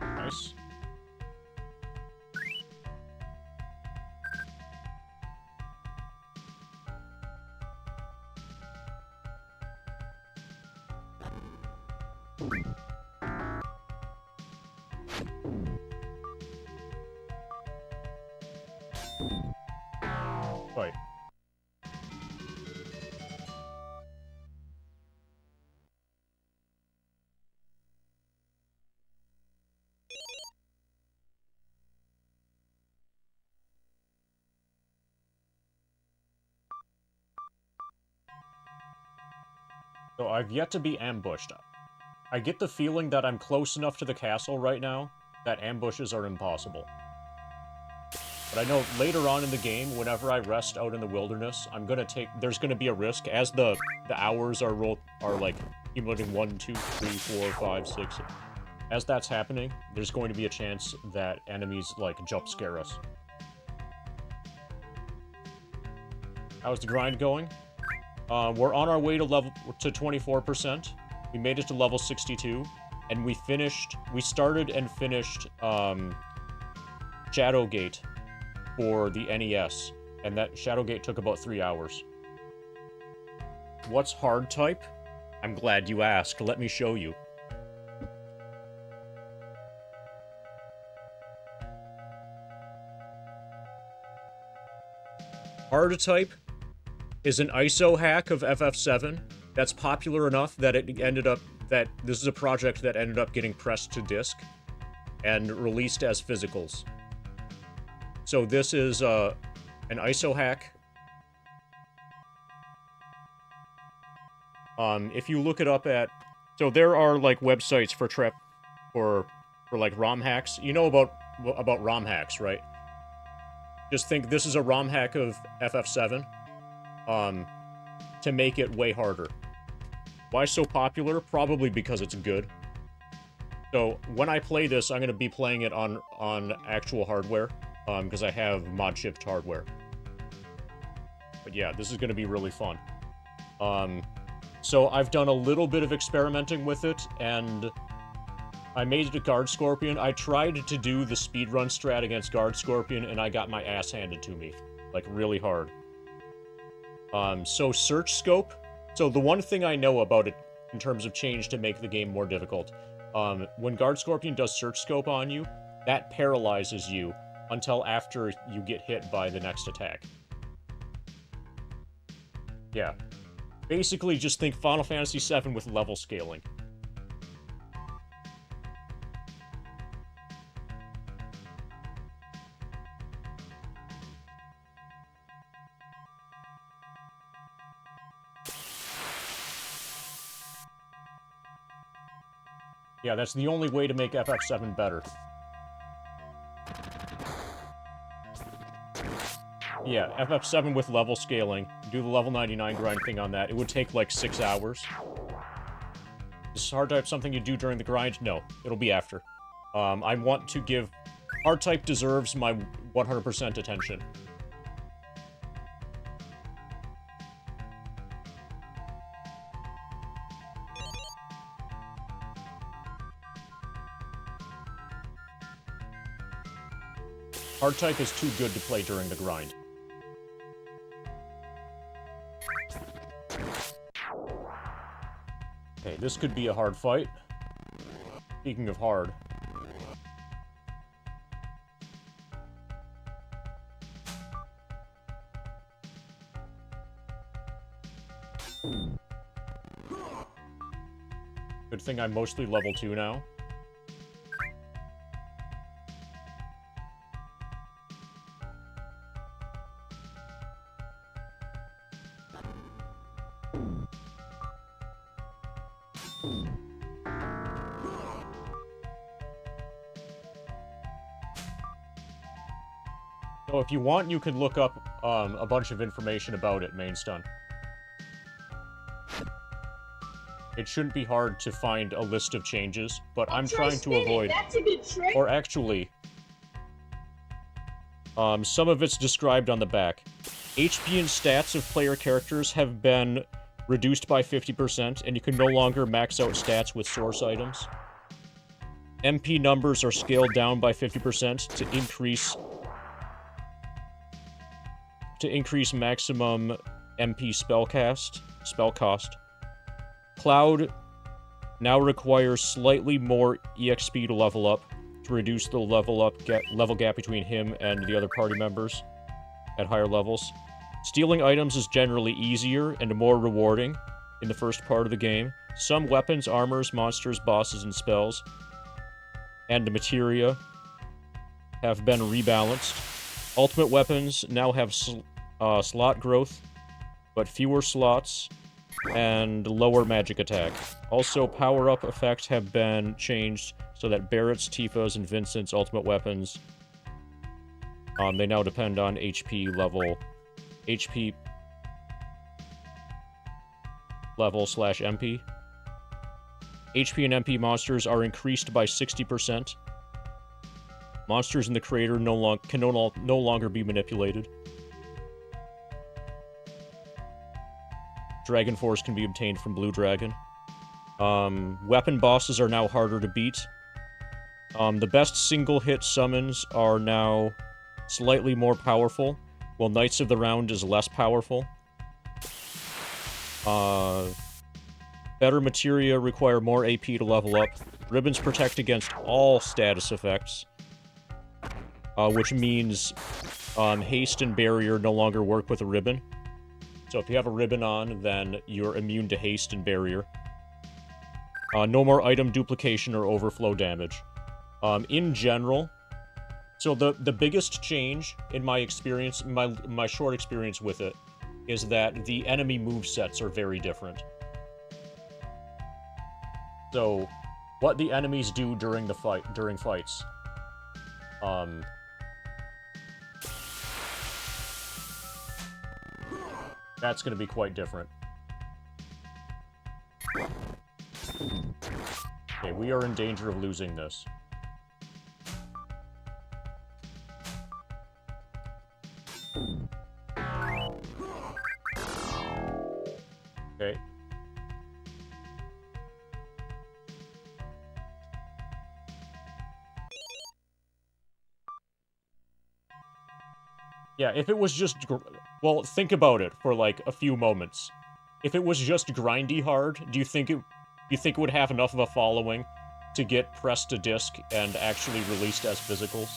Speaker 1: Nice. fight. So I've yet to be ambushed. I get the feeling that I'm close enough to the castle right now that ambushes are impossible. But I know later on in the game, whenever I rest out in the wilderness, there's gonna be a risk as the hours are like accumulating 1, 2, 3, 4, 5, 6. As that's happening, there's going to be a chance that enemies like jump scare us. How's the grind going? We're on our way to 24%. We made it to level 62, and we started and finished Shadowgate for the NES, and that Shadowgate took about 3 hours. What's hard type? I'm glad you asked. Let me show you. Hard type is an ISO hack of FF7 that's popular enough that this is a project that ended up getting pressed to disc and released as physicals. So this is an ISO hack. If you look it up so there are like websites for like ROM hacks. You know about ROM hacks, right? Just think this is a ROM hack of FF7. To make it way harder. Why so popular? Probably because it's good. So when I play this, I'm going to be playing it on actual hardware, because I have mod shipped hardware. But yeah, this is going to be really fun. So I've done a little bit of experimenting with it, and I made it a Guard Scorpion. I tried to do the speedrun strat against Guard Scorpion, and I got my ass handed to me. Like, really hard. So search scope. So the one thing I know about it in terms of change to make the game more difficult, when Guard Scorpion does search scope on you, that paralyzes you until after you get hit by the next attack. Yeah. Basically, just think Final Fantasy VII with level scaling. Yeah, that's the only way to make FF7 better. Yeah, FF7 with level scaling. Do the level 99 grind thing on that. It would take like 6 hours. Is hard type something you do during the grind? No, it'll be after. I want to give... Hard type deserves my 100% attention. Hard type is too good to play during the grind. Okay, this could be a hard fight. Speaking of hard. Good thing I'm mostly level 2 now. So if you want, you can look up a bunch of information about it, Mainstun. It shouldn't be hard to find a list of changes, but I'm trying to avoid...
Speaker 7: That's a good trick.
Speaker 1: Or actually... some of it's described on the back. HP and stats of player characters have been reduced by 50%, and you can no longer max out stats with source items. MP numbers are scaled down by 50% to increase maximum MP spell cost. Cloud now requires slightly more EXP to level up, to reduce the level gap between him and the other party members at higher levels. Stealing items is generally easier and more rewarding in the first part of the game. Some weapons, armors, monsters, bosses, and spells, and materia have been rebalanced. Ultimate weapons now have slot growth, but fewer slots, and lower magic attack. Also, power-up effects have been changed so that Barrett's, Tifa's, and Vincent's ultimate weapons, they now depend on HP level / MP. HP and MP monsters are increased by 60%. Monsters in the crater can no longer be manipulated. Dragon Force can be obtained from Blue Dragon. Weapon bosses are now harder to beat. The best single-hit summons are now slightly more powerful, while Knights of the Round is less powerful. Better materia require more AP to level up. Ribbons protect against all status effects, which means haste and barrier no longer work with a ribbon. So if you have a ribbon on, then you're immune to haste and barrier. No more item duplication or overflow damage. In general, so the biggest change in my experience, my short experience with it, is that the enemy movesets are very different. So, what the enemies do during fights. That's gonna be quite different. Okay, we are in danger of losing this. Okay. Yeah, if it was just... Well, think about it for, like, a few moments. If it was just grindy hard, do you think it would have enough of a following to get pressed to disc and actually released as physicals?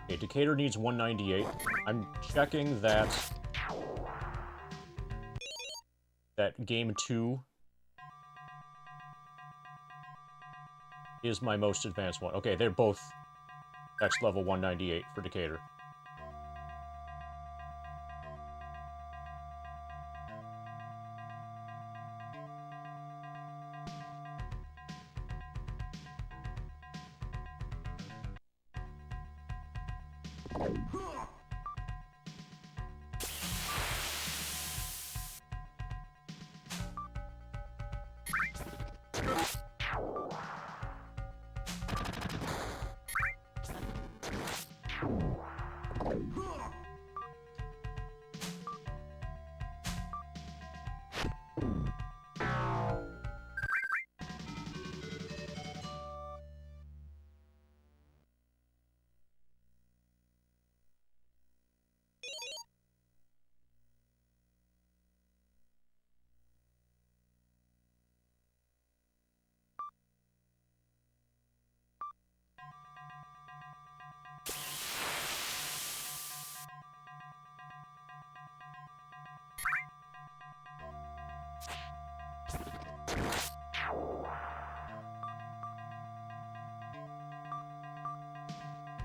Speaker 1: Okay, Decatur needs 198. I'm checking that game 2 is my most advanced one. Okay, they're both next level 198 for Decatur.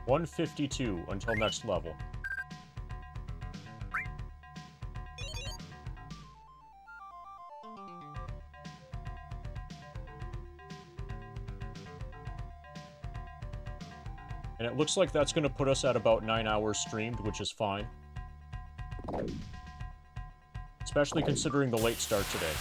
Speaker 1: $152 until next level. And it looks like that's going to put us at about 9 hours streamed, which is fine. Especially considering the late start today.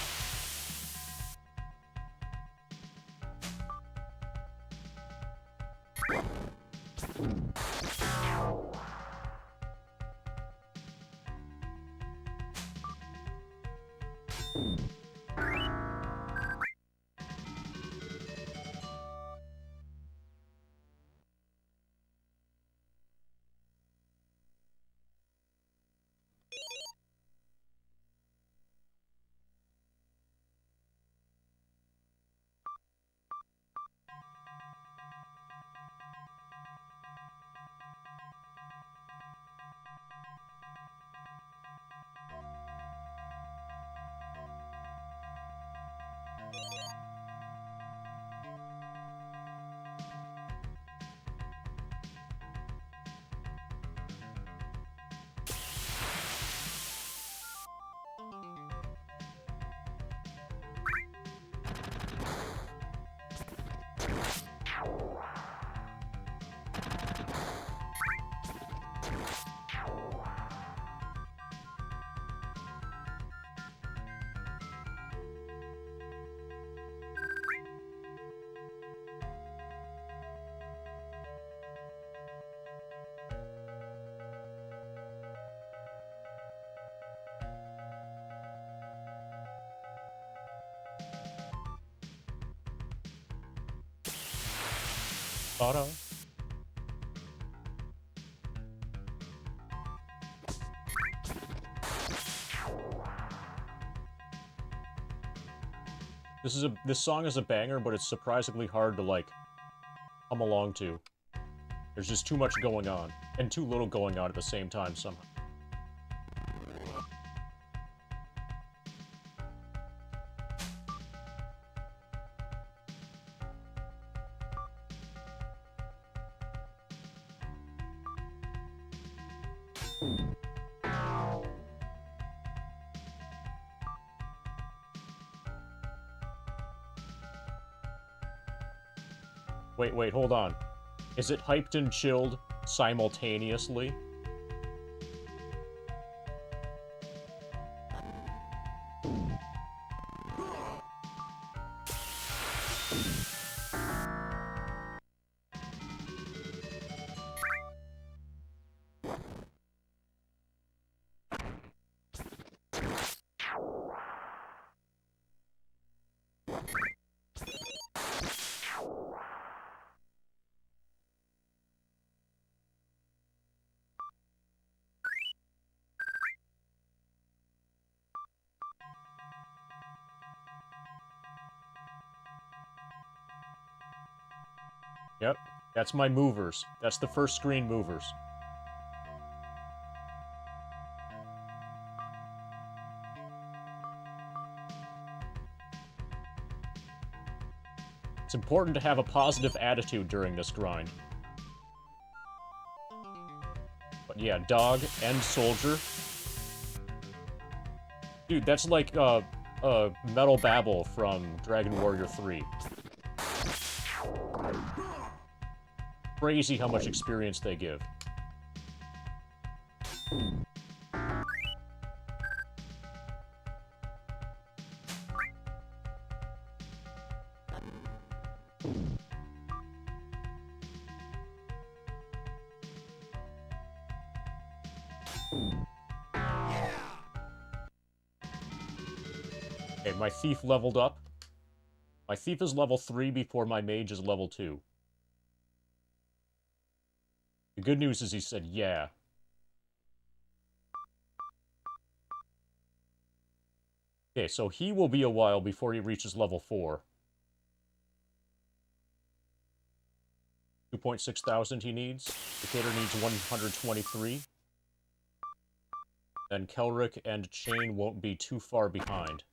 Speaker 1: Ta-da. This song is a banger, but it's surprisingly hard to, like, come along to. There's just too much going on, and too little going on at the same time somehow. Wait, hold on. Is it hyped and chilled simultaneously? Yep, that's my movers. That's the first screen movers. It's important to have a positive attitude during this grind. But yeah, dog and soldier. Dude, that's like Metal Babel from Dragon Warrior 3. Crazy how much experience they give. Okay, my thief leveled up. My thief is level 3 before my mage is level 2. The good news is he said, yeah. Okay, so he will be a while before he reaches level 4. 2.6 thousand he needs. Decatur needs 123. And Kelric and Chain won't be too far behind.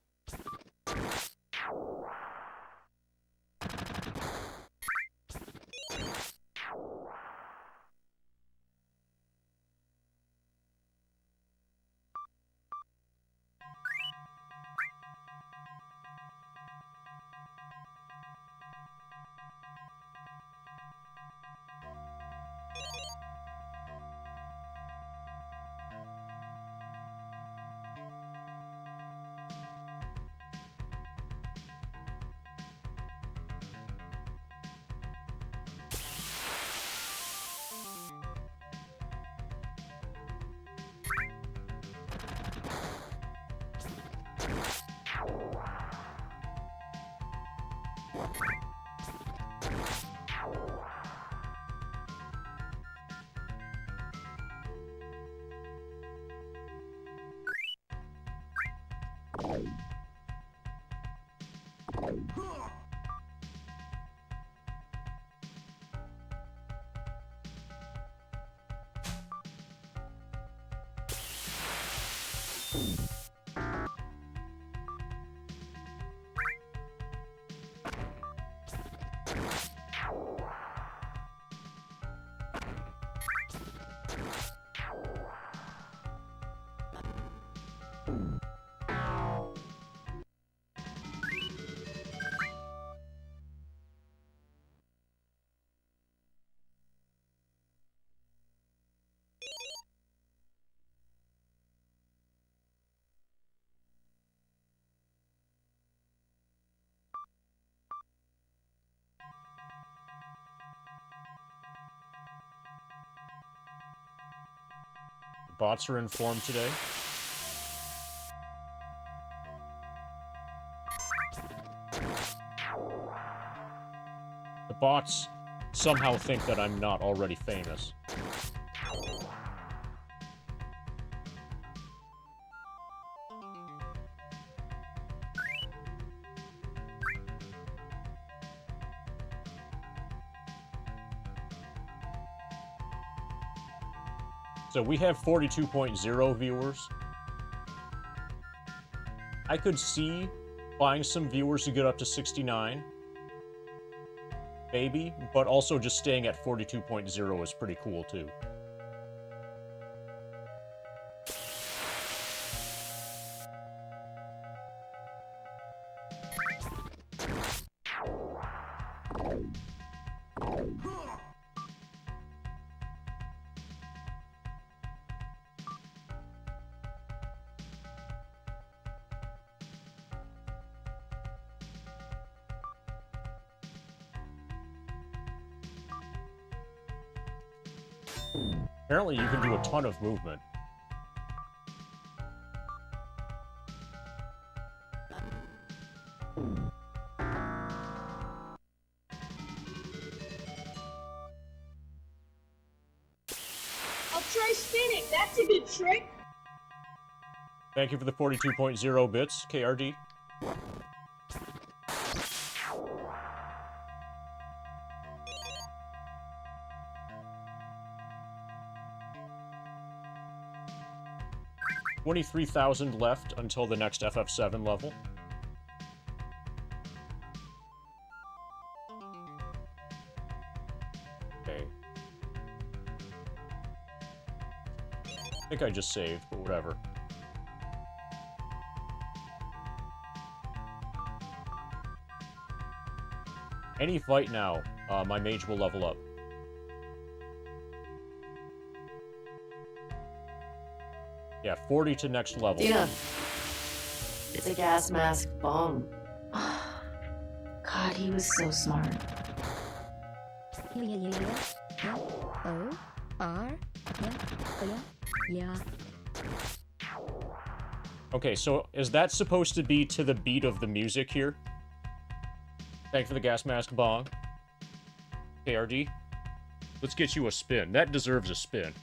Speaker 1: Bots are informed today. The bots somehow think that I'm not already famous. So we have 42.0 viewers. I could see buying some viewers to get up to 69. Maybe, but also just staying at 42.0 is pretty cool too. Apparently you can do a ton of movement.
Speaker 8: I'll try spinning. That's a good trick.
Speaker 1: Thank you for the 42.0 bits, KRD. $23,000 left until the next FF7 level. Okay. I think I just saved, but whatever. Any fight now, my mage will level up. Yeah, 40 to next level.
Speaker 5: Yeah. It's a gas mask bomb. God, he was so smart.
Speaker 4: Yeah.
Speaker 1: Okay, so is that supposed to be to the beat of the music here? Thank you for the gas mask bong. KRD. Let's get you a spin. That deserves a spin.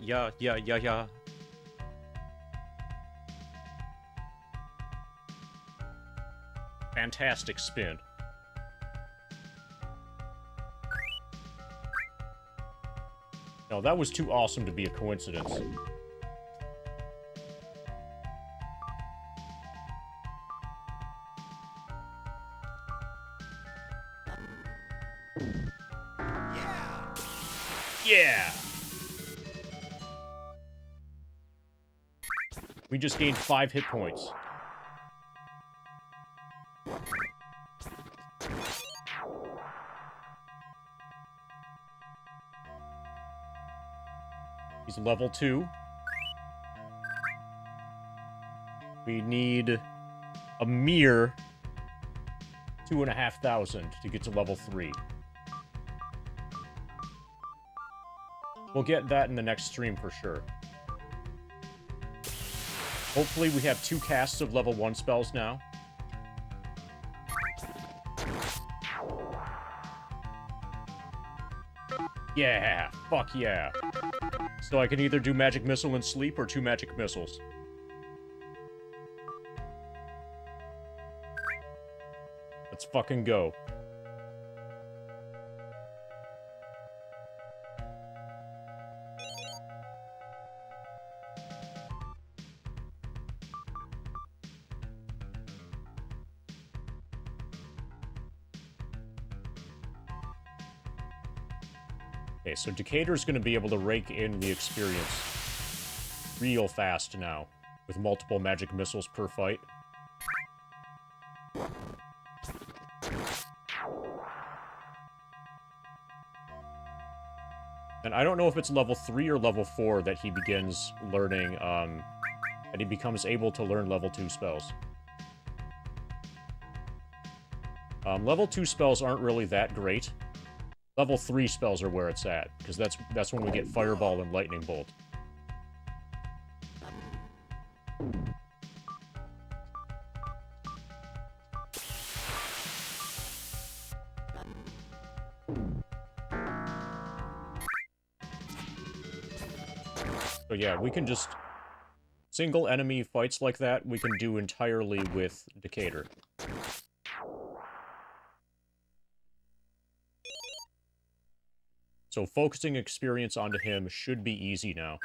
Speaker 1: Yeah. Fantastic spin. No, that was too awesome to be a coincidence. Yeah! We just gained 5 hit points. He's level 2. We need a mere 2,500 to get to level 3. We'll get that in the next stream for sure. Hopefully we have 2 casts of level 1 spells now. Yeah, fuck yeah. So I can either do Magic Missile and sleep or 2 Magic Missiles. Let's fucking go. Okay, so Decatur's gonna be able to rake in the experience real fast now, with multiple magic missiles per fight. And I don't know if it's level 3 or level 4 that he begins learning, that he becomes able to learn level 2 spells. Level 2 spells aren't really that great. Level 3 spells are where it's at, because that's when we get Fireball and Lightning Bolt. So yeah, we can just... Single enemy fights like that, we can do entirely with Decatur. So focusing experience onto him should be easy now.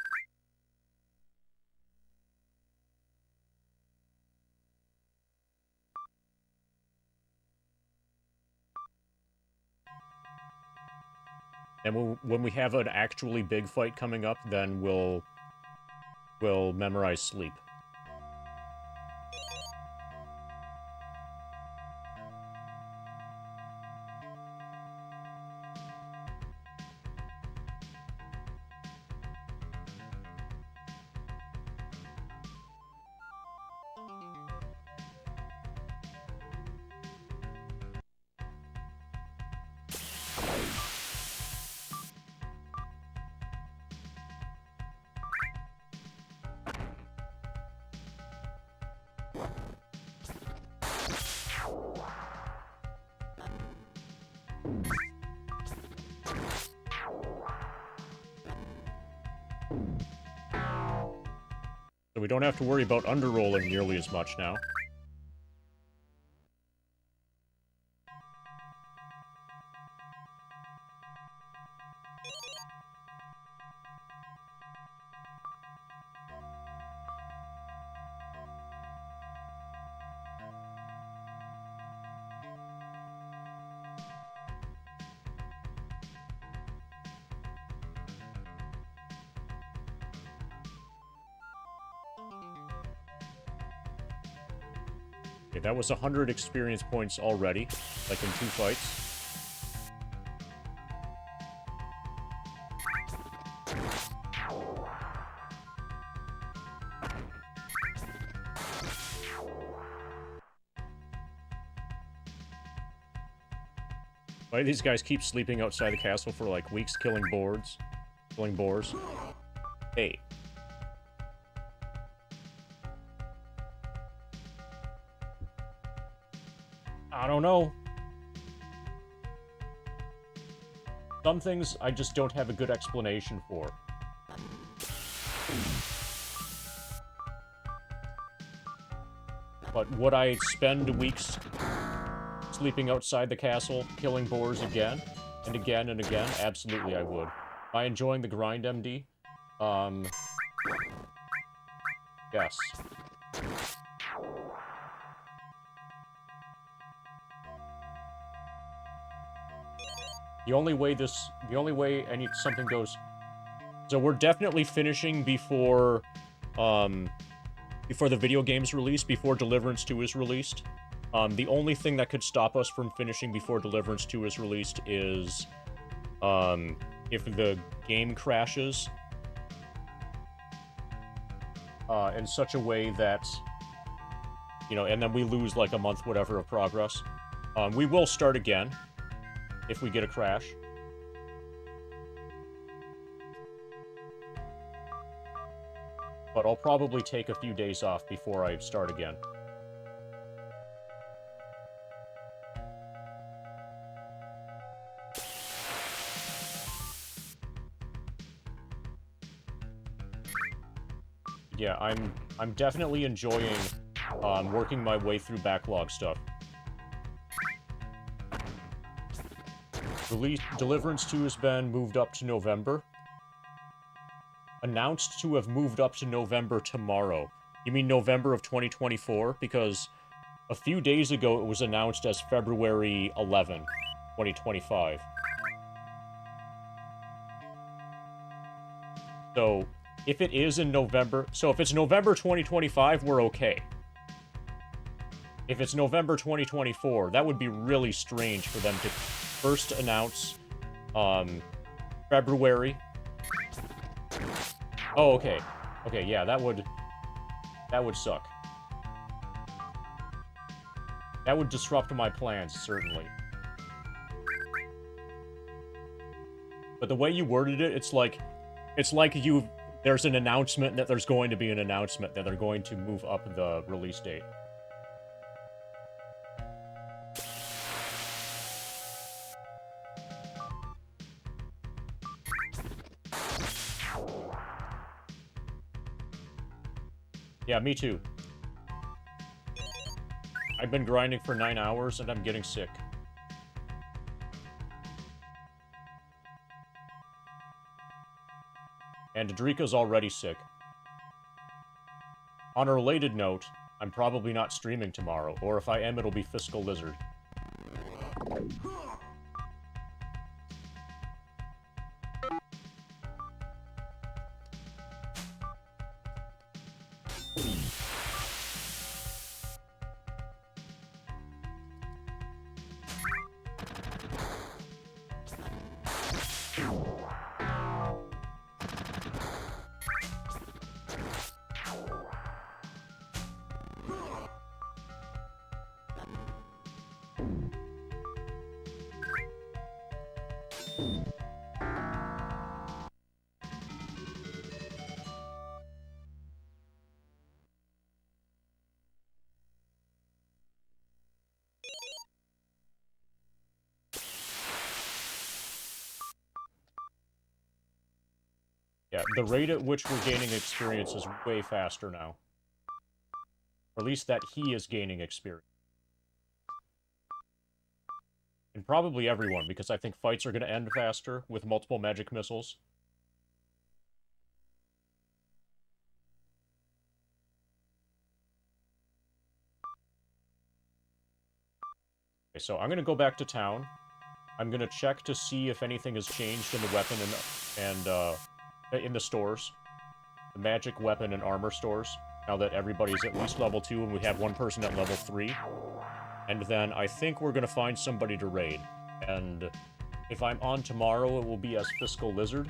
Speaker 1: And when we have an actually big fight coming up, then we'll memorize sleep. So we don't have to worry about underrolling nearly as much now. Okay, that was 100 experience points already, like in 2 fights. Why do these guys keep sleeping outside the castle for like weeks, killing boars? Hey. I don't know. Some things I just don't have a good explanation for. But would I spend weeks sleeping outside the castle, killing boars again, and again, and again? Absolutely I would. Am I enjoying the grind, MD? Yes. The only way something goes... So we're definitely finishing before the video game's release, before Deliverance 2 is released. The only thing that could stop us from finishing before Deliverance 2 is released is, if the game crashes, in such a way that, you know, and then we lose like a month, whatever, of progress. We will start again if we get a crash. But I'll probably take a few days off before I start again. Yeah, I'm definitely enjoying working my way through backlog stuff. Deliverance 2 has been moved up to November. Announced to have moved up to November tomorrow. You mean November of 2024? Because a few days ago it was announced as February 11, 2025. So, if it is in November... So if it's November 2025, we're okay. If it's November 2024, that would be really strange for them to first announce, February. Oh, okay. Okay, yeah, that would suck. That would disrupt my plans, certainly. But the way you worded it, it's like there's an announcement that there's going to be an announcement that they're going to move up the release date. Yeah, me too. I've been grinding for 9 hours and I'm getting sick. And Drika's already sick. On a related note, I'm probably not streaming tomorrow, or if I am, it'll be Fiscal Lizard. Yeah, the rate at which we're gaining experience is way faster now. Or at least that he is gaining experience. And probably everyone, because I think fights are going to end faster with multiple magic missiles. Okay, so I'm going to go back to town. I'm going to check to see if anything has changed in the weapon and in the stores. The magic, weapon, and armor stores. Now that everybody's at least level 2 and we have one person at level 3. And then I think we're going to find somebody to raid. And if I'm on tomorrow, it will be as Fiscal Lizard.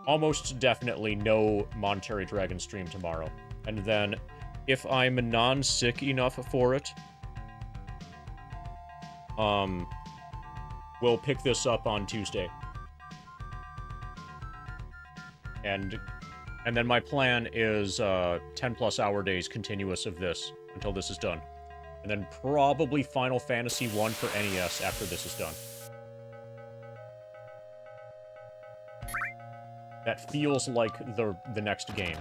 Speaker 1: Almost definitely no Monetary Dragon stream tomorrow. And then, if I'm non-sick enough for it, we'll pick this up on Tuesday. And then my plan is 10+ hour days continuous of this until this is done. And then probably Final Fantasy 1 for NES after this is done. That feels like the next game.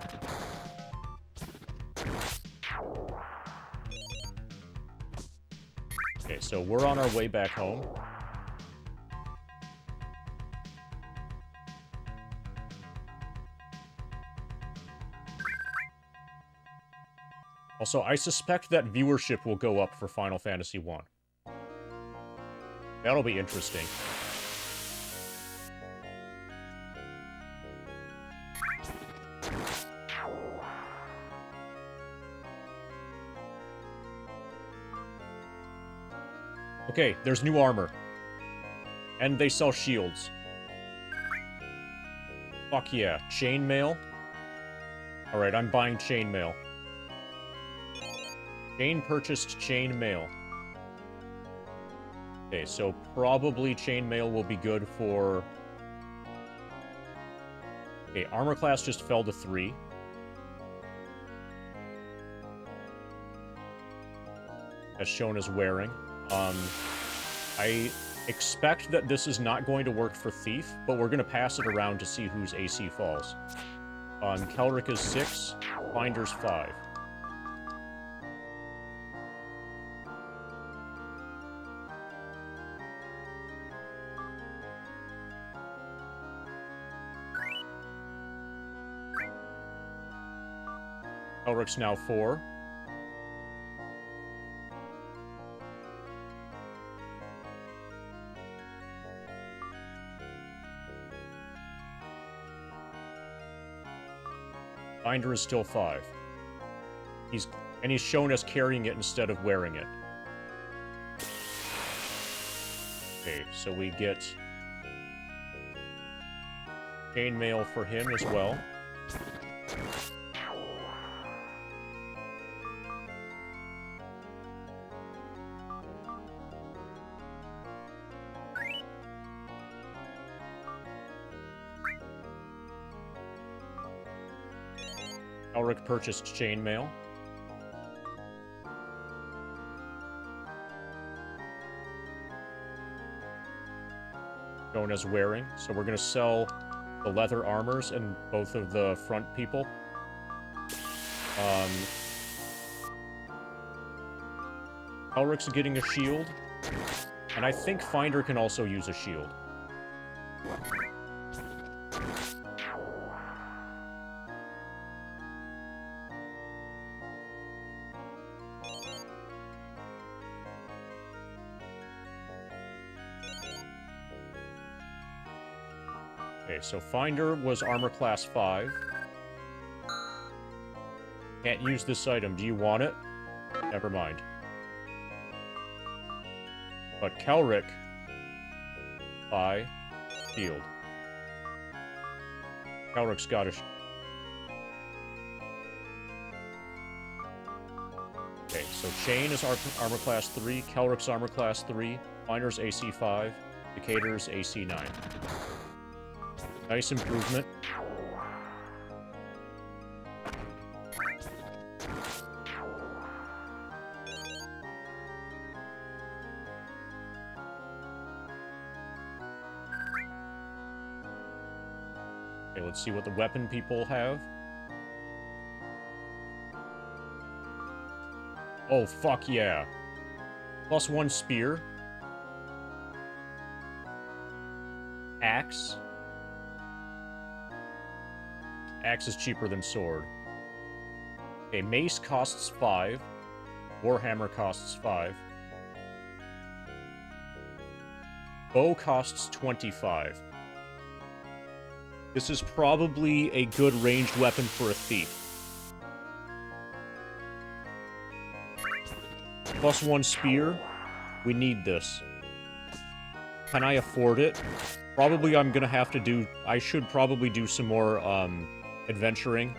Speaker 1: Okay, so we're on our way back home. Also, I suspect that viewership will go up for Final Fantasy 1. That'll be interesting. Okay, there's new armor. And they sell shields. Fuck yeah. Chainmail? Alright, I'm buying chainmail. Chain purchased chainmail. Okay, so probably chainmail will be good for... Okay, armor class just fell to 3. As shown as wearing. I expect that this is not going to work for Thief, but we're going to pass it around to see whose AC falls. Kelric is 6, Finder's 5. Elric's now 4. Binder is still 5. He's shown us carrying it instead of wearing it. Okay, so we get chainmail for him as well. Elric purchased chainmail. Shown as wearing. So we're going to sell the leather armors and both of the front people. Elric's getting a shield. And I think Finder can also use a shield. Okay, so Finder was armor class 5. Can't use this item. Do you want it? Never mind. But Kelric, shield. Kelric's got a Okay, so Chain is armor class 3, Kelric's armor class 3, Finder's AC 5, Decatur's AC 9. Nice improvement. Okay, let's see what the weapon people have. Oh, fuck yeah. +1 spear. Axe. Axe is cheaper than sword. Okay, mace costs 5. Warhammer costs 5. Bow costs 25. This is probably a good ranged weapon for a thief. +1 spear. We need this. Can I afford it? Probably I'm gonna have to do... I should probably do some more, adventuring.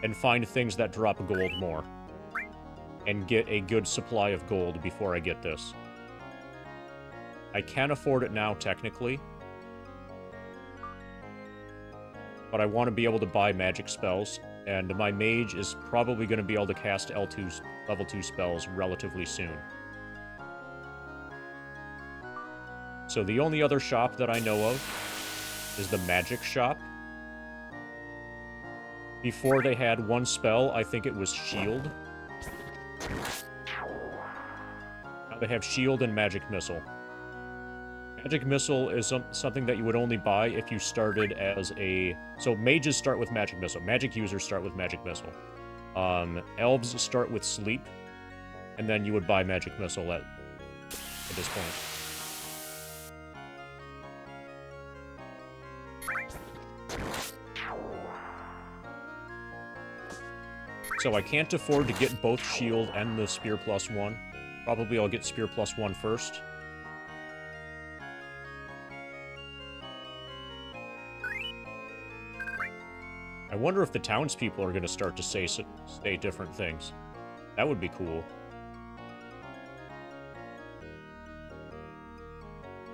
Speaker 1: And find things that drop gold more. And get a good supply of gold before I get this. I can afford it now, technically. But I want to be able to buy magic spells, and my mage is probably going to be able to cast level 2 spells relatively soon. So the only other shop that I know of is the magic shop. Before they had one spell, I think it was shield. Now they have shield and magic missile. Magic Missile is something that you would only buy if you started as a... So, mages start with Magic Missile. Magic users start with Magic Missile. Elves start with Sleep. And then you would buy Magic Missile at this point. So I can't afford to get both Shield and the Spear +1. Probably I'll get Spear +1 first. I wonder if the townspeople are going to start to say different things. That would be cool.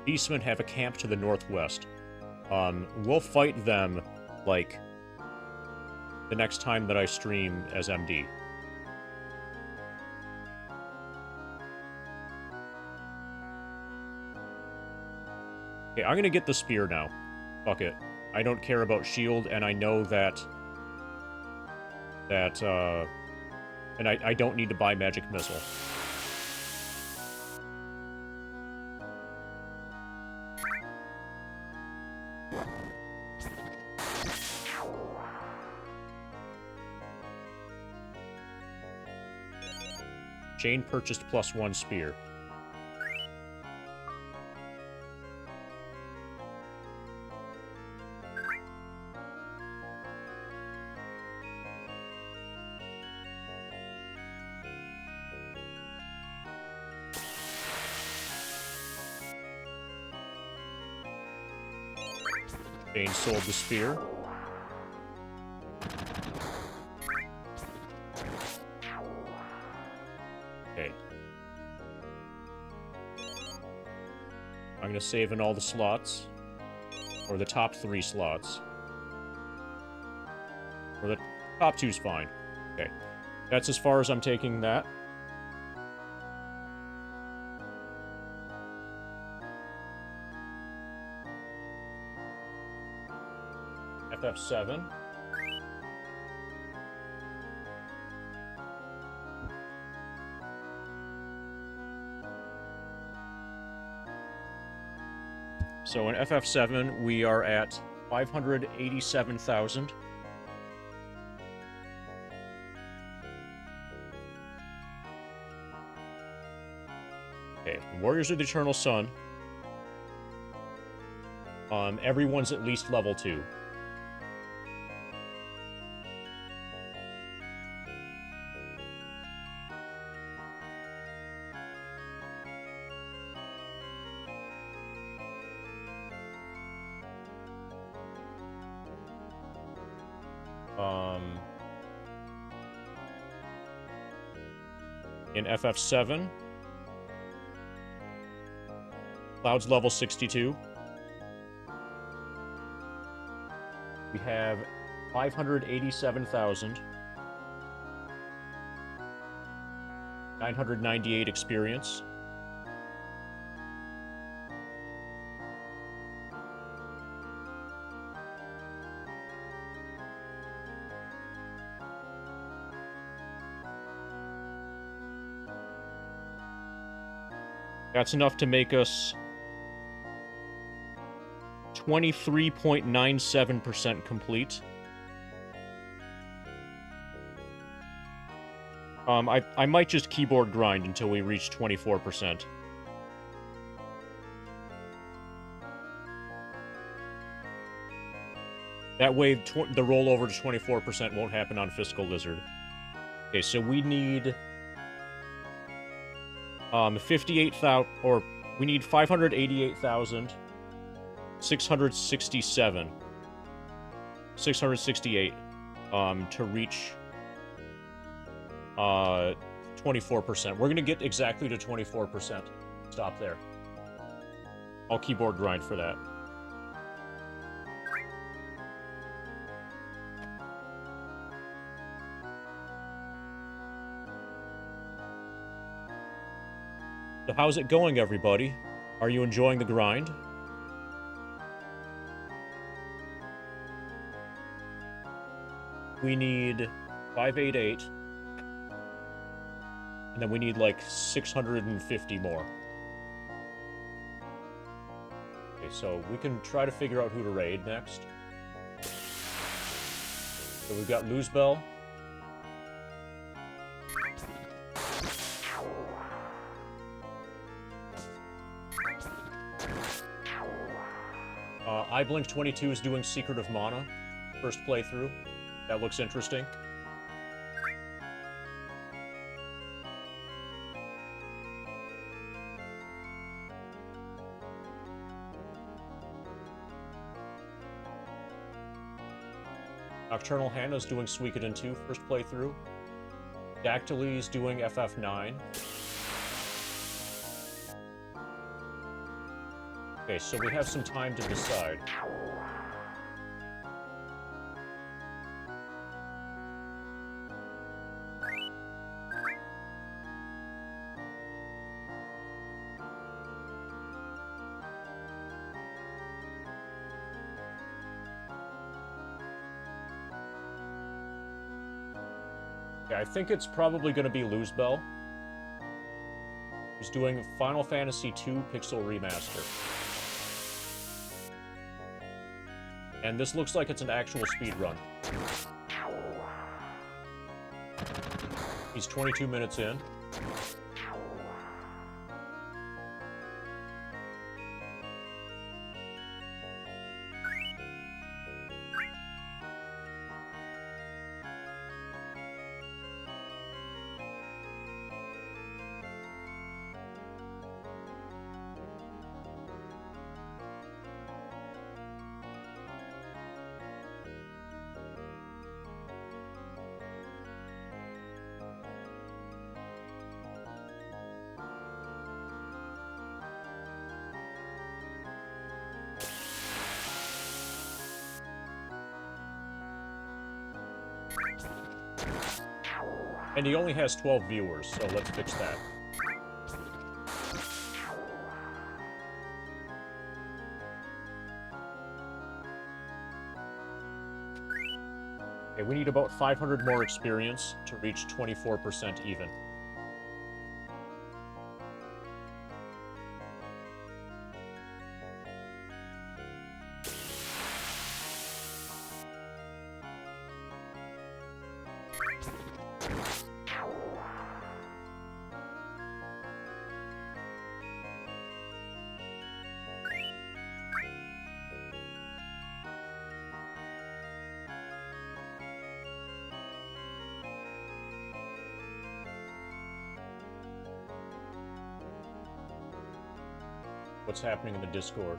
Speaker 1: Beastmen have a camp to the northwest. We'll fight them, like, the next time that I stream as MD. Okay, I'm gonna get the spear now. Fuck it. I don't care about shield, and I know that... And I don't need to buy magic missile. Jane purchased +1 spear. Jane sold the spear. Okay. I'm gonna save in all the slots. Or the top 3 slots. Or the top 2's fine. Okay. That's as far as I'm taking that. FF7. So in FF7, we are at 587,000. Okay, Warriors of the Eternal Sun. Everyone's at least level 2. In FF7, Cloud's level 62. We have 587,000. 998 experience. That's enough to make us 23.97% complete. I might just keyboard grind until we reach 24%. That way, the rollover to 24% won't happen on Fiscal Lizard. Okay, so we need 58,000, or we need 588,667, 668, to reach 24%. We're gonna get exactly to 24%. Stop there. I'll keyboard grind for that. So how's it going, everybody? Are you enjoying the grind? We need 588. And then we need like 650 more. Okay, so we can try to figure out who to raid next. So we've got Luzbel. iBlink22 is doing Secret of Mana, first playthrough. That looks interesting. Nocturnal Hannah's doing Suikoden 2, first playthrough. Dactyly's doing FF9. Okay, so we have some time to decide. Okay, I think it's probably going to be Luzbel. He's doing Final Fantasy II Pixel Remaster. And this looks like it's an actual speedrun. He's 22 minutes in. And he only has 12 viewers, so let's fix that. Okay, we need about 500 more experience to reach 24% even. What's happening in the Discord?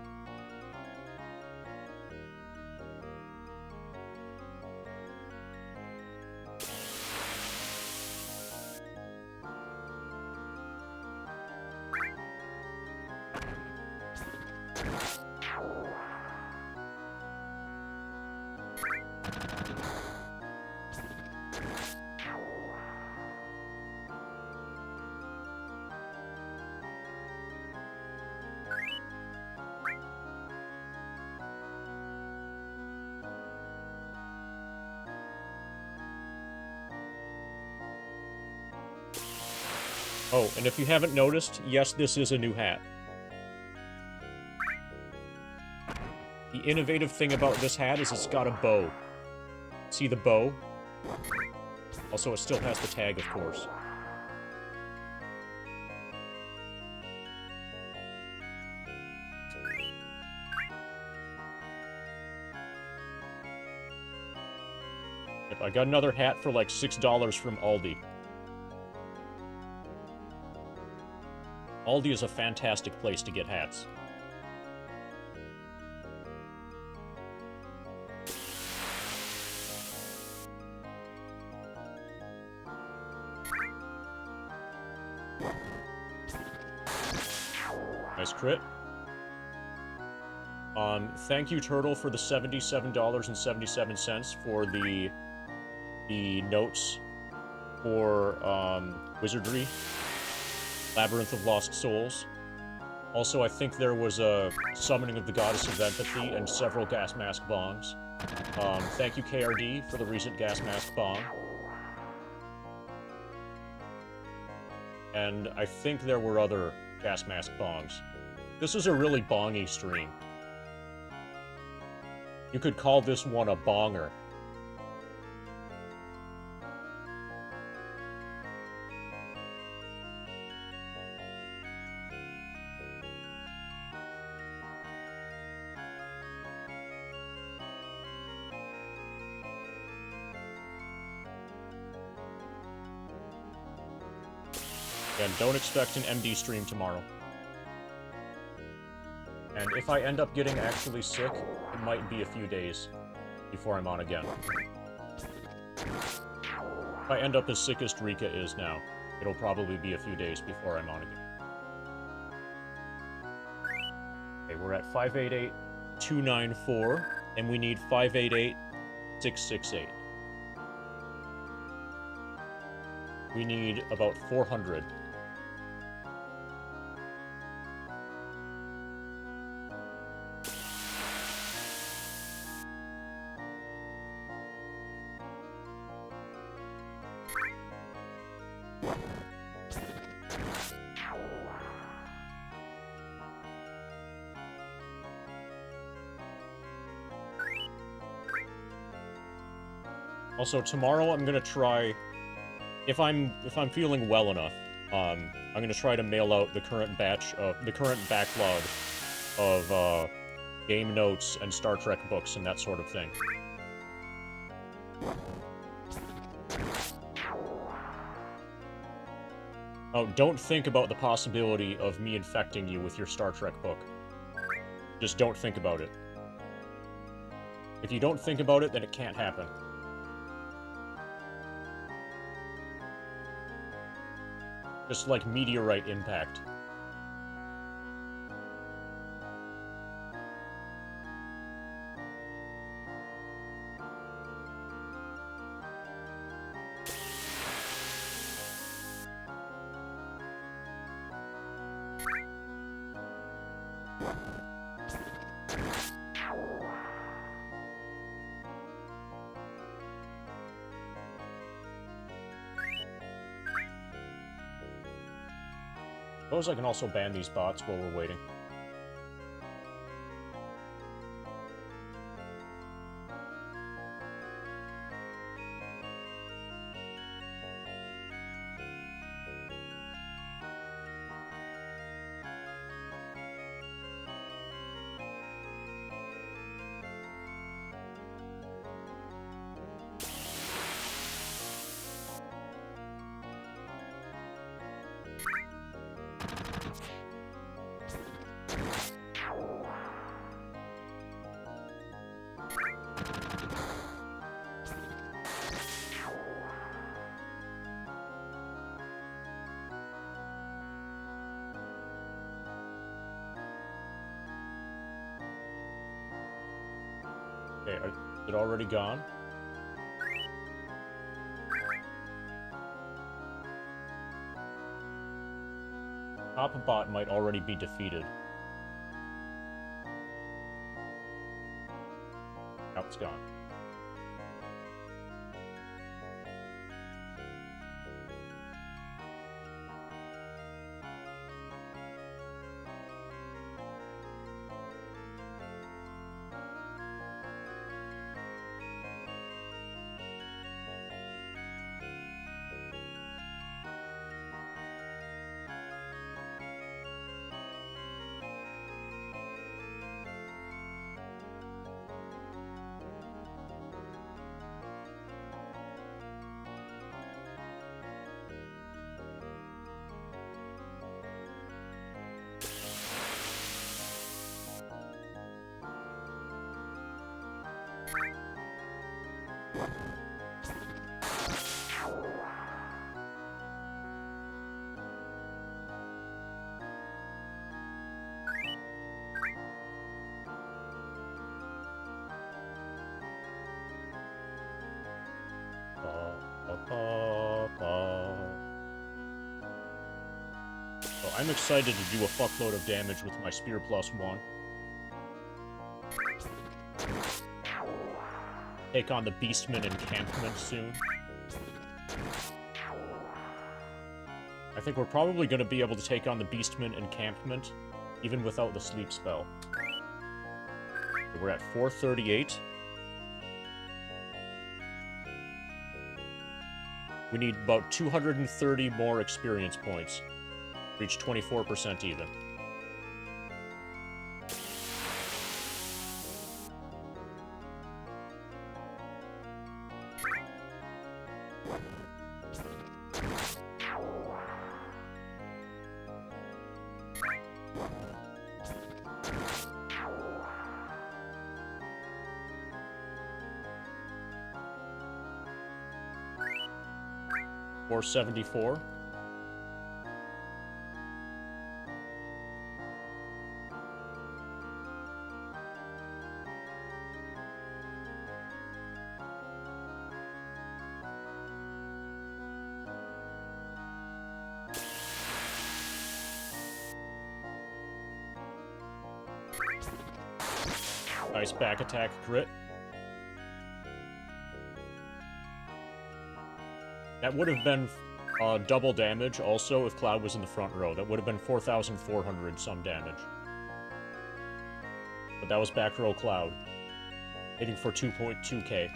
Speaker 1: Oh, and if you haven't noticed, yes, this is a new hat. The innovative thing about this hat is it's got a bow. See the bow? Also, it still has the tag, of course. Yep, I got another hat for like $6 from Aldi. Aldi is a fantastic place to get hats. Nice crit. Thank you, Turtle, for the $77.77 for the notes for Wizardry. Labyrinth of Lost Souls. Also, I think there was a Summoning of the Goddess of Empathy and several Gas Mask Bongs. Thank you, KRD, for the recent Gas Mask Bong. And I think there were other Gas Mask Bongs. This is a really bongy stream. You could call this one a bonger. And don't expect an MD stream tomorrow. And if I end up getting actually sick, it might be a few days before I'm on again. If I end up as sick as Rika is now, it'll probably be a few days before I'm on again. Okay, we're at 588-294, and we need 588-668. We need about 400. Also, tomorrow I'm gonna try, if I'm feeling well enough, I'm gonna try to mail out the current backlog of game notes and Star Trek books and that sort of thing. Oh, don't think about the possibility of me infecting you with your Star Trek book. Just don't think about it. If you don't think about it, then it can't happen. Just like meteorite impact. Suppose I can also ban these bots while we're waiting. Okay, is it already gone? Top bot might already be defeated. Now it's gone. So I'm excited to do a fuckload of damage with my Spear +1. Take on the Beastman encampment soon. I think we're probably going to be able to take on the Beastman encampment, even without the sleep spell. We're at 438. We need about 230 more experience points. Reach 24% even. $474. Nice back attack crit. That would have been double damage also if Cloud was in the front row. That would have been 4,400 some damage. But that was back row Cloud. Hitting for 2.2k.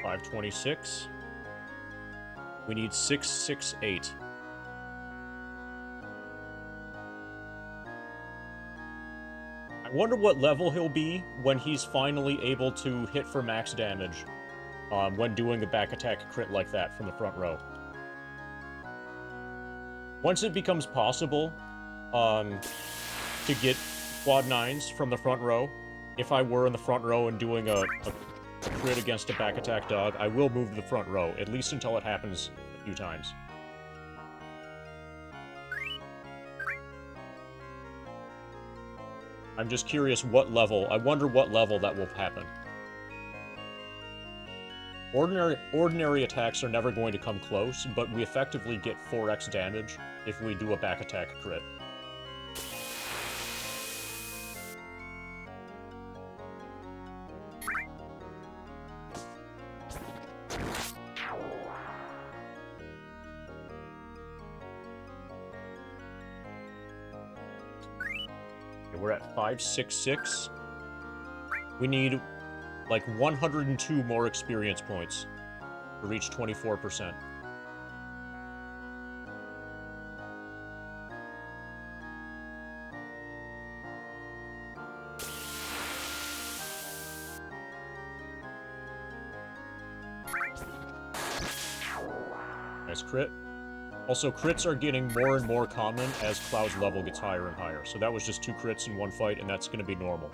Speaker 1: $526. We need 668. I wonder what level he'll be when he's finally able to hit for max damage when doing a back attack crit like that from the front row. Once it becomes possible to get quad 9s from the front row, if I were in the front row and doing a crit against a back attack dog, I will move to the front row, at least until it happens a few times. I'm just curious what level. I wonder what level that will happen. Ordinary attacks are never going to come close, but we effectively get 4x damage if we do a back attack crit. We're at 566. We need like 102 more experience points to reach 24%. Nice crit. Also, crits are getting more and more common as Cloud's level gets higher and higher. So that was just 2 crits in one fight, and that's going to be normal.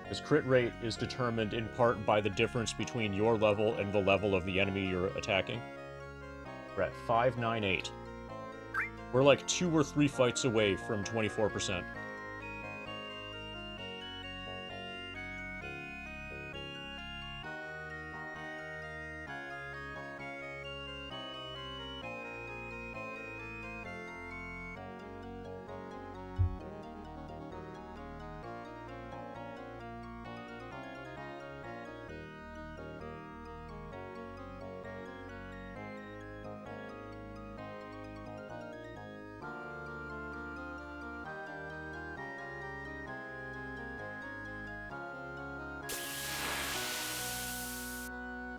Speaker 1: His crit rate is determined in part by the difference between your level and the level of the enemy you're attacking. We're at 598. We're like 2 or 3 fights away from 24%.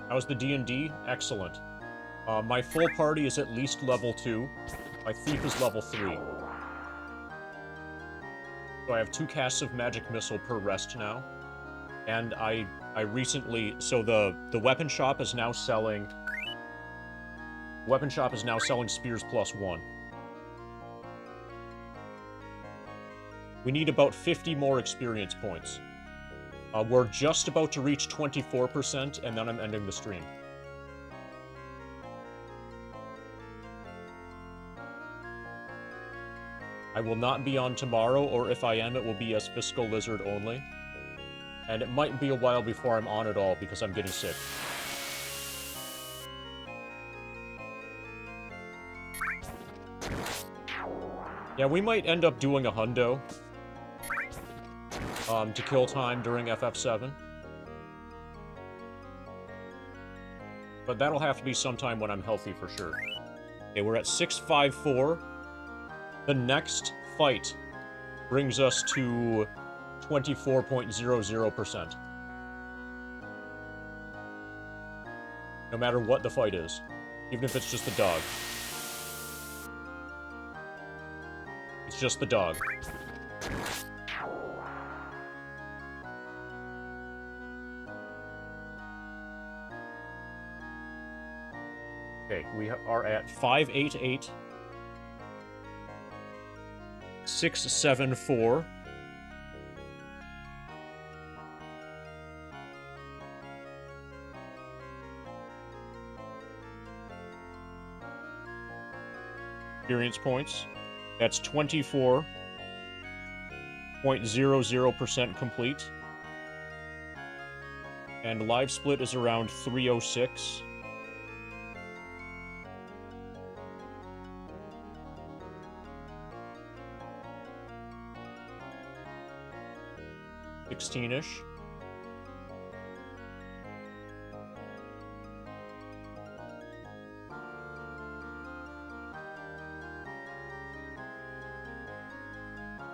Speaker 1: How's the D&D? Excellent. My full party is at least level 2. My thief is level 3. So I have 2 casts of magic missile per rest now. And I recently... So the weapon shop is now selling... Weapon shop is now selling spears +1. We need about 50 more experience points. We're just about to reach 24%, and then I'm ending the stream. I will not be on tomorrow, or if I am, it will be as Fiscal Lizard only. And it might be a while before I'm on at all, because I'm getting sick. Yeah, we might end up doing a hundo. To kill time during FF7. But that'll have to be sometime when I'm healthy for sure. Okay, we're at 654. The next fight brings us to 24.00%. No matter what the fight is. Even if it's just the dog. It's just the dog. Okay, we are at 588, 674, experience points. That's 24.00% complete. And live split is around 306. Ish.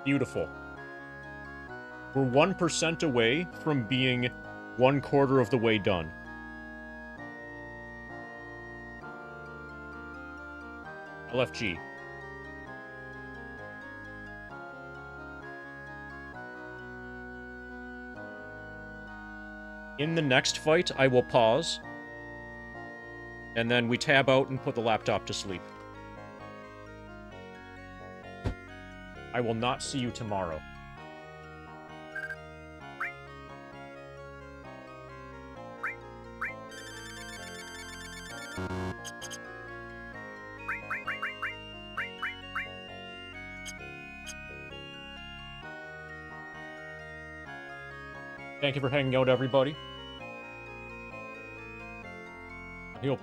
Speaker 1: Beautiful. We're 1% away from being 1/4 of the way done. LFG. In the next fight, I will pause. And then we tab out and put the laptop to sleep. I will not see you tomorrow. Thank you for hanging out, everybody.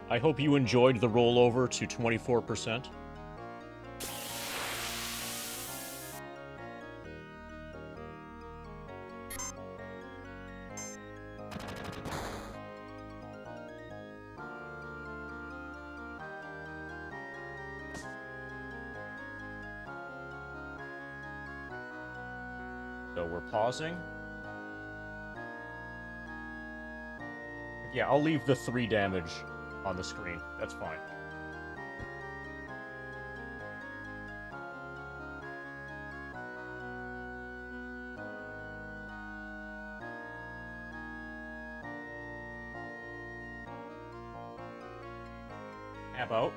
Speaker 1: I hope you enjoyed the rollover to 24%. So we're pausing. Yeah, I'll leave the 3 damage on the screen. That's fine. About.